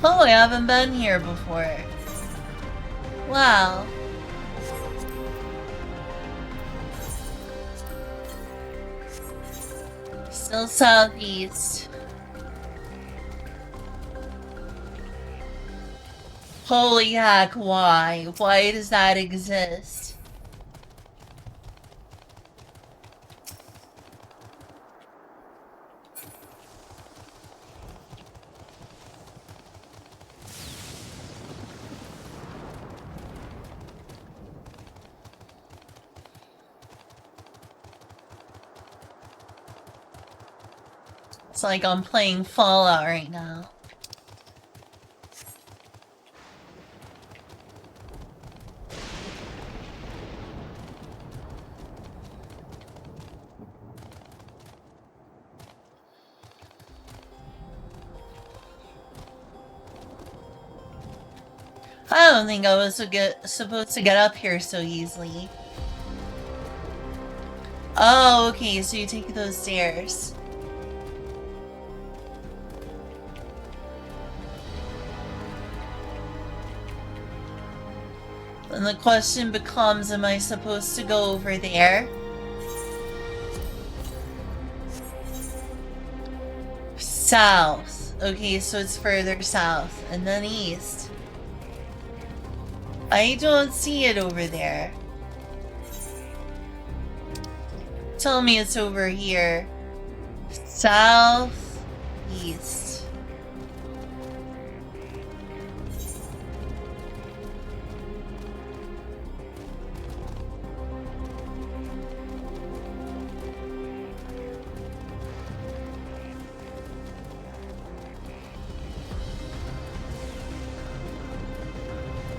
Oh, I haven't been here before. Wow. Still southeast. Holy heck, why? Why does that exist? It's like I'm playing Fallout right now. I don't think I was supposed to get up here so easily. Oh, okay, so you take those stairs. And the question becomes, am I supposed to go over there? South. Okay, so it's further south. And then east. I don't see it over there. Tell me it's over here. South, east.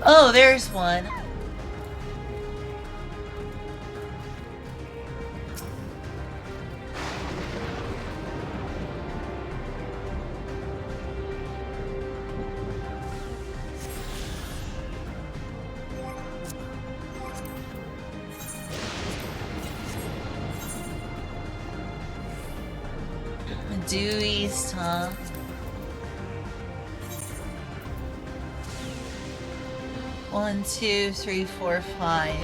Oh, there's one. Due east, huh? One, two, three, four, five.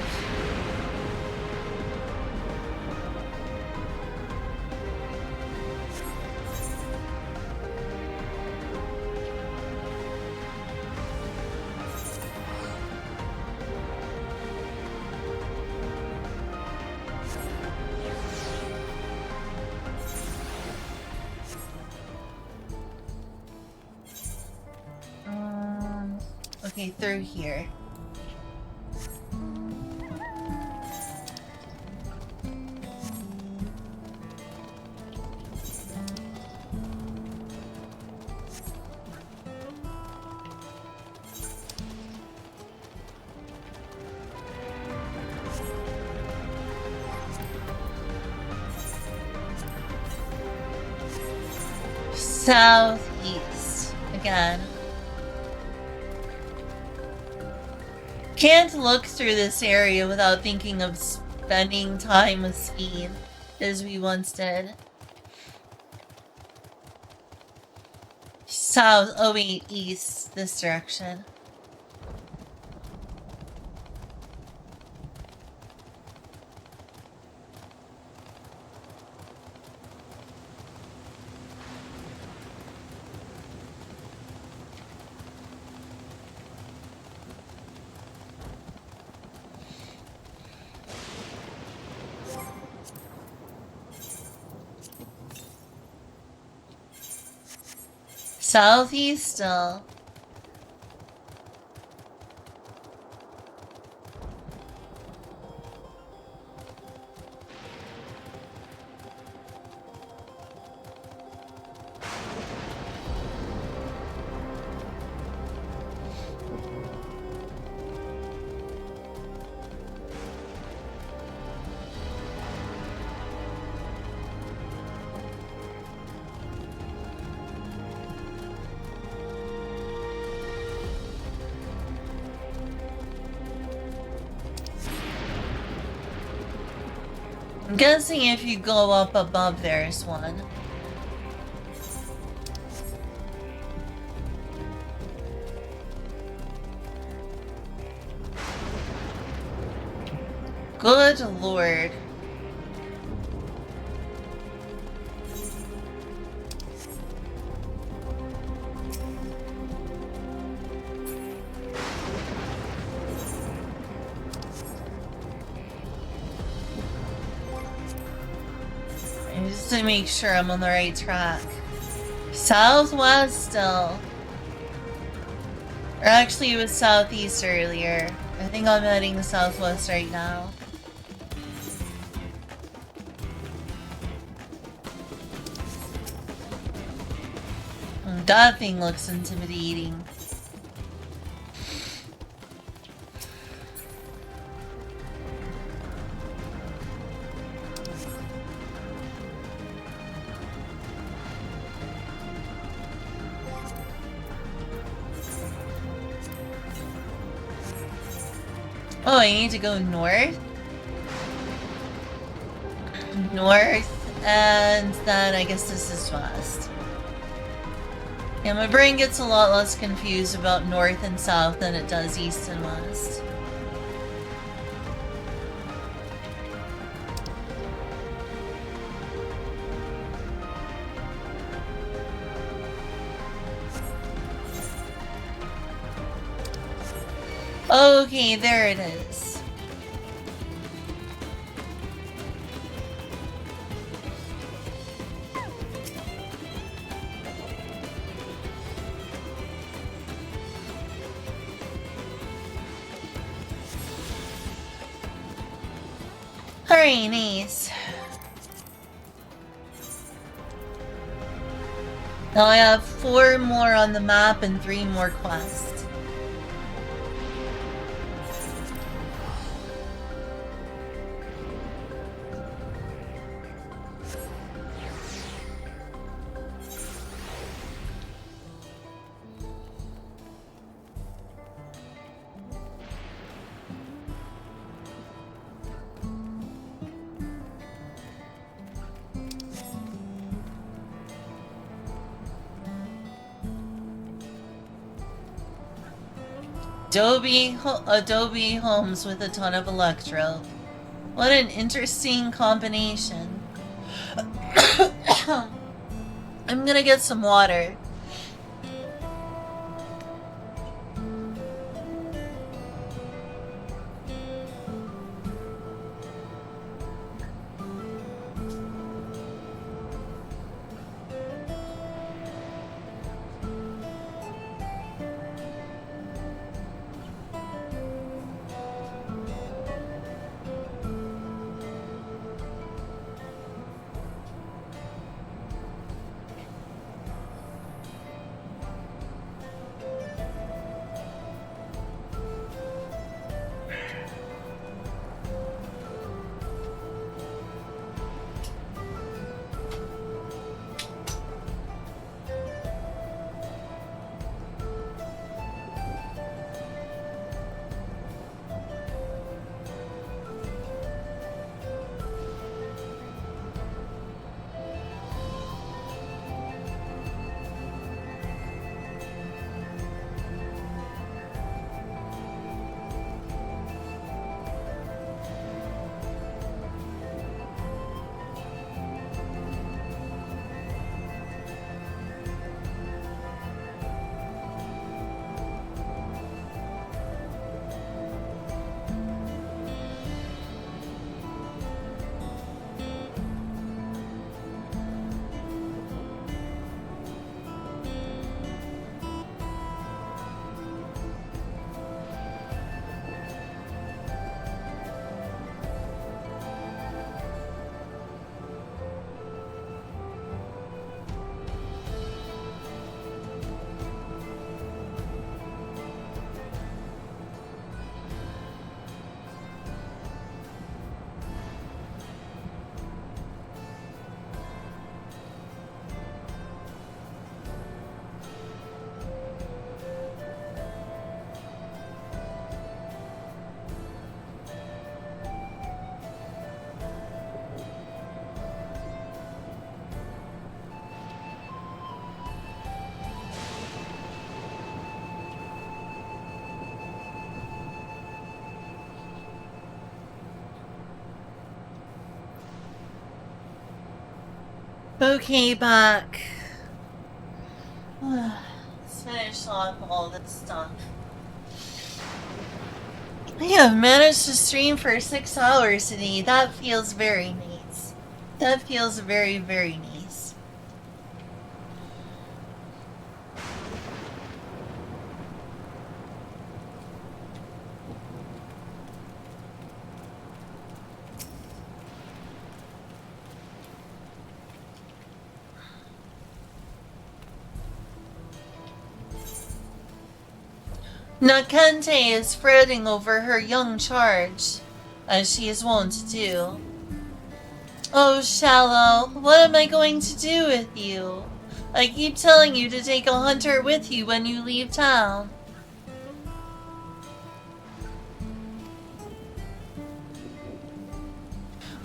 Okay, through here. Southeast again. Can't look through this area without thinking of spending time with speed, as we once did. South, oh wait, east, this direction. Southeast still. I'm guessing if you go up above there's one. Good lord. Just to make sure I'm on the right track. Southwest still. Or actually it was southeast earlier. I think I'm heading southwest right now. That thing looks intimidating. Oh, I need to go north? North, and then I guess this is west. Yeah, my brain gets a lot less confused about north and south than it does east and west. Okay, there it is. Alright, nice. Now I have 4 more on the map and 3 more quests. Adobe homes with a ton of electro. What an interesting combination. I'm gonna get some water. Okay, back. Let's finish off all this stuff. I have managed to stream for 6 hours today. That feels very nice. That feels very, very nice. Nakente is fretting over her young charge, as she is wont to do. Oh, Shallow, what am I going to do with you? I keep telling you to take a hunter with you when you leave town.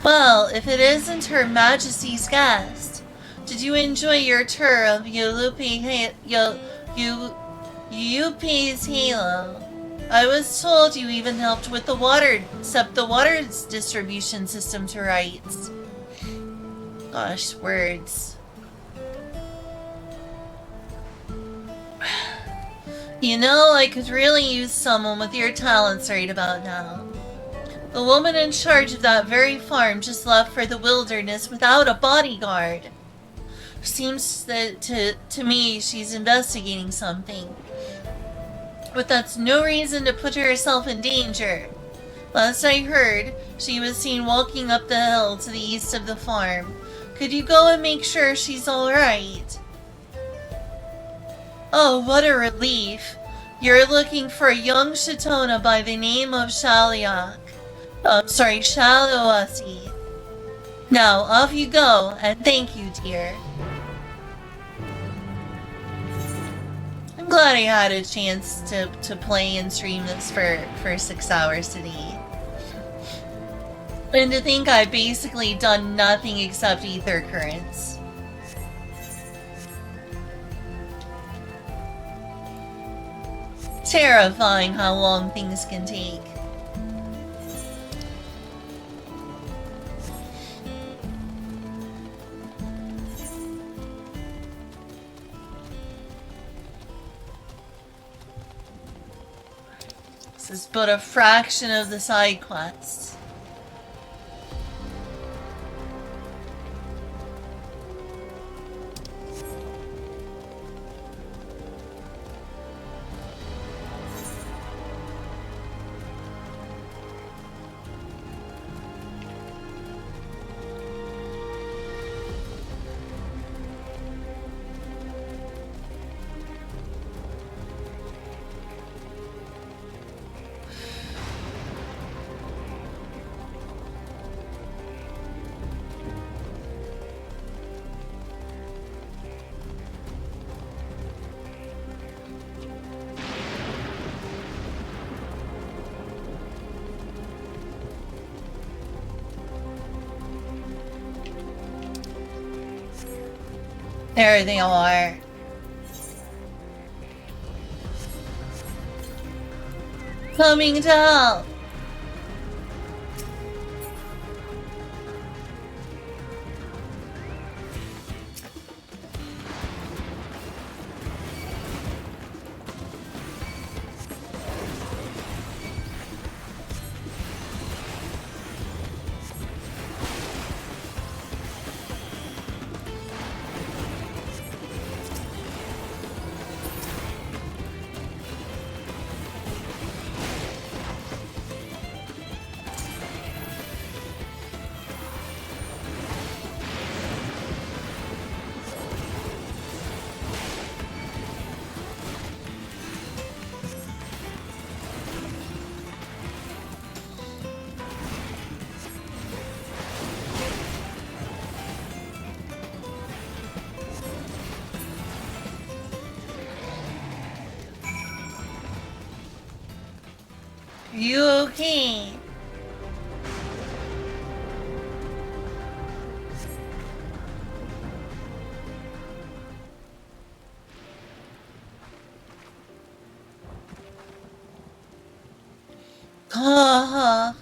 Well, if it isn't Her Majesty's guest, did you enjoy your tour of Yupi's Halo? I was told you even helped with the water distribution system to rights. Gosh, words. You know, I could really use someone with your talents right about now. The woman in charge of that very farm just left for the wilderness without a bodyguard. Seems that to me she's investigating something. But that's no reason to put herself in danger. Last I heard, she was seen walking up the hill to the east of the farm. Could you go and make sure she's alright? Oh, what a relief. You're looking for a young Shitona by the name of Shaliak. Shalawasi. Now, off you go, and thank you, dear. I'm glad I had a chance to play and stream this for 6 hours today. And to think I've basically done nothing except ether currents. Terrifying how long things can take. This is but a fraction of the side quests. There they are. Coming to help. You okay? Ah,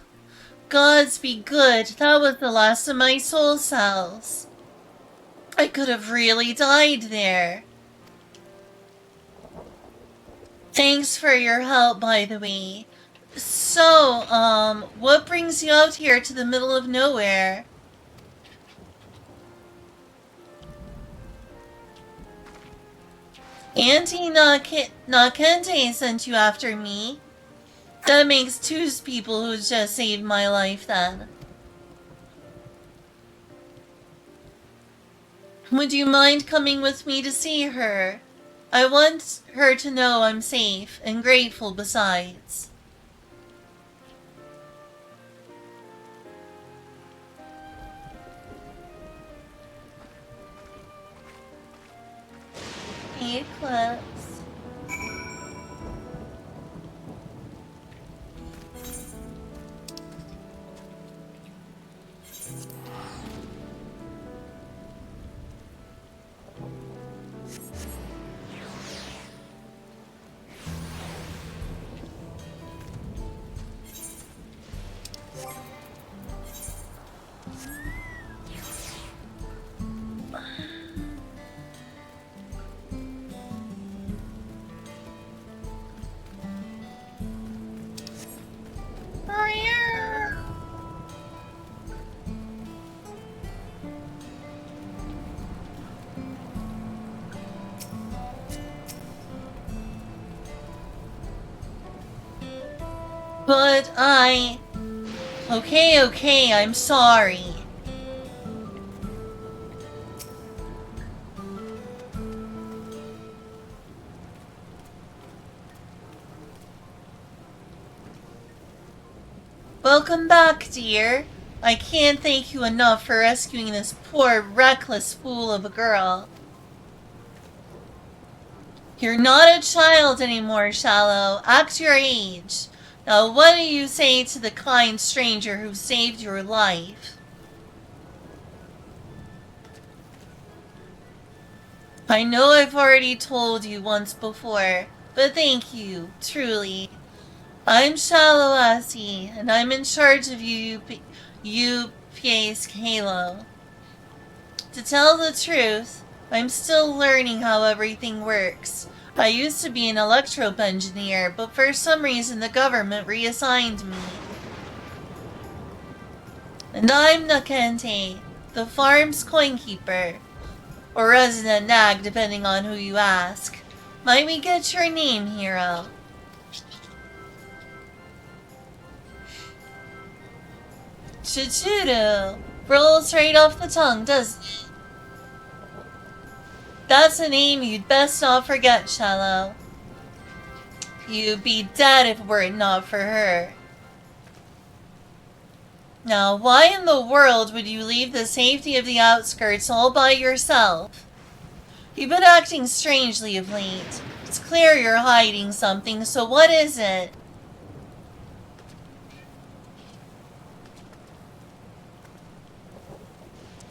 gods be good. That was the last of my soul cells. I could have really died there. Thanks for your help, by the way. So, what brings you out here to the middle of nowhere? Auntie Nakente sent you after me. That makes two people who just saved my life then. Would you mind coming with me to see her? I want her to know I'm safe and grateful besides. Eclipse. But Okay, I'm sorry. Welcome back, dear. I can't thank you enough for rescuing this poor, reckless fool of a girl. You're not a child anymore, Shallow. Act your age. Now, what do you say to the kind stranger who saved your life? I know I've already told you once before, But thank you, truly. I'm Shalawasi, and I'm in charge of UPA's Halo. To tell the truth, I'm still learning how everything works. I used to be an electro engineer, but for some reason the government reassigned me. And I'm Nakente, the farm's coinkeeper, or resident nag, depending on who you ask. Might we get your name, hero? Chichuru. Rolls right off the tongue, doesn't it? That's a name you'd best not forget, Shallow. You'd be dead if it were not for her. Now, why in the world would you leave the safety of the outskirts all by yourself? You've been acting strangely of late. It's clear you're hiding something, so what is it?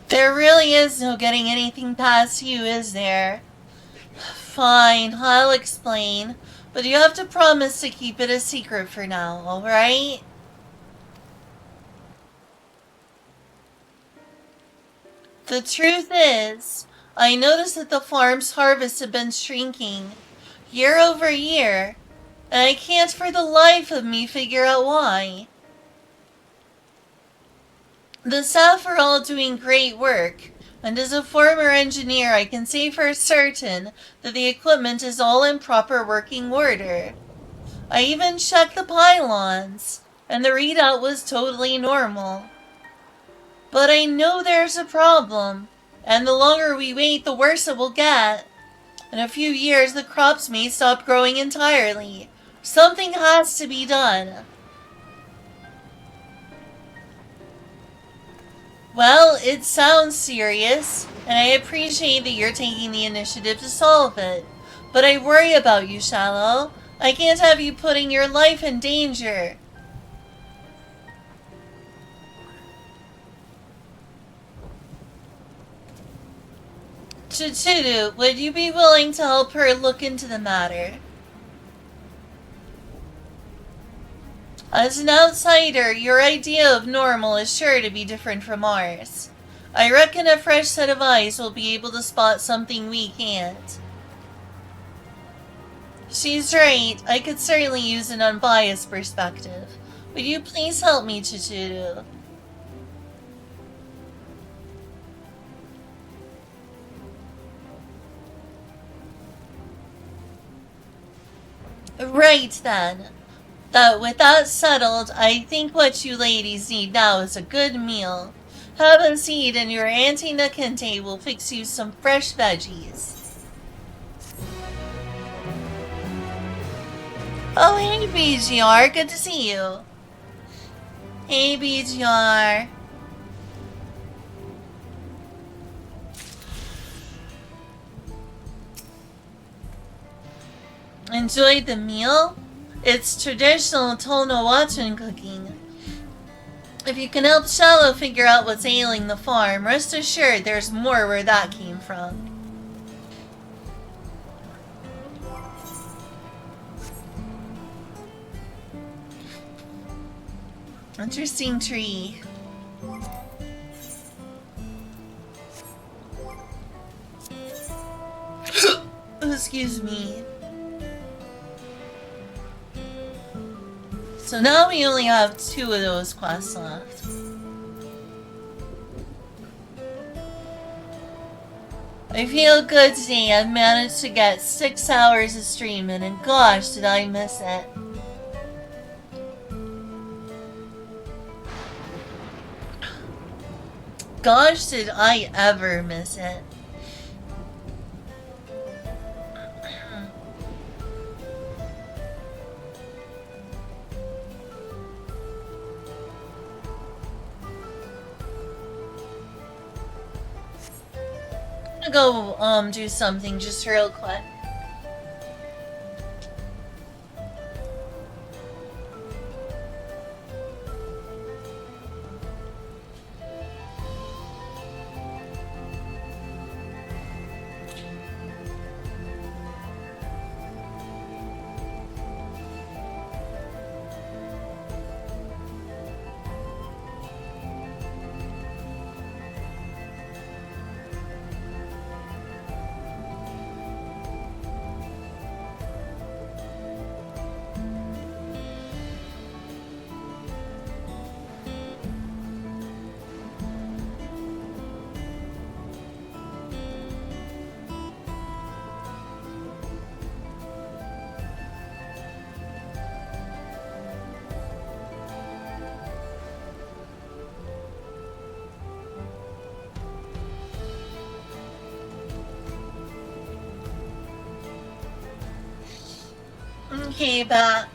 There really is no getting anything past you, is there? Fine, I'll explain. But you have to promise to keep it a secret for now, alright? The truth is, I noticed that the farm's harvests have been shrinking year over year, and I can't for the life of me figure out why. The staff are all doing great work, and as a former engineer I can say for certain that the equipment is all in proper working order. I even checked the pylons, and the readout was totally normal. But I know there's a problem, and the longer we wait, the worse it will get. In a few years, the crops may stop growing entirely. Something has to be done. Well, it sounds serious, and I appreciate that you're taking the initiative to solve it. But I worry about you, Shallow. I can't have you putting your life in danger. Chichuru, would you be willing to help her look into the matter? As an outsider, your idea of normal is sure to be different from ours. I reckon a fresh set of eyes will be able to spot something we can't. She's right. I could certainly use an unbiased perspective. Would you please help me, Chichuru? Right then. With that settled, I think what you ladies need now is a good meal. Have a seat and your Auntie Nakente will fix you some fresh veggies. Oh, hey BGR, good to see you. Hey BGR. Enjoyed the meal? It's traditional Tonawatun cooking. If you can help Shallow figure out what's ailing the farm, rest assured there's more where that came from. Interesting tree. Excuse me. So now we only have 2 of those quests left. I feel good today. I've managed to get 6 hours of streaming, and gosh, did I miss it. Gosh, did I ever miss it. I'm gonna go do something just real quick. Okay, but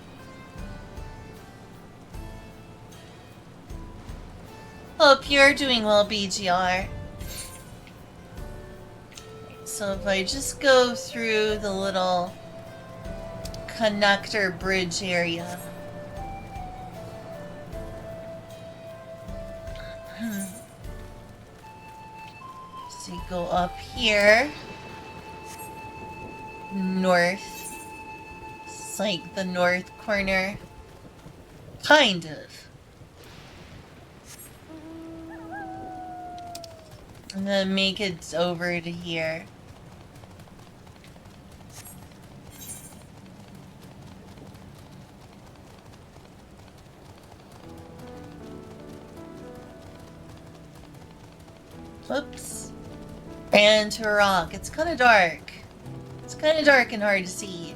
hope you're doing well, BGR. So if I just go through the little connector bridge area. So you go up here. North. It's like the north corner. Kind of. And then make it over to here. Whoops. And to a rock. It's kind of dark. It's kind of dark and hard to see.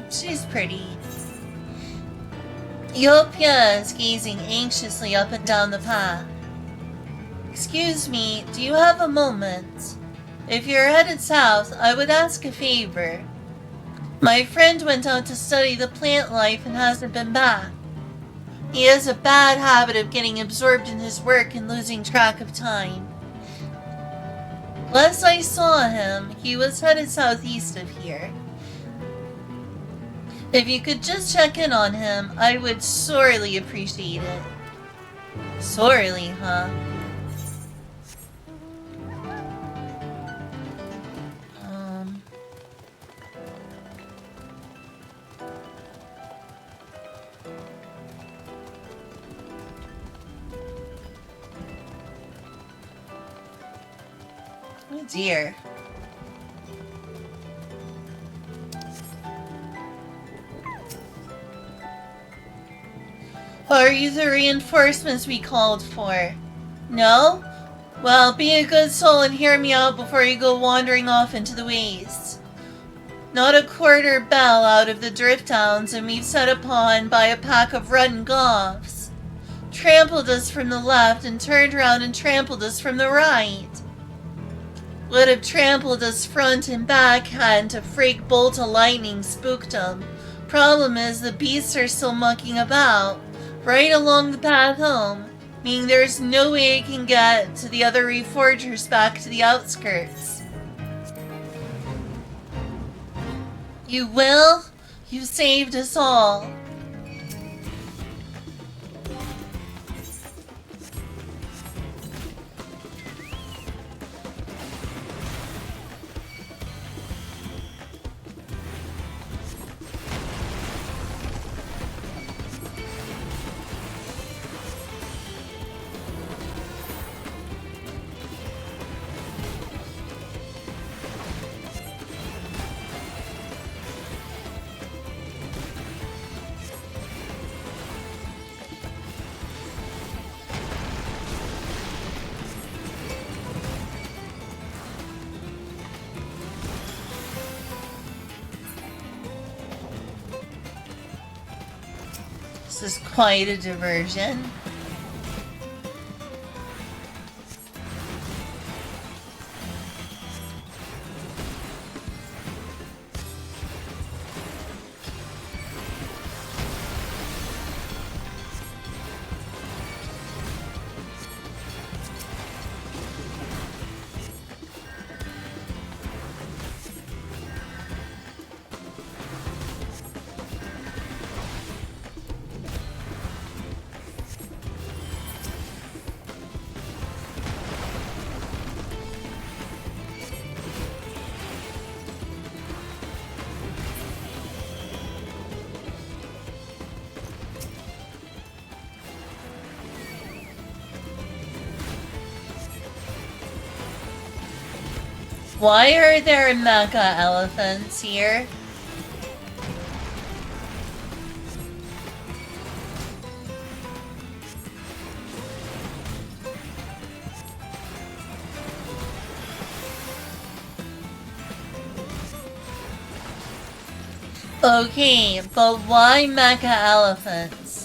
She's pretty. Eopia is gazing anxiously up and down the path. Excuse me, do you have a moment? If you're headed south, I would ask a favor. My friend went out to study the plant life and hasn't been back. He has a bad habit of getting absorbed in his work and losing track of time. Last I saw him, he was headed southeast of here. If you could just check in on him, I would sorely appreciate it. Sorely, huh? Oh dear. Are you the reinforcements we called for? No? Well, be a good soul and hear me out before you go wandering off into the wastes. Not a quarter bell out of the drift towns and we've set upon by a pack of rotten goths. Trampled us from the left and turned around and trampled us from the right. Would have trampled us front and back hadn't a freak bolt of lightning spooked 'em. Problem is the beasts are still mucking about, right along the path home, meaning there's no way I can get to the other reforgers back to the outskirts. You will? You saved us all. This is quite a diversion. Why are there mecha elephants here? Okay, but why mecha elephants?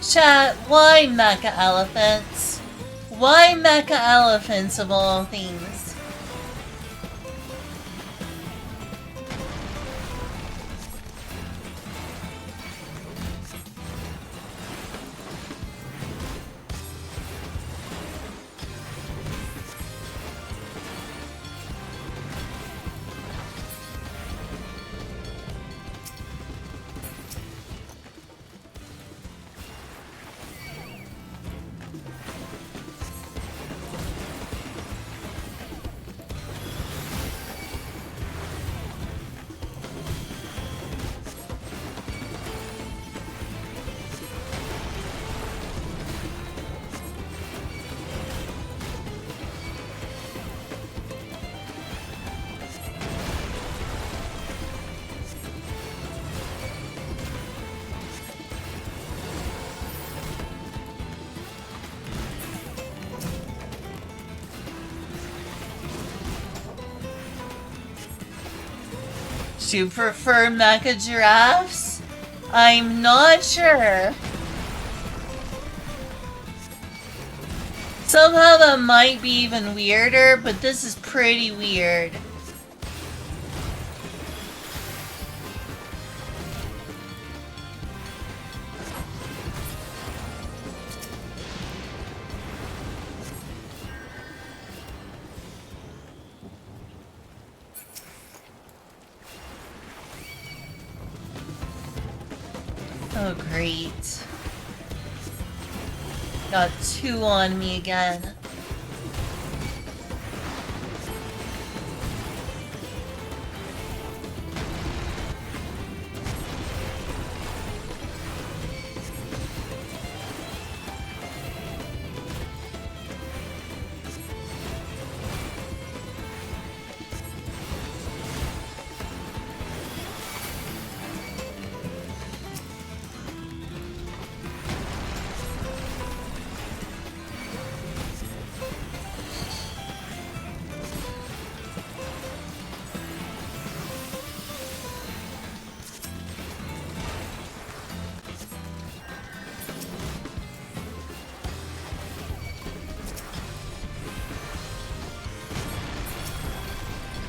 Chat, why mecha elephants? Why mecha elephants of all things? Do you prefer mecha giraffes? I'm not sure. Somehow that might be even weirder, but this is pretty weird. Oh, great. Got two on me again.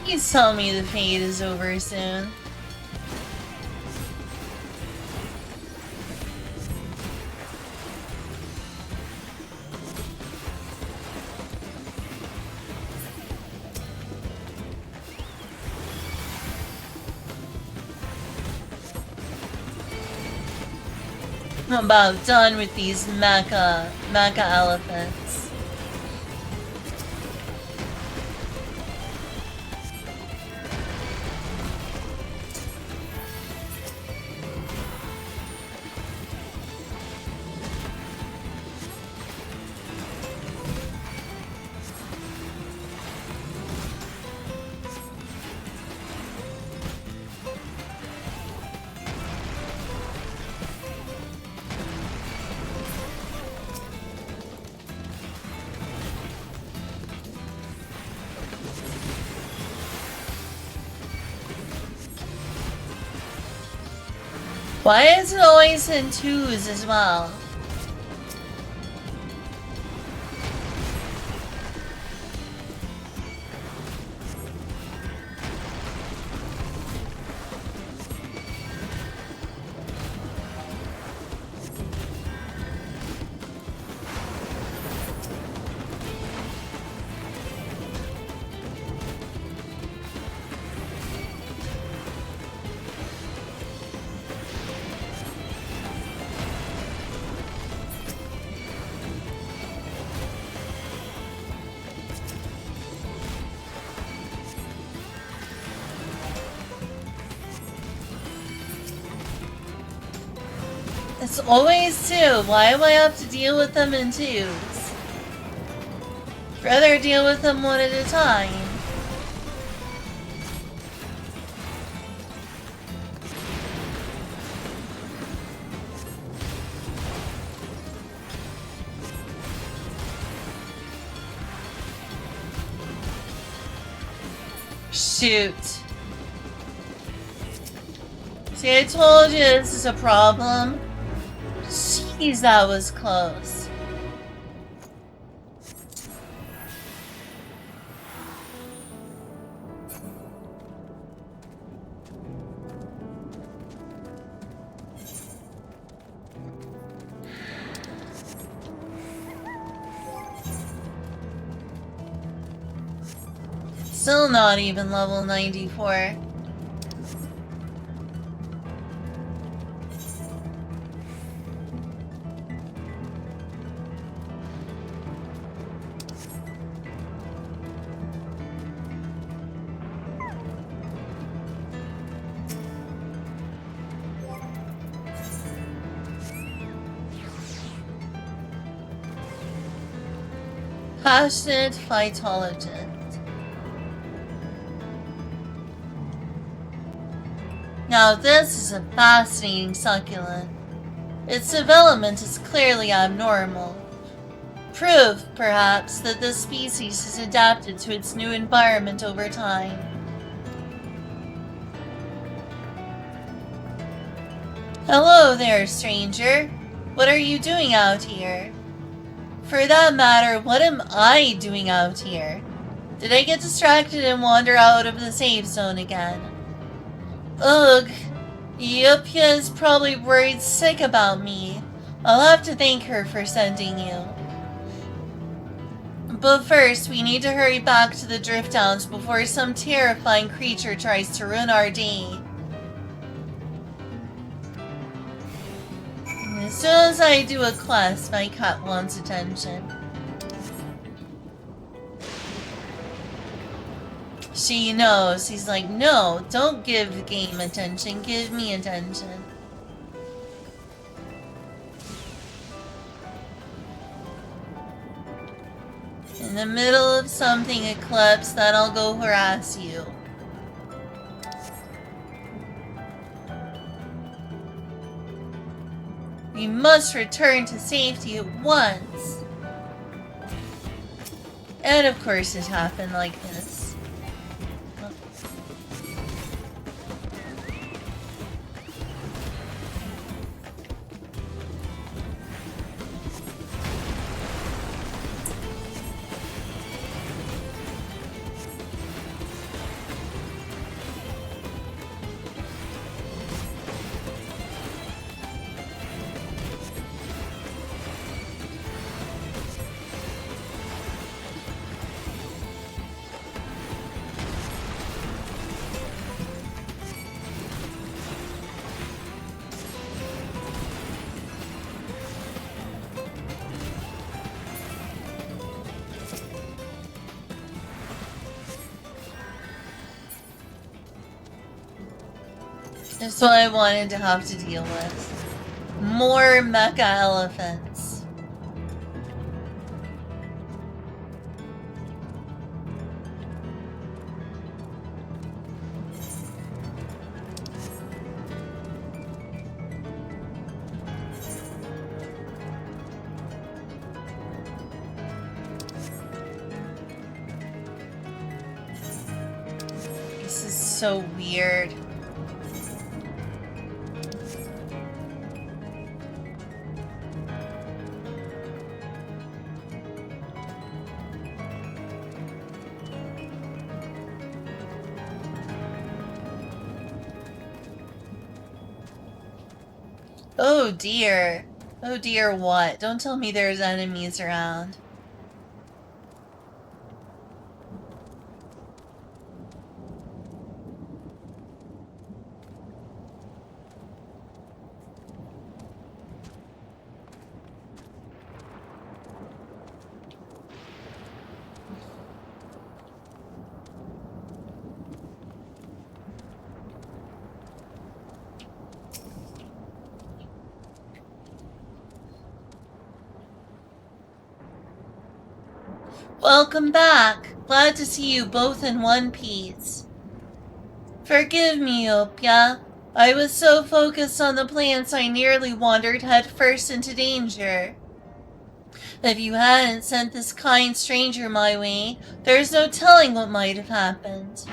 Please tell me the fade is over soon. I'm about done with these mecha elephants. Why is it always in twos as well? It's always two. Why do I have to deal with them in twos? Rather deal with them one at a time. Shoot. See, I told you this is a problem. Jeez, that was close. Still not even level 94. Passionate phytologist. Now this is a fascinating succulent. Its development is clearly abnormal. Proof, perhaps, that this species has adapted to its new environment over time. Hello there, stranger. What are you doing out here? For that matter, what am I doing out here? Did I get distracted and wander out of the safe zone again? Ugh. Yupia is probably worried sick about me. I'll have to thank her for sending you. But first, we need to hurry back to the Drift Downs before some terrifying creature tries to ruin our day. As soon as I do a quest, my cat wants attention. She knows. He's like, no, don't give the game attention. Give me attention. In the middle of something, Eclipse, then I'll go harass you. We must return to safety at once. And of course it happened like this. That's what I wanted to have to deal with. More mecha elephants. This is so weird. Oh dear. Oh dear, what? Don't tell me there's enemies around. Welcome back. Glad to see you both in one piece. Forgive me, Opia. I was so focused on the plants I nearly wandered headfirst into danger. If you hadn't sent this kind stranger my way, there's no telling what might have happened.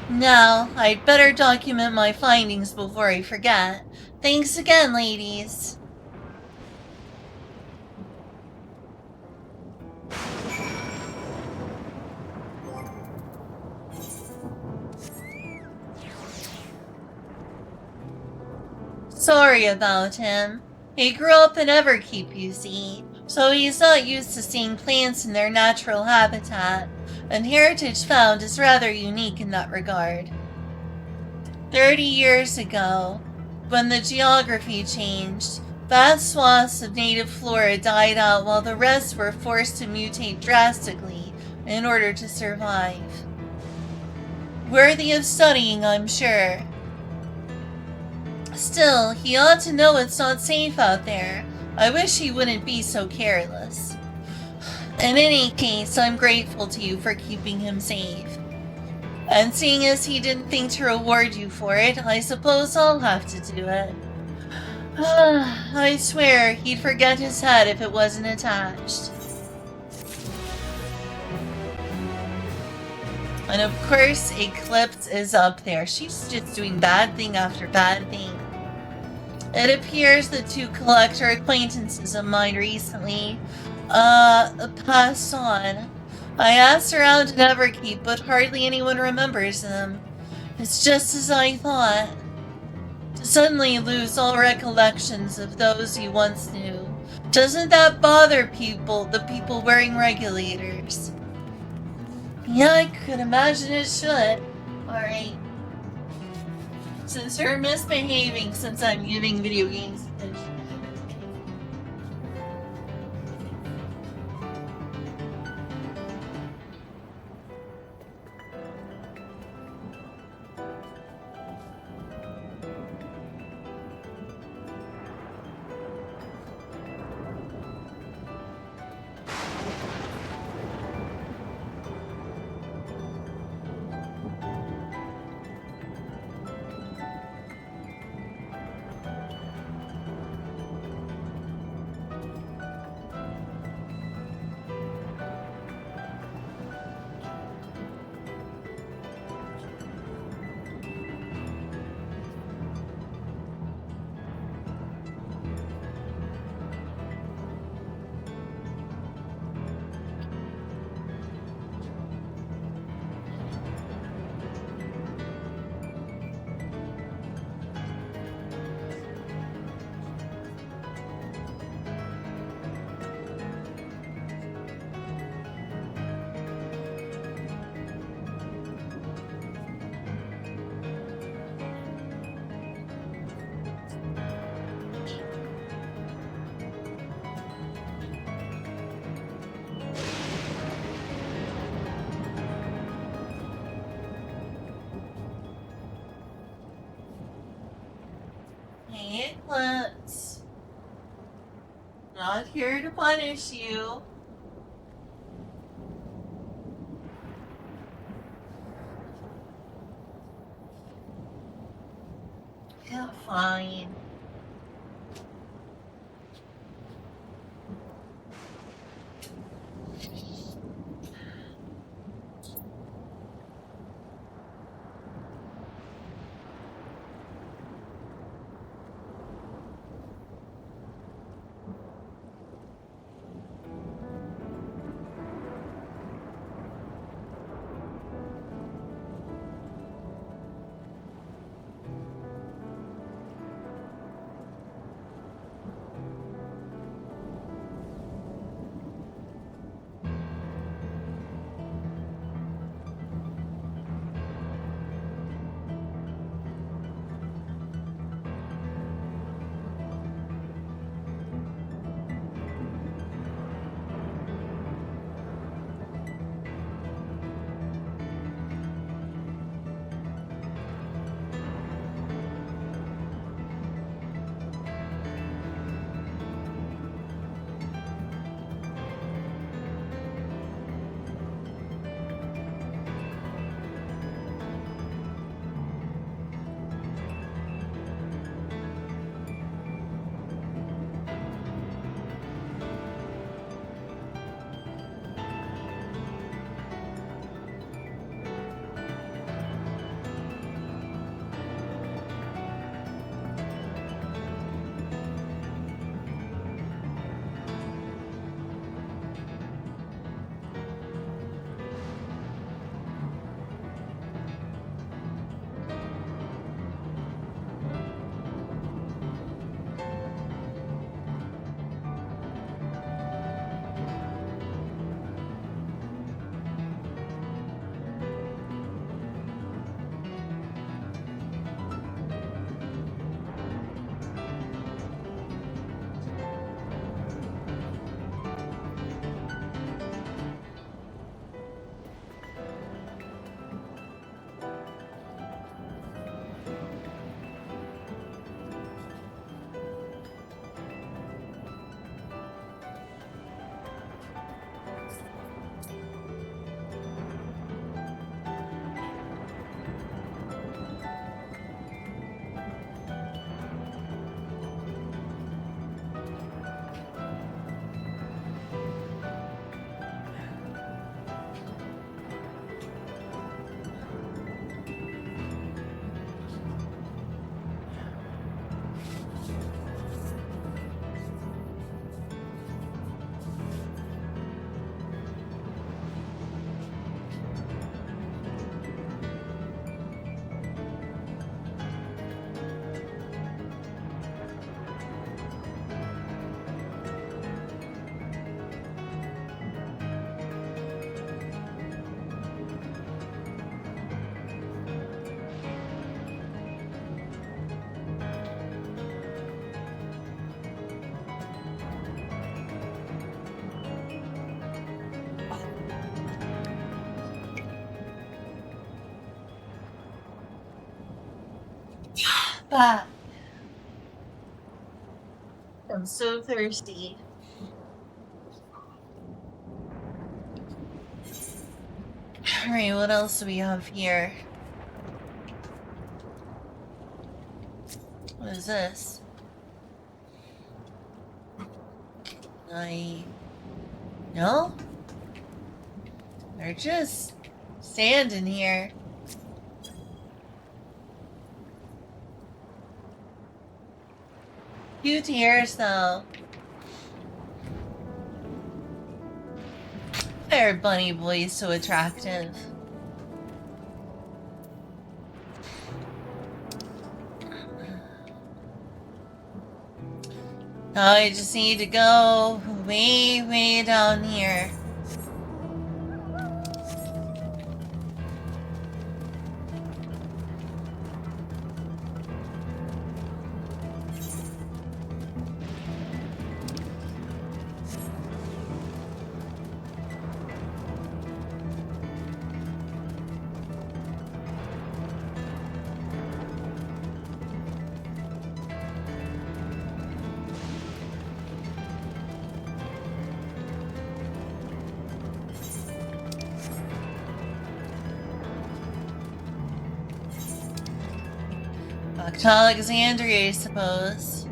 Now, I'd better document my findings before I forget. Thanks again, ladies. Sorry about him. He grew up in Everkeep, you see, so he's not used to seeing plants in their natural habitat, and heritage found is rather unique in that regard. 30 years ago, when the geography changed, vast swaths of native flora died out while the rest were forced to mutate drastically in order to survive. Worthy of studying, I'm sure. Still, he ought to know it's not safe out there. I wish he wouldn't be so careless. In any case, I'm grateful to you for keeping him safe. And seeing as he didn't think to reward you for it, I suppose I'll have to do it. I swear, he'd forget his head if it wasn't attached. And of course, Eclipse is up there. She's just doing bad thing after bad thing. It appears the two collector acquaintances of mine recently, passed on. I asked around in Everkeep, but hardly anyone remembers them. It's just as I thought. To suddenly lose all recollections of those you once knew. Doesn't that bother people, the people wearing regulators? Yeah, I could imagine it should. Alright. Since you're misbehaving since I'm giving video games attention. Hey, Eclipse. Not here to punish you. Yeah, fine. back. I'm so thirsty. Alright, what else do we have here? What is this? No? They're just standing here. Cute ears, though. Their bunny boy is so attractive. Now I just need to go way, way down here. Back to Alexandria, I suppose.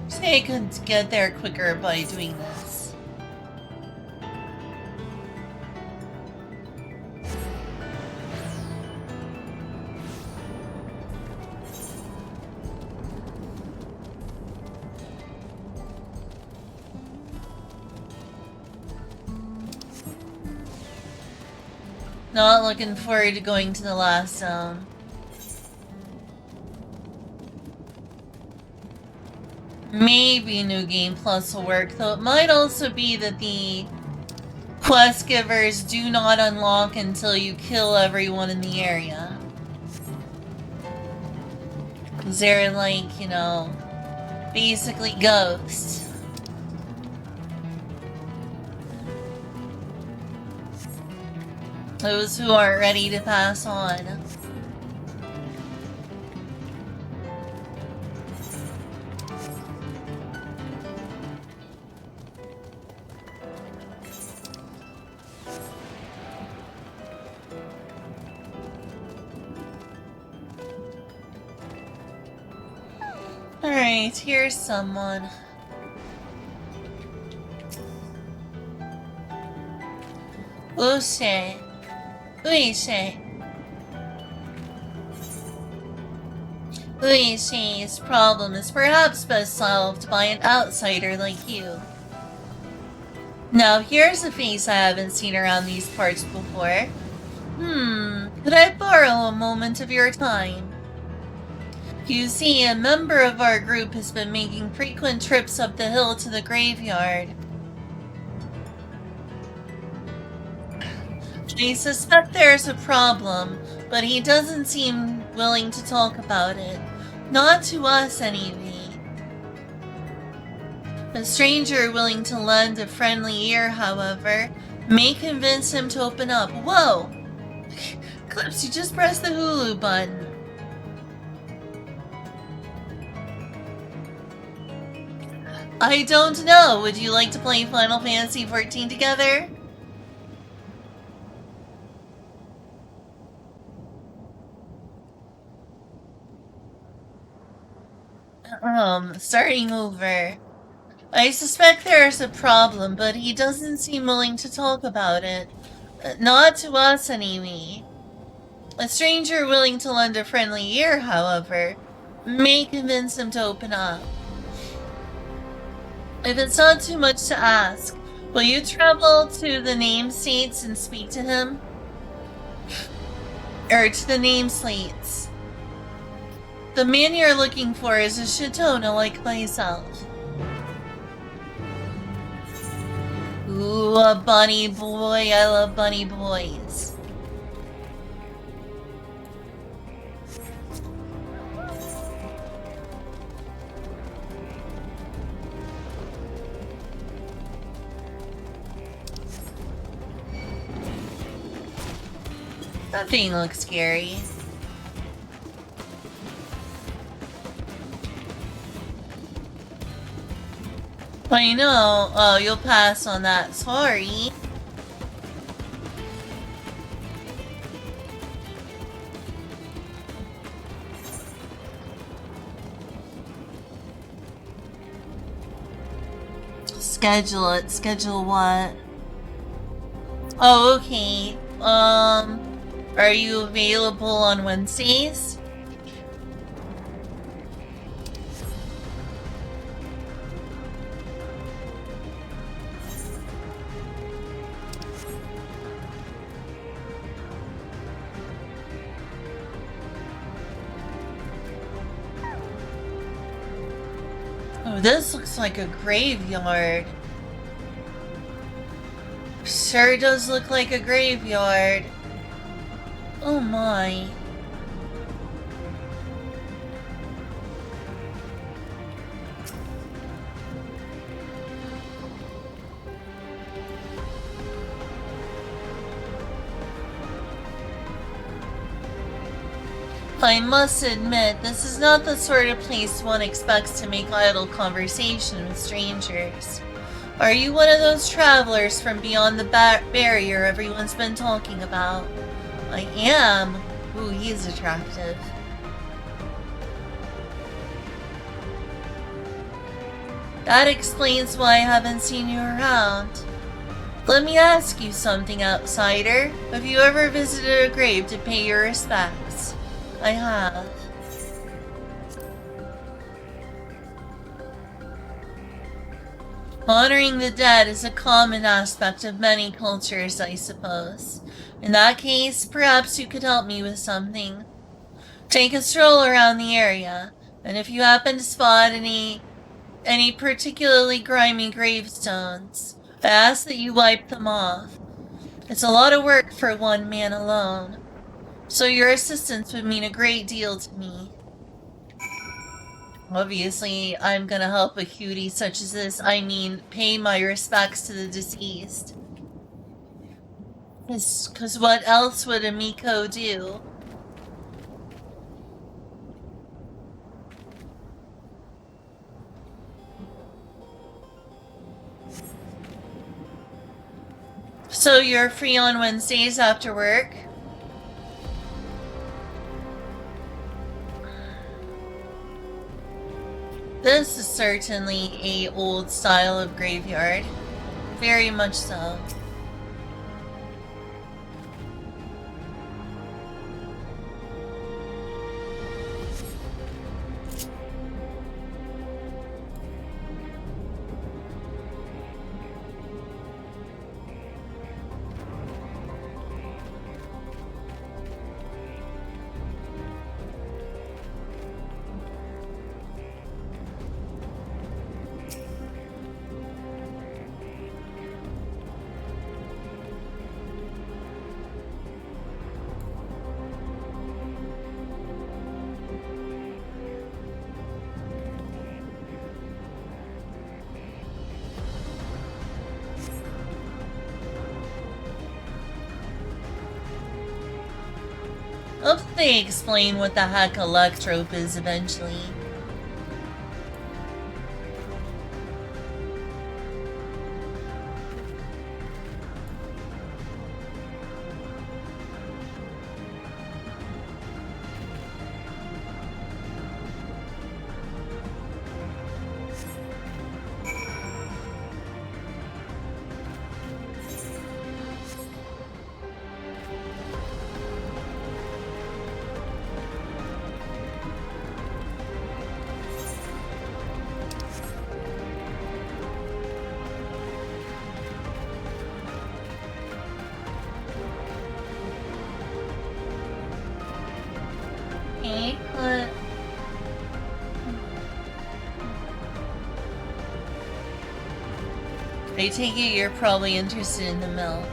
Say I could get there quicker by doing this. Not looking forward to going to the last zone. Maybe New Game Plus will work, though it might also be that the quest givers do not unlock until you kill everyone in the area. Because they're like, you know, basically ghosts. Those who aren't ready to pass on. Alright, here's someone. Uche. Uche's problem is perhaps best solved by an outsider like you. Now, here's a face I haven't seen around these parts before. Could I borrow a moment of your time? You see, a member of our group has been making frequent trips up the hill to the graveyard. I suspect there's a problem, but he doesn't seem willing to talk about it. Not to us, anyway. A stranger willing to lend a friendly ear, however, may convince him to open up. Whoa! Clips, you just pressed the Hulu button. I don't know. Would you like to play Final Fantasy XIV together? Starting over. I suspect there's a problem, but he doesn't seem willing to talk about it. Not to us, anyway. A stranger willing to lend a friendly ear, however, may convince him to open up. If it's not too much to ask, will you travel to the name states and speak to him? Or to the name slates. The man you're looking for is a Shitona like myself. Ooh, a bunny boy. I love bunny boys. That thing looks scary. I know. Oh, you'll pass on that. Sorry. Schedule it. Schedule what? Oh, okay. Are you available on Wednesdays? Oh, this looks like a graveyard. Sure does look like a graveyard. Oh my. I must admit, this is not the sort of place one expects to make idle conversation with strangers. Are you one of those travelers from beyond the barrier everyone's been talking about? I am. Ooh, he's attractive. That explains why I haven't seen you around. Let me ask you something, outsider. Have you ever visited a grave to pay your respects? I have. Honoring the dead is a common aspect of many cultures, I suppose. In that case, perhaps you could help me with something. Take a stroll around the area, and if you happen to spot any particularly grimy gravestones, I ask that you wipe them off. It's a lot of work for one man alone, so your assistance would mean a great deal to me. Obviously, I'm gonna help a cutie such as this. I mean, pay my respects to the deceased. Cause what else would a Miko do? So you're free on Wednesdays after work? This is certainly a old style of graveyard. Very much so. Hope they explain what the heck a electrope is eventually. Okay, I take it you're probably interested in the milk.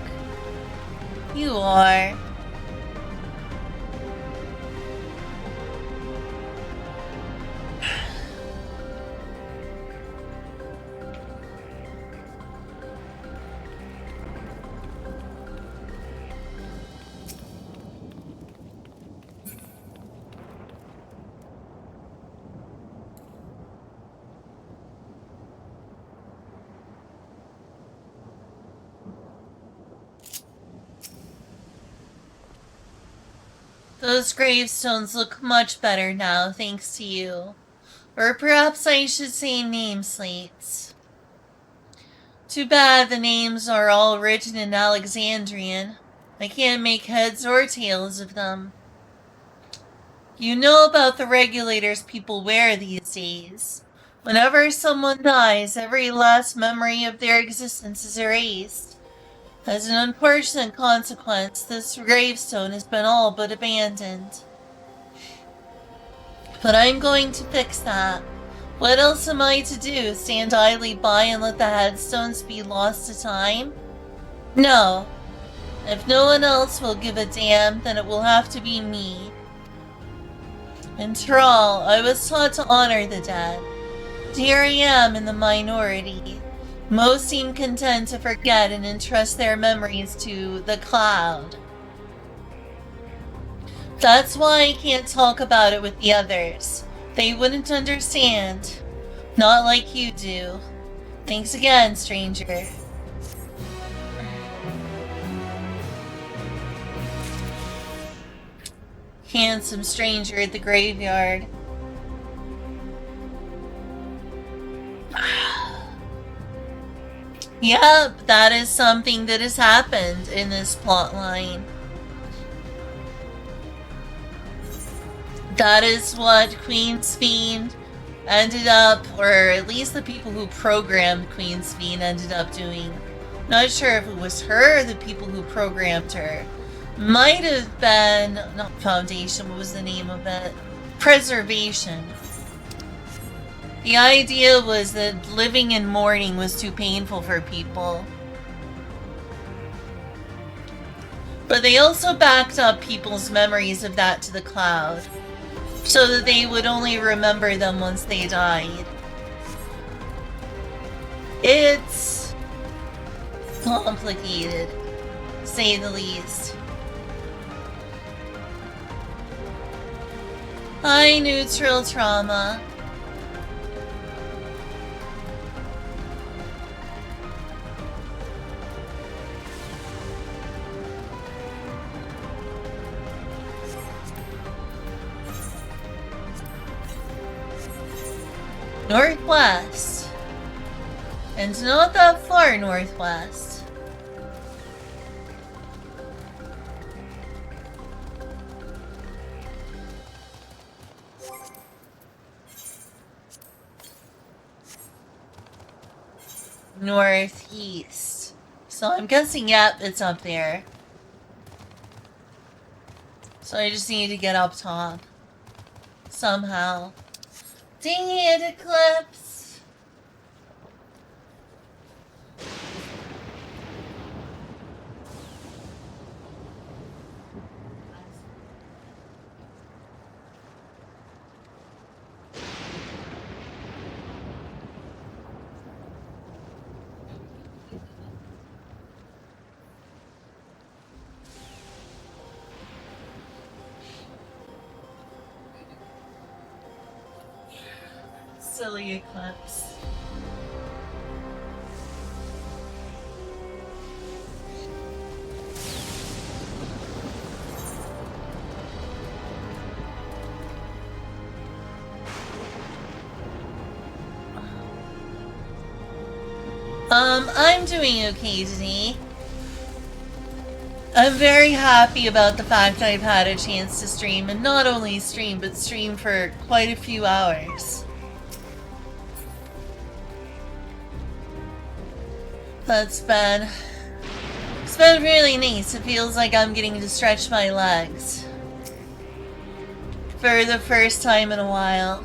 You are. Those gravestones look much better now, thanks to you. Or perhaps I should say name slates. Too bad the names are all written in Alexandrian. I can't make heads or tails of them. You know about the regulators people wear these days. Whenever someone dies, every last memory of their existence is erased. As an unfortunate consequence, this gravestone has been all but abandoned. But I'm going to fix that. What else am I to do? Stand idly by and let the headstones be lost to time? No. If no one else will give a damn, then it will have to be me. In Thrall, I was taught to honor the dead. But here I am in the minority. Most seem content to forget and entrust their memories to the cloud. That's why I can't talk about it with the others. They wouldn't understand. Not like you do. Thanks again, stranger. Handsome stranger at the graveyard. Yep, that is something that has happened in this plotline. That is what Queen's Fiend ended up, or at least the people who programmed Queen's Fiend ended up doing. Not sure if it was her or the people who programmed her. Might have been, not Foundation, what was the name of it? Preservation. The idea was that living in mourning was too painful for people. But they also backed up people's memories of that to the cloud, so that they would only remember them once they died. It's complicated, to say the least. Hi, neutral trauma. Northwest. And not that far northwest. Northeast. So I'm guessing, yep, it's up there. So I just need to get up top. Somehow. Dang it, Eclipse! Silly Eclipse. I'm doing okay today. I'm very happy about the fact I've had a chance to stream, and not only stream, but stream for quite a few hours. It's been really nice. It feels like I'm getting to stretch my legs for the first time in a while.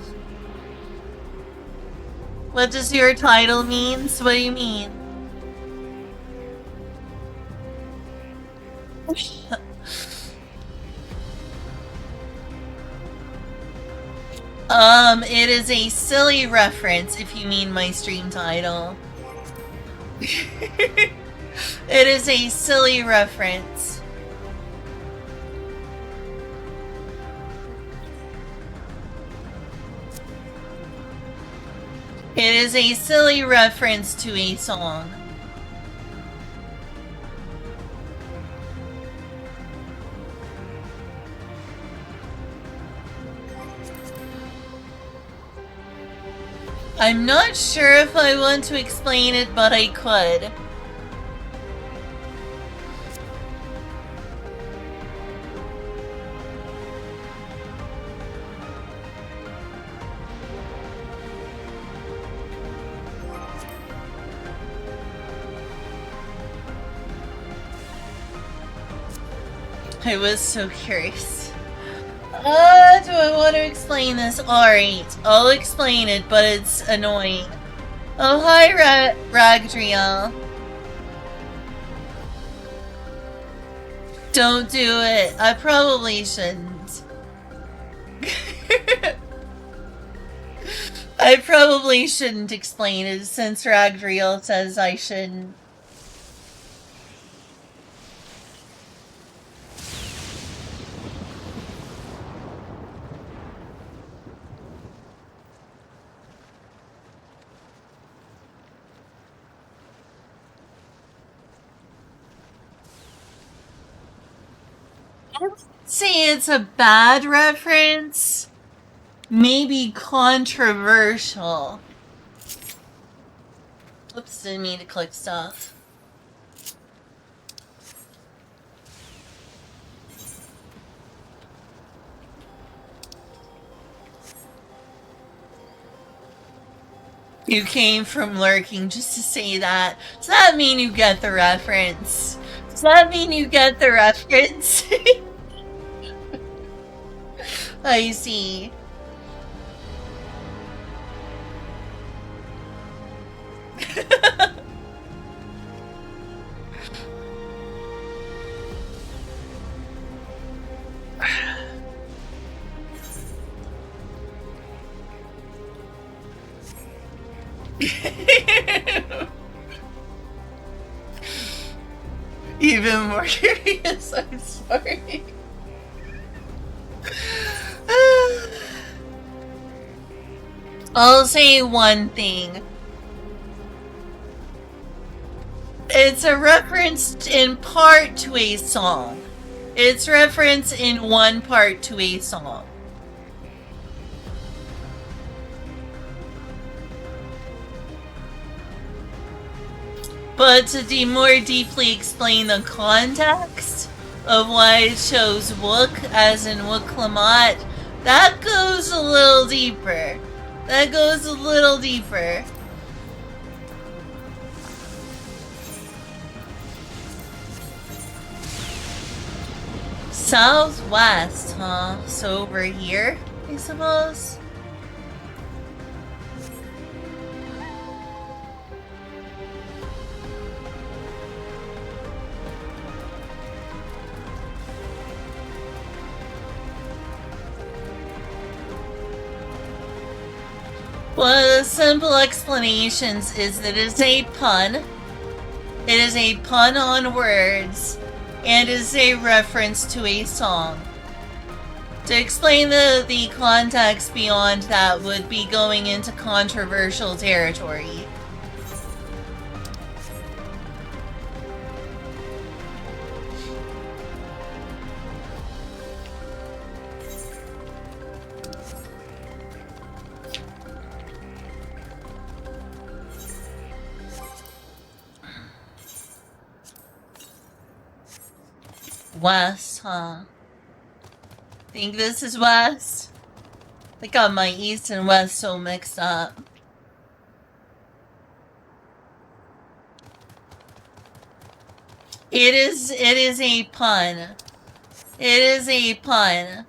What does your title mean? So what do you mean? It is a silly reference if you mean my stream title. It is a silly reference. It is a silly reference to a song. I'm not sure if I want to explain it, but I could. I was so curious. Do I want to explain this? Alright, I'll explain it, but it's annoying. Oh, hi, Ragdriel. Don't do it. I probably shouldn't. I probably shouldn't explain it since Ragdriel says I shouldn't. I would say it's a bad reference. Maybe controversial. Oops, didn't mean to click stuff. You came from lurking just to say that. Does that mean you get the reference? Does that mean you get the reference? I see. Even more curious, I'm sorry. I'll say one thing. It's a reference in part to a song. It's reference in one part to a song. But to more deeply explain the context of why it chose Wook as in Wook-Lamat, that goes a little deeper. That goes a little deeper. Southwest, huh? So over here, I suppose? One of the simple explanations is that it is a pun. It is a pun on words, and is a reference to a song. To explain the context beyond that would be going into controversial territory. West, huh? Think this is West? I got my East and West so mixed up. It is a pun. It is a pun.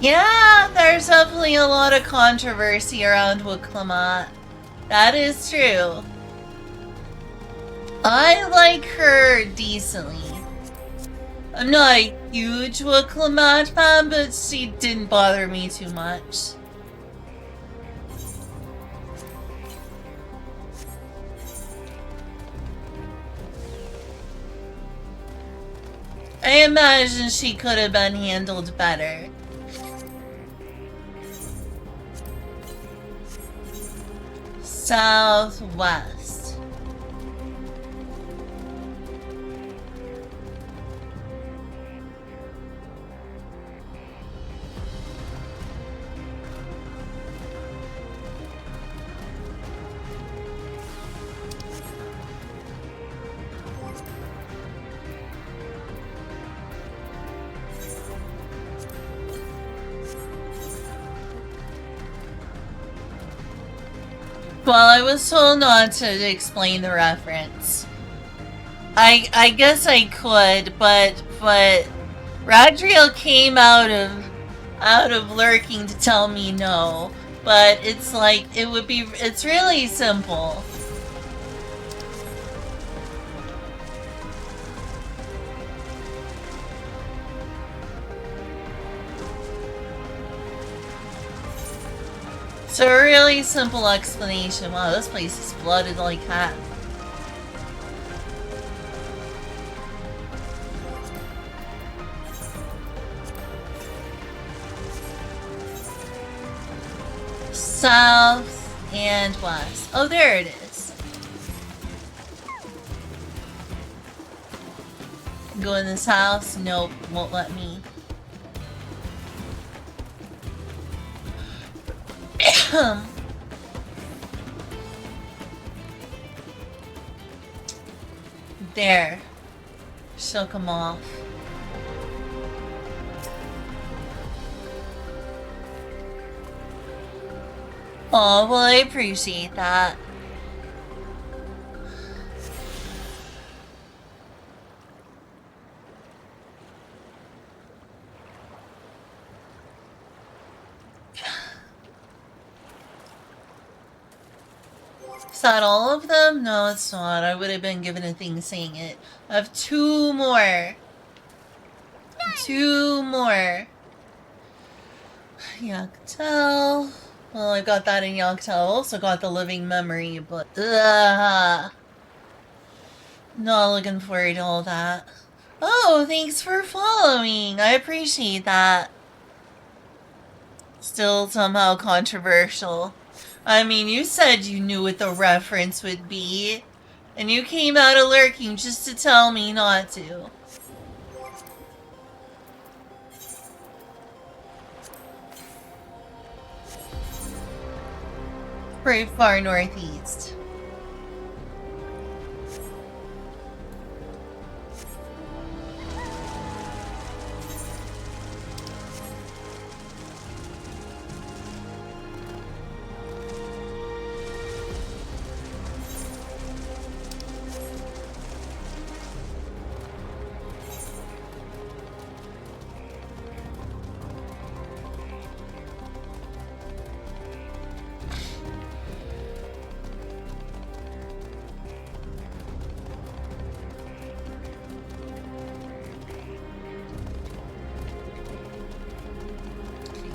Yeah, there's definitely a lot of controversy around Wook-Lamat. That is true. I like her decently. I'm not a huge Wooklamat fan, but she didn't bother me too much. I imagine she could have been handled better. Southwest. Well, I was told not to explain the reference. I guess I could, but Radriel came out of lurking to tell me no. But it's like it's really simple. So a really simple explanation. Wow, this place is flooded like that. South and west. Oh, there it is. Go in this house? Nope, won't let me. There. Shook him off. Oh, well, I appreciate that. Is that all of them? No, it's not. I would have been given a thing saying it. I have two more. Two more. Yaktel. Well, I got that in Yaktel. Also got the living memory, but not looking forward to all that. Oh, thanks for following. I appreciate that. Still somehow controversial. I mean, you said you knew what the reference would be, and you came out of lurking just to tell me not to. Pretty far northeast.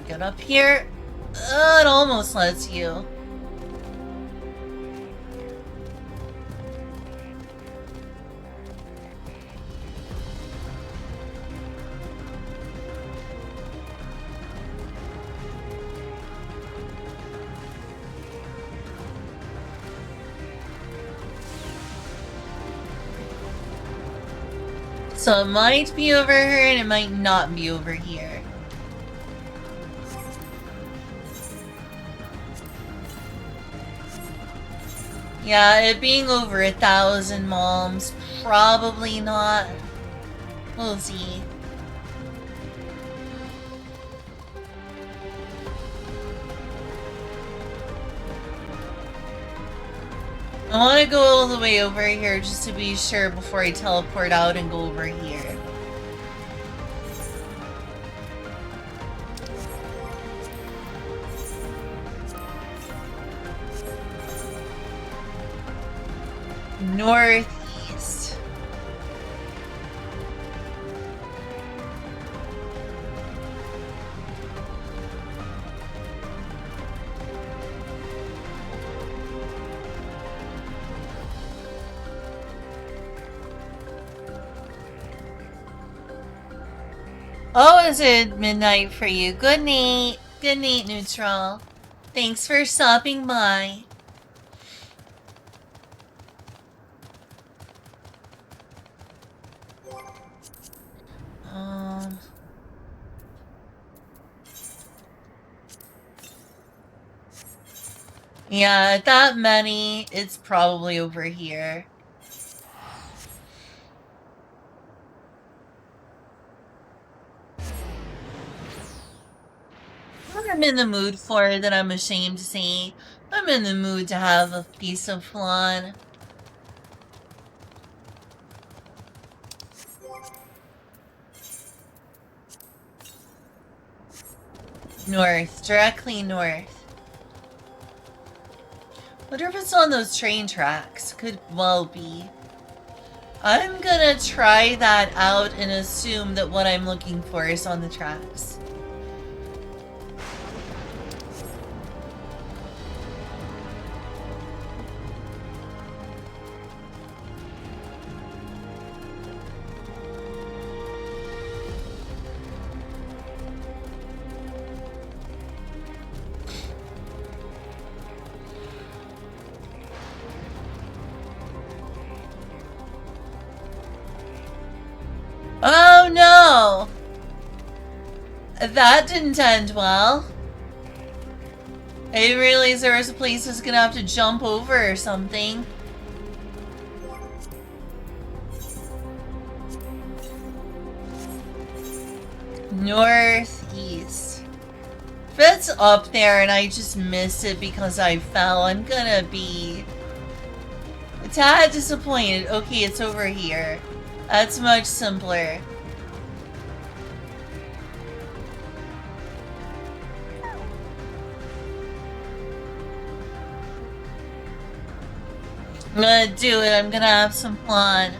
Get up here. It almost lets you. So it might be over here and it might not be over here. Yeah, it being over 1,000 moms, probably not. We'll see. I want to go all the way over here just to be sure before I teleport out and go over here. Northeast. Oh, is it midnight for you? Good night. Good night, Neutral. Thanks for stopping by. Yeah, that many, it's probably over here. What I'm in the mood for that I'm ashamed to say. I'm in the mood to have a piece of flan. North, directly north. Wonder if it's on those train tracks. Could well be. I'm gonna try that out and assume that what I'm looking for is on the tracks. Oh no! That didn't end well. I didn't realize there was a place I was gonna have to jump over or something. Northeast. If it's up there and I just miss it because I fell, I'm gonna be a tad disappointed. Okay, it's over here. That's much simpler. I'm gonna do it. I'm gonna have some fun.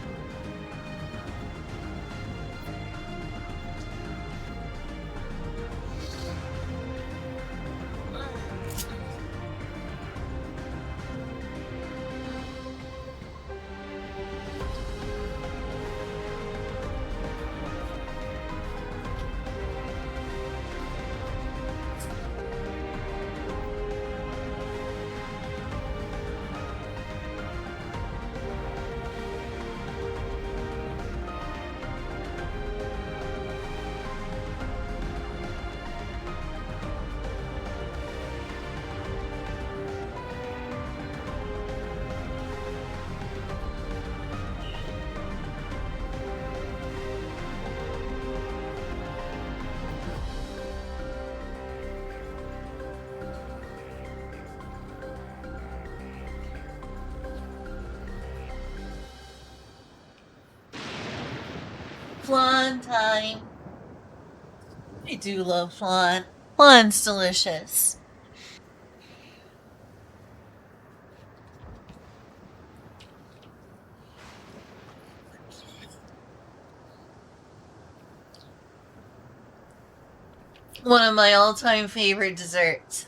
Flan time. I do love flan. Flan's delicious. One of my all-time favorite desserts.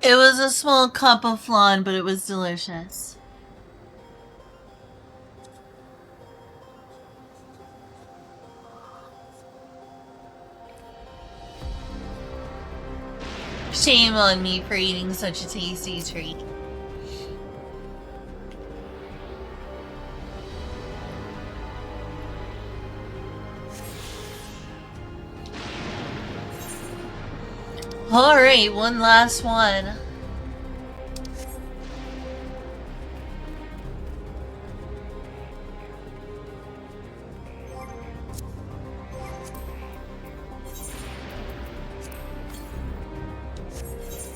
It was a small cup of flan, but it was delicious. Shame on me for eating such a tasty treat. Alright, one last one.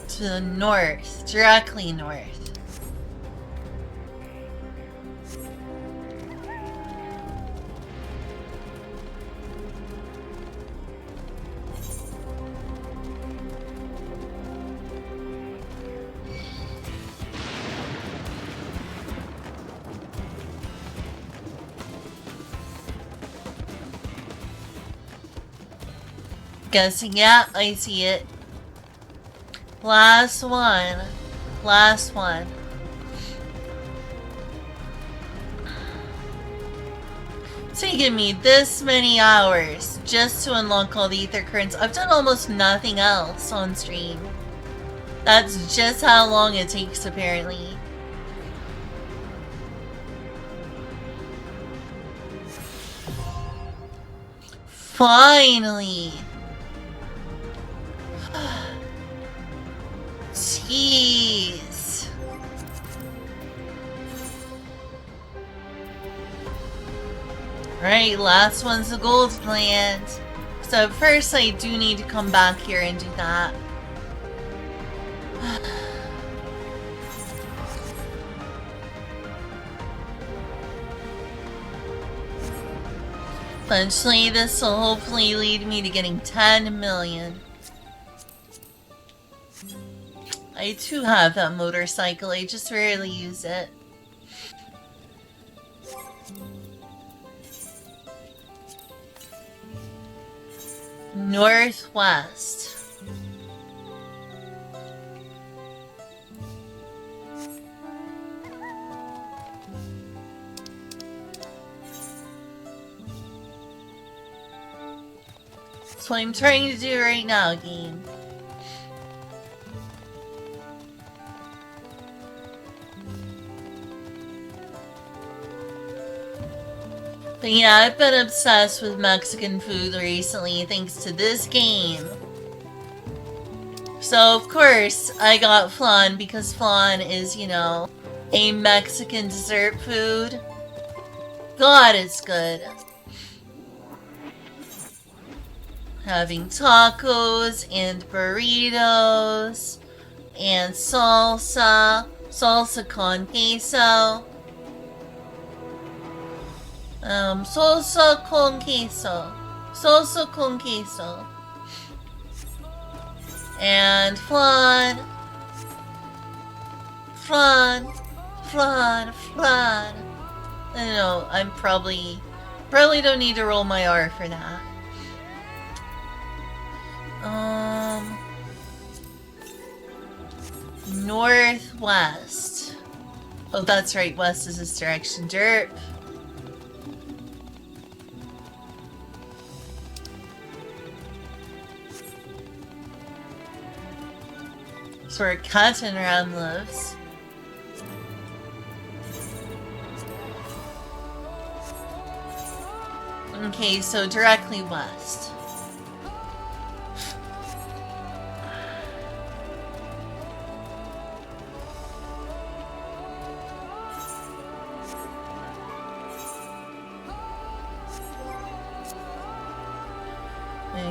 To the north, directly north. Guessing, yeah, I see it. Last one. Last one. It's taken me this many hours just to unlock all the ether currents. I've done almost nothing else on stream. That's just how long it takes, apparently. Finally! Jeez. Right, last one's the gold plant. So first I do need to come back here and do that. Eventually this will hopefully lead me to getting 10 million. I too have that motorcycle, I just rarely use it. Northwest. That's what I'm trying to do right now, game. But yeah, I've been obsessed with Mexican food recently thanks to this game. So of course, I got flan because flan is, you know, a Mexican dessert food. God, it's good. Having tacos and burritos and salsa con queso. Salsa con queso. Salsa con queso. And flan. Flan. Flan. Flan. I know, I'm probably don't need to roll my R for that. Northwest. Oh, that's right, west is this direction. Derp. That's where Cotton Ram lives. Okay, so directly west.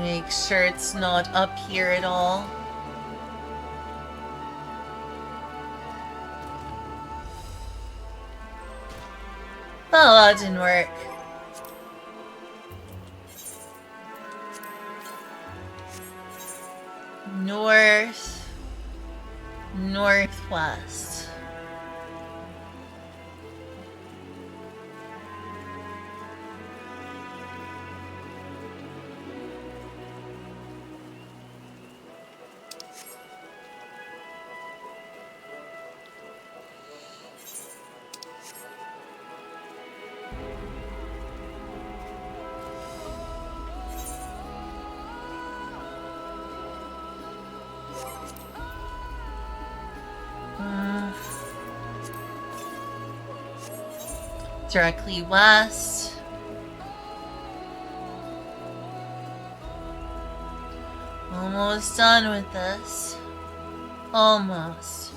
Make sure it's not up here at all. Oh, that didn't work. Northwest. Directly west. Almost done with this. Almost.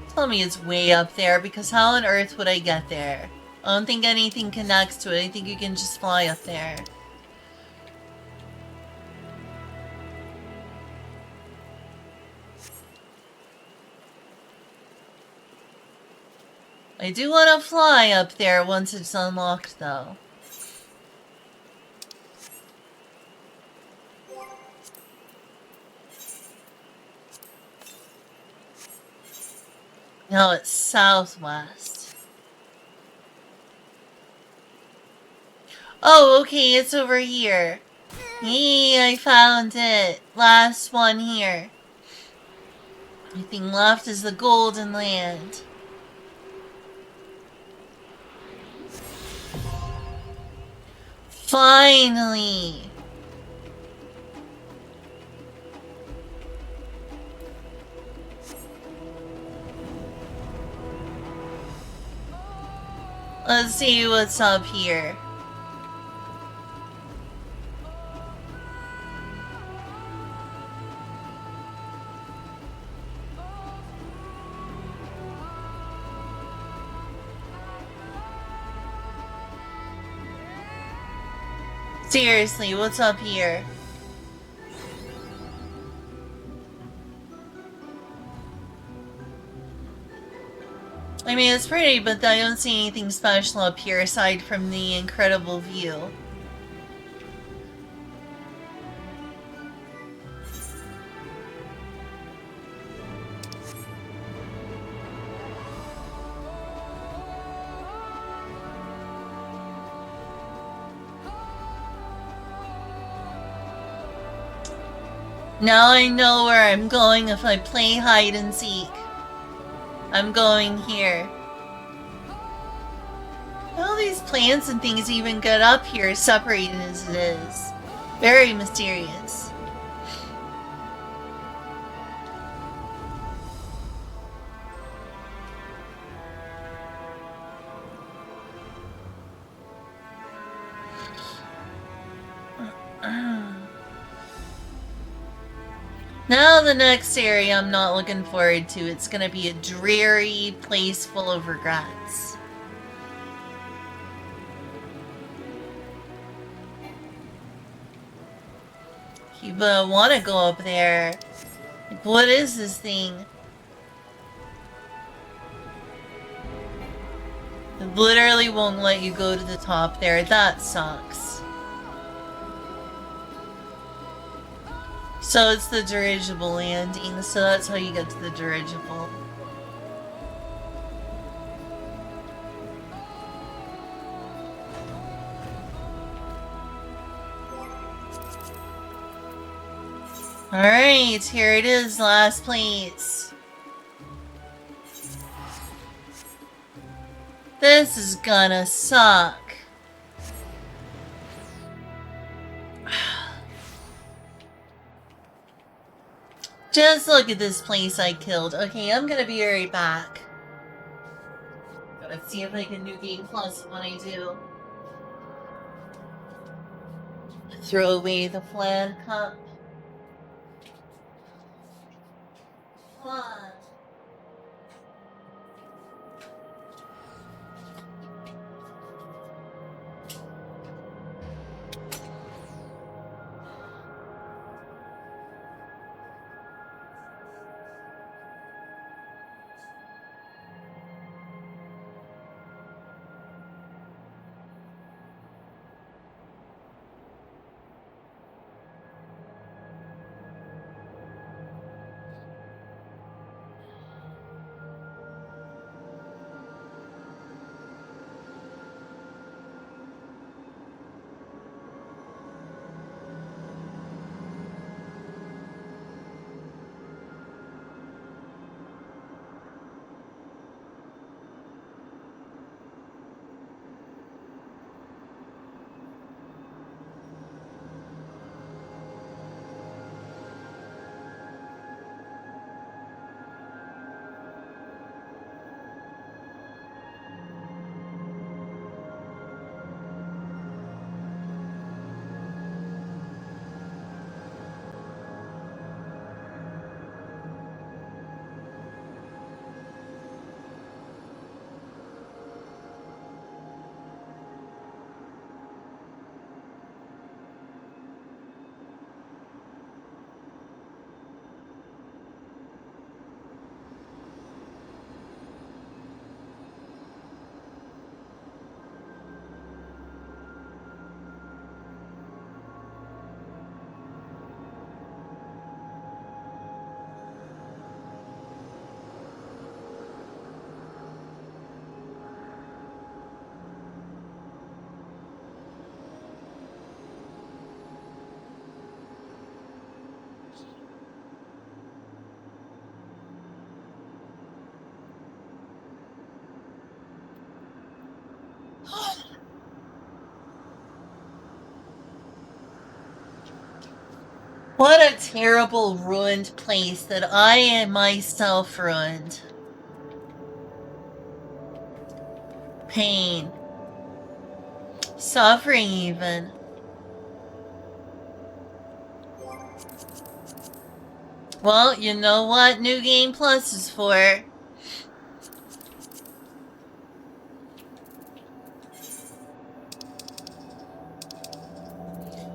Tell me it's way up there, because how on earth would I get there? I don't think anything connects to it. I think you can just fly up there. I do want to fly up there once it's unlocked, though. No, it's southwest. Oh, okay, it's over here. Yay, I found it. Last one here. Everything left is the golden land. Finally! Let's see what's up here. Seriously, what's up here? I mean, it's pretty, but I don't see anything special up here aside from the incredible view. Now I know where I'm going if I play hide and seek. I'm going here. All these plants and things even get up here, separated as it is. Very mysterious. Now the next area I'm not looking forward to. It's gonna be a dreary place full of regrets. You want to go up there. Like, what is this thing? It literally won't let you go to the top there. That sucks. So it's the dirigible landing, so that's how you get to the dirigible. Alright, here it is, last place. This is gonna suck. Just look at this place I killed. Okay, I'm gonna be right back. Gotta see if I can do Game Plus when I do. Throw away the flan cup. Come on. What a terrible ruined place that I am myself ruined. Pain. Suffering even. Well, you know what New Game Plus is for.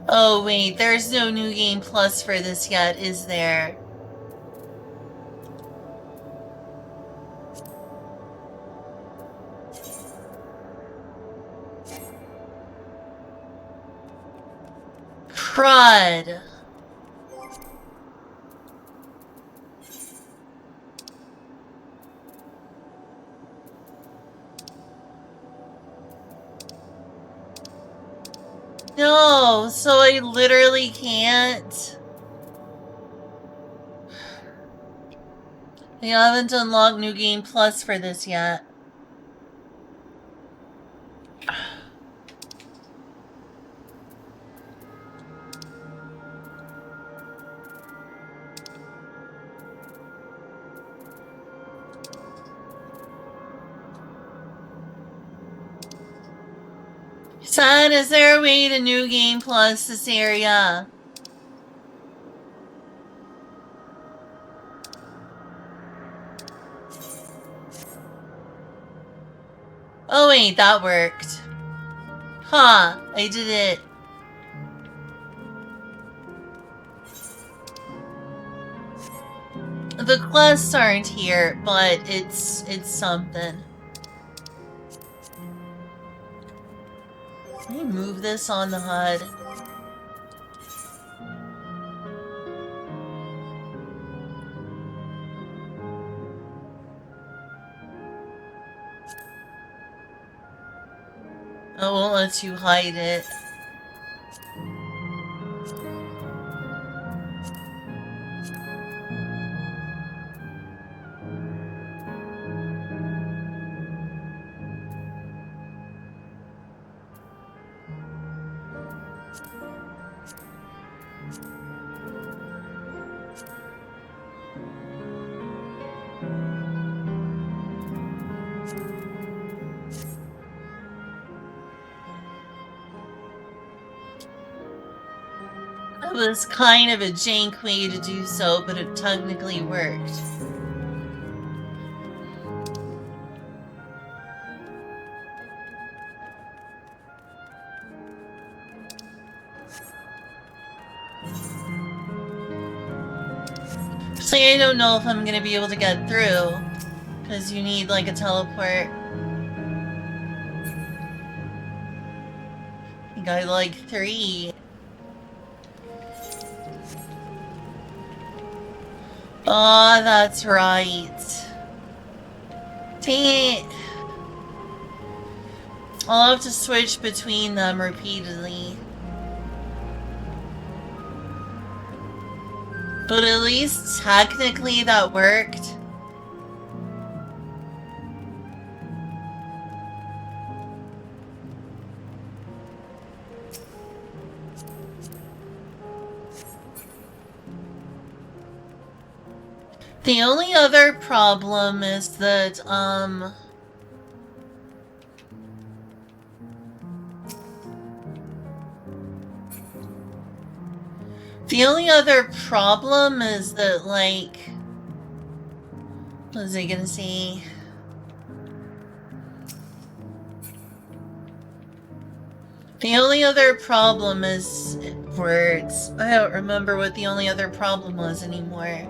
Oh wait, there's no New Game Plus for this yet, is there? Crud. No, so I literally can't. I haven't unlocked New Game Plus for this yet. Son, is there a way to New Game Plus this area? Oh wait, that worked. Huh, I did it. The quests aren't here, but it's something. Let me move this on the HUD. I won't let you hide it. That was kind of a jank way to do so, but it technically worked. So I don't know if I'm gonna be able to get through, because you need like a teleport. I think I like 3. Oh, that's right. Dang it. I'll have to switch between them repeatedly. But at least technically that worked. The only other problem is that, the only other problem is that, like, what was I gonna say? The only other problem is words. I don't remember what the only other problem was anymore.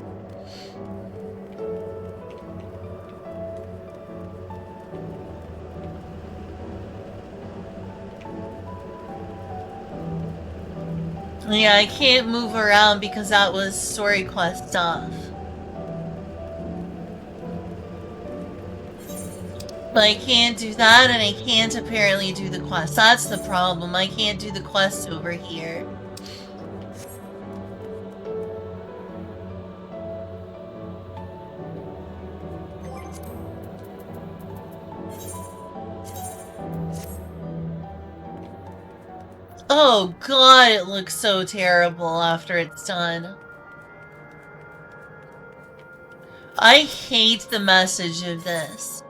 Yeah, I can't move around because that was story quest stuff. But I can't do that, and I can't apparently do the quest. That's the problem. I can't do the quest over here. Oh god, it looks so terrible after it's done. I hate the message of this.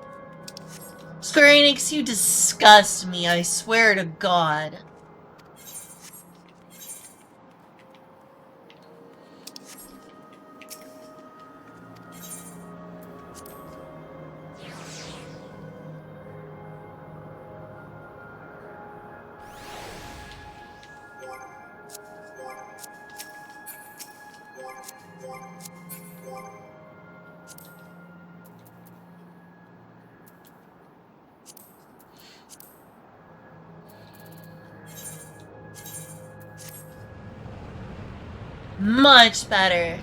Square Enix, you disgust me, I swear to God. Much better.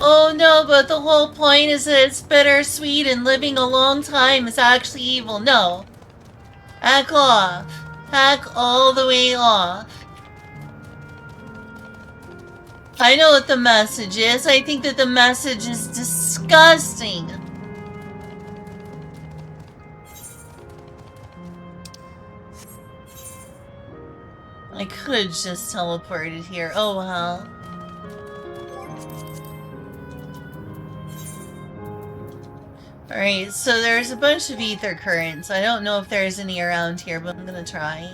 Oh no, but the whole point is that it's bittersweet and living a long time is actually evil. No. Hack off. Hack all the way off. I know what the message is. I think that the message is disgusting. I could just teleported here. Oh well. Alright, so there's a bunch of ether currents. I don't know if there's any around here, but I'm gonna try.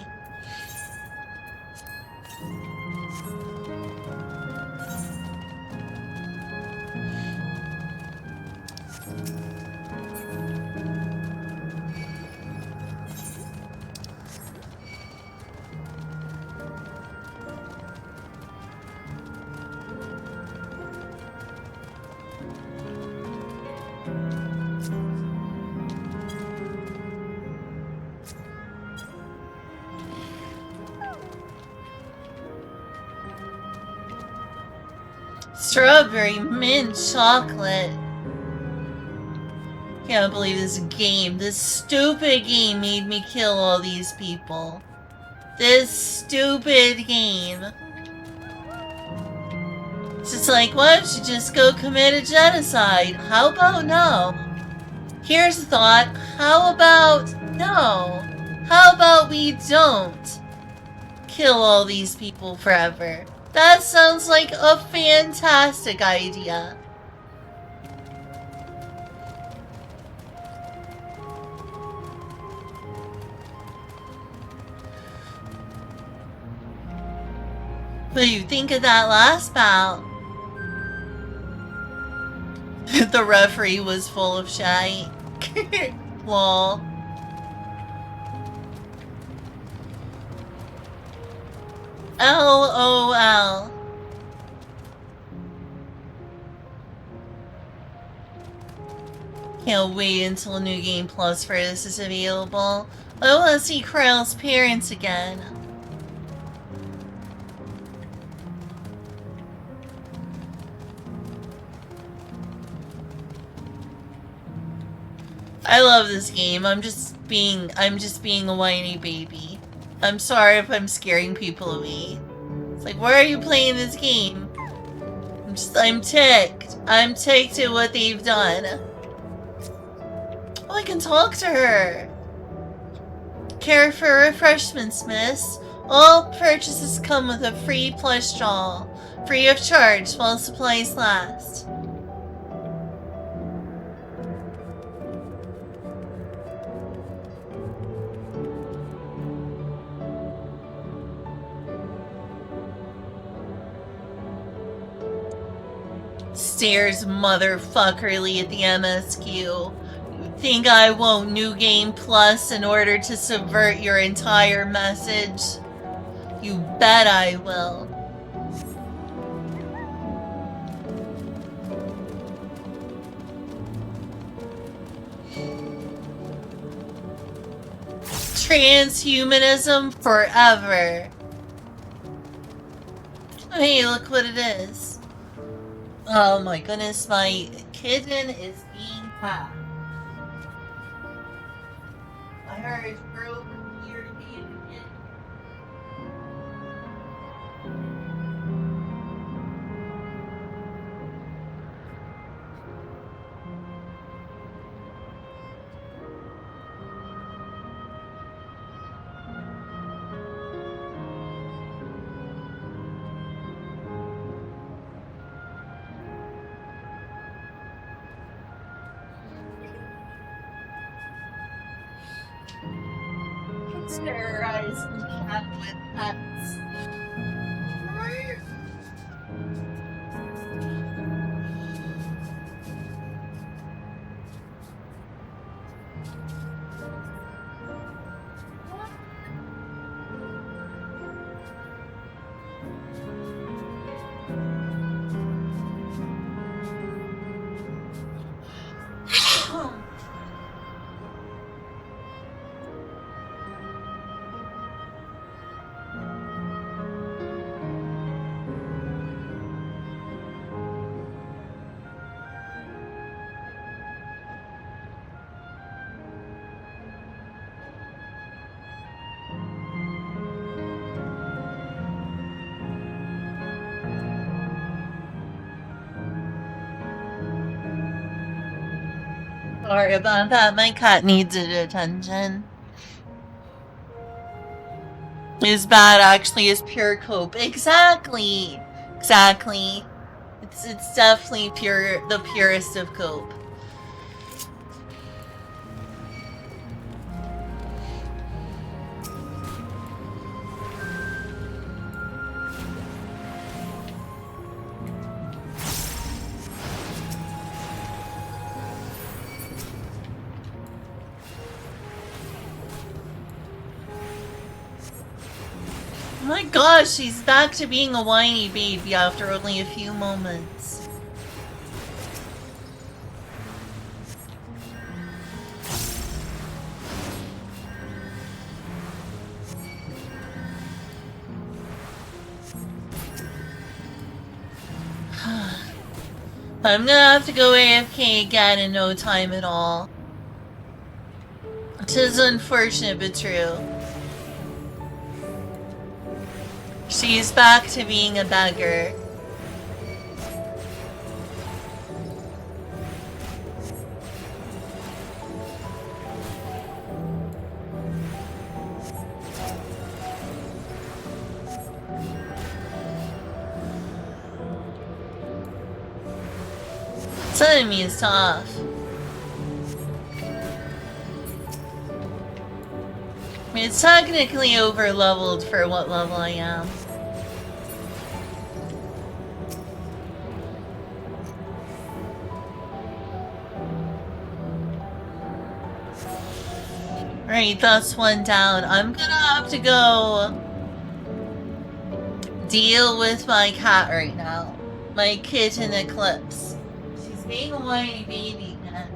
Strawberry mint chocolate. Can't believe this game, this stupid game made me kill all these people. This stupid game. It's just like, why don't you just go commit a genocide? How about no? Here's a thought. How about no? How about we don't kill all these people forever? That sounds like a fantastic idea. What do you think of that last bout? The referee was full of shite. Lol. LOL. Can't wait until New Game Plus for this is available. I want to see Kryle's parents again. I love this game. I'm just being a whiny baby. I'm sorry if I'm scaring people away. It's like, why are you playing this game? I'm ticked. I'm ticked at what they've done. Oh, I can talk to her. Care for refreshments, miss. All purchases come with a free plush doll. Free of charge while supplies last. Stares motherfuckerly at the MSQ. You think I won't New Game Plus in order to subvert your entire message? You bet I will. Transhumanism forever. Hey, look what it is. Oh my goodness, my kitten is being hacked. I heard we're over here to be in the kitten. It's terrorizing cat with pets. Sorry about that. My cat needed attention. Is bad actually is pure cope. Exactly. Exactly. It's definitely pure, the purest of cope. Oh my gosh, she's back to being a whiny baby after only a few moments. I'm gonna have to go AFK again in no time at all. Tis unfortunate but true. She's back to being a beggar. This enemy is tough. I mean, it's technically over leveled for what level I am. Right, that's one down. I'm gonna have to go deal with my cat right now. My kitten Eclipse. She's being a whiny baby again.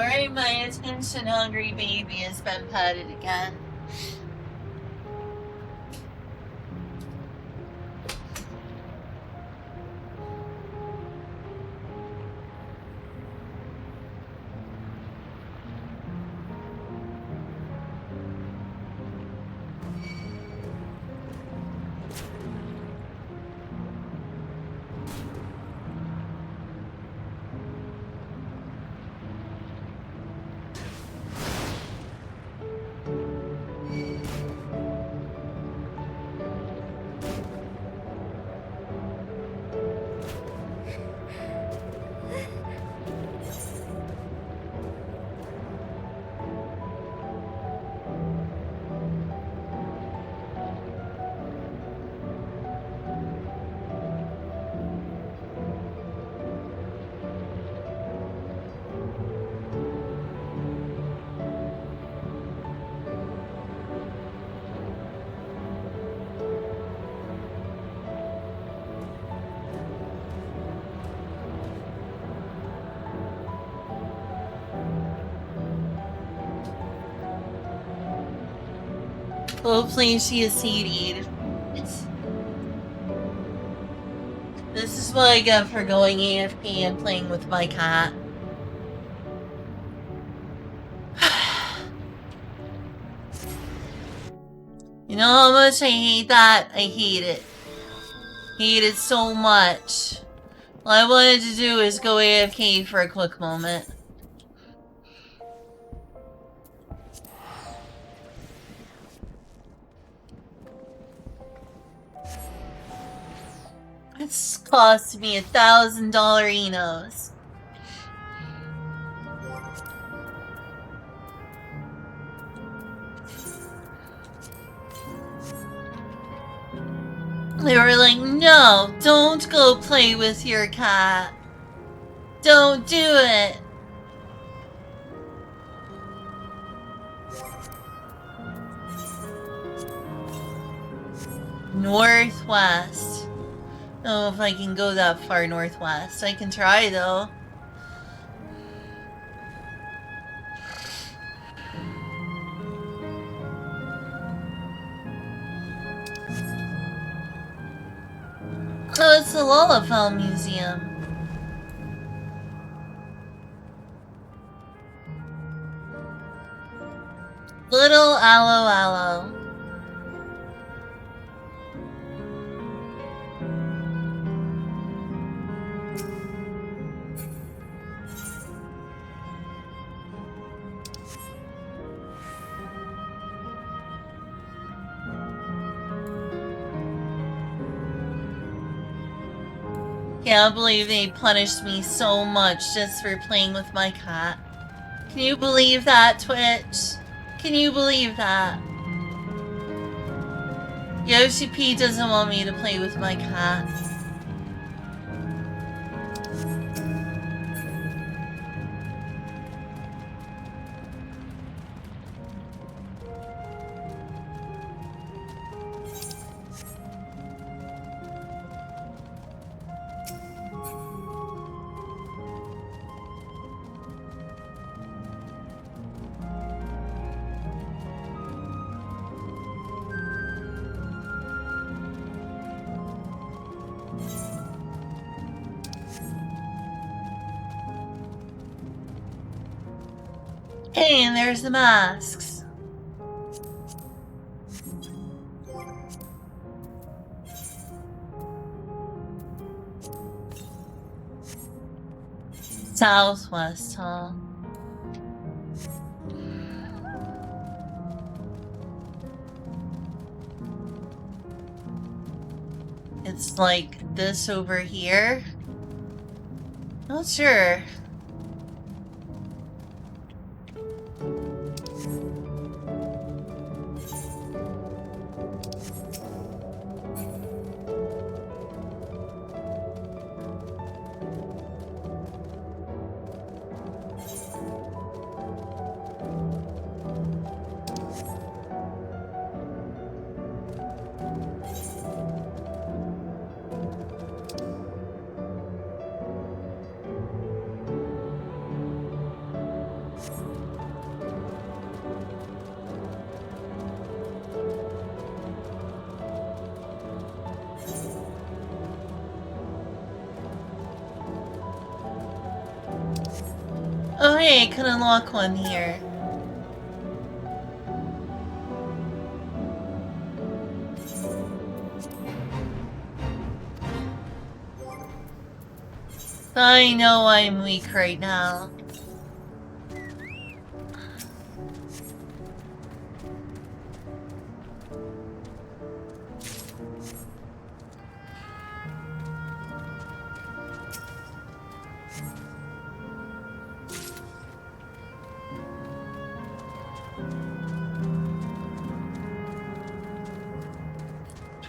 Alright, my attention hungry baby has been petted again. Hopefully she is seated. This is what I get for going AFK and playing with my cat. You know how much I hate that? I hate it. Hate it so much. All I wanted to do is go AFK for a quick moment. It's cost me $1,000 Enos. They were like, no, don't go play with your cat. Don't do it. Northwest. I don't know if I can go that far northwest. I can try though. Oh, it's the Lullafell Museum. Little Aloe Aloe. Can't believe they punished me so much just for playing with my cat. Can you believe that, Twitch? Can you believe that? Yoshi P doesn't want me to play with my cat. Hey, and there's the masks. Southwest, huh? It's like this over here. Not sure. hey, I can unlock one here. I know I'm weak right now.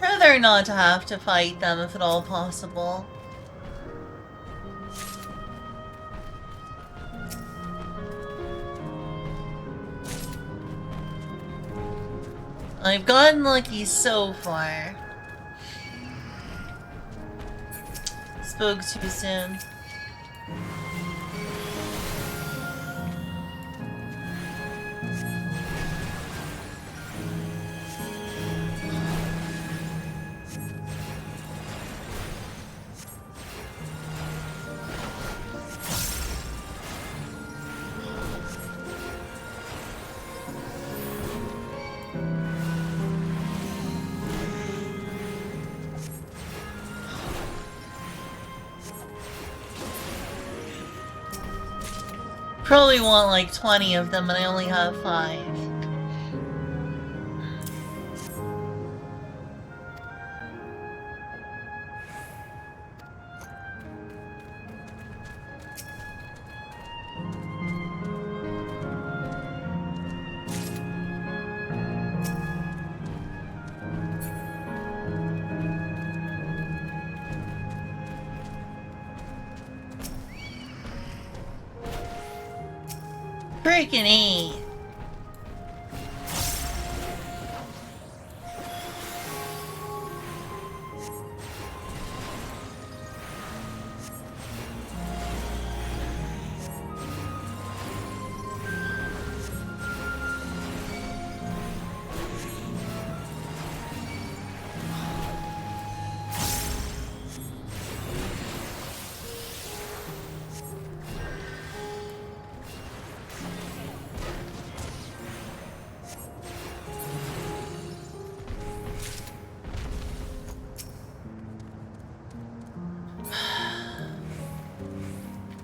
Rather not to have to fight them if at all possible. I've gotten lucky so far. Spoke too soon. Probably want like 20 of them, and I only have 5. Freaking A.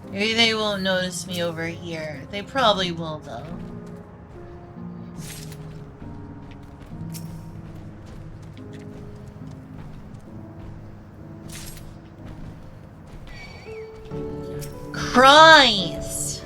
Maybe they won't notice me over here. They probably will, though. Christ!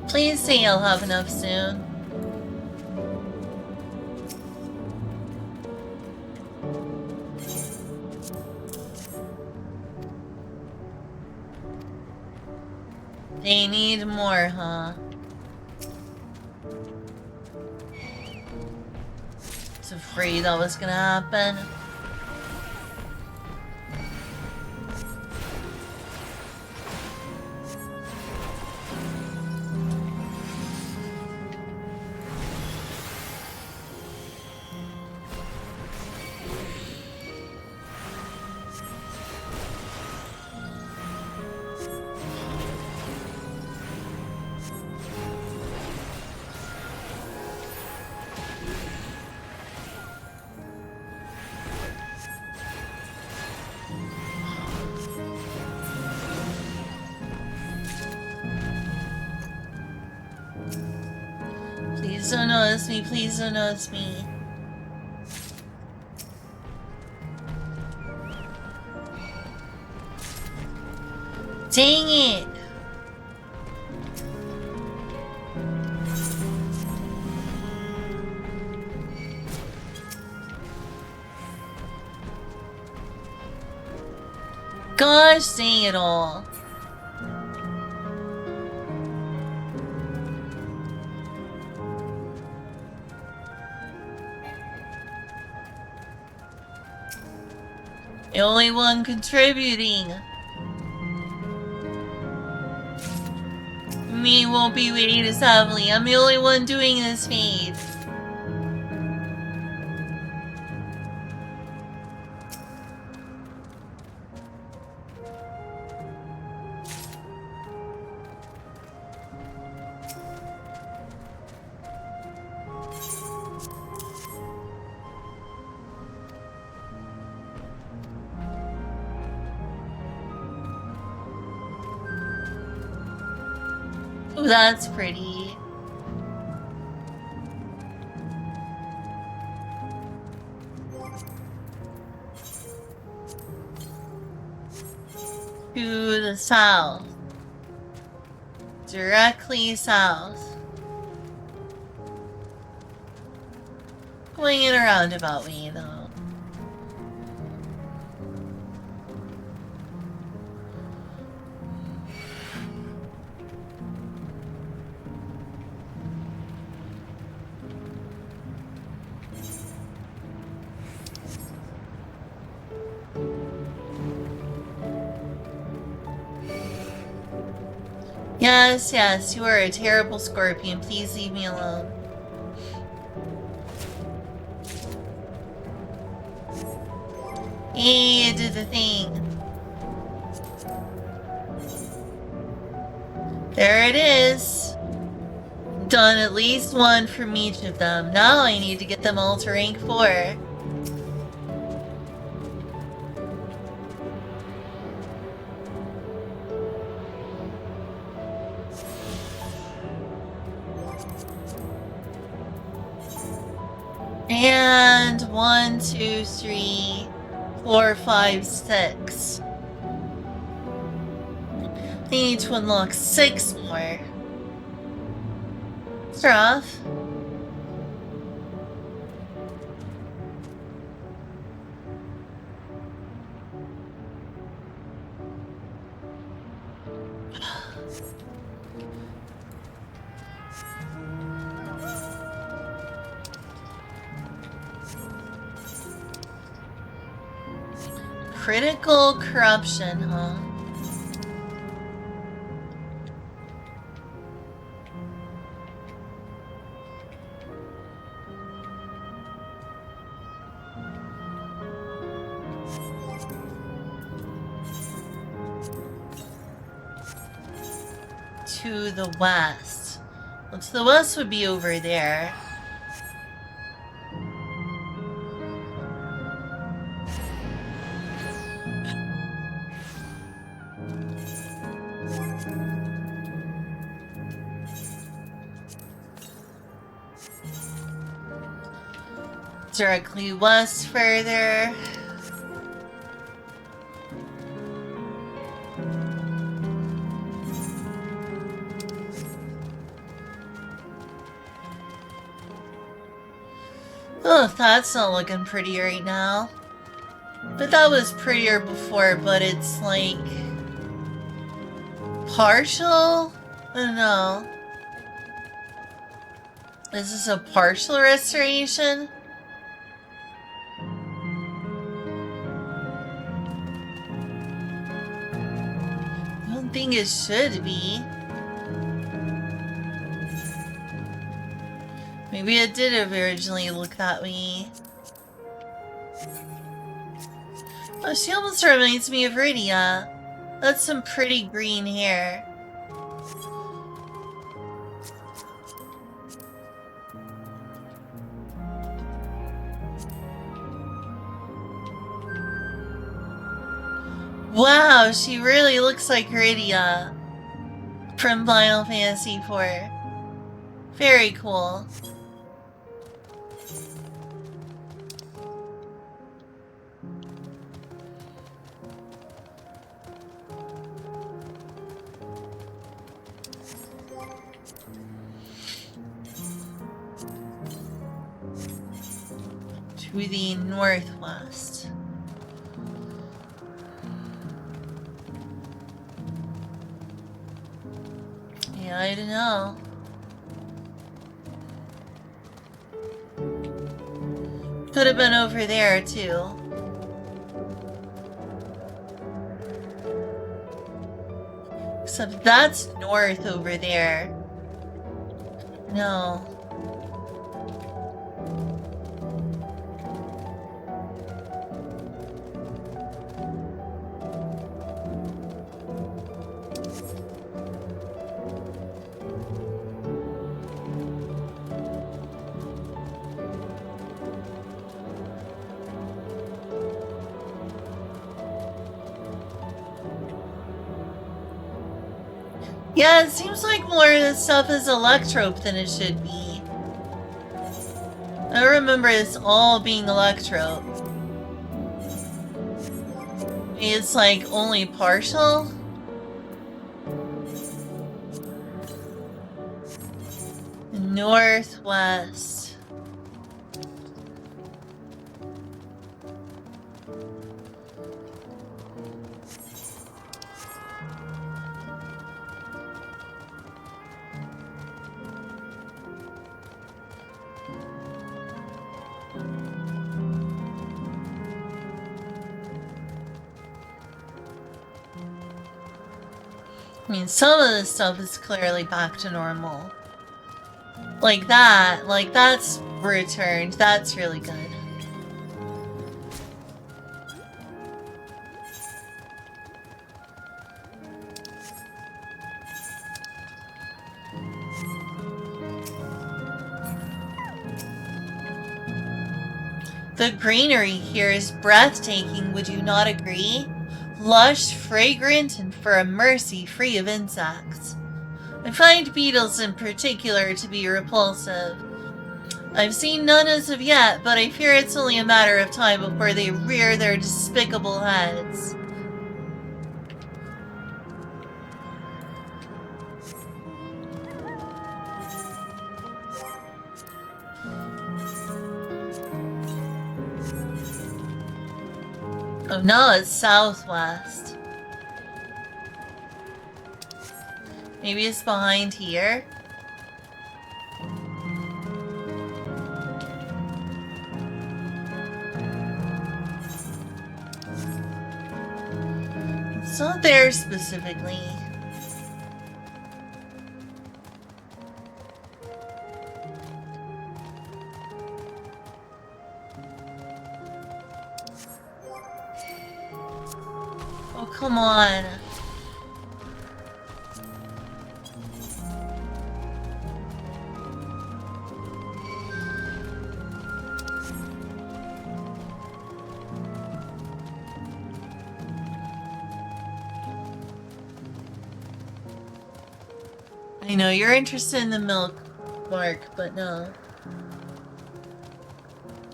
Please say I'll have enough soon. They need more, huh? I was afraid that was gonna happen. Please don't notice me, please don't notice me. Dang it! Gosh dang it all. The only one contributing. Me won't be waiting as heavily. I'm the only one doing this feed. Ooh, that's pretty. To the south. Directly south. Going in a roundabout way, though. Yes, yes, you are a terrible scorpion. Please leave me alone. Hey, you did the thing. There it is. Done at least one from each of them. Now I need to get them all to rank 4. And 1, 2, 3, 4, 5, 6. They need to unlock 6 more. It's rough. Critical corruption, huh? To the west. Well, to the west would be over there. Directly west further. Oh, that's not looking pretty right now. But that was prettier before, but it's like partial? I don't know. Is this a partial restoration? I don't think it should be. Maybe it did originally look that way. Oh, she almost reminds me of Rydia. That's some pretty green hair. Wow, she really looks like Rydia from Final Fantasy IV. Very cool. To the northwest. I don't know. Could have been over there, too. Except that's north over there. No. Yeah, it seems like more of this stuff is electrope than it should be. I remember this all being electrope. It's like only partial? Northwest. I mean, some of this stuff is clearly back to normal. Like that's returned. That's really good. The greenery here is breathtaking, would you not agree? Lush, fragrant, and for a mercy free of insects. I find beetles in particular to be repulsive. I've seen none as of yet, but I fear it's only a matter of time before they rear their despicable heads. Oh no, it's southwest. Maybe it's behind here? It's not there specifically. Oh, come on. I know you're interested in the milk, Mark, but no.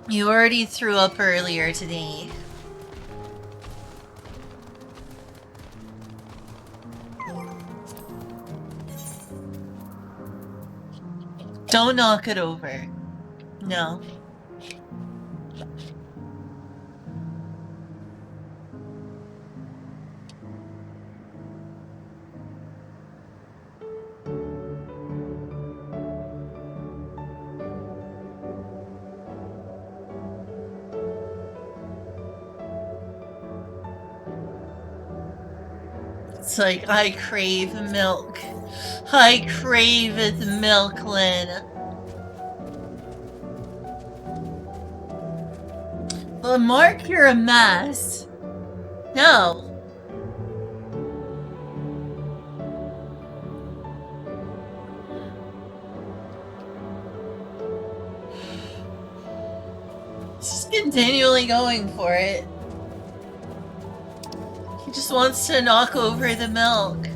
You already threw up earlier today. Don't knock it over. No. It's like, I crave milk. I crave it, Milklin. Well, Mark, you're a mess. No. Just continually going for it. He just wants to knock over the milk.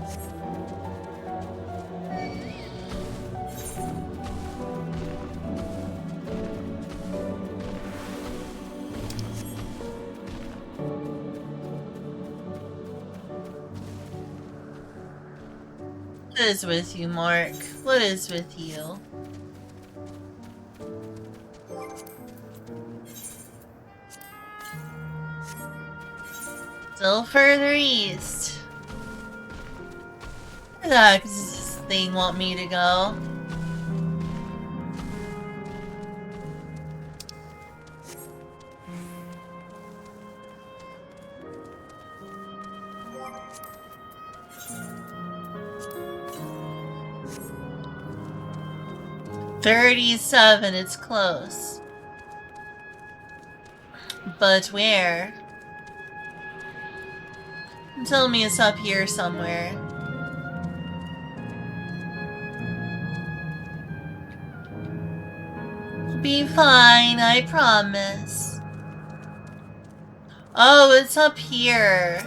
What is with you, Mark? What is with you? Still further east. Where the heck is they want me to go. $37, it's close. But where? Tell me it's up here somewhere. Be fine, I promise. Oh, it's up here.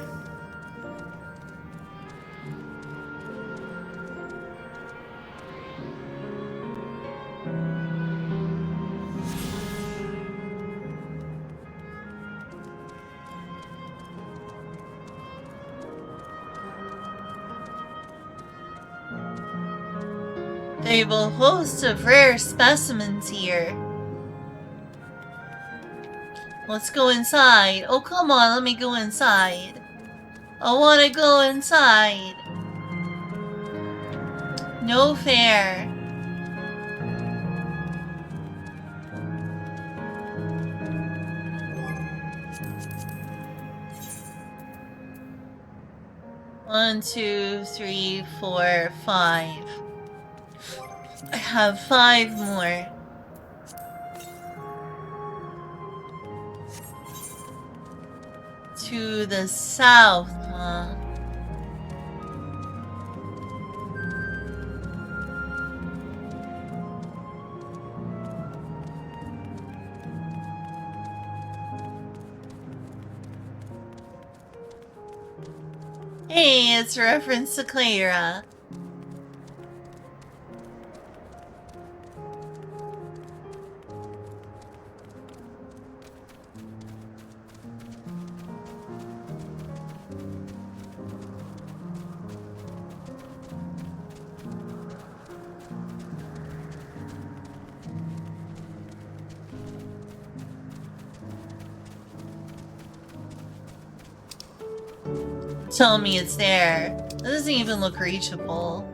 They have a host of rare specimens here. Let's go inside. Oh, come on, let me go inside. I want to go inside. No fair. One, two, three, four, five. I have 5 more. To the south, huh? Hey, it's a reference to Clara. Tell me it's there. It doesn't even look reachable.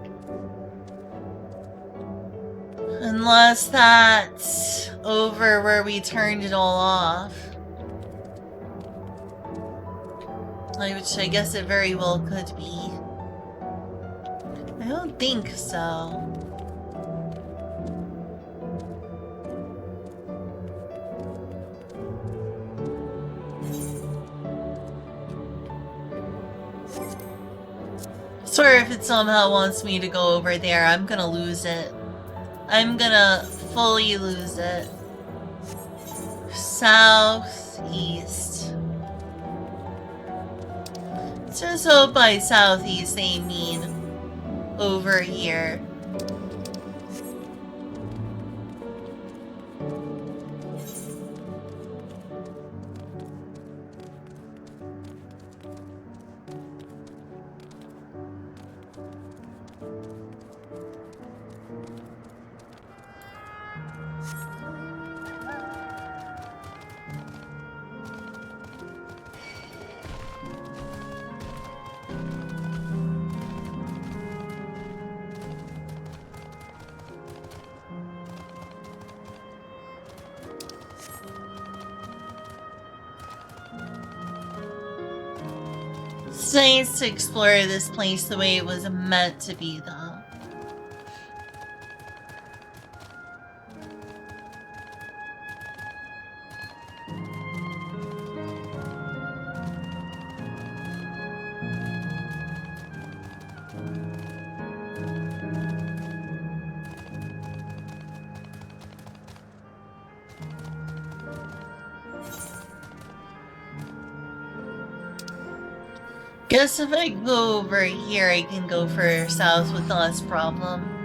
Unless that's over where we turned it all off. Which I guess it very well could be. I don't think so. Swear if it somehow wants me to go over there, I'm gonna lose it. I'm gonna fully lose it. Southeast. Just hope by southeast they mean over here. It's nice to explore this place the way it was meant to be, though. Guess if I go over here, I can go for south with less problem.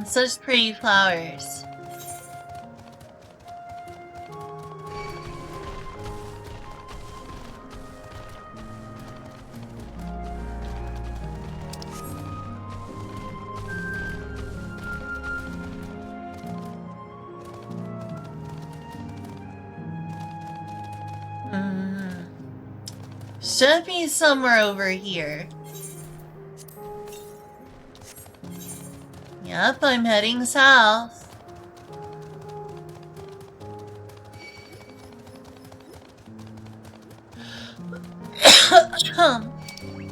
Such pretty flowers. Should be somewhere over here. Yep, I'm heading south.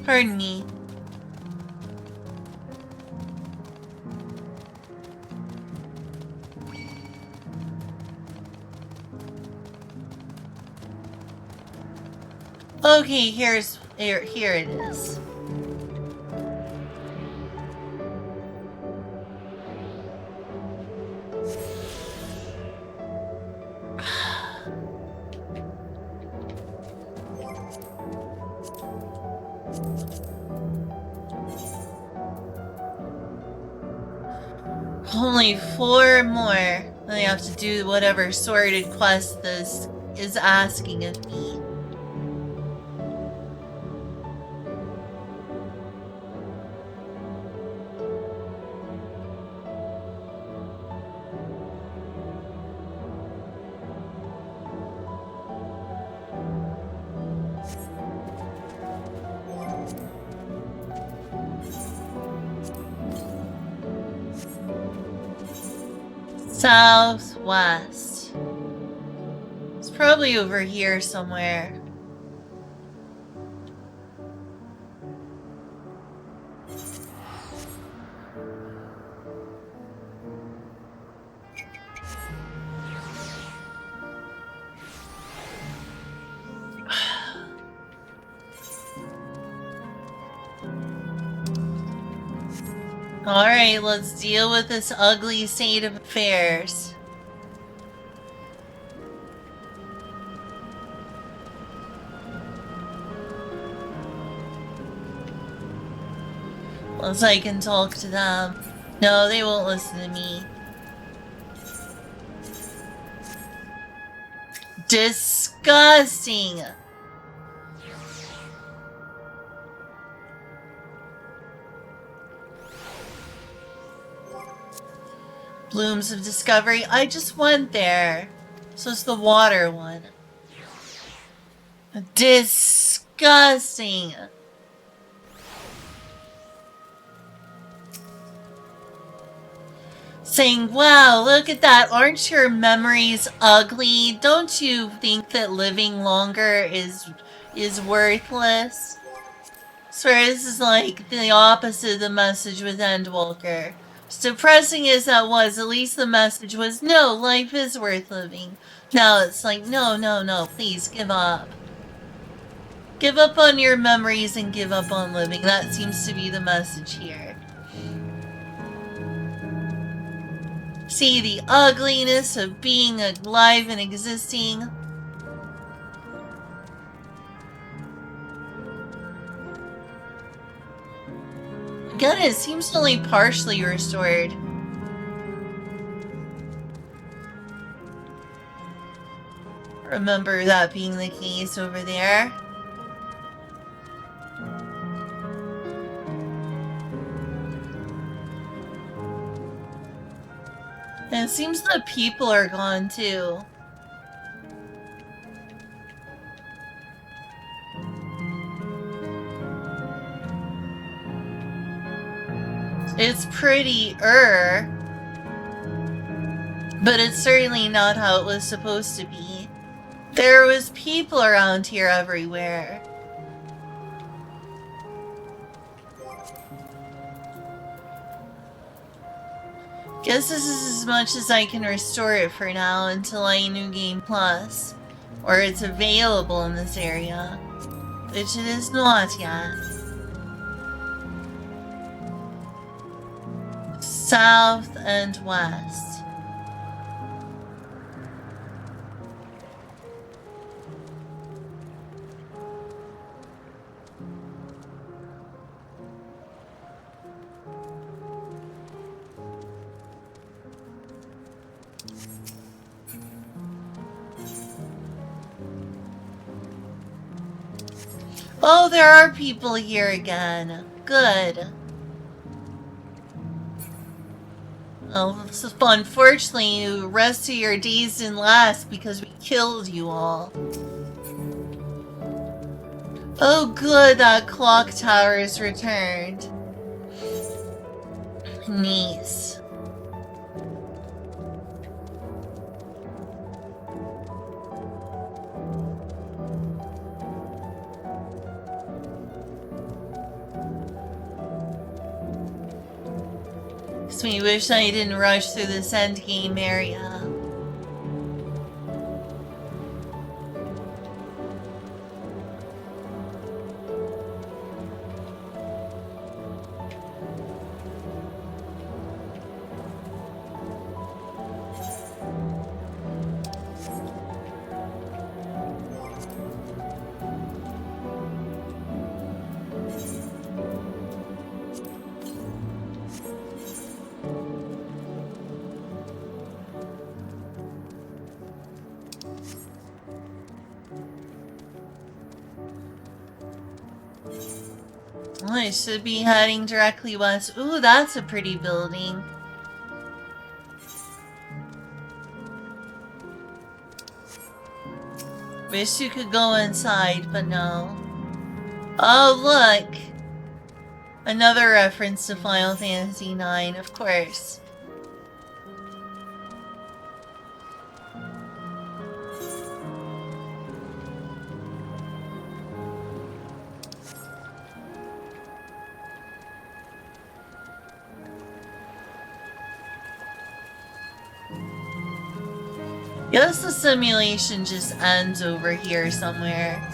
Pardon me. Okay, here it is. Only 4 more. I have to do whatever sorted quest this is asking of me. Southwest. It's probably over here somewhere. Alright, let's deal with this ugly state of affairs. Unless I can talk to them. No, they won't listen to me. Disgusting! Blooms of Discovery. I just went there. So it's the water one. Disgusting! Saying, wow, look at that. Aren't your memories ugly? Don't you think that living longer is worthless? So this is like the opposite of the message with Endwalker. As depressing as that was, at least the message was, no, life is worth living. Now it's like, no, please give up. Give up on your memories and give up on living. That seems to be the message here. See the ugliness of being alive and existing. Again, it seems only partially restored. Remember that being the case over there. And it seems the people are gone too. It's prettier, but it's certainly not how it was supposed to be. There was people around here everywhere. Guess this is as much as I can restore it for now until I New Game Plus, or it's available in this area, which it is not yet. South and west. Oh, there are people here again. Good. Oh, so unfortunately, the rest of your days didn't last because we killed you all. Oh, good, that clock tower is returned. Nice. So we wish I didn't rush through this endgame area. Well, I should be heading directly west. Ooh, that's a pretty building. Wish you could go inside, but no. Oh, look! Another reference to Final Fantasy IX, of course. Guess the simulation just ends over here somewhere.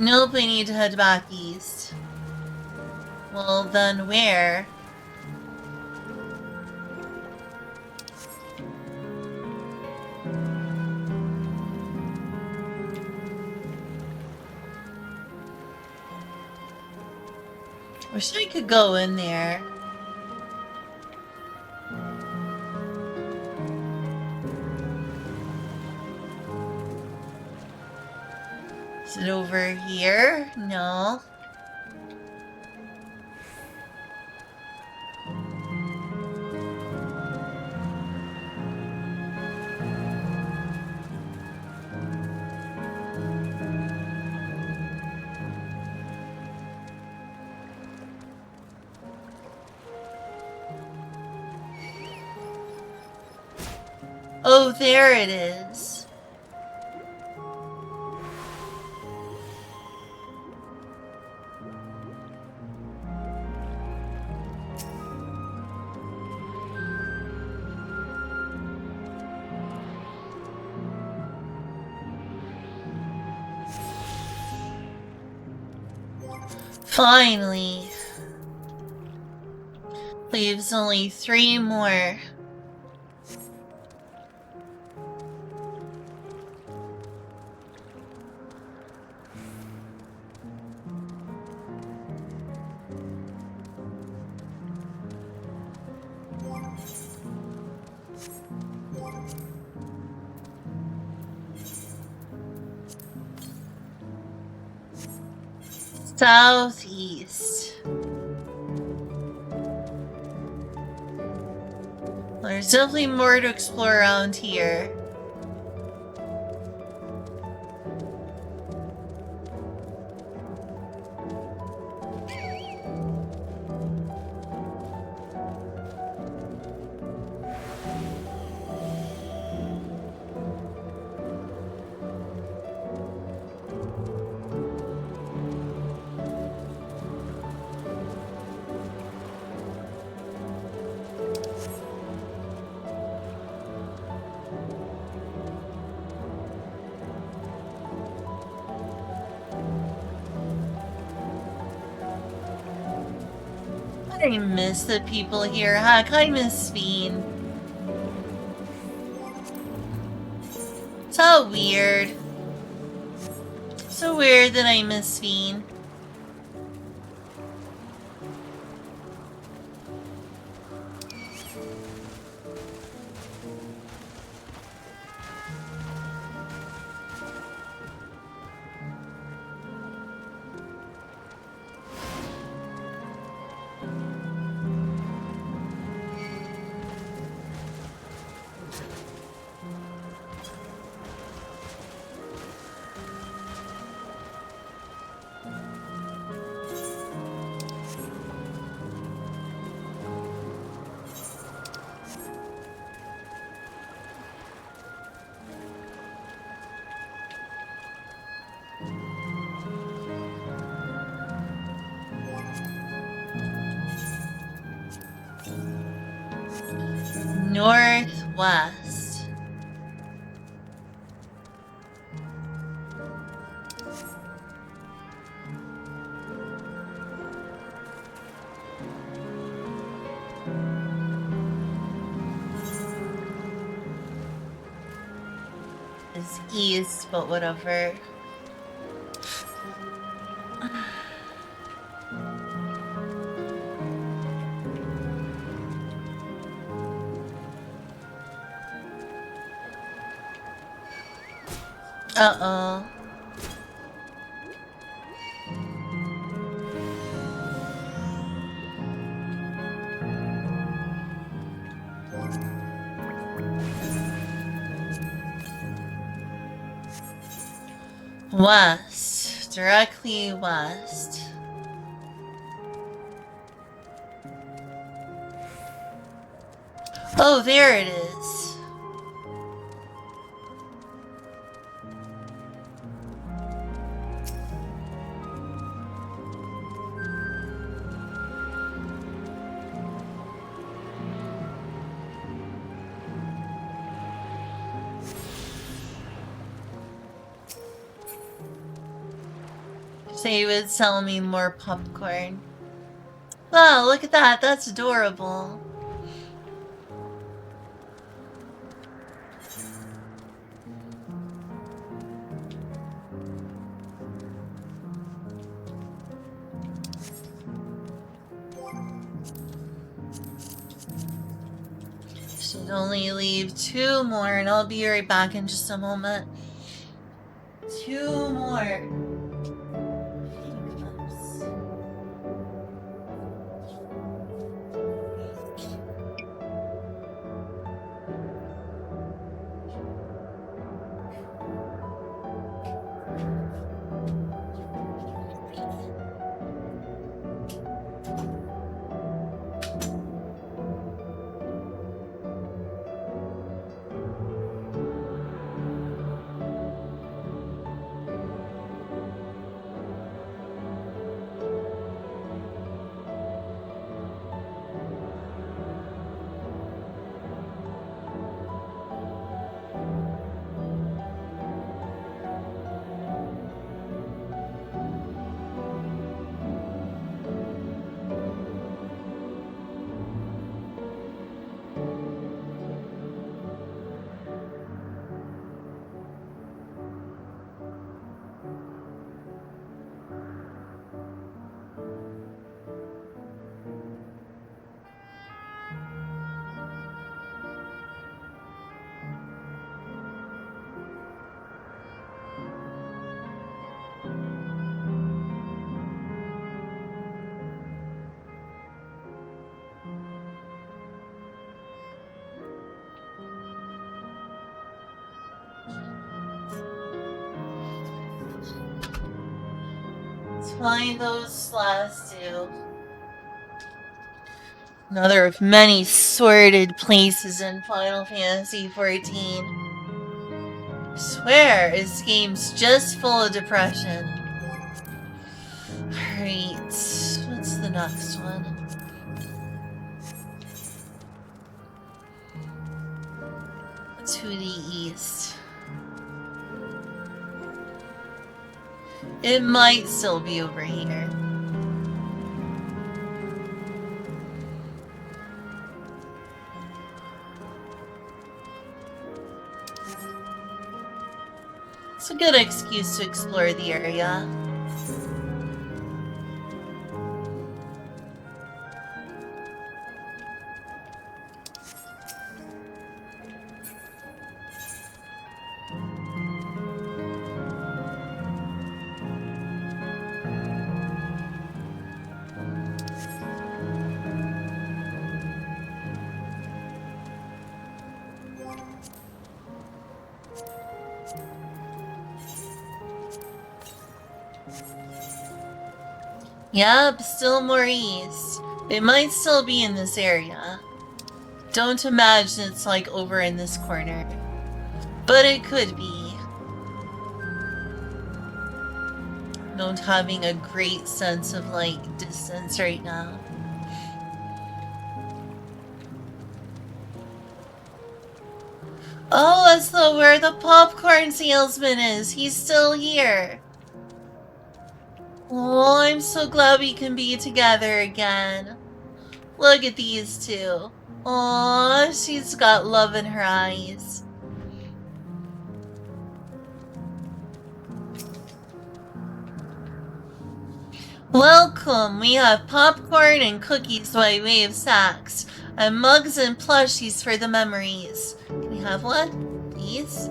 Nope, I need to head back east. Well, then where? Wish I could go in there. Is it over here? No. Oh, there it is. Finally. Leaves only 3 more. Southeast. There's definitely more to explore around here. I miss the people here. Heck, I miss Sveen. So weird. So weird that I miss Sveen. is east, but whatever. Uh-oh. West. Directly west. Oh, there it is. So you would sell me more popcorn. Wow, look at that. That's adorable. Should only leave 2 more, and I'll be right back in just a moment. 2 more. Let's find those last 2. Another of many sordid places in Final Fantasy XIV. I swear, this game's just full of depression. Alright, what's the next one? To the east. It might still be over here. It's a good excuse to explore the area. Yep, still more east. It might still be in this area. Don't imagine it's like over in this corner. But it could be. Not having a great sense of like distance right now. Oh, that's where the popcorn salesman is. He's still here. Oh, I'm so glad we can be together again. Look at these 2. Aw, she's got love in her eyes. Welcome! We have popcorn and cookies by way of snacks, and mugs and plushies for the memories. Can we have one, please?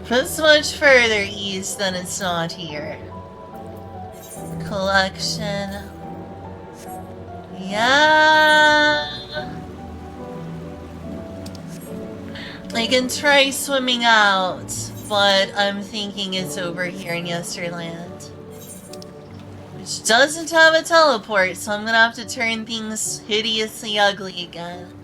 This much further east than it's not here. Collection. Yeah. I can try swimming out, but I'm thinking it's over here in Yesterland. Which doesn't have a teleport, so I'm gonna have to turn things hideously ugly again.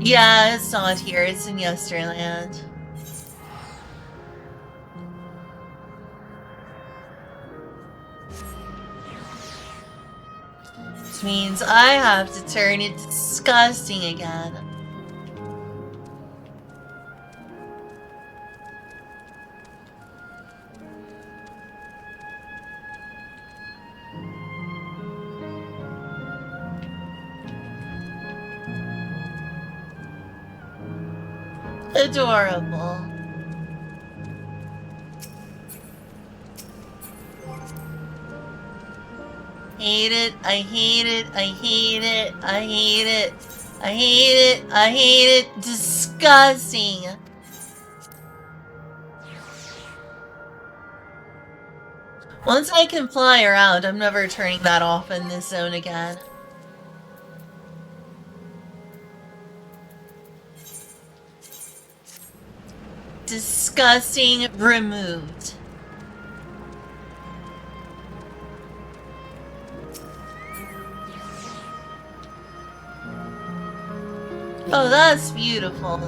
Yeah, it's not here, it's in Yesterland. Which means I have to turn it disgusting again. Adorable. Hate it, I hate it, I hate it, I hate it, I hate it, I hate it, disgusting. Once I can fly around, I'm never turning that off in this zone again. Disgusting, removed. Oh, that's beautiful.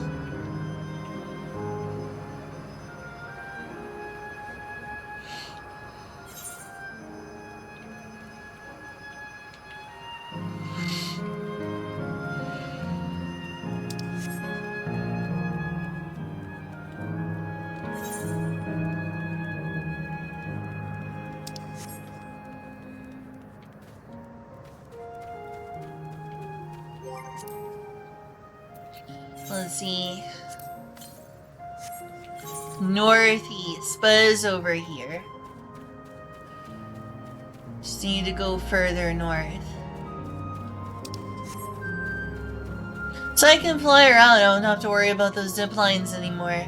Let's see. Northeast, but it's over here. Just need to go further north. So I can fly around, I don't have to worry about those zip lines anymore.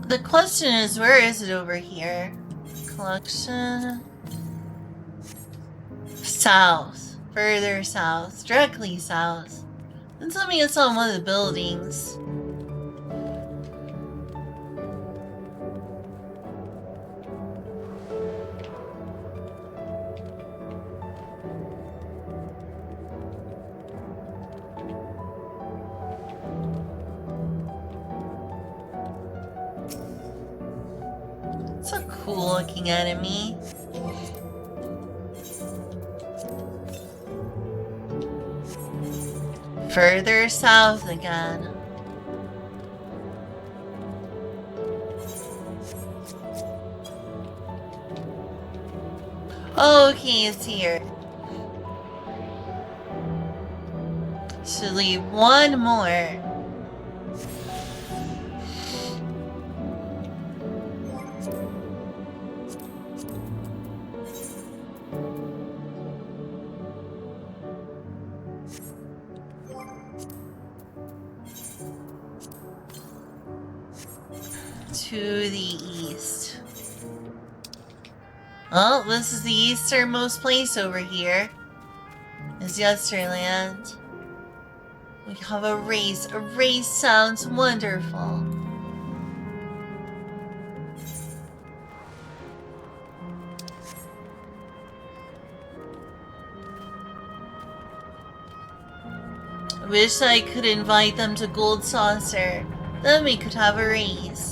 The question is, where is it over here? Collection. South. Further south. Directly south. Then tell me it's on one of the buildings. It's a cool looking enemy. Further south again. Okay, it's here. Should leave one more. to the east. Oh, this is the easternmost place over here. Is Yesterland. We have a race. A race sounds wonderful. I wish I could invite them to Gold Saucer. Then we could have a race.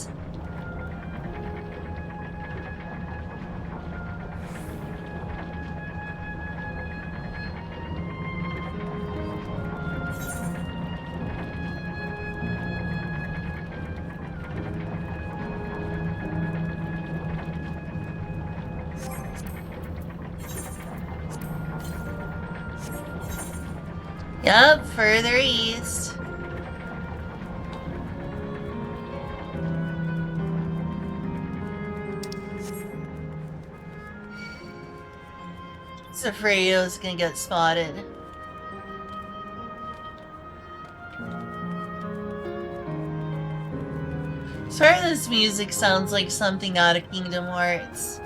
Yep, further east. I was afraid I was gonna get spotted. Swear this music sounds like something out of Kingdom Hearts.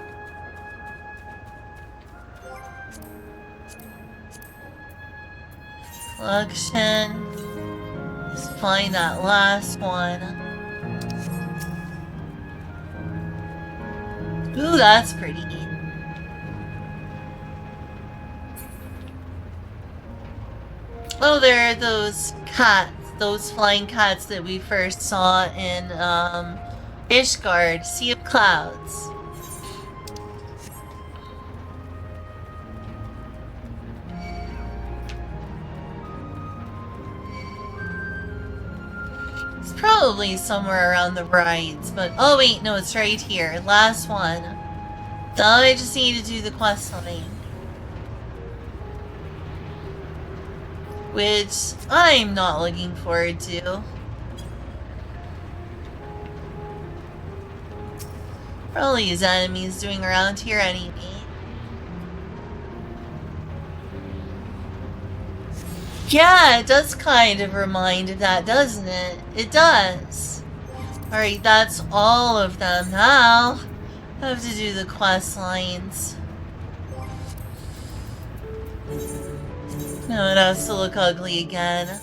Collection. Let's find that last one. Ooh, that's pretty. Oh, there are those cats, those flying cats that we first saw in Ishgard, Sea of Clouds. It's probably somewhere around the rides, but oh wait, no, it's right here. Last one. Now I just need to do the quest line. Which I'm not looking forward to. What are all these enemies doing around here anyway? Yeah, it does kind of remind of that, doesn't it? It does. Alright, that's all of them now. I have to do the quest lines. No, it has to look ugly again.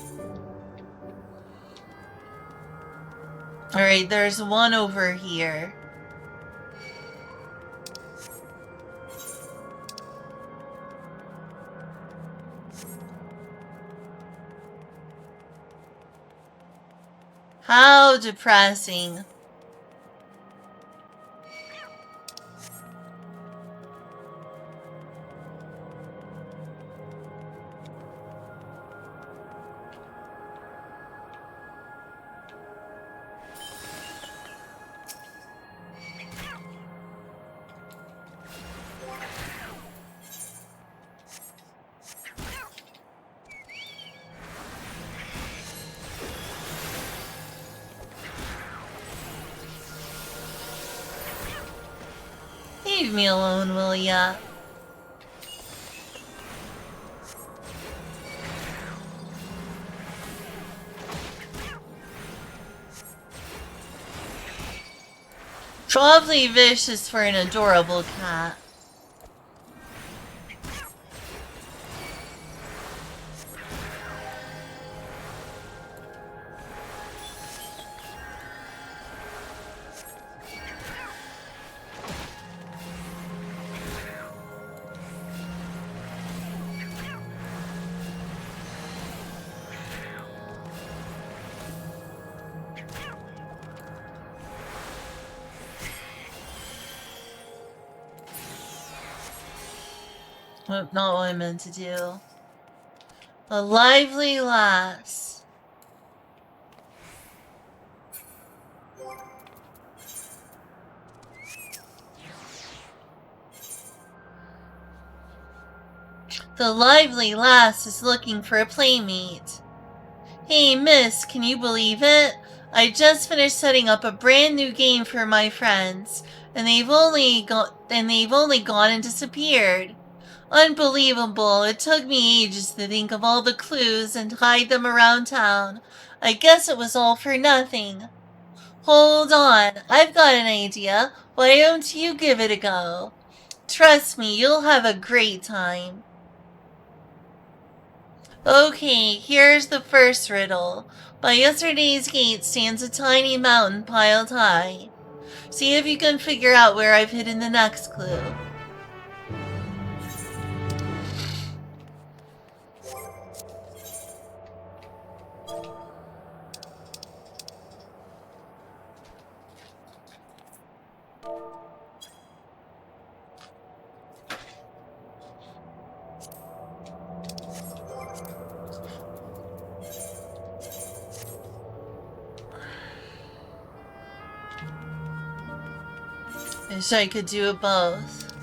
Alright, there's one over here. How depressing. Leave me alone, will ya? Probably vicious for an adorable cat. Not what I meant to do. A lively lass. The lively lass is looking for a playmate. Hey miss, can you believe it? I just finished setting up a brand new game for my friends, and they've only gone and disappeared. Unbelievable. It took me ages to think of all the clues and hide them around town. I guess it was all for nothing. Hold on, I've got an idea. Why don't you give it a go? Trust me, you'll have a great time. Okay, here's the first riddle. By yesterday's gate stands a tiny mountain piled high. See if you can figure out where I've hidden the next clue. Wish I could do it both.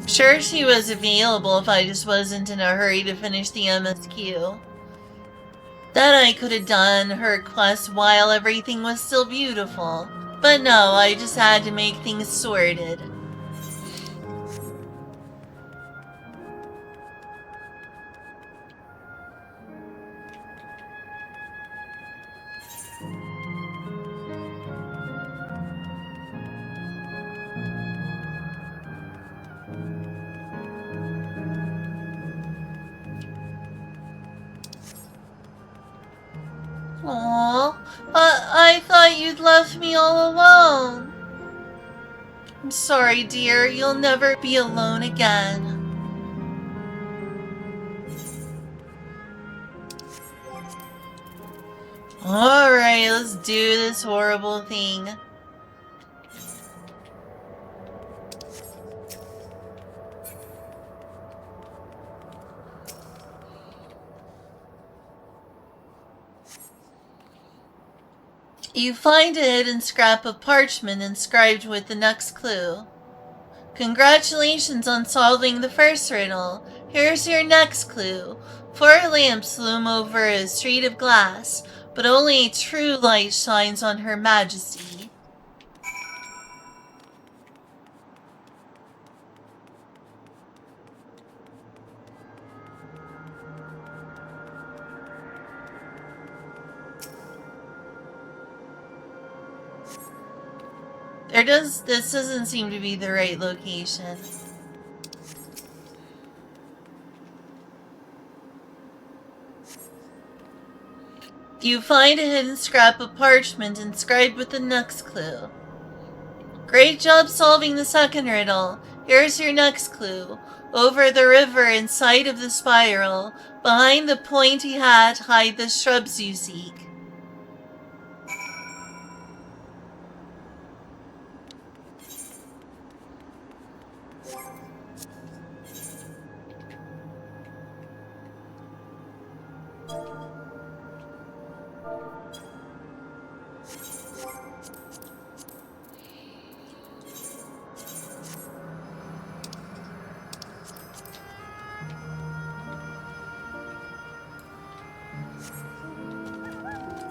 Sure, she was available if I just wasn't in a hurry to finish the MSQ. That I could have done her quest while everything was still beautiful. But no, I just had to make things sorted. Aww, I thought you'd left me all alone. I'm sorry, dear. You'll never be alone again. Alright, let's do this horrible thing. You find a hidden scrap of parchment inscribed with the next clue. Congratulations on solving the first riddle. Here's your next clue. 4 lamps loom over a street of glass, but only true light shines on Her Majesty. This doesn't seem to be the right location. You find a hidden scrap of parchment inscribed with the next clue. Great job solving the second riddle. Here's your next clue. Over the river in sight of the spiral, behind the pointy hat hide the shrubs you seek.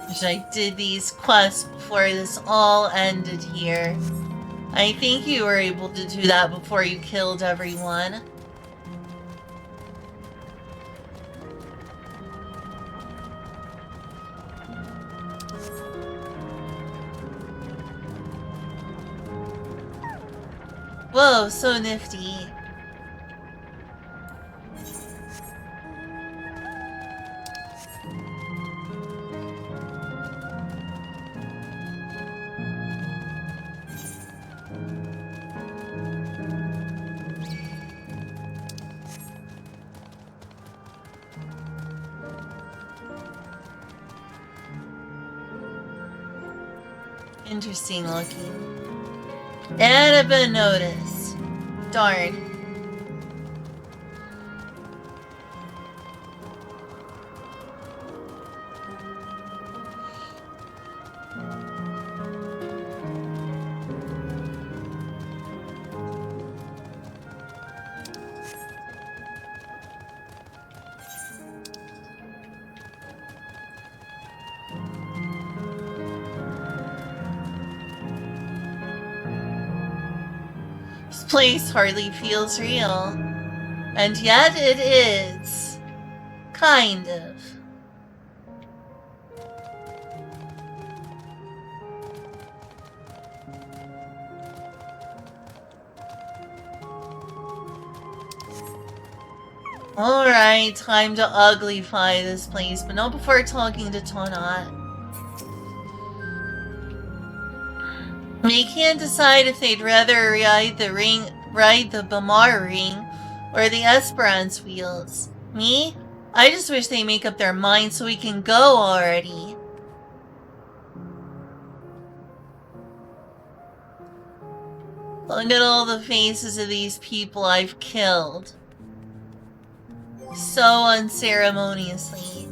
Wish I did these quests before this all ended here. I think you were able to do that before you killed everyone. Whoa, so nifty. Interesting looking. And I've been noticed. Darn. This place hardly feels real. And yet it is. Kind of. Alright, time to uglify this place, but not before talking to Tonat. They can't decide if they'd rather ride the Bamar ring, or the Esperance wheels. Me? I just wish they make up their minds so we can go already. Look at all the faces of these people I've killed. So unceremoniously.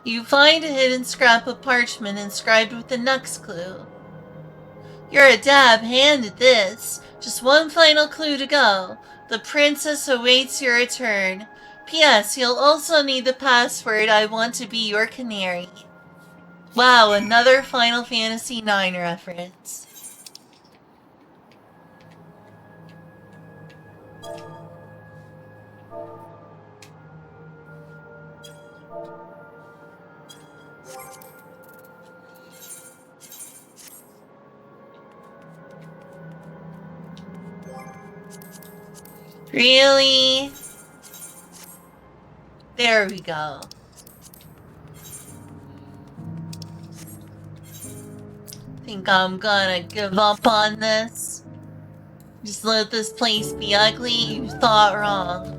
You find a hidden scrap of parchment inscribed with the next clue. You're a dab hand at this. Just one final clue to go. The princess awaits your return. P.S. You'll also need the password I want to be your canary. Wow, another Final Fantasy IX reference. Really? There we go. Think I'm gonna give up on this? Just let this place be ugly? You thought wrong.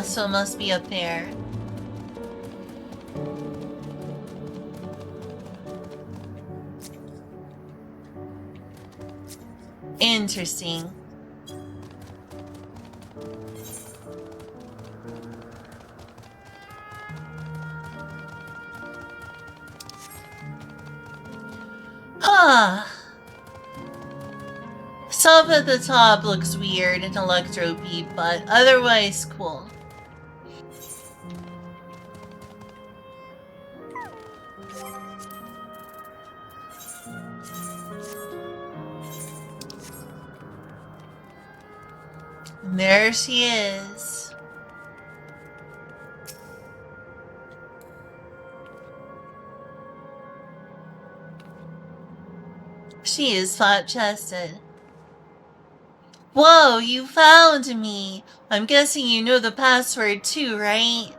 So it must be up there. Interesting. Huh. Stuff at the top looks weird and electro beat, but otherwise cool. And there she is. She is flat-chested. Whoa, you found me! I'm guessing you know the password too, right?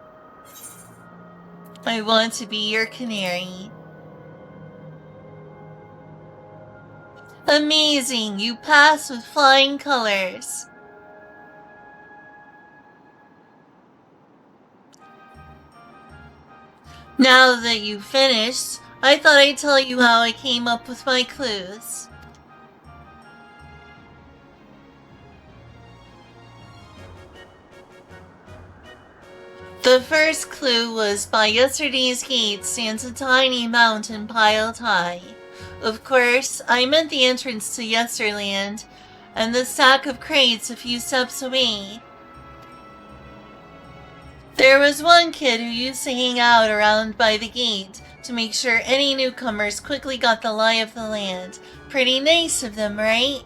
I want to be your canary. Amazing! You passed with flying colors. Now that you've finished, I thought I'd tell you how I came up with my clues. The first clue was by yesterday's gate stands a tiny mountain piled high. Of course, I meant the entrance to Yesterland, and the stack of crates a few steps away. There was one kid who used to hang out around by the gate to make sure any newcomers quickly got the lie of the land. Pretty nice of them, right?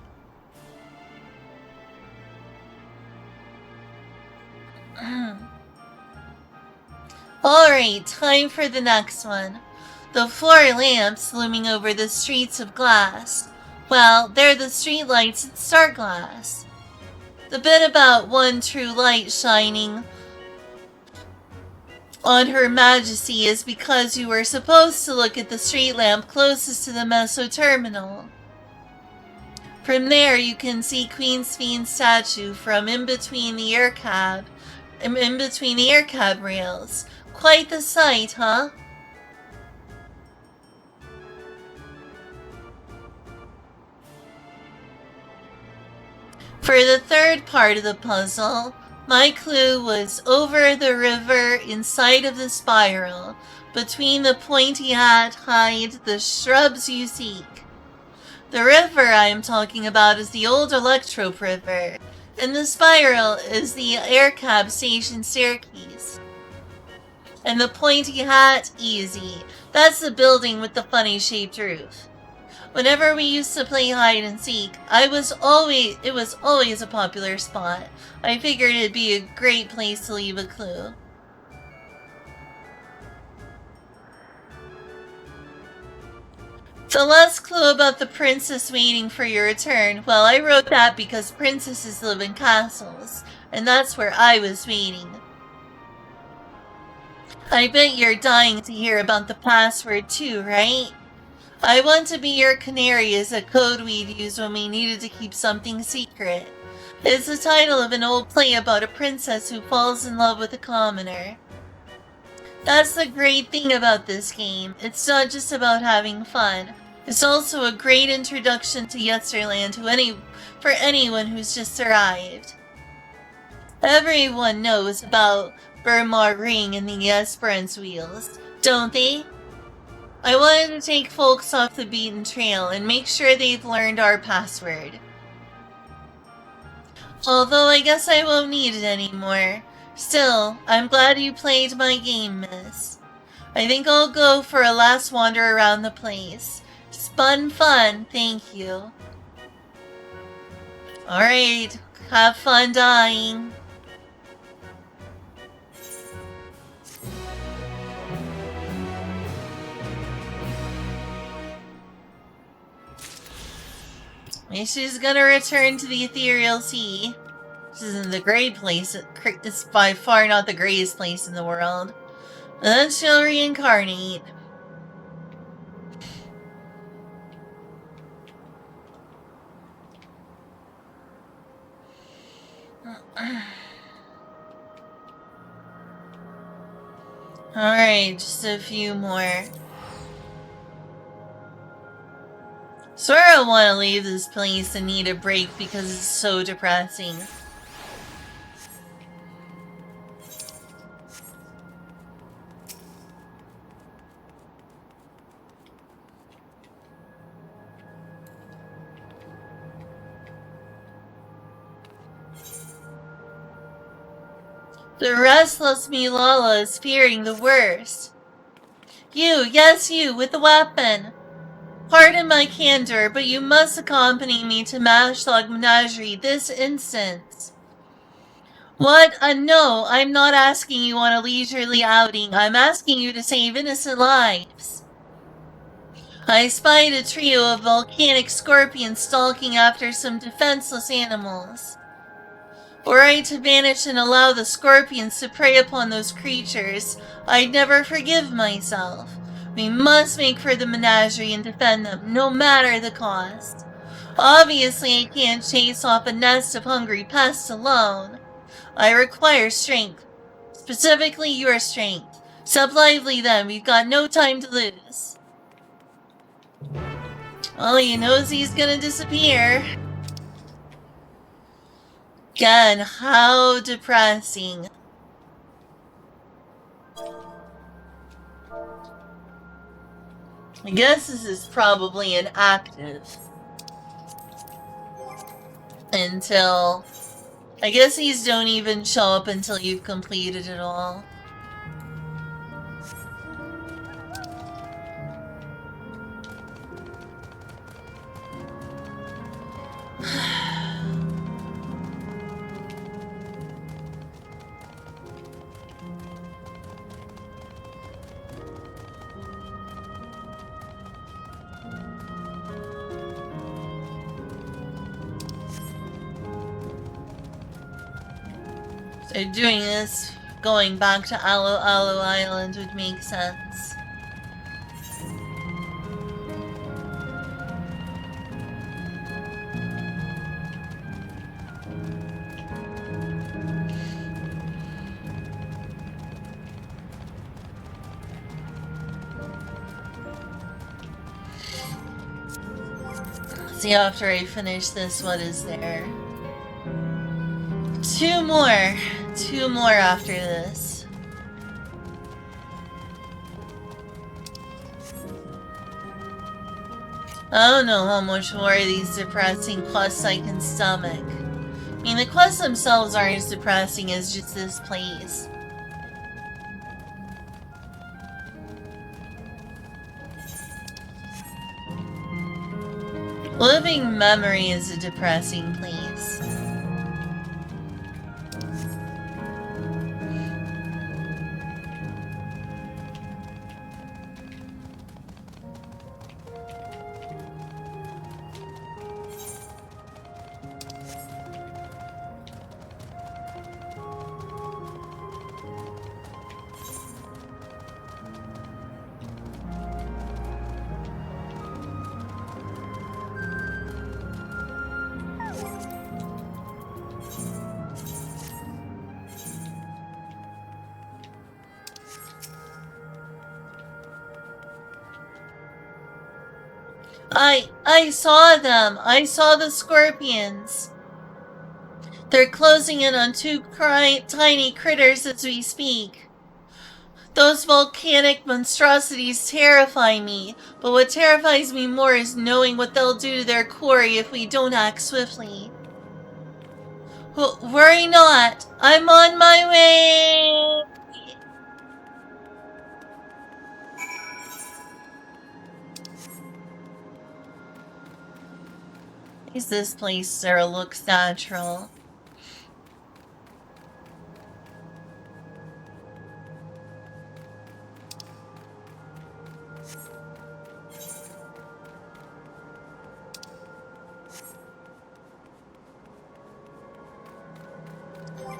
Alright, time for the next one. The floor lamps looming over the streets of glass. Well, they're the streetlights in Starglass. The bit about one true light shining on Her Majesty is because you were supposed to look at the street lamp closest to the Meso Terminal. From there, you can see Queen Sphene statue from in between the air cab rails. Quite the sight, huh? For the third part of the puzzle, my clue was over the river inside of the spiral, between the pointy hat hide the shrubs you seek. The river I am talking about is the old Electrope River, and the spiral is the air cab station staircase. And the pointy hat, easy. That's the building with the funny shaped roof. Whenever we used to play hide and seek, it was always a popular spot. I figured it'd be a great place to leave a clue. The last clue about the princess waiting for your return, well, I wrote that because princesses live in castles, and that's where I was waiting. I bet you're dying to hear about the password too, right? I want to be your canary is a code we'd use when we needed to keep something secret. It's the title of an old play about a princess who falls in love with a commoner. That's the great thing about this game. It's not just about having fun. It's also a great introduction to Yesterland for anyone who's just arrived. Everyone knows about Burmar Ring and the Esperance Wheels, don't they? I wanted to take folks off the beaten trail and make sure they've learned our password. Although I guess I won't need it anymore. Still, I'm glad you played my game, miss. I think I'll go for a last wander around the place. Spun fun, thank you. Alright, have fun dying. She's gonna return to the ethereal sea. This isn't the great place. It's by far not the greatest place in the world. But then she'll reincarnate. Alright, just a few more. Swear I want to leave this place and need a break because it's so depressing. The restless Milala is fearing the worst. You, yes you, with the weapon. Pardon my candor, but you must accompany me to Mashlog Menagerie this instant. What? No, I'm not asking you on a leisurely outing. I'm asking you to save innocent lives. I spied a trio of volcanic scorpions stalking after some defenseless animals. Were I to vanish and allow the scorpions to prey upon those creatures, I'd never forgive myself. We must make for the menagerie and defend them, no matter the cost. Obviously, I can't chase off a nest of hungry pests alone. I require strength. Specifically, your strength. Step lively then, we've got no time to lose. Well, he knows he's gonna disappear. Again, how depressing. I guess this is probably an active. Until... I guess these don't even show up until you've completed it all. So doing this, going back to Aloe Island would make sense. See, after I finish this, what is there? Two more. Two more after this. I don't know how much more of these depressing quests I can stomach. I mean, the quests themselves aren't as depressing as just this place. Living Memory is a depressing place. I saw them. I saw the scorpions. They're closing in on two tiny critters as we speak. Those volcanic monstrosities terrify me, but what terrifies me more is knowing what they'll do to their quarry if we don't act swiftly. Worry not. I'm on my way. Is this place Sarah looks natural?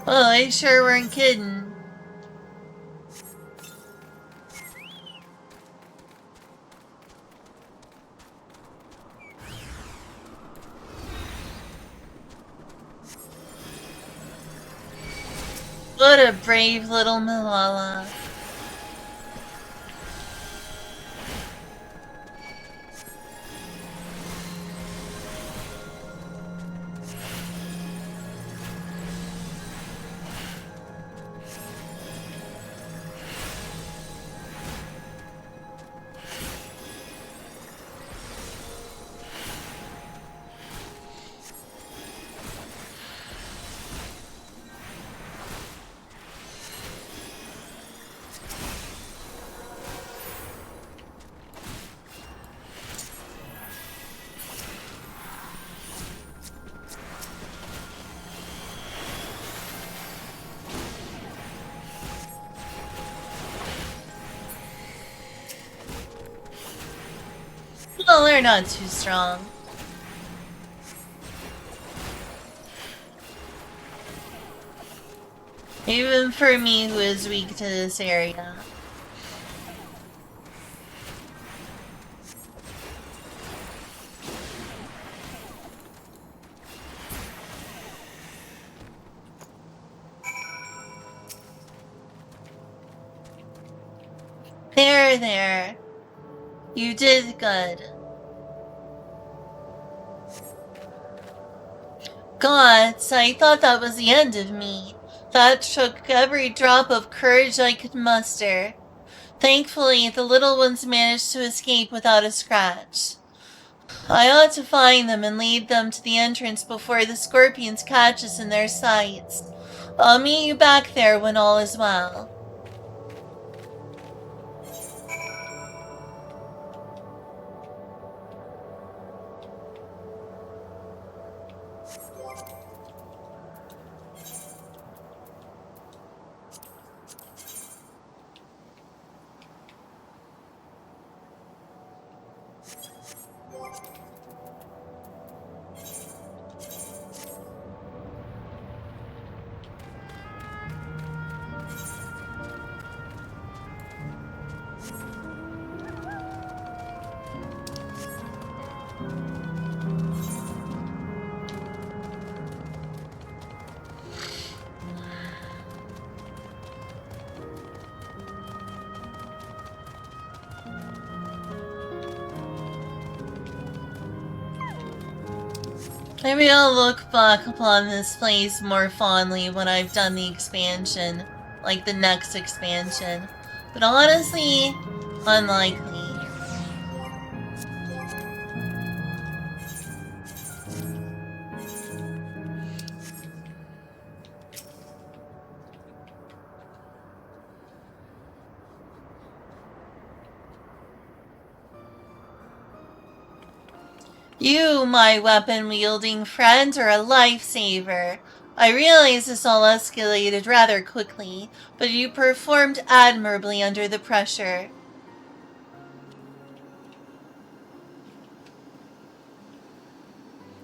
Well, they sure weren't kidding. What a brave little Malala. Well, they're not too strong. Even for me, who is weak to this area. There. You did good. Gods, I thought that was the end of me. That took every drop of courage I could muster. Thankfully, the little ones managed to escape without a scratch. I ought to find them and lead them to the entrance before the scorpions catch us in their sights. I'll meet you back there when all is well. Maybe I'll look back upon this place more fondly when I've done the expansion, like the next expansion. But honestly, unlikely. You, my weapon-wielding friend, are a lifesaver. I realize this all escalated rather quickly, but you performed admirably under the pressure.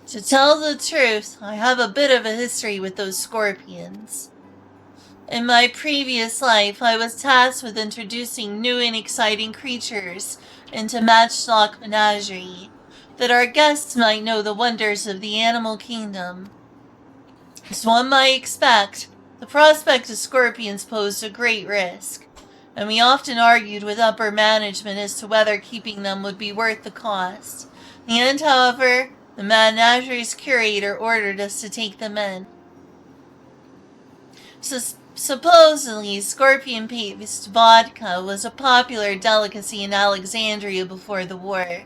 To tell the truth, I have a bit of a history with those scorpions. In my previous life, I was tasked with introducing new and exciting creatures into Matchlock Menagerie, that our guests might know the wonders of the animal kingdom. As one might expect, the prospect of scorpions posed a great risk, and we often argued with upper management as to whether keeping them would be worth the cost. In the end, however, the menagerie's curator ordered us to take them in. Supposedly, scorpion-paste vodka was a popular delicacy in Alexandria before the war.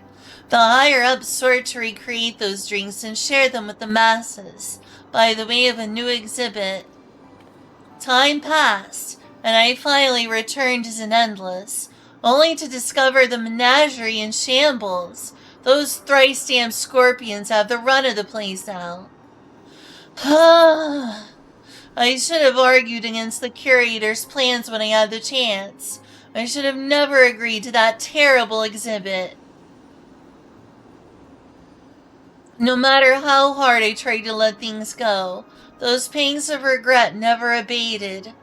The higher-ups sought to recreate those drinks and share them with the masses by the way of a new exhibit. Time passed, and I finally returned as an endless, only to discover the menagerie in shambles. Those thrice-damned scorpions have the run of the place now. I should have argued against the curator's plans when I had the chance. I should have never agreed to that terrible exhibit. No matter how hard I tried to let things go, those pangs of regret never abated.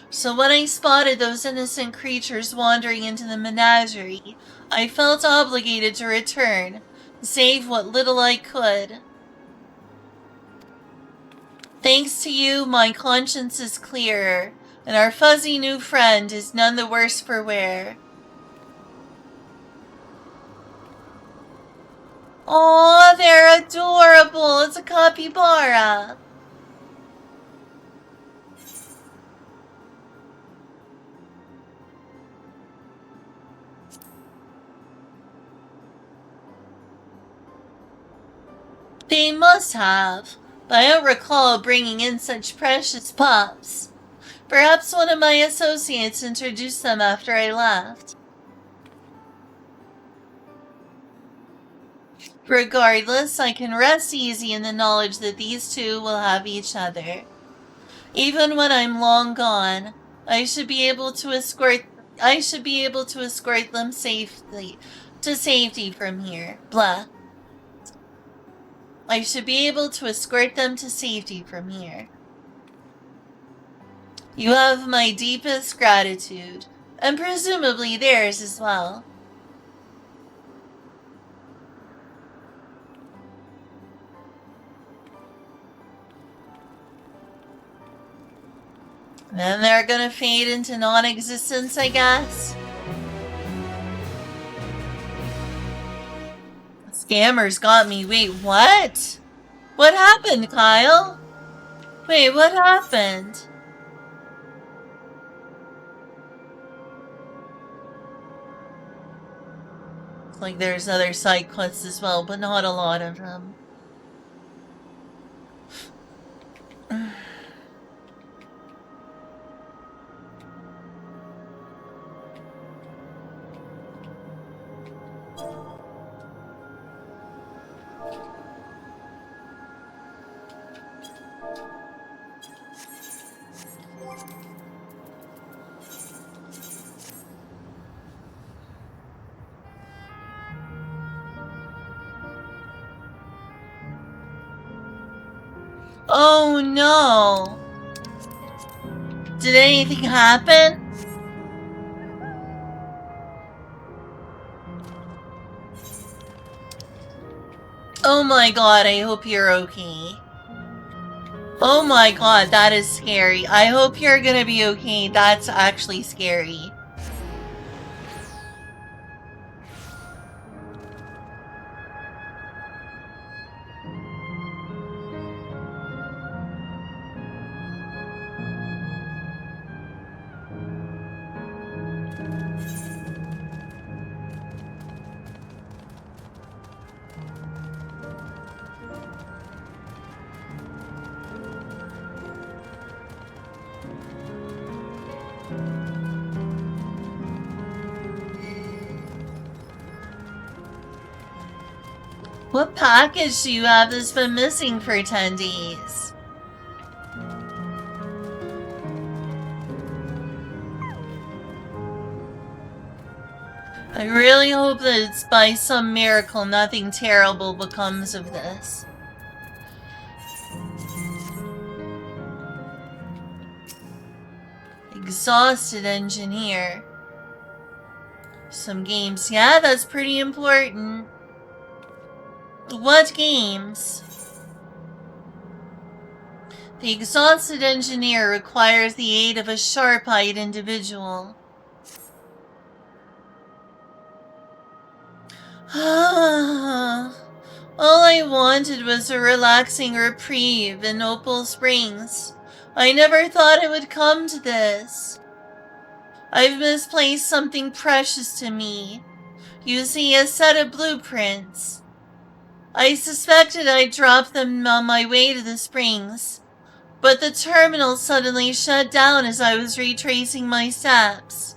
So when I spotted those innocent creatures wandering into the menagerie, I felt obligated to return, save what little I could. Thanks to you, my conscience is clearer, and our fuzzy new friend is none the worse for wear. Aw, they're adorable. It's a capybara. They must have, but I don't recall bringing in such precious pups. Perhaps one of my associates introduced them after I left. Regardless, I can rest easy in the knowledge that these two will have each other. Even when I'm long gone, I should be able to escort them safety from here. Blah. I should be able to escort them to safety from here. You have my deepest gratitude, and presumably theirs as well. Then they're gonna fade into non-existence, I guess. Scammers got me. Wait, what? What happened, Kyle? Wait, what happened? Like there's other side quests as well, but not a lot of them. Oh no! Did anything happen? Oh my god, I hope you're okay. Oh my god, that is scary. I hope you're gonna be okay. That's actually scary. What package do you have that's been missing for 10 days? I really hope that it's by some miracle nothing terrible becomes of this. Exhausted engineer. Some games. Yeah, that's pretty important. What games? The exhausted engineer requires the aid of a sharp-eyed individual. All I wanted was a relaxing reprieve in Opal Springs. I never thought it would come to this. I've misplaced something precious to me. You see, a set of blueprints. I suspected I'd dropped them on my way to the springs, but the terminal suddenly shut down as I was retracing my steps.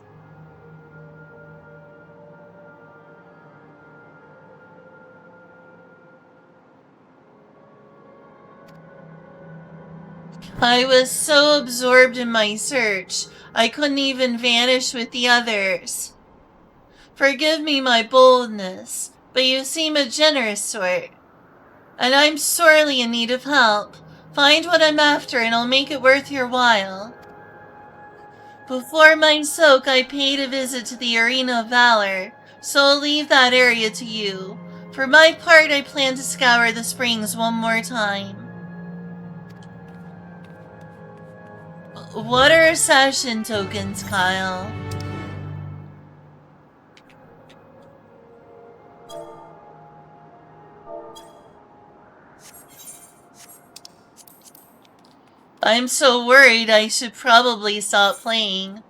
I was so absorbed in my search, I couldn't even vanish with the others. Forgive me my boldness, but you seem a generous sort. And I'm sorely in need of help. Find what I'm after and I'll make it worth your while. Before my soak, I paid a visit to the Arena of Valor, so I'll leave that area to you. For my part, I plan to scour the springs one more time. What are session tokens, Kyle? I'm so worried I should probably stop playing.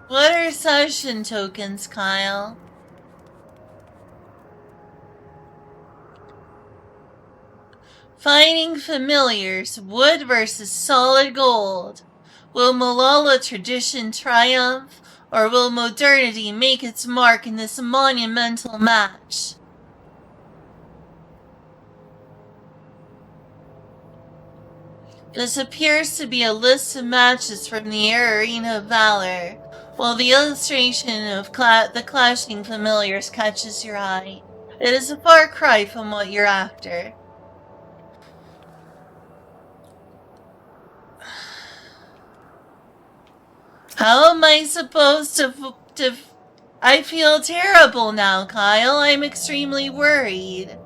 What are session tokens, Kyle? Fighting familiars, wood versus solid gold. Will Malala tradition triumph, or will modernity make its mark in this monumental match? This appears to be a list of matches from the Arena of Valor, while the illustration of the clashing familiars catches your eye. It is a far cry from what you're after. How am I supposed to I feel terrible now, Kyle. I'm extremely worried.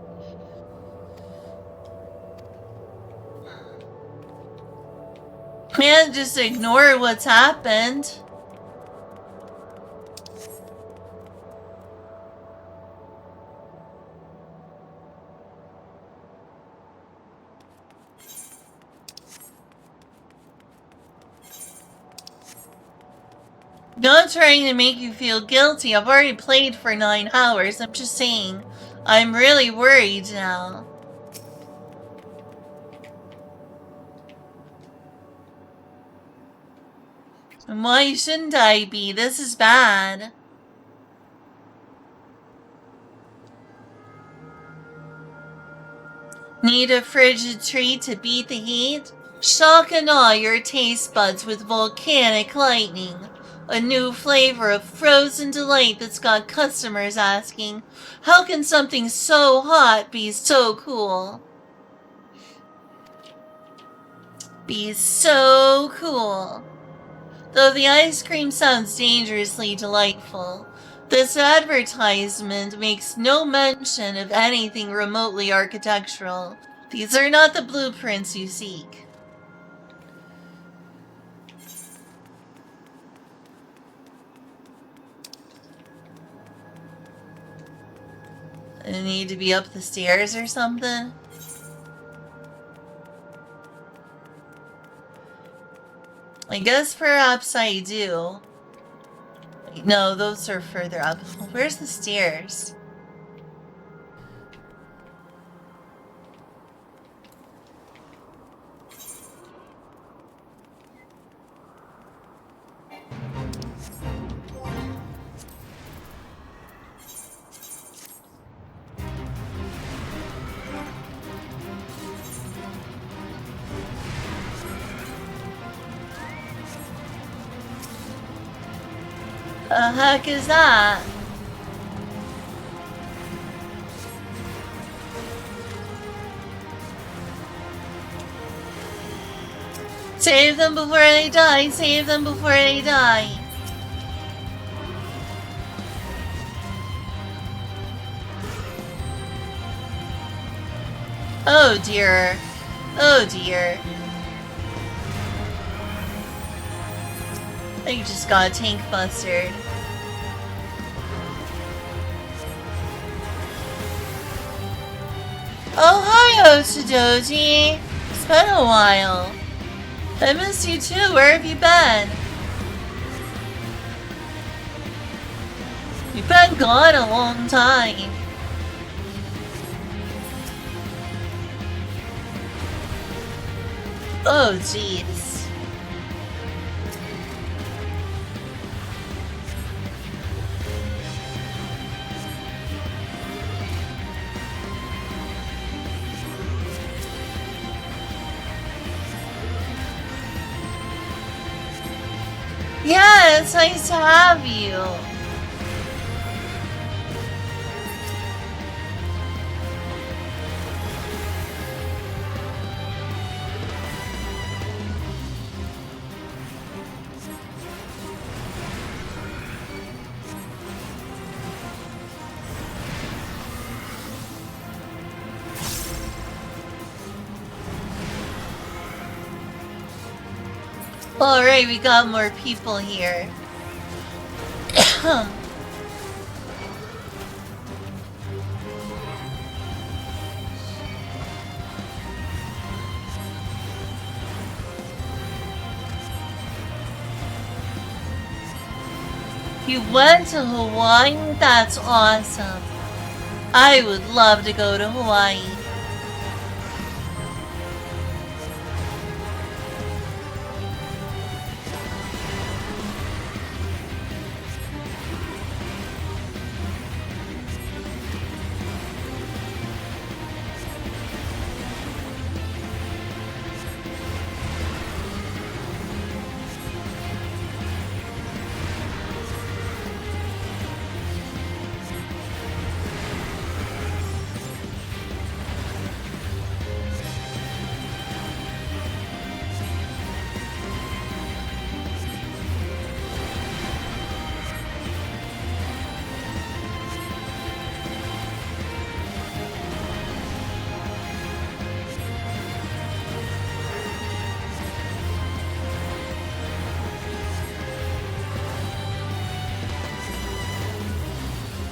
Can't just ignore what's happened. Not trying to make you feel guilty. I've already played for 9 hours. I'm just saying, I'm really worried now. And why shouldn't I be? This is bad. Need a frigid treat to beat the heat? Shock and awe your taste buds with volcanic lightning. A new flavor of frozen delight that's got customers asking, how can something so hot be so cool? Be so cool. Though the ice cream sounds dangerously delightful, This advertisement makes no mention of anything remotely architectural. These are not the blueprints you seek. I need to be up the stairs or something? I guess perhaps I do. Wait, no, those are further up. Where's the stairs? The heck is that? Save them before they die! Save them before they die! Oh dear. Oh dear. I just got tank busted. Oh, hi, Otodoji. It's been a while. I missed you too. Where have you been? You've been gone a long time. Oh, jeez. Yeah, it's nice to have you. Alright, we got more people here. You went to Hawaii? That's awesome. I would love to go to Hawaii.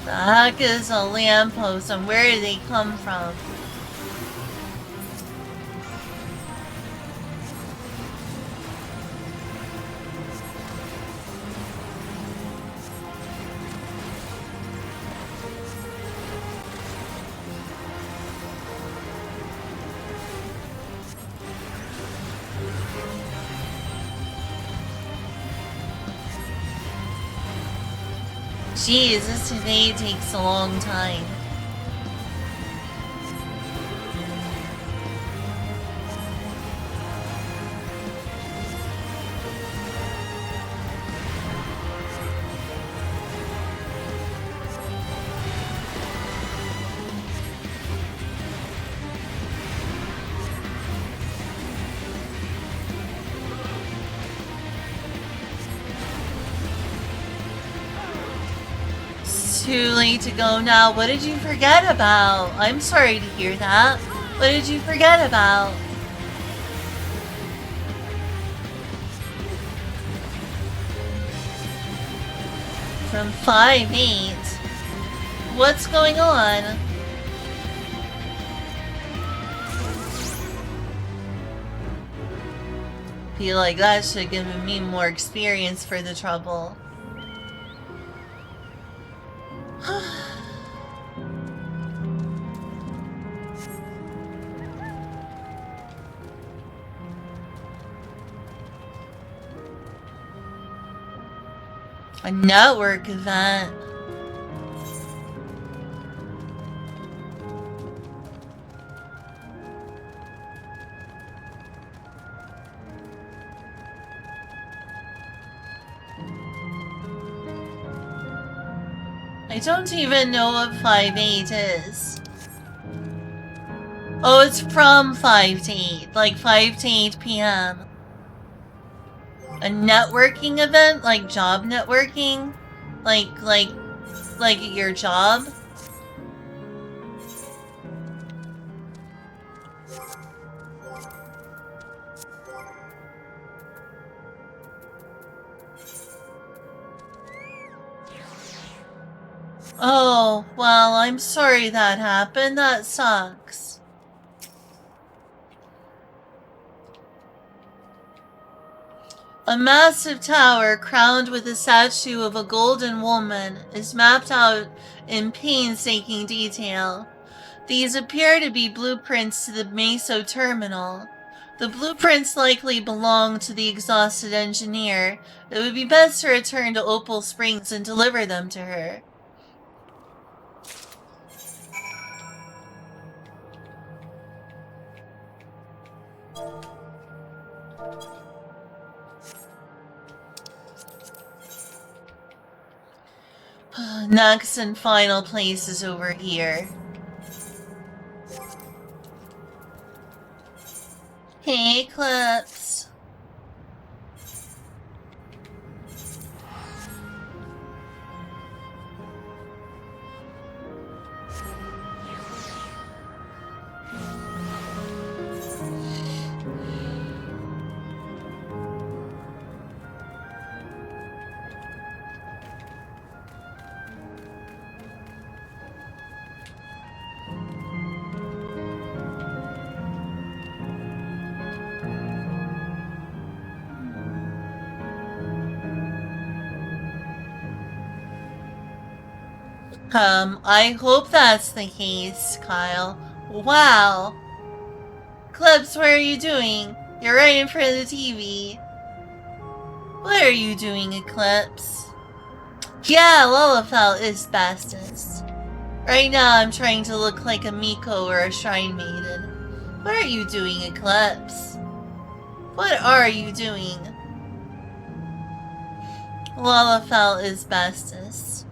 The heck is a lamppost and where did they come from? Jeez, this today takes a long time. Too late to go now. What did you forget about? I'm sorry to hear that. What did you forget about? From 5-8. What's going on? Feel like that should have given me more experience for the trouble. A network event. I don't even know what 5-8 is. Oh, it's from 5 to 8, like 5 to 8 p.m. A networking event, like job networking, like at your job. Oh, well, I'm sorry that happened. That sucks. A massive tower crowned with a statue of a golden woman is mapped out in painstaking detail. These appear to be blueprints to the Meso terminal. The blueprints likely belong to the exhausted engineer. It would be best to return to Opal Springs and deliver them to her. Next and final place is over here. Hey, Eclipse. I hope that's the case, Kyle. Wow. Eclipse, what are you doing? You're right in front of the TV. What are you doing, Eclipse? Yeah, Lullafell is bestest. Right now, I'm trying to look like a Miko or a Shrine Maiden. What are you doing, Eclipse? What are you doing? Lullafell is bestest.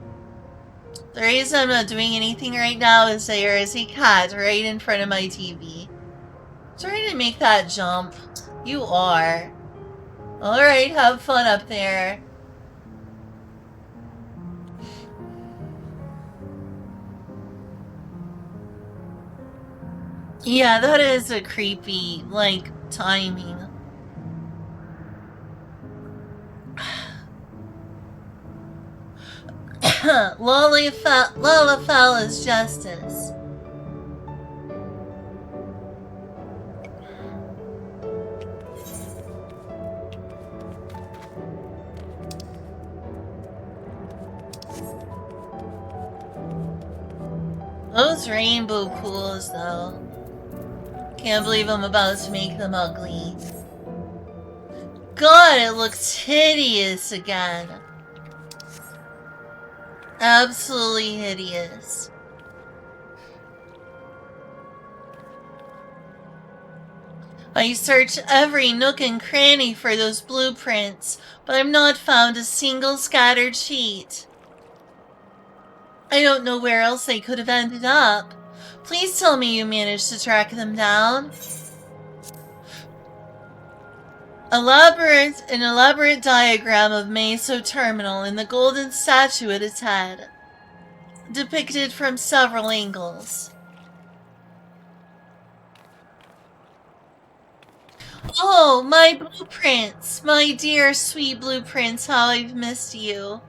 The reason I'm not doing anything right now is there is a cat right in front of my TV. Trying to make that jump. You are. Alright, have fun up there. Yeah, that is a creepy, like, timing. Lullafell is justice. Those rainbow pools, though. Can't believe I'm about to make them ugly. God, it looks hideous again. Absolutely hideous. I searched every nook and cranny for those blueprints, but I've not found a single scattered sheet. I don't know where else they could have ended up. Please tell me you managed to track them down. An elaborate diagram of Meso Terminal and the golden statue at its head. depicted from several angles. Oh, my blueprints! My dear, sweet blueprints, how I've missed you.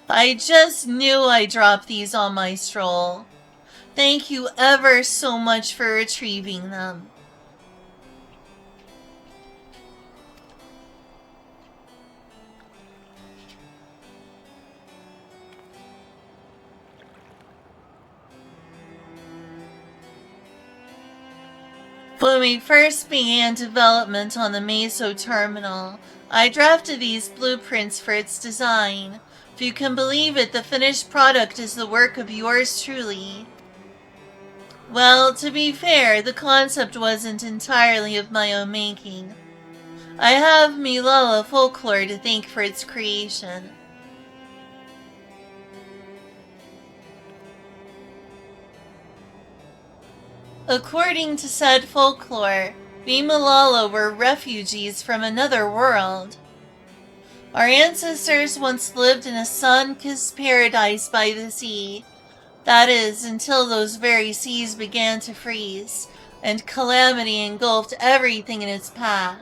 I just knew I dropped these on my stroll. Thank you ever so much for retrieving them. When we first began development on the Meso terminal, I drafted these blueprints for its design. If you can believe it, the finished product is the work of yours truly. Well, to be fair, the concept wasn't entirely of my own making. I have Milala folklore to thank for its creation. According to said folklore, we Malala were refugees from another world. Our ancestors once lived in a sun-kissed paradise by the sea. That is, until those very seas began to freeze, and calamity engulfed everything in its path.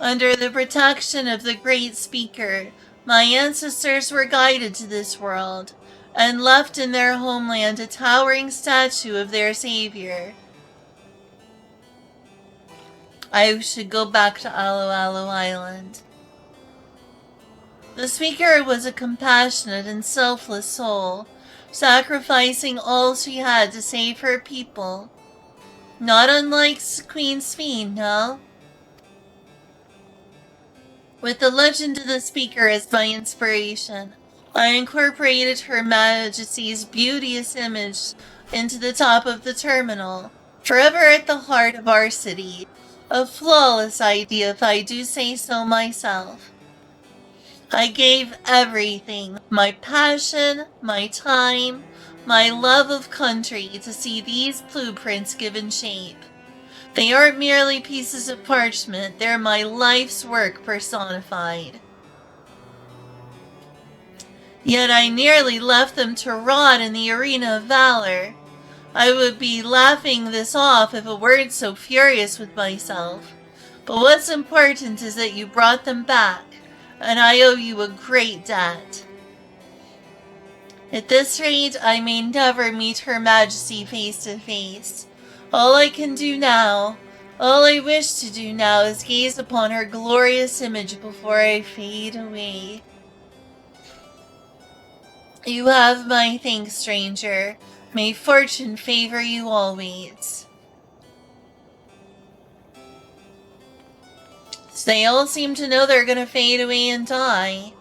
Under the protection of the Great Speaker, my ancestors were guided to this world, and left in their homeland a towering statue of their savior. I should go back to Alo Alo Island. The speaker was a compassionate and selfless soul, sacrificing all she had to save her people. Not unlike Queen Sphene, no? With the legend of the speaker as my inspiration, I incorporated Her Majesty's beauteous image into the top of the terminal, forever at the heart of our city. A flawless idea, if I do say so myself. I gave everything, my passion, my time, my love of country, to see these blueprints given shape. They aren't merely pieces of parchment, they're my life's work personified. Yet I nearly left them to rot in the arena of valor. I would be laughing this off if I weren't so furious with myself. But what's important is that you brought them back, and I owe you a great debt. At this rate, I may never meet Her Majesty face to face. All I can do now, all I wish to do now, is gaze upon her glorious image before I fade away. You have my thanks, stranger. May fortune favor you always. They all seem to know they're gonna fade away and die.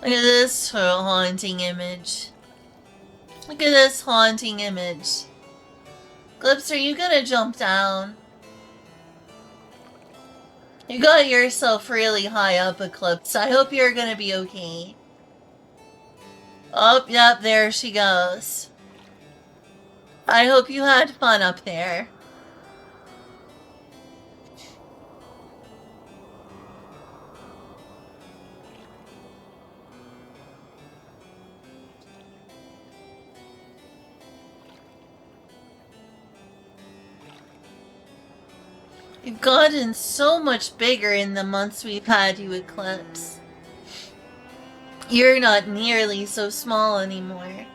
Look at this haunting image. Look at this haunting image. Glips, are you gonna jump down? You got yourself really high up, Eclipse. I hope you're gonna be okay. Oh, yep, there she goes. I hope you had fun up there. You've gotten so much bigger in the months we've had you, Eclipse. You're not nearly so small anymore.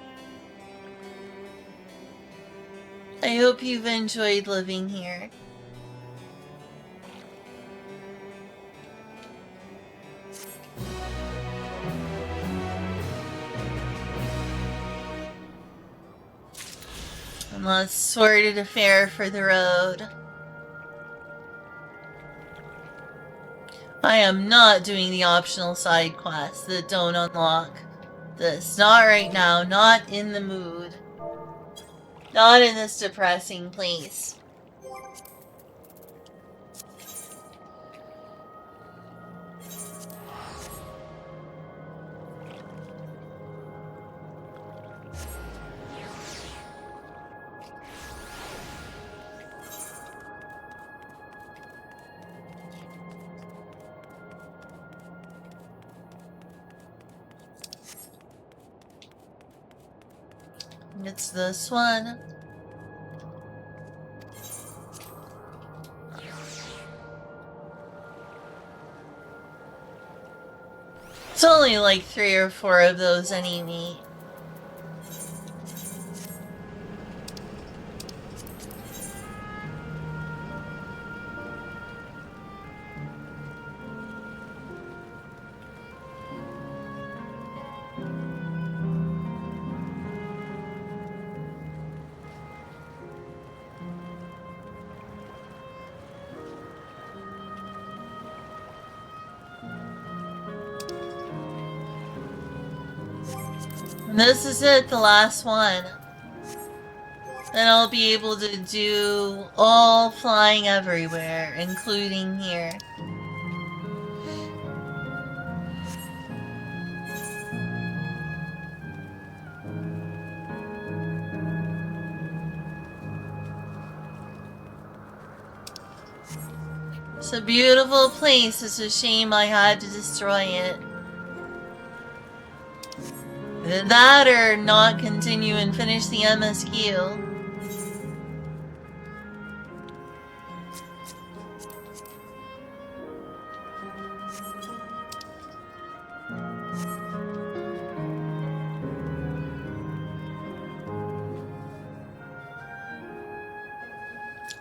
I hope you've enjoyed living here. And let's sordid affair for the road. I am not doing the optional side quests that don't unlock this. Not right now. Not in the mood. Not in this depressing place. It's this one. It's only like 3 or 4 of those anyway. And this is it, the last one. Then I'll be able to do all flying everywhere, including here. It's a beautiful place. It's a shame I had to destroy it. That or not continue and finish the MSQ.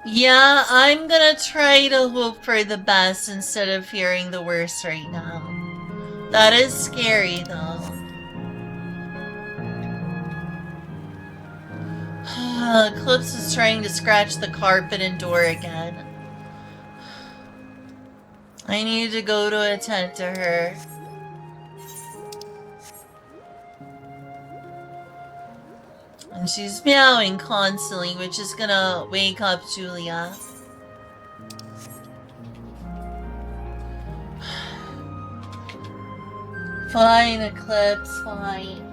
Yeah, I'm gonna try to hope for the best instead of fearing the worst right now. That is scary, though. Eclipse is trying to scratch the carpet and door again. I need to go to attend to her. And she's meowing constantly, which is gonna wake up Julia. Fine, Eclipse, fine.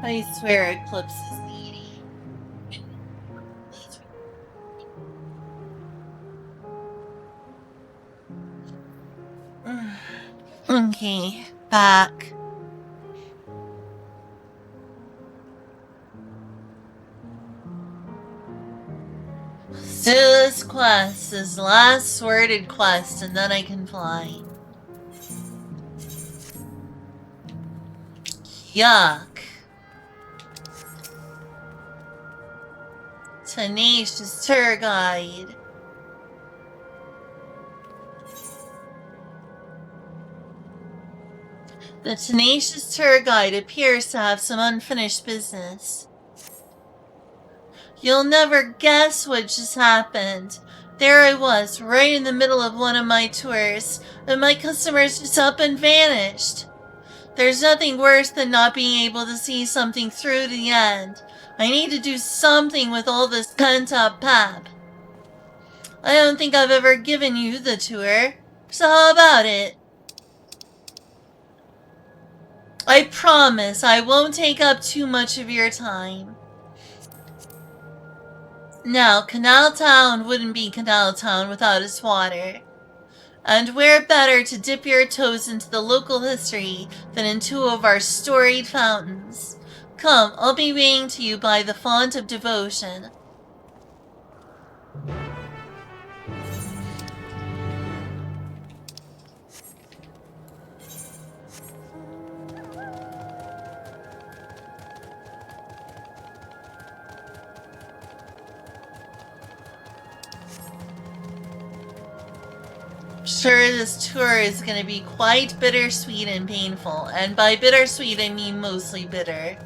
I swear Eclipse is needy. Okay, back. So this quest, this last sorted quest, and then I can fly. Yuck. Tenacious tour guide. The tenacious tour guide appears to have some unfinished business. You'll never guess what just happened. There I was, right in the middle of one of my tours, and my customers just up and vanished. There's nothing worse than not being able to see something through to the end. I need to do something with all this pent-up pep. I don't think I've ever given you the tour, so how about it? I promise I won't take up too much of your time. Now, Canal Town wouldn't be Canal Town without its water. And where better to dip your toes into the local history than in two of our storied fountains? Come, I'll be waiting to you by the font of devotion. Sure, this tour is going to be quite bittersweet and painful, and by bittersweet I mean mostly bitter.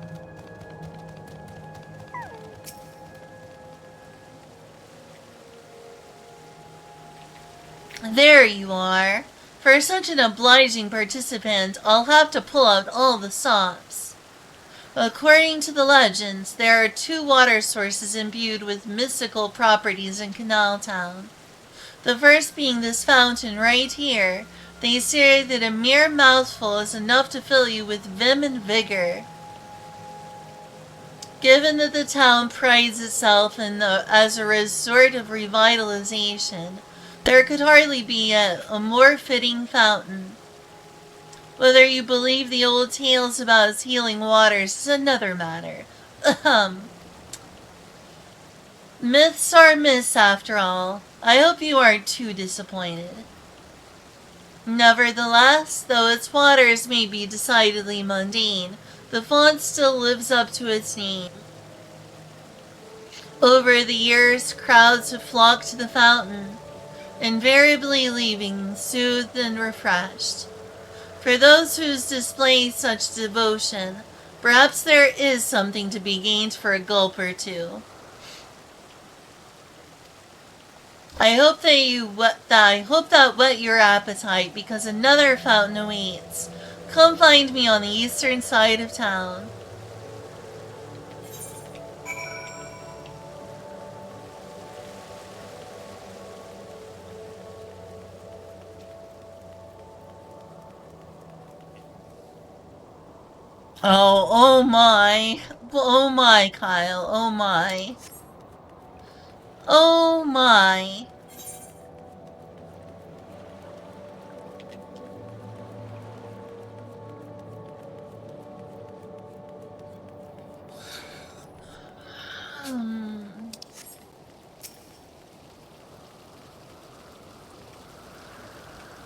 There you are. For such an obliging participant, I'll have to pull out all the stops. According to the legends, there are two water sources imbued with mystical properties in Canal Town. The first being this fountain right here. They say that a mere mouthful is enough to fill you with vim and vigor. Given that the town prides itself as a resort of revitalization, there could hardly be a more fitting fountain. Whether you believe the old tales about its healing waters is another matter. Myths are myths after all. I hope you aren't too disappointed. Nevertheless, though its waters may be decidedly mundane, the font still lives up to its name. Over the years, crowds have flocked to the fountain, invariably leaving soothed and refreshed. For those who display such devotion, perhaps there is something to be gained for a gulp or two. I hope that whet your appetite, because another fountain awaits. Come find me on the eastern side of town. Oh my. Oh my, Kyle. Oh my. Oh my.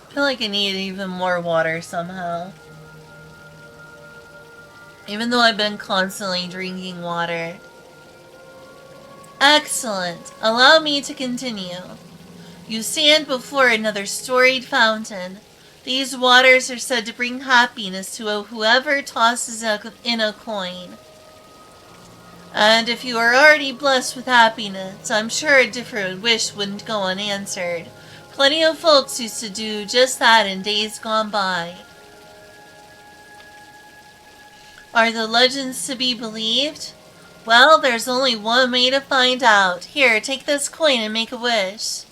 I feel like I need even more water somehow. Even though I've been constantly drinking water. Excellent. Allow me to continue. You stand before another storied fountain. These waters are said to bring happiness to whoever tosses in a coin. And if you are already blessed with happiness, I'm sure a different wish wouldn't go unanswered. Plenty of folks used to do just that in days gone by. Are the legends to be believed? Well, there's only one way to find out. Here, take this coin and make a wish.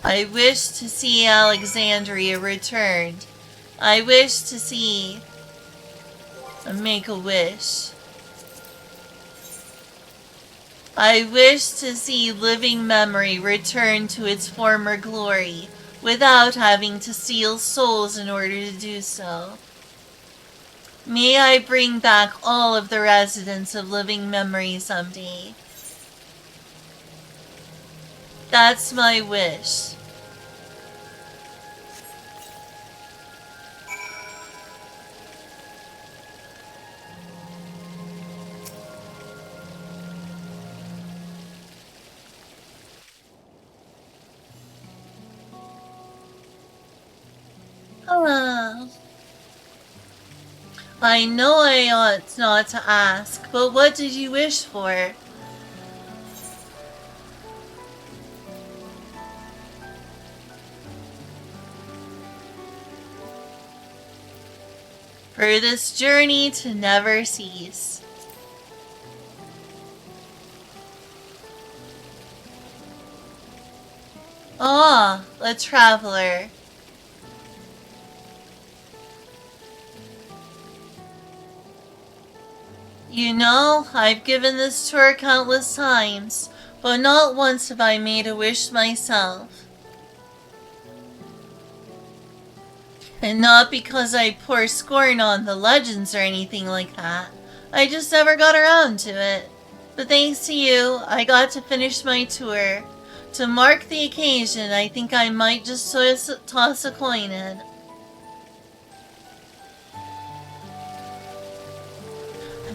I wish to see Alexandria returned. I wish to see... and make a wish. I wish to see living memory return to its former glory without having to steal souls in order to do so. May I bring back all of the residents of living memory someday. That's my wish. Hello. I know I ought not to ask, but what did you wish for? For this journey to never cease. Ah, a traveler. You know, I've given this tour countless times, but not once have I made a wish myself. And not because I pour scorn on the legends or anything like that. I just never got around to it. But thanks to you, I got to finish my tour. To mark the occasion, I think I might just toss a coin in.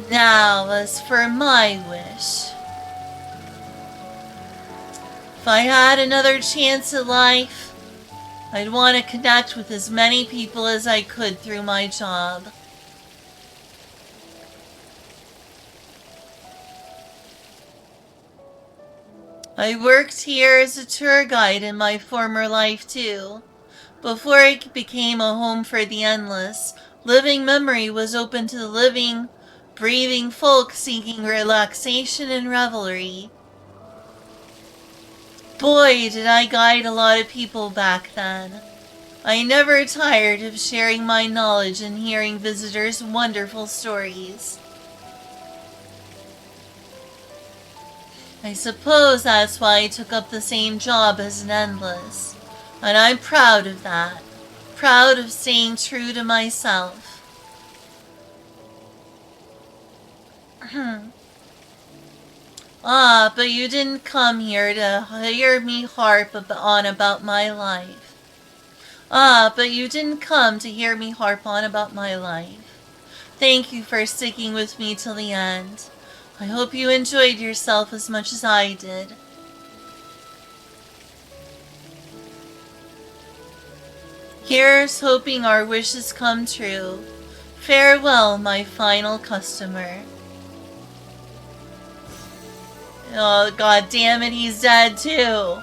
Now, as for my wish. If I had another chance at life, I'd want to connect with as many people as I could through my job. I worked here as a tour guide in my former life too. Before it became a home for the endless, living memory was open to the living, breathing folk seeking relaxation and revelry. Boy, did I guide a lot of people back then. I never tired of sharing my knowledge and hearing visitors' wonderful stories. I suppose that's why I took up the same job as an endless. And I'm proud of that. Proud of staying true to myself. Ah, but you didn't come here to hear me harp on about my life. Ah, but you didn't come to hear me harp on about my life. Thank you for sticking with me till the end. I hope you enjoyed yourself as much as I did. Here's hoping our wishes come true. Farewell, my final customer. Oh, god damn it, he's dead too.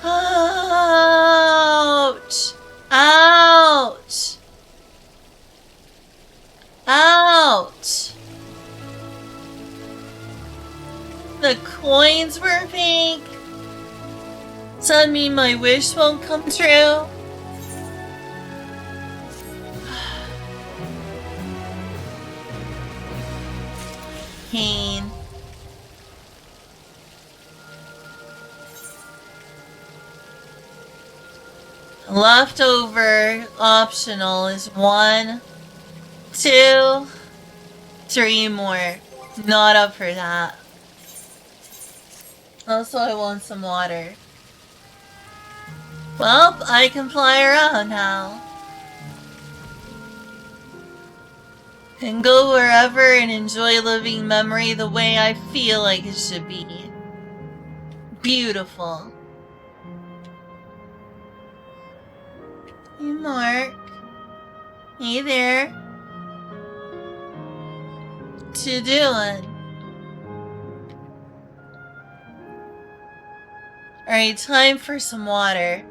Ouch! Ouch! Ouch! The coins were fake? Does that mean my wish won't come true? Pain. Leftover optional is 1, 2, 3 more. Not up for that. Also, I want some water. Well, I can fly around now. And go wherever and enjoy living memory the way I feel like it should be. Beautiful. Hey, Mark. Hey there. What you doing? Alright, time for some water.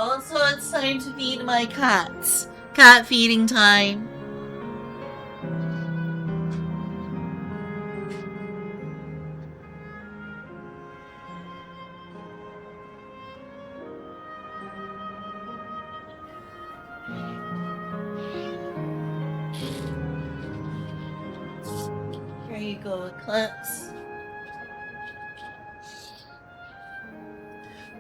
Also, it's time to feed my cats. Cat feeding time. Here you go, Eclipse.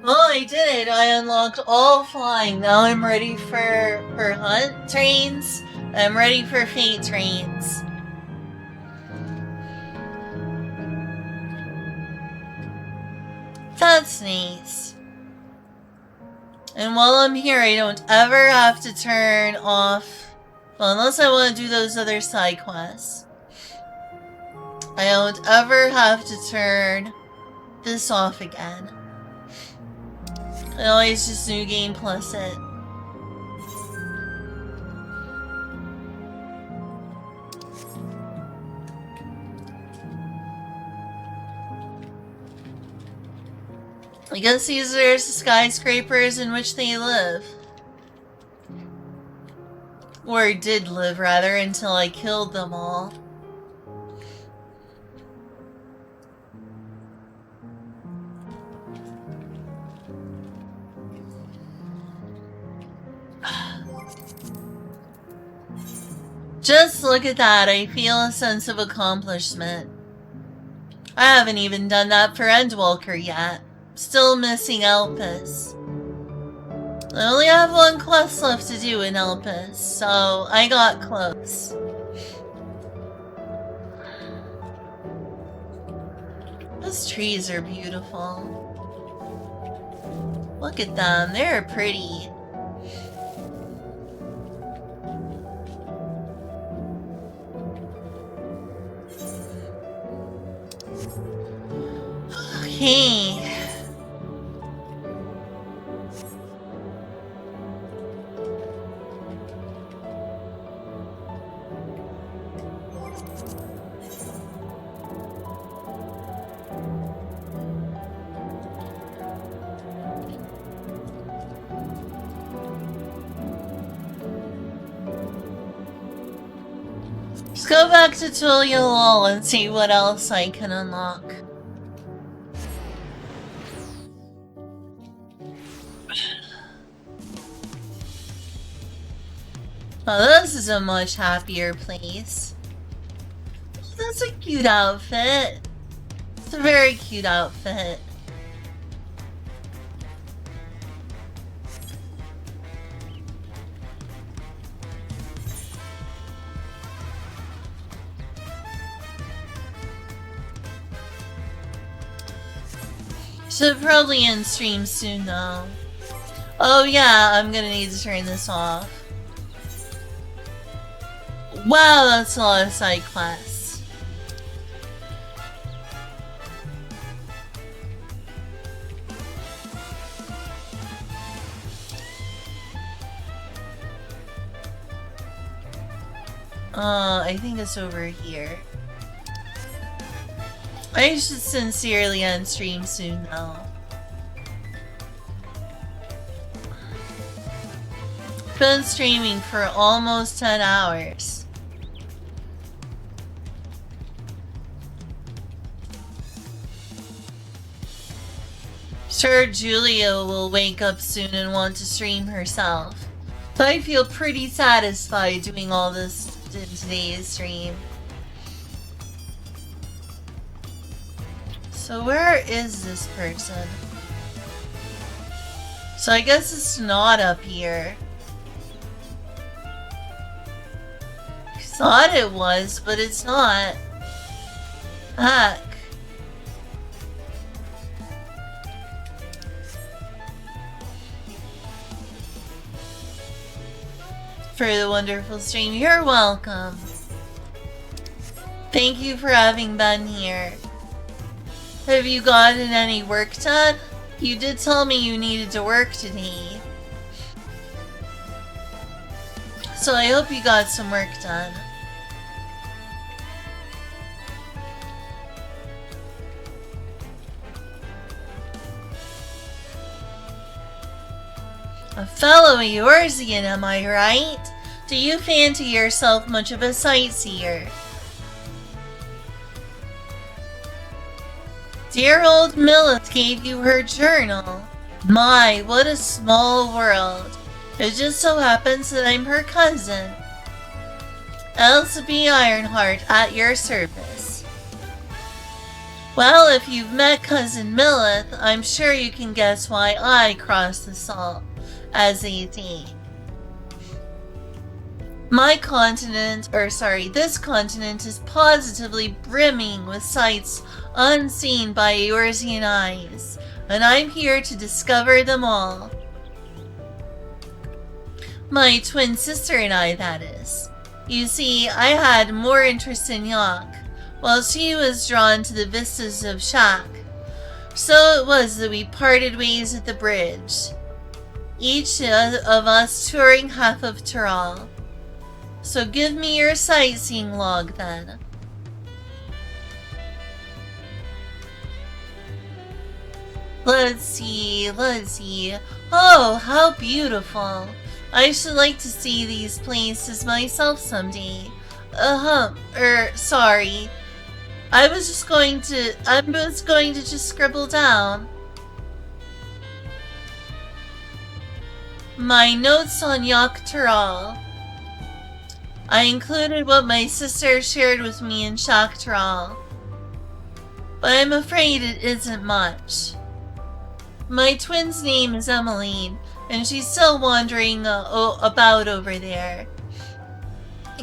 Oh, I did it! I unlocked all flying. Now I'm ready for hunt trains. I'm ready for fate trains. That's nice. And while I'm here, I don't ever have to turn off... Well, unless I want to do those other side quests. I don't ever have to turn this off again. I always just New Game Plus it. I guess these are the skyscrapers in which they live. Or did live, rather, until I killed them all. Just look at that, I feel a sense of accomplishment. I haven't even done that for Endwalker yet. Still missing Elpis. I only have one quest left to do in Elpis, so I got close. Those trees are beautiful. Look at them, they're pretty. Okay. Let's go back to Tulia Lol and see what else I can unlock. Oh, this is a much happier place. Oh, that's a cute outfit. It's a very cute outfit. Should probably end stream soon though. Oh yeah, I'm gonna need to turn this off. Wow, that's a lot of side quests. I think it's over here. I should sincerely end stream soon though. Been streaming for almost 10 hours. Sure, Julia will wake up soon and want to stream herself. But I feel pretty satisfied doing all this in today's stream. So where is this person? So I guess it's not up here. I thought it was, but it's not. Heck. For the wonderful stream, you're welcome. Thank you for having been here. Have you gotten any work done? You did tell me you needed to work today. So I hope you got some work done. A fellow Eorzean, am I right? Do you fancy yourself much of a sightseer? Dear old Milith gave you her journal. My, what a small world. It just so happens that I'm her cousin. Elsabe Ironheart, at your service. Well, if you've met Cousin Milith, I'm sure you can guess why I crossed the salt, as they say. This continent is positively brimming with sights unseen by Eorzean eyes, and I'm here to discover them all. My twin sister and I, that is. You see, I had more interest in Yok, while she was drawn to the vistas of Shak. So it was that we parted ways at the bridge, each of us touring half of Tyrol. So give me your sightseeing log, then. Let's see. Oh, how beautiful. I should like to see these places myself someday. Sorry. I was going to just scribble down my notes on Yok Tyrol. I included what my sister shared with me in Shak Tyrol, but I'm afraid it isn't much. My twin's name is Emmeline, and she's still wandering about over there.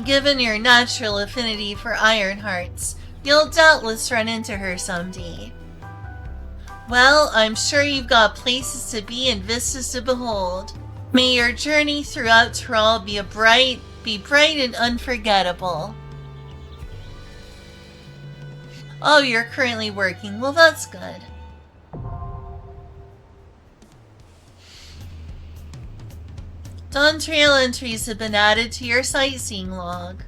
Given your natural affinity for Ironhearts, you'll doubtless run into her someday. Well, I'm sure you've got places to be and vistas to behold. May your journey throughout Tyrol be bright and unforgettable. Oh, you're currently working. Well, that's good. Dawntrail entries have been added to your sightseeing log.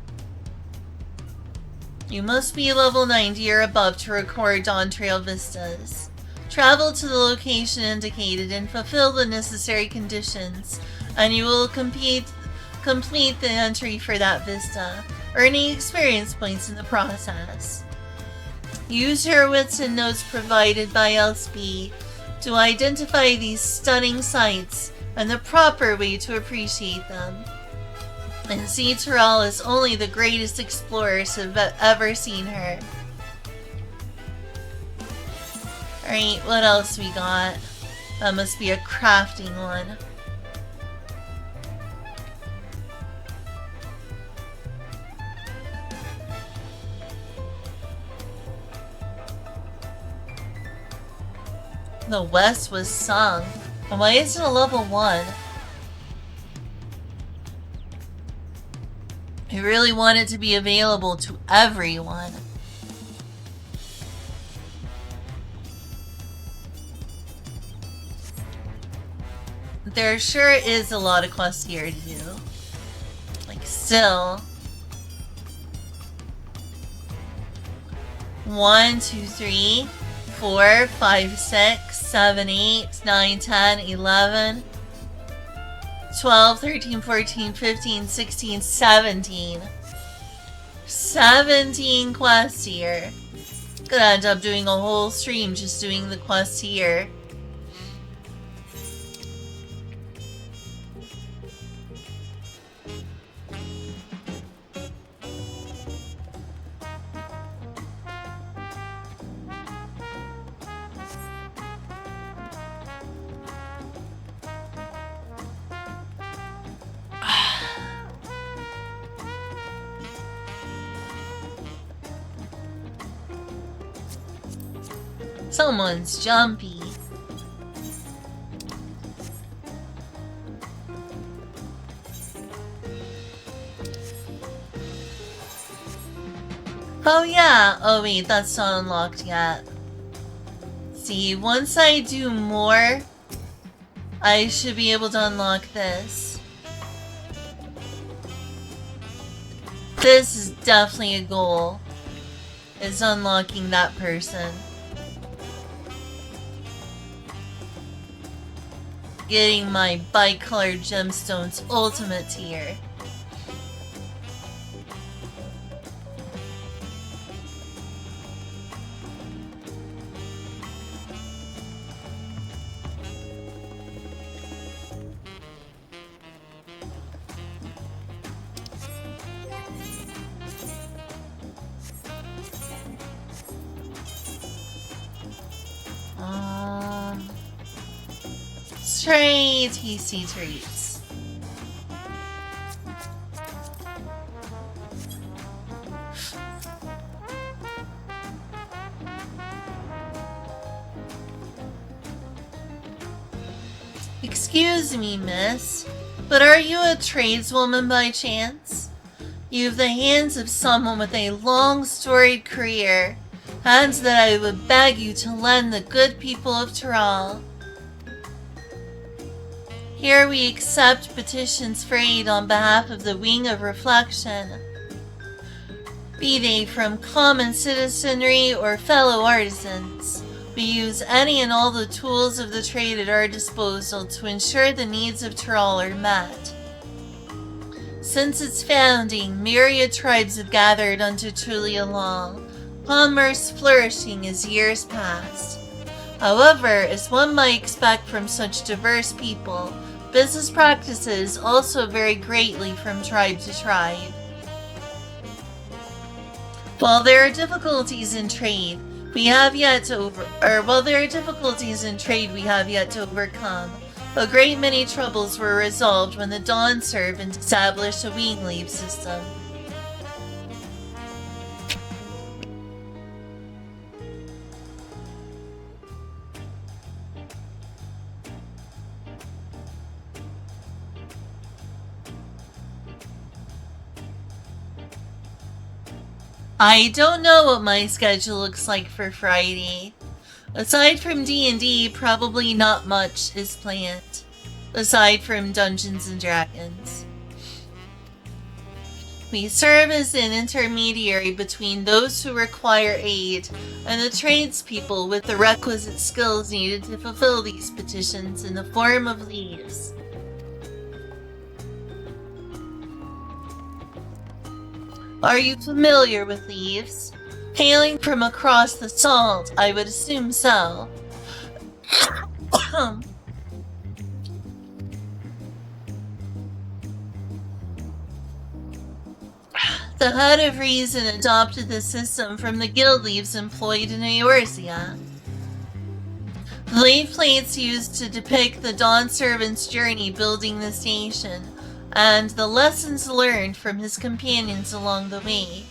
You must be level 90 or above to record Dawntrail vistas. Travel to the location indicated and fulfill the necessary conditions, and you will complete the entry for that vista, earning experience points in the process. Use your wits and notes provided by Elsabe to identify these stunning sights and the proper way to appreciate them. And see Tyrol as only the greatest explorers have ever seen her. Alright, what else we got? That must be a crafting one. The West was sung. Why is it a level 1? I really want it to be available to everyone. There sure is a lot of quests here to do. Like, still. 1, 2, 3, 4, 5, 6, 7, 8, 9, 10, 11, 12, 13, 14, 15, 16, 17. 17 quests here. Could end up doing a whole stream just doing the quests here. Someone's jumpy. Oh yeah. Oh wait, that's not unlocked yet. See, once I do more, I should be able to unlock this. This is definitely a goal. Is unlocking that person. getting my bicolored gemstones ultimate tier. Trade TC treats. Excuse me, miss, but are you a tradeswoman by chance? You've the hands of someone with a long storied career, hands that I would beg you to lend the good people of Tyrrell. Here we accept petitions for aid on behalf of the Wing of Reflection, be they from common citizenry or fellow artisans. We use any and all the tools of the trade at our disposal to ensure the needs of Tyrrell are met. Since its founding, myriad tribes have gathered unto Trulia law, commerce flourishing as years passed. However, as one might expect from such diverse people, business practices also vary greatly from tribe to tribe. While there are difficulties in trade we have yet to overcome, a great many troubles were resolved when the Dawn Servant established a wing leave system. I don't know what my schedule looks like for Friday. Aside from D&D, probably not much is planned. Aside from Dungeons and Dragons. We serve as an intermediary between those who require aid and the tradespeople with the requisite skills needed to fulfill these petitions in the form of leaves. Are you familiar with leaves? Hailing from across the salt, I would assume so. The Head of Reason adopted the system from the guild leaves employed in Eorzea. The leaf plates used to depict the Dawn Servant's journey building the station, and the lessons learned from his companions along the way.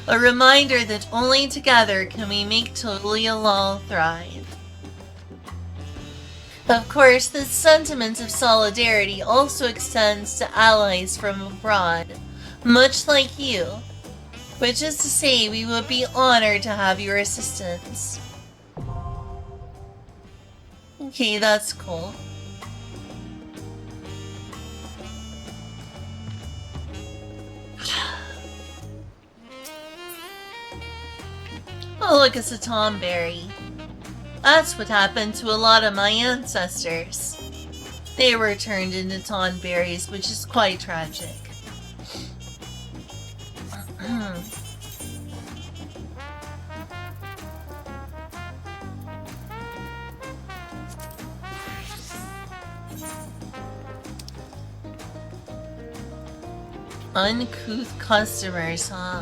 A reminder that only together can we make Trulia Law thrive. Of course, this sentiment of solidarity also extends to allies from abroad, much like you, which is to say we would be honored to have your assistance. Okay, that's cool. Oh, look, it's a tomberry. That's what happened to a lot of my ancestors. They were turned into tonberries, which is quite tragic. Uncouth customers, huh?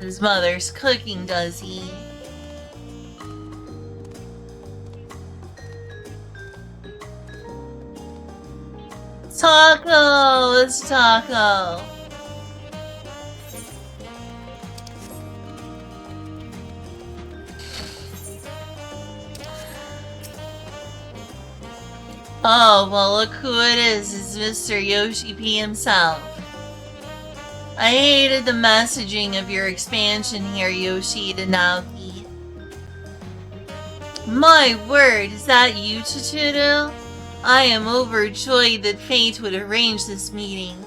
His mother's cooking, does he? Taco! It's taco! Oh, well, look who it is. It's Mr. Yoshi P himself. I hated the messaging of your expansion here, Yoshida Naoki. My word, is that you, Chituru? I am overjoyed that fate would arrange this meeting,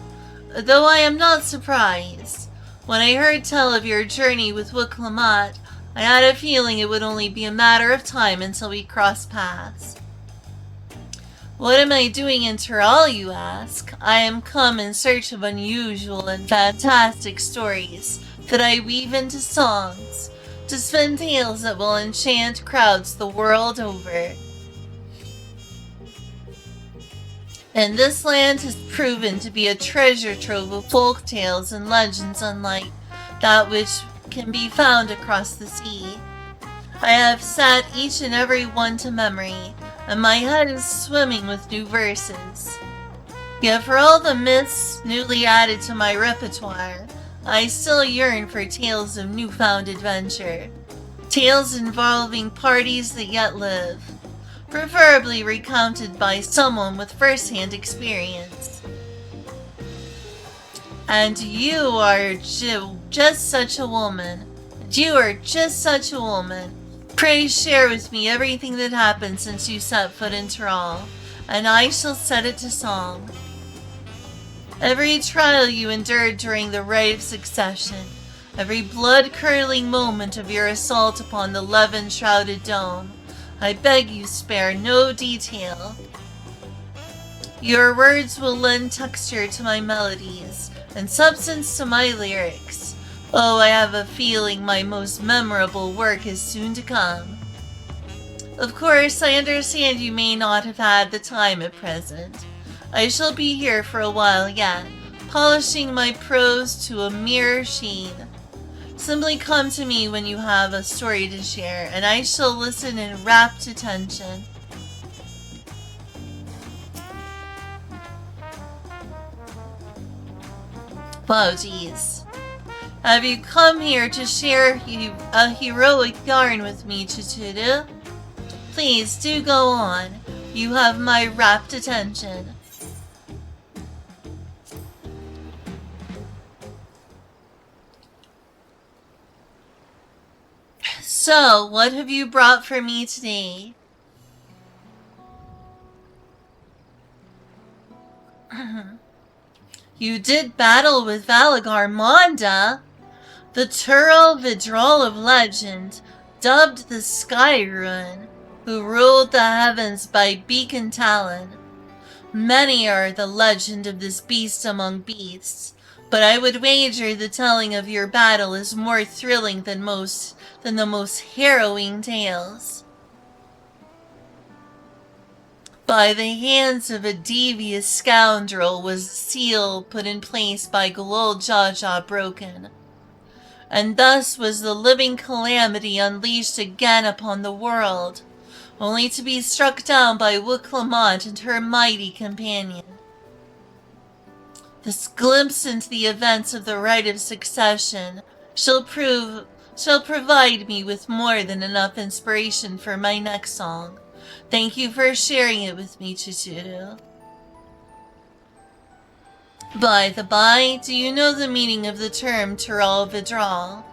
though I am not surprised. When I heard tell of your journey with Wuklamot, I had a feeling it would only be a matter of time until we crossed paths. What am I doing in Tyrol, you ask? I am come in search of unusual and fantastic stories that I weave into songs, to spin tales that will enchant crowds the world over. And this land has proven to be a treasure trove of folk tales and legends unlike that which can be found across the sea. I have set each and every one to memory, and my head is swimming with new verses. Yet for all the myths newly added to my repertoire, I still yearn for tales of newfound adventure. Tales involving parties that yet live, preferably recounted by someone with first-hand experience. And you are just such a woman. You are just such a woman. Pray share with me everything that happened since you set foot in Tyrol, and I shall set it to song. Every trial you endured during the Rite of Succession, every blood-curdling moment of your assault upon the levin-shrouded dome, I beg you spare no detail. Your words will lend texture to my melodies, and substance to my lyrics. Oh, I have a feeling my most memorable work is soon to come. Of course, I understand you may not have had the time at present. I shall be here for a while yet, polishing my prose to a mere sheen. Simply come to me when you have a story to share, and I shall listen in rapt attention. Oh, geez. Have you come here to share a heroic yarn with me, Chituru? Please do go on. You have my rapt attention. So, what have you brought for me today? You did battle with Valagar Monda, the Turl Vidral of legend, dubbed the Sky Ruin, who ruled the heavens by beacon talon. Many are the legend of this beast among beasts, but I would wager the telling of your battle is more thrilling than the most harrowing tales. By the hands of a devious scoundrel was the seal put in place by Golol Jaja broken, and thus was the living calamity unleashed again upon the world, only to be struck down by Wuklamont and her mighty companion. This glimpse into the events of the Rite of Succession shall provide me with more than enough inspiration for my next song. Thank you for sharing it with me, Chituru. By the by, do you know the meaning of the term Tyrol Vidral?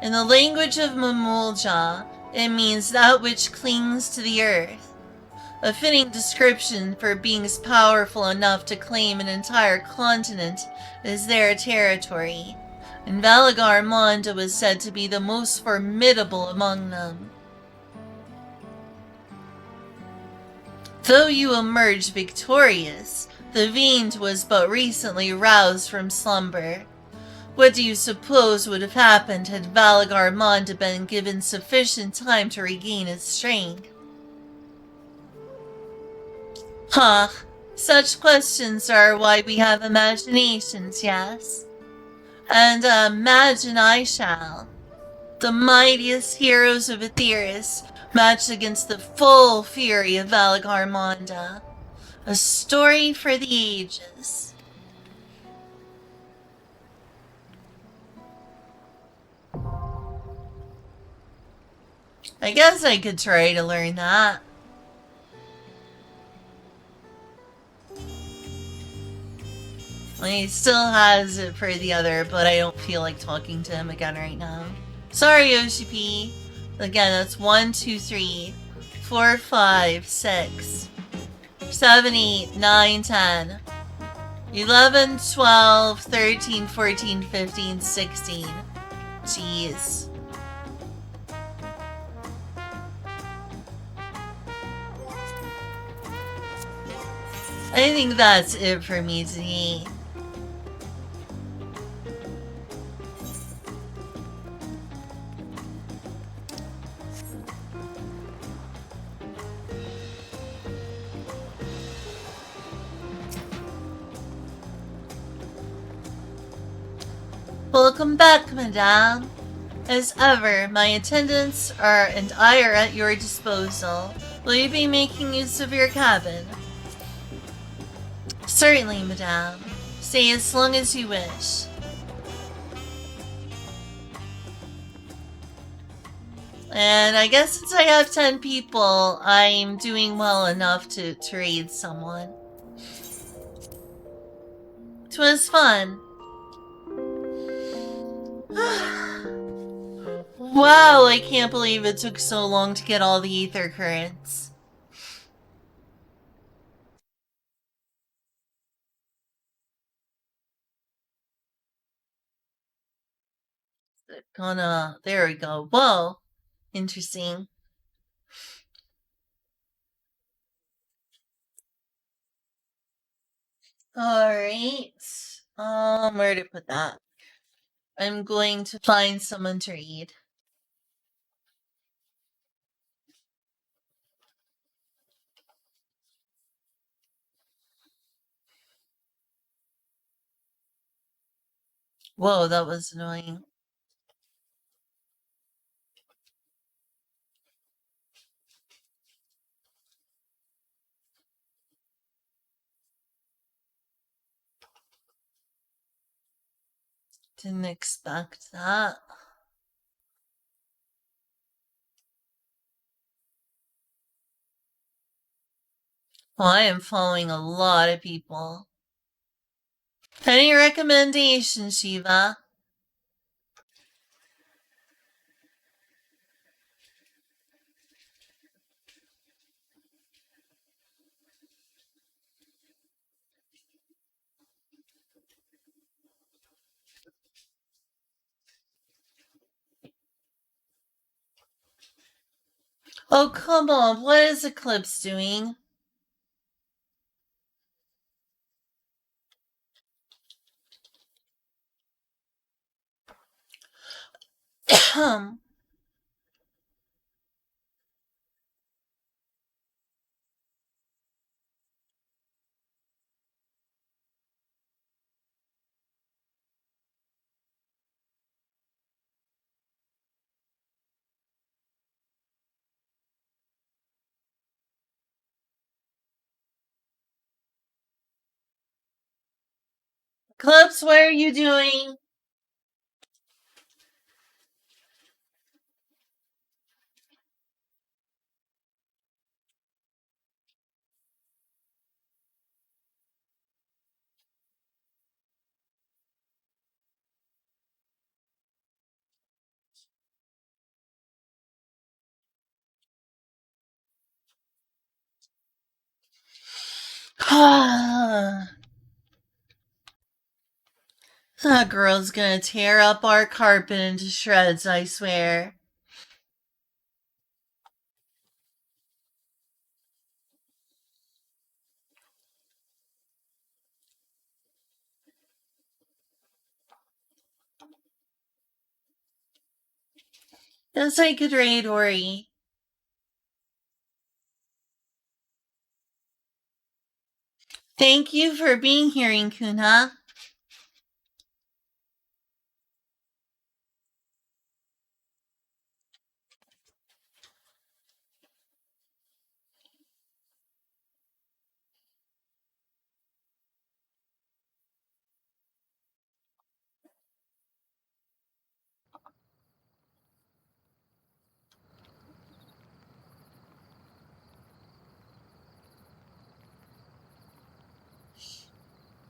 In the language of Mamulja, it means that which clings to the earth. A fitting description for beings powerful enough to claim an entire continent as their territory, and Valagar Monda was said to be the most formidable among them. Though you emerged victorious, the fiend was but recently roused from slumber. What do you suppose would have happened had Valagar Monda been given sufficient time to regain its strength? Huh, such questions are why we have imaginations, yes? And imagine I shall. The mightiest heroes of Aetheris matched against the full fury of Valagar Monda. A story for the ages. I guess I could try to learn that. He still has it for the other, but I don't feel like talking to him again right now. Sorry, Yoshi P. Again, that's 1, 2, 3, 4, 5, 6, 7, 8, 9, 10, 11, 12, 13, 14, 15, 16. Jeez. I think that's it for me today. Welcome back, madame. As ever, my attendants and I are at your disposal. Will you be making use of your cabin? Certainly, madame. Stay as long as you wish. And I guess since I have 10 people, I'm doing well enough to raid someone. 'Twas fun. Wow, I can't believe it took so long to get all the ether currents. There we go. Whoa. Interesting. Alright. Where to put that? I'm going to find someone to read. Whoa, that was annoying. Didn't expect that. Well, I am following a lot of people. Any recommendations, Shiva? Oh, come on. What is Eclipse doing? Eclipse, what are you doing? That girl's gonna tear up our carpet into shreds, I swear. Yes, I could raid Ori. Thank you for being here, Inkuna.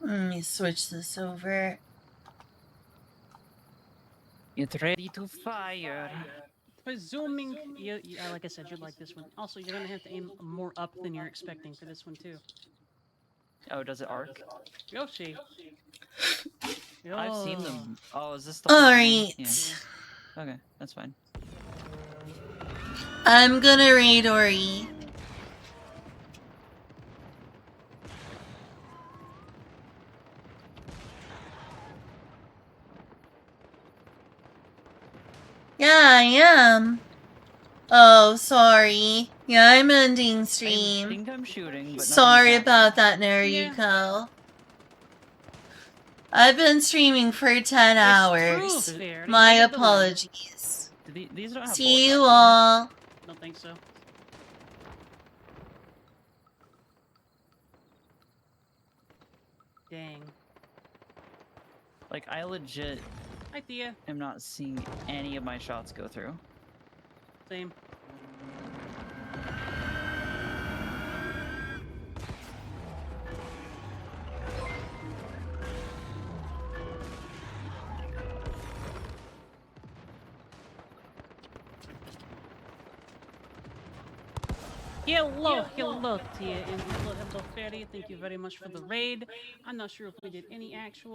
Let me switch this over. Get ready to fire. Presuming, like I said, you'd like this one. Also, you're gonna have to aim more up than you're expecting for this one too. Oh, does it arc? Yoshi. I've seen them. Oh, is this the Alright. Yeah. Okay, that's fine. I'm gonna raid Ori. Yeah, I am. Oh, sorry. Yeah, I'm ending stream. I think I'm shooting, but sorry about that, Naruko. Yeah. I've been streaming for 10 hours. Fair. My apologies. These don't have See you bullets, all. Don't think so. Dang. Like, I legit Hi, Thea. am not seeing any of my shots go through. Same. Hello, Tia, and hello, Fairy. Thank you very much for the raid. I'm not sure if we did any actual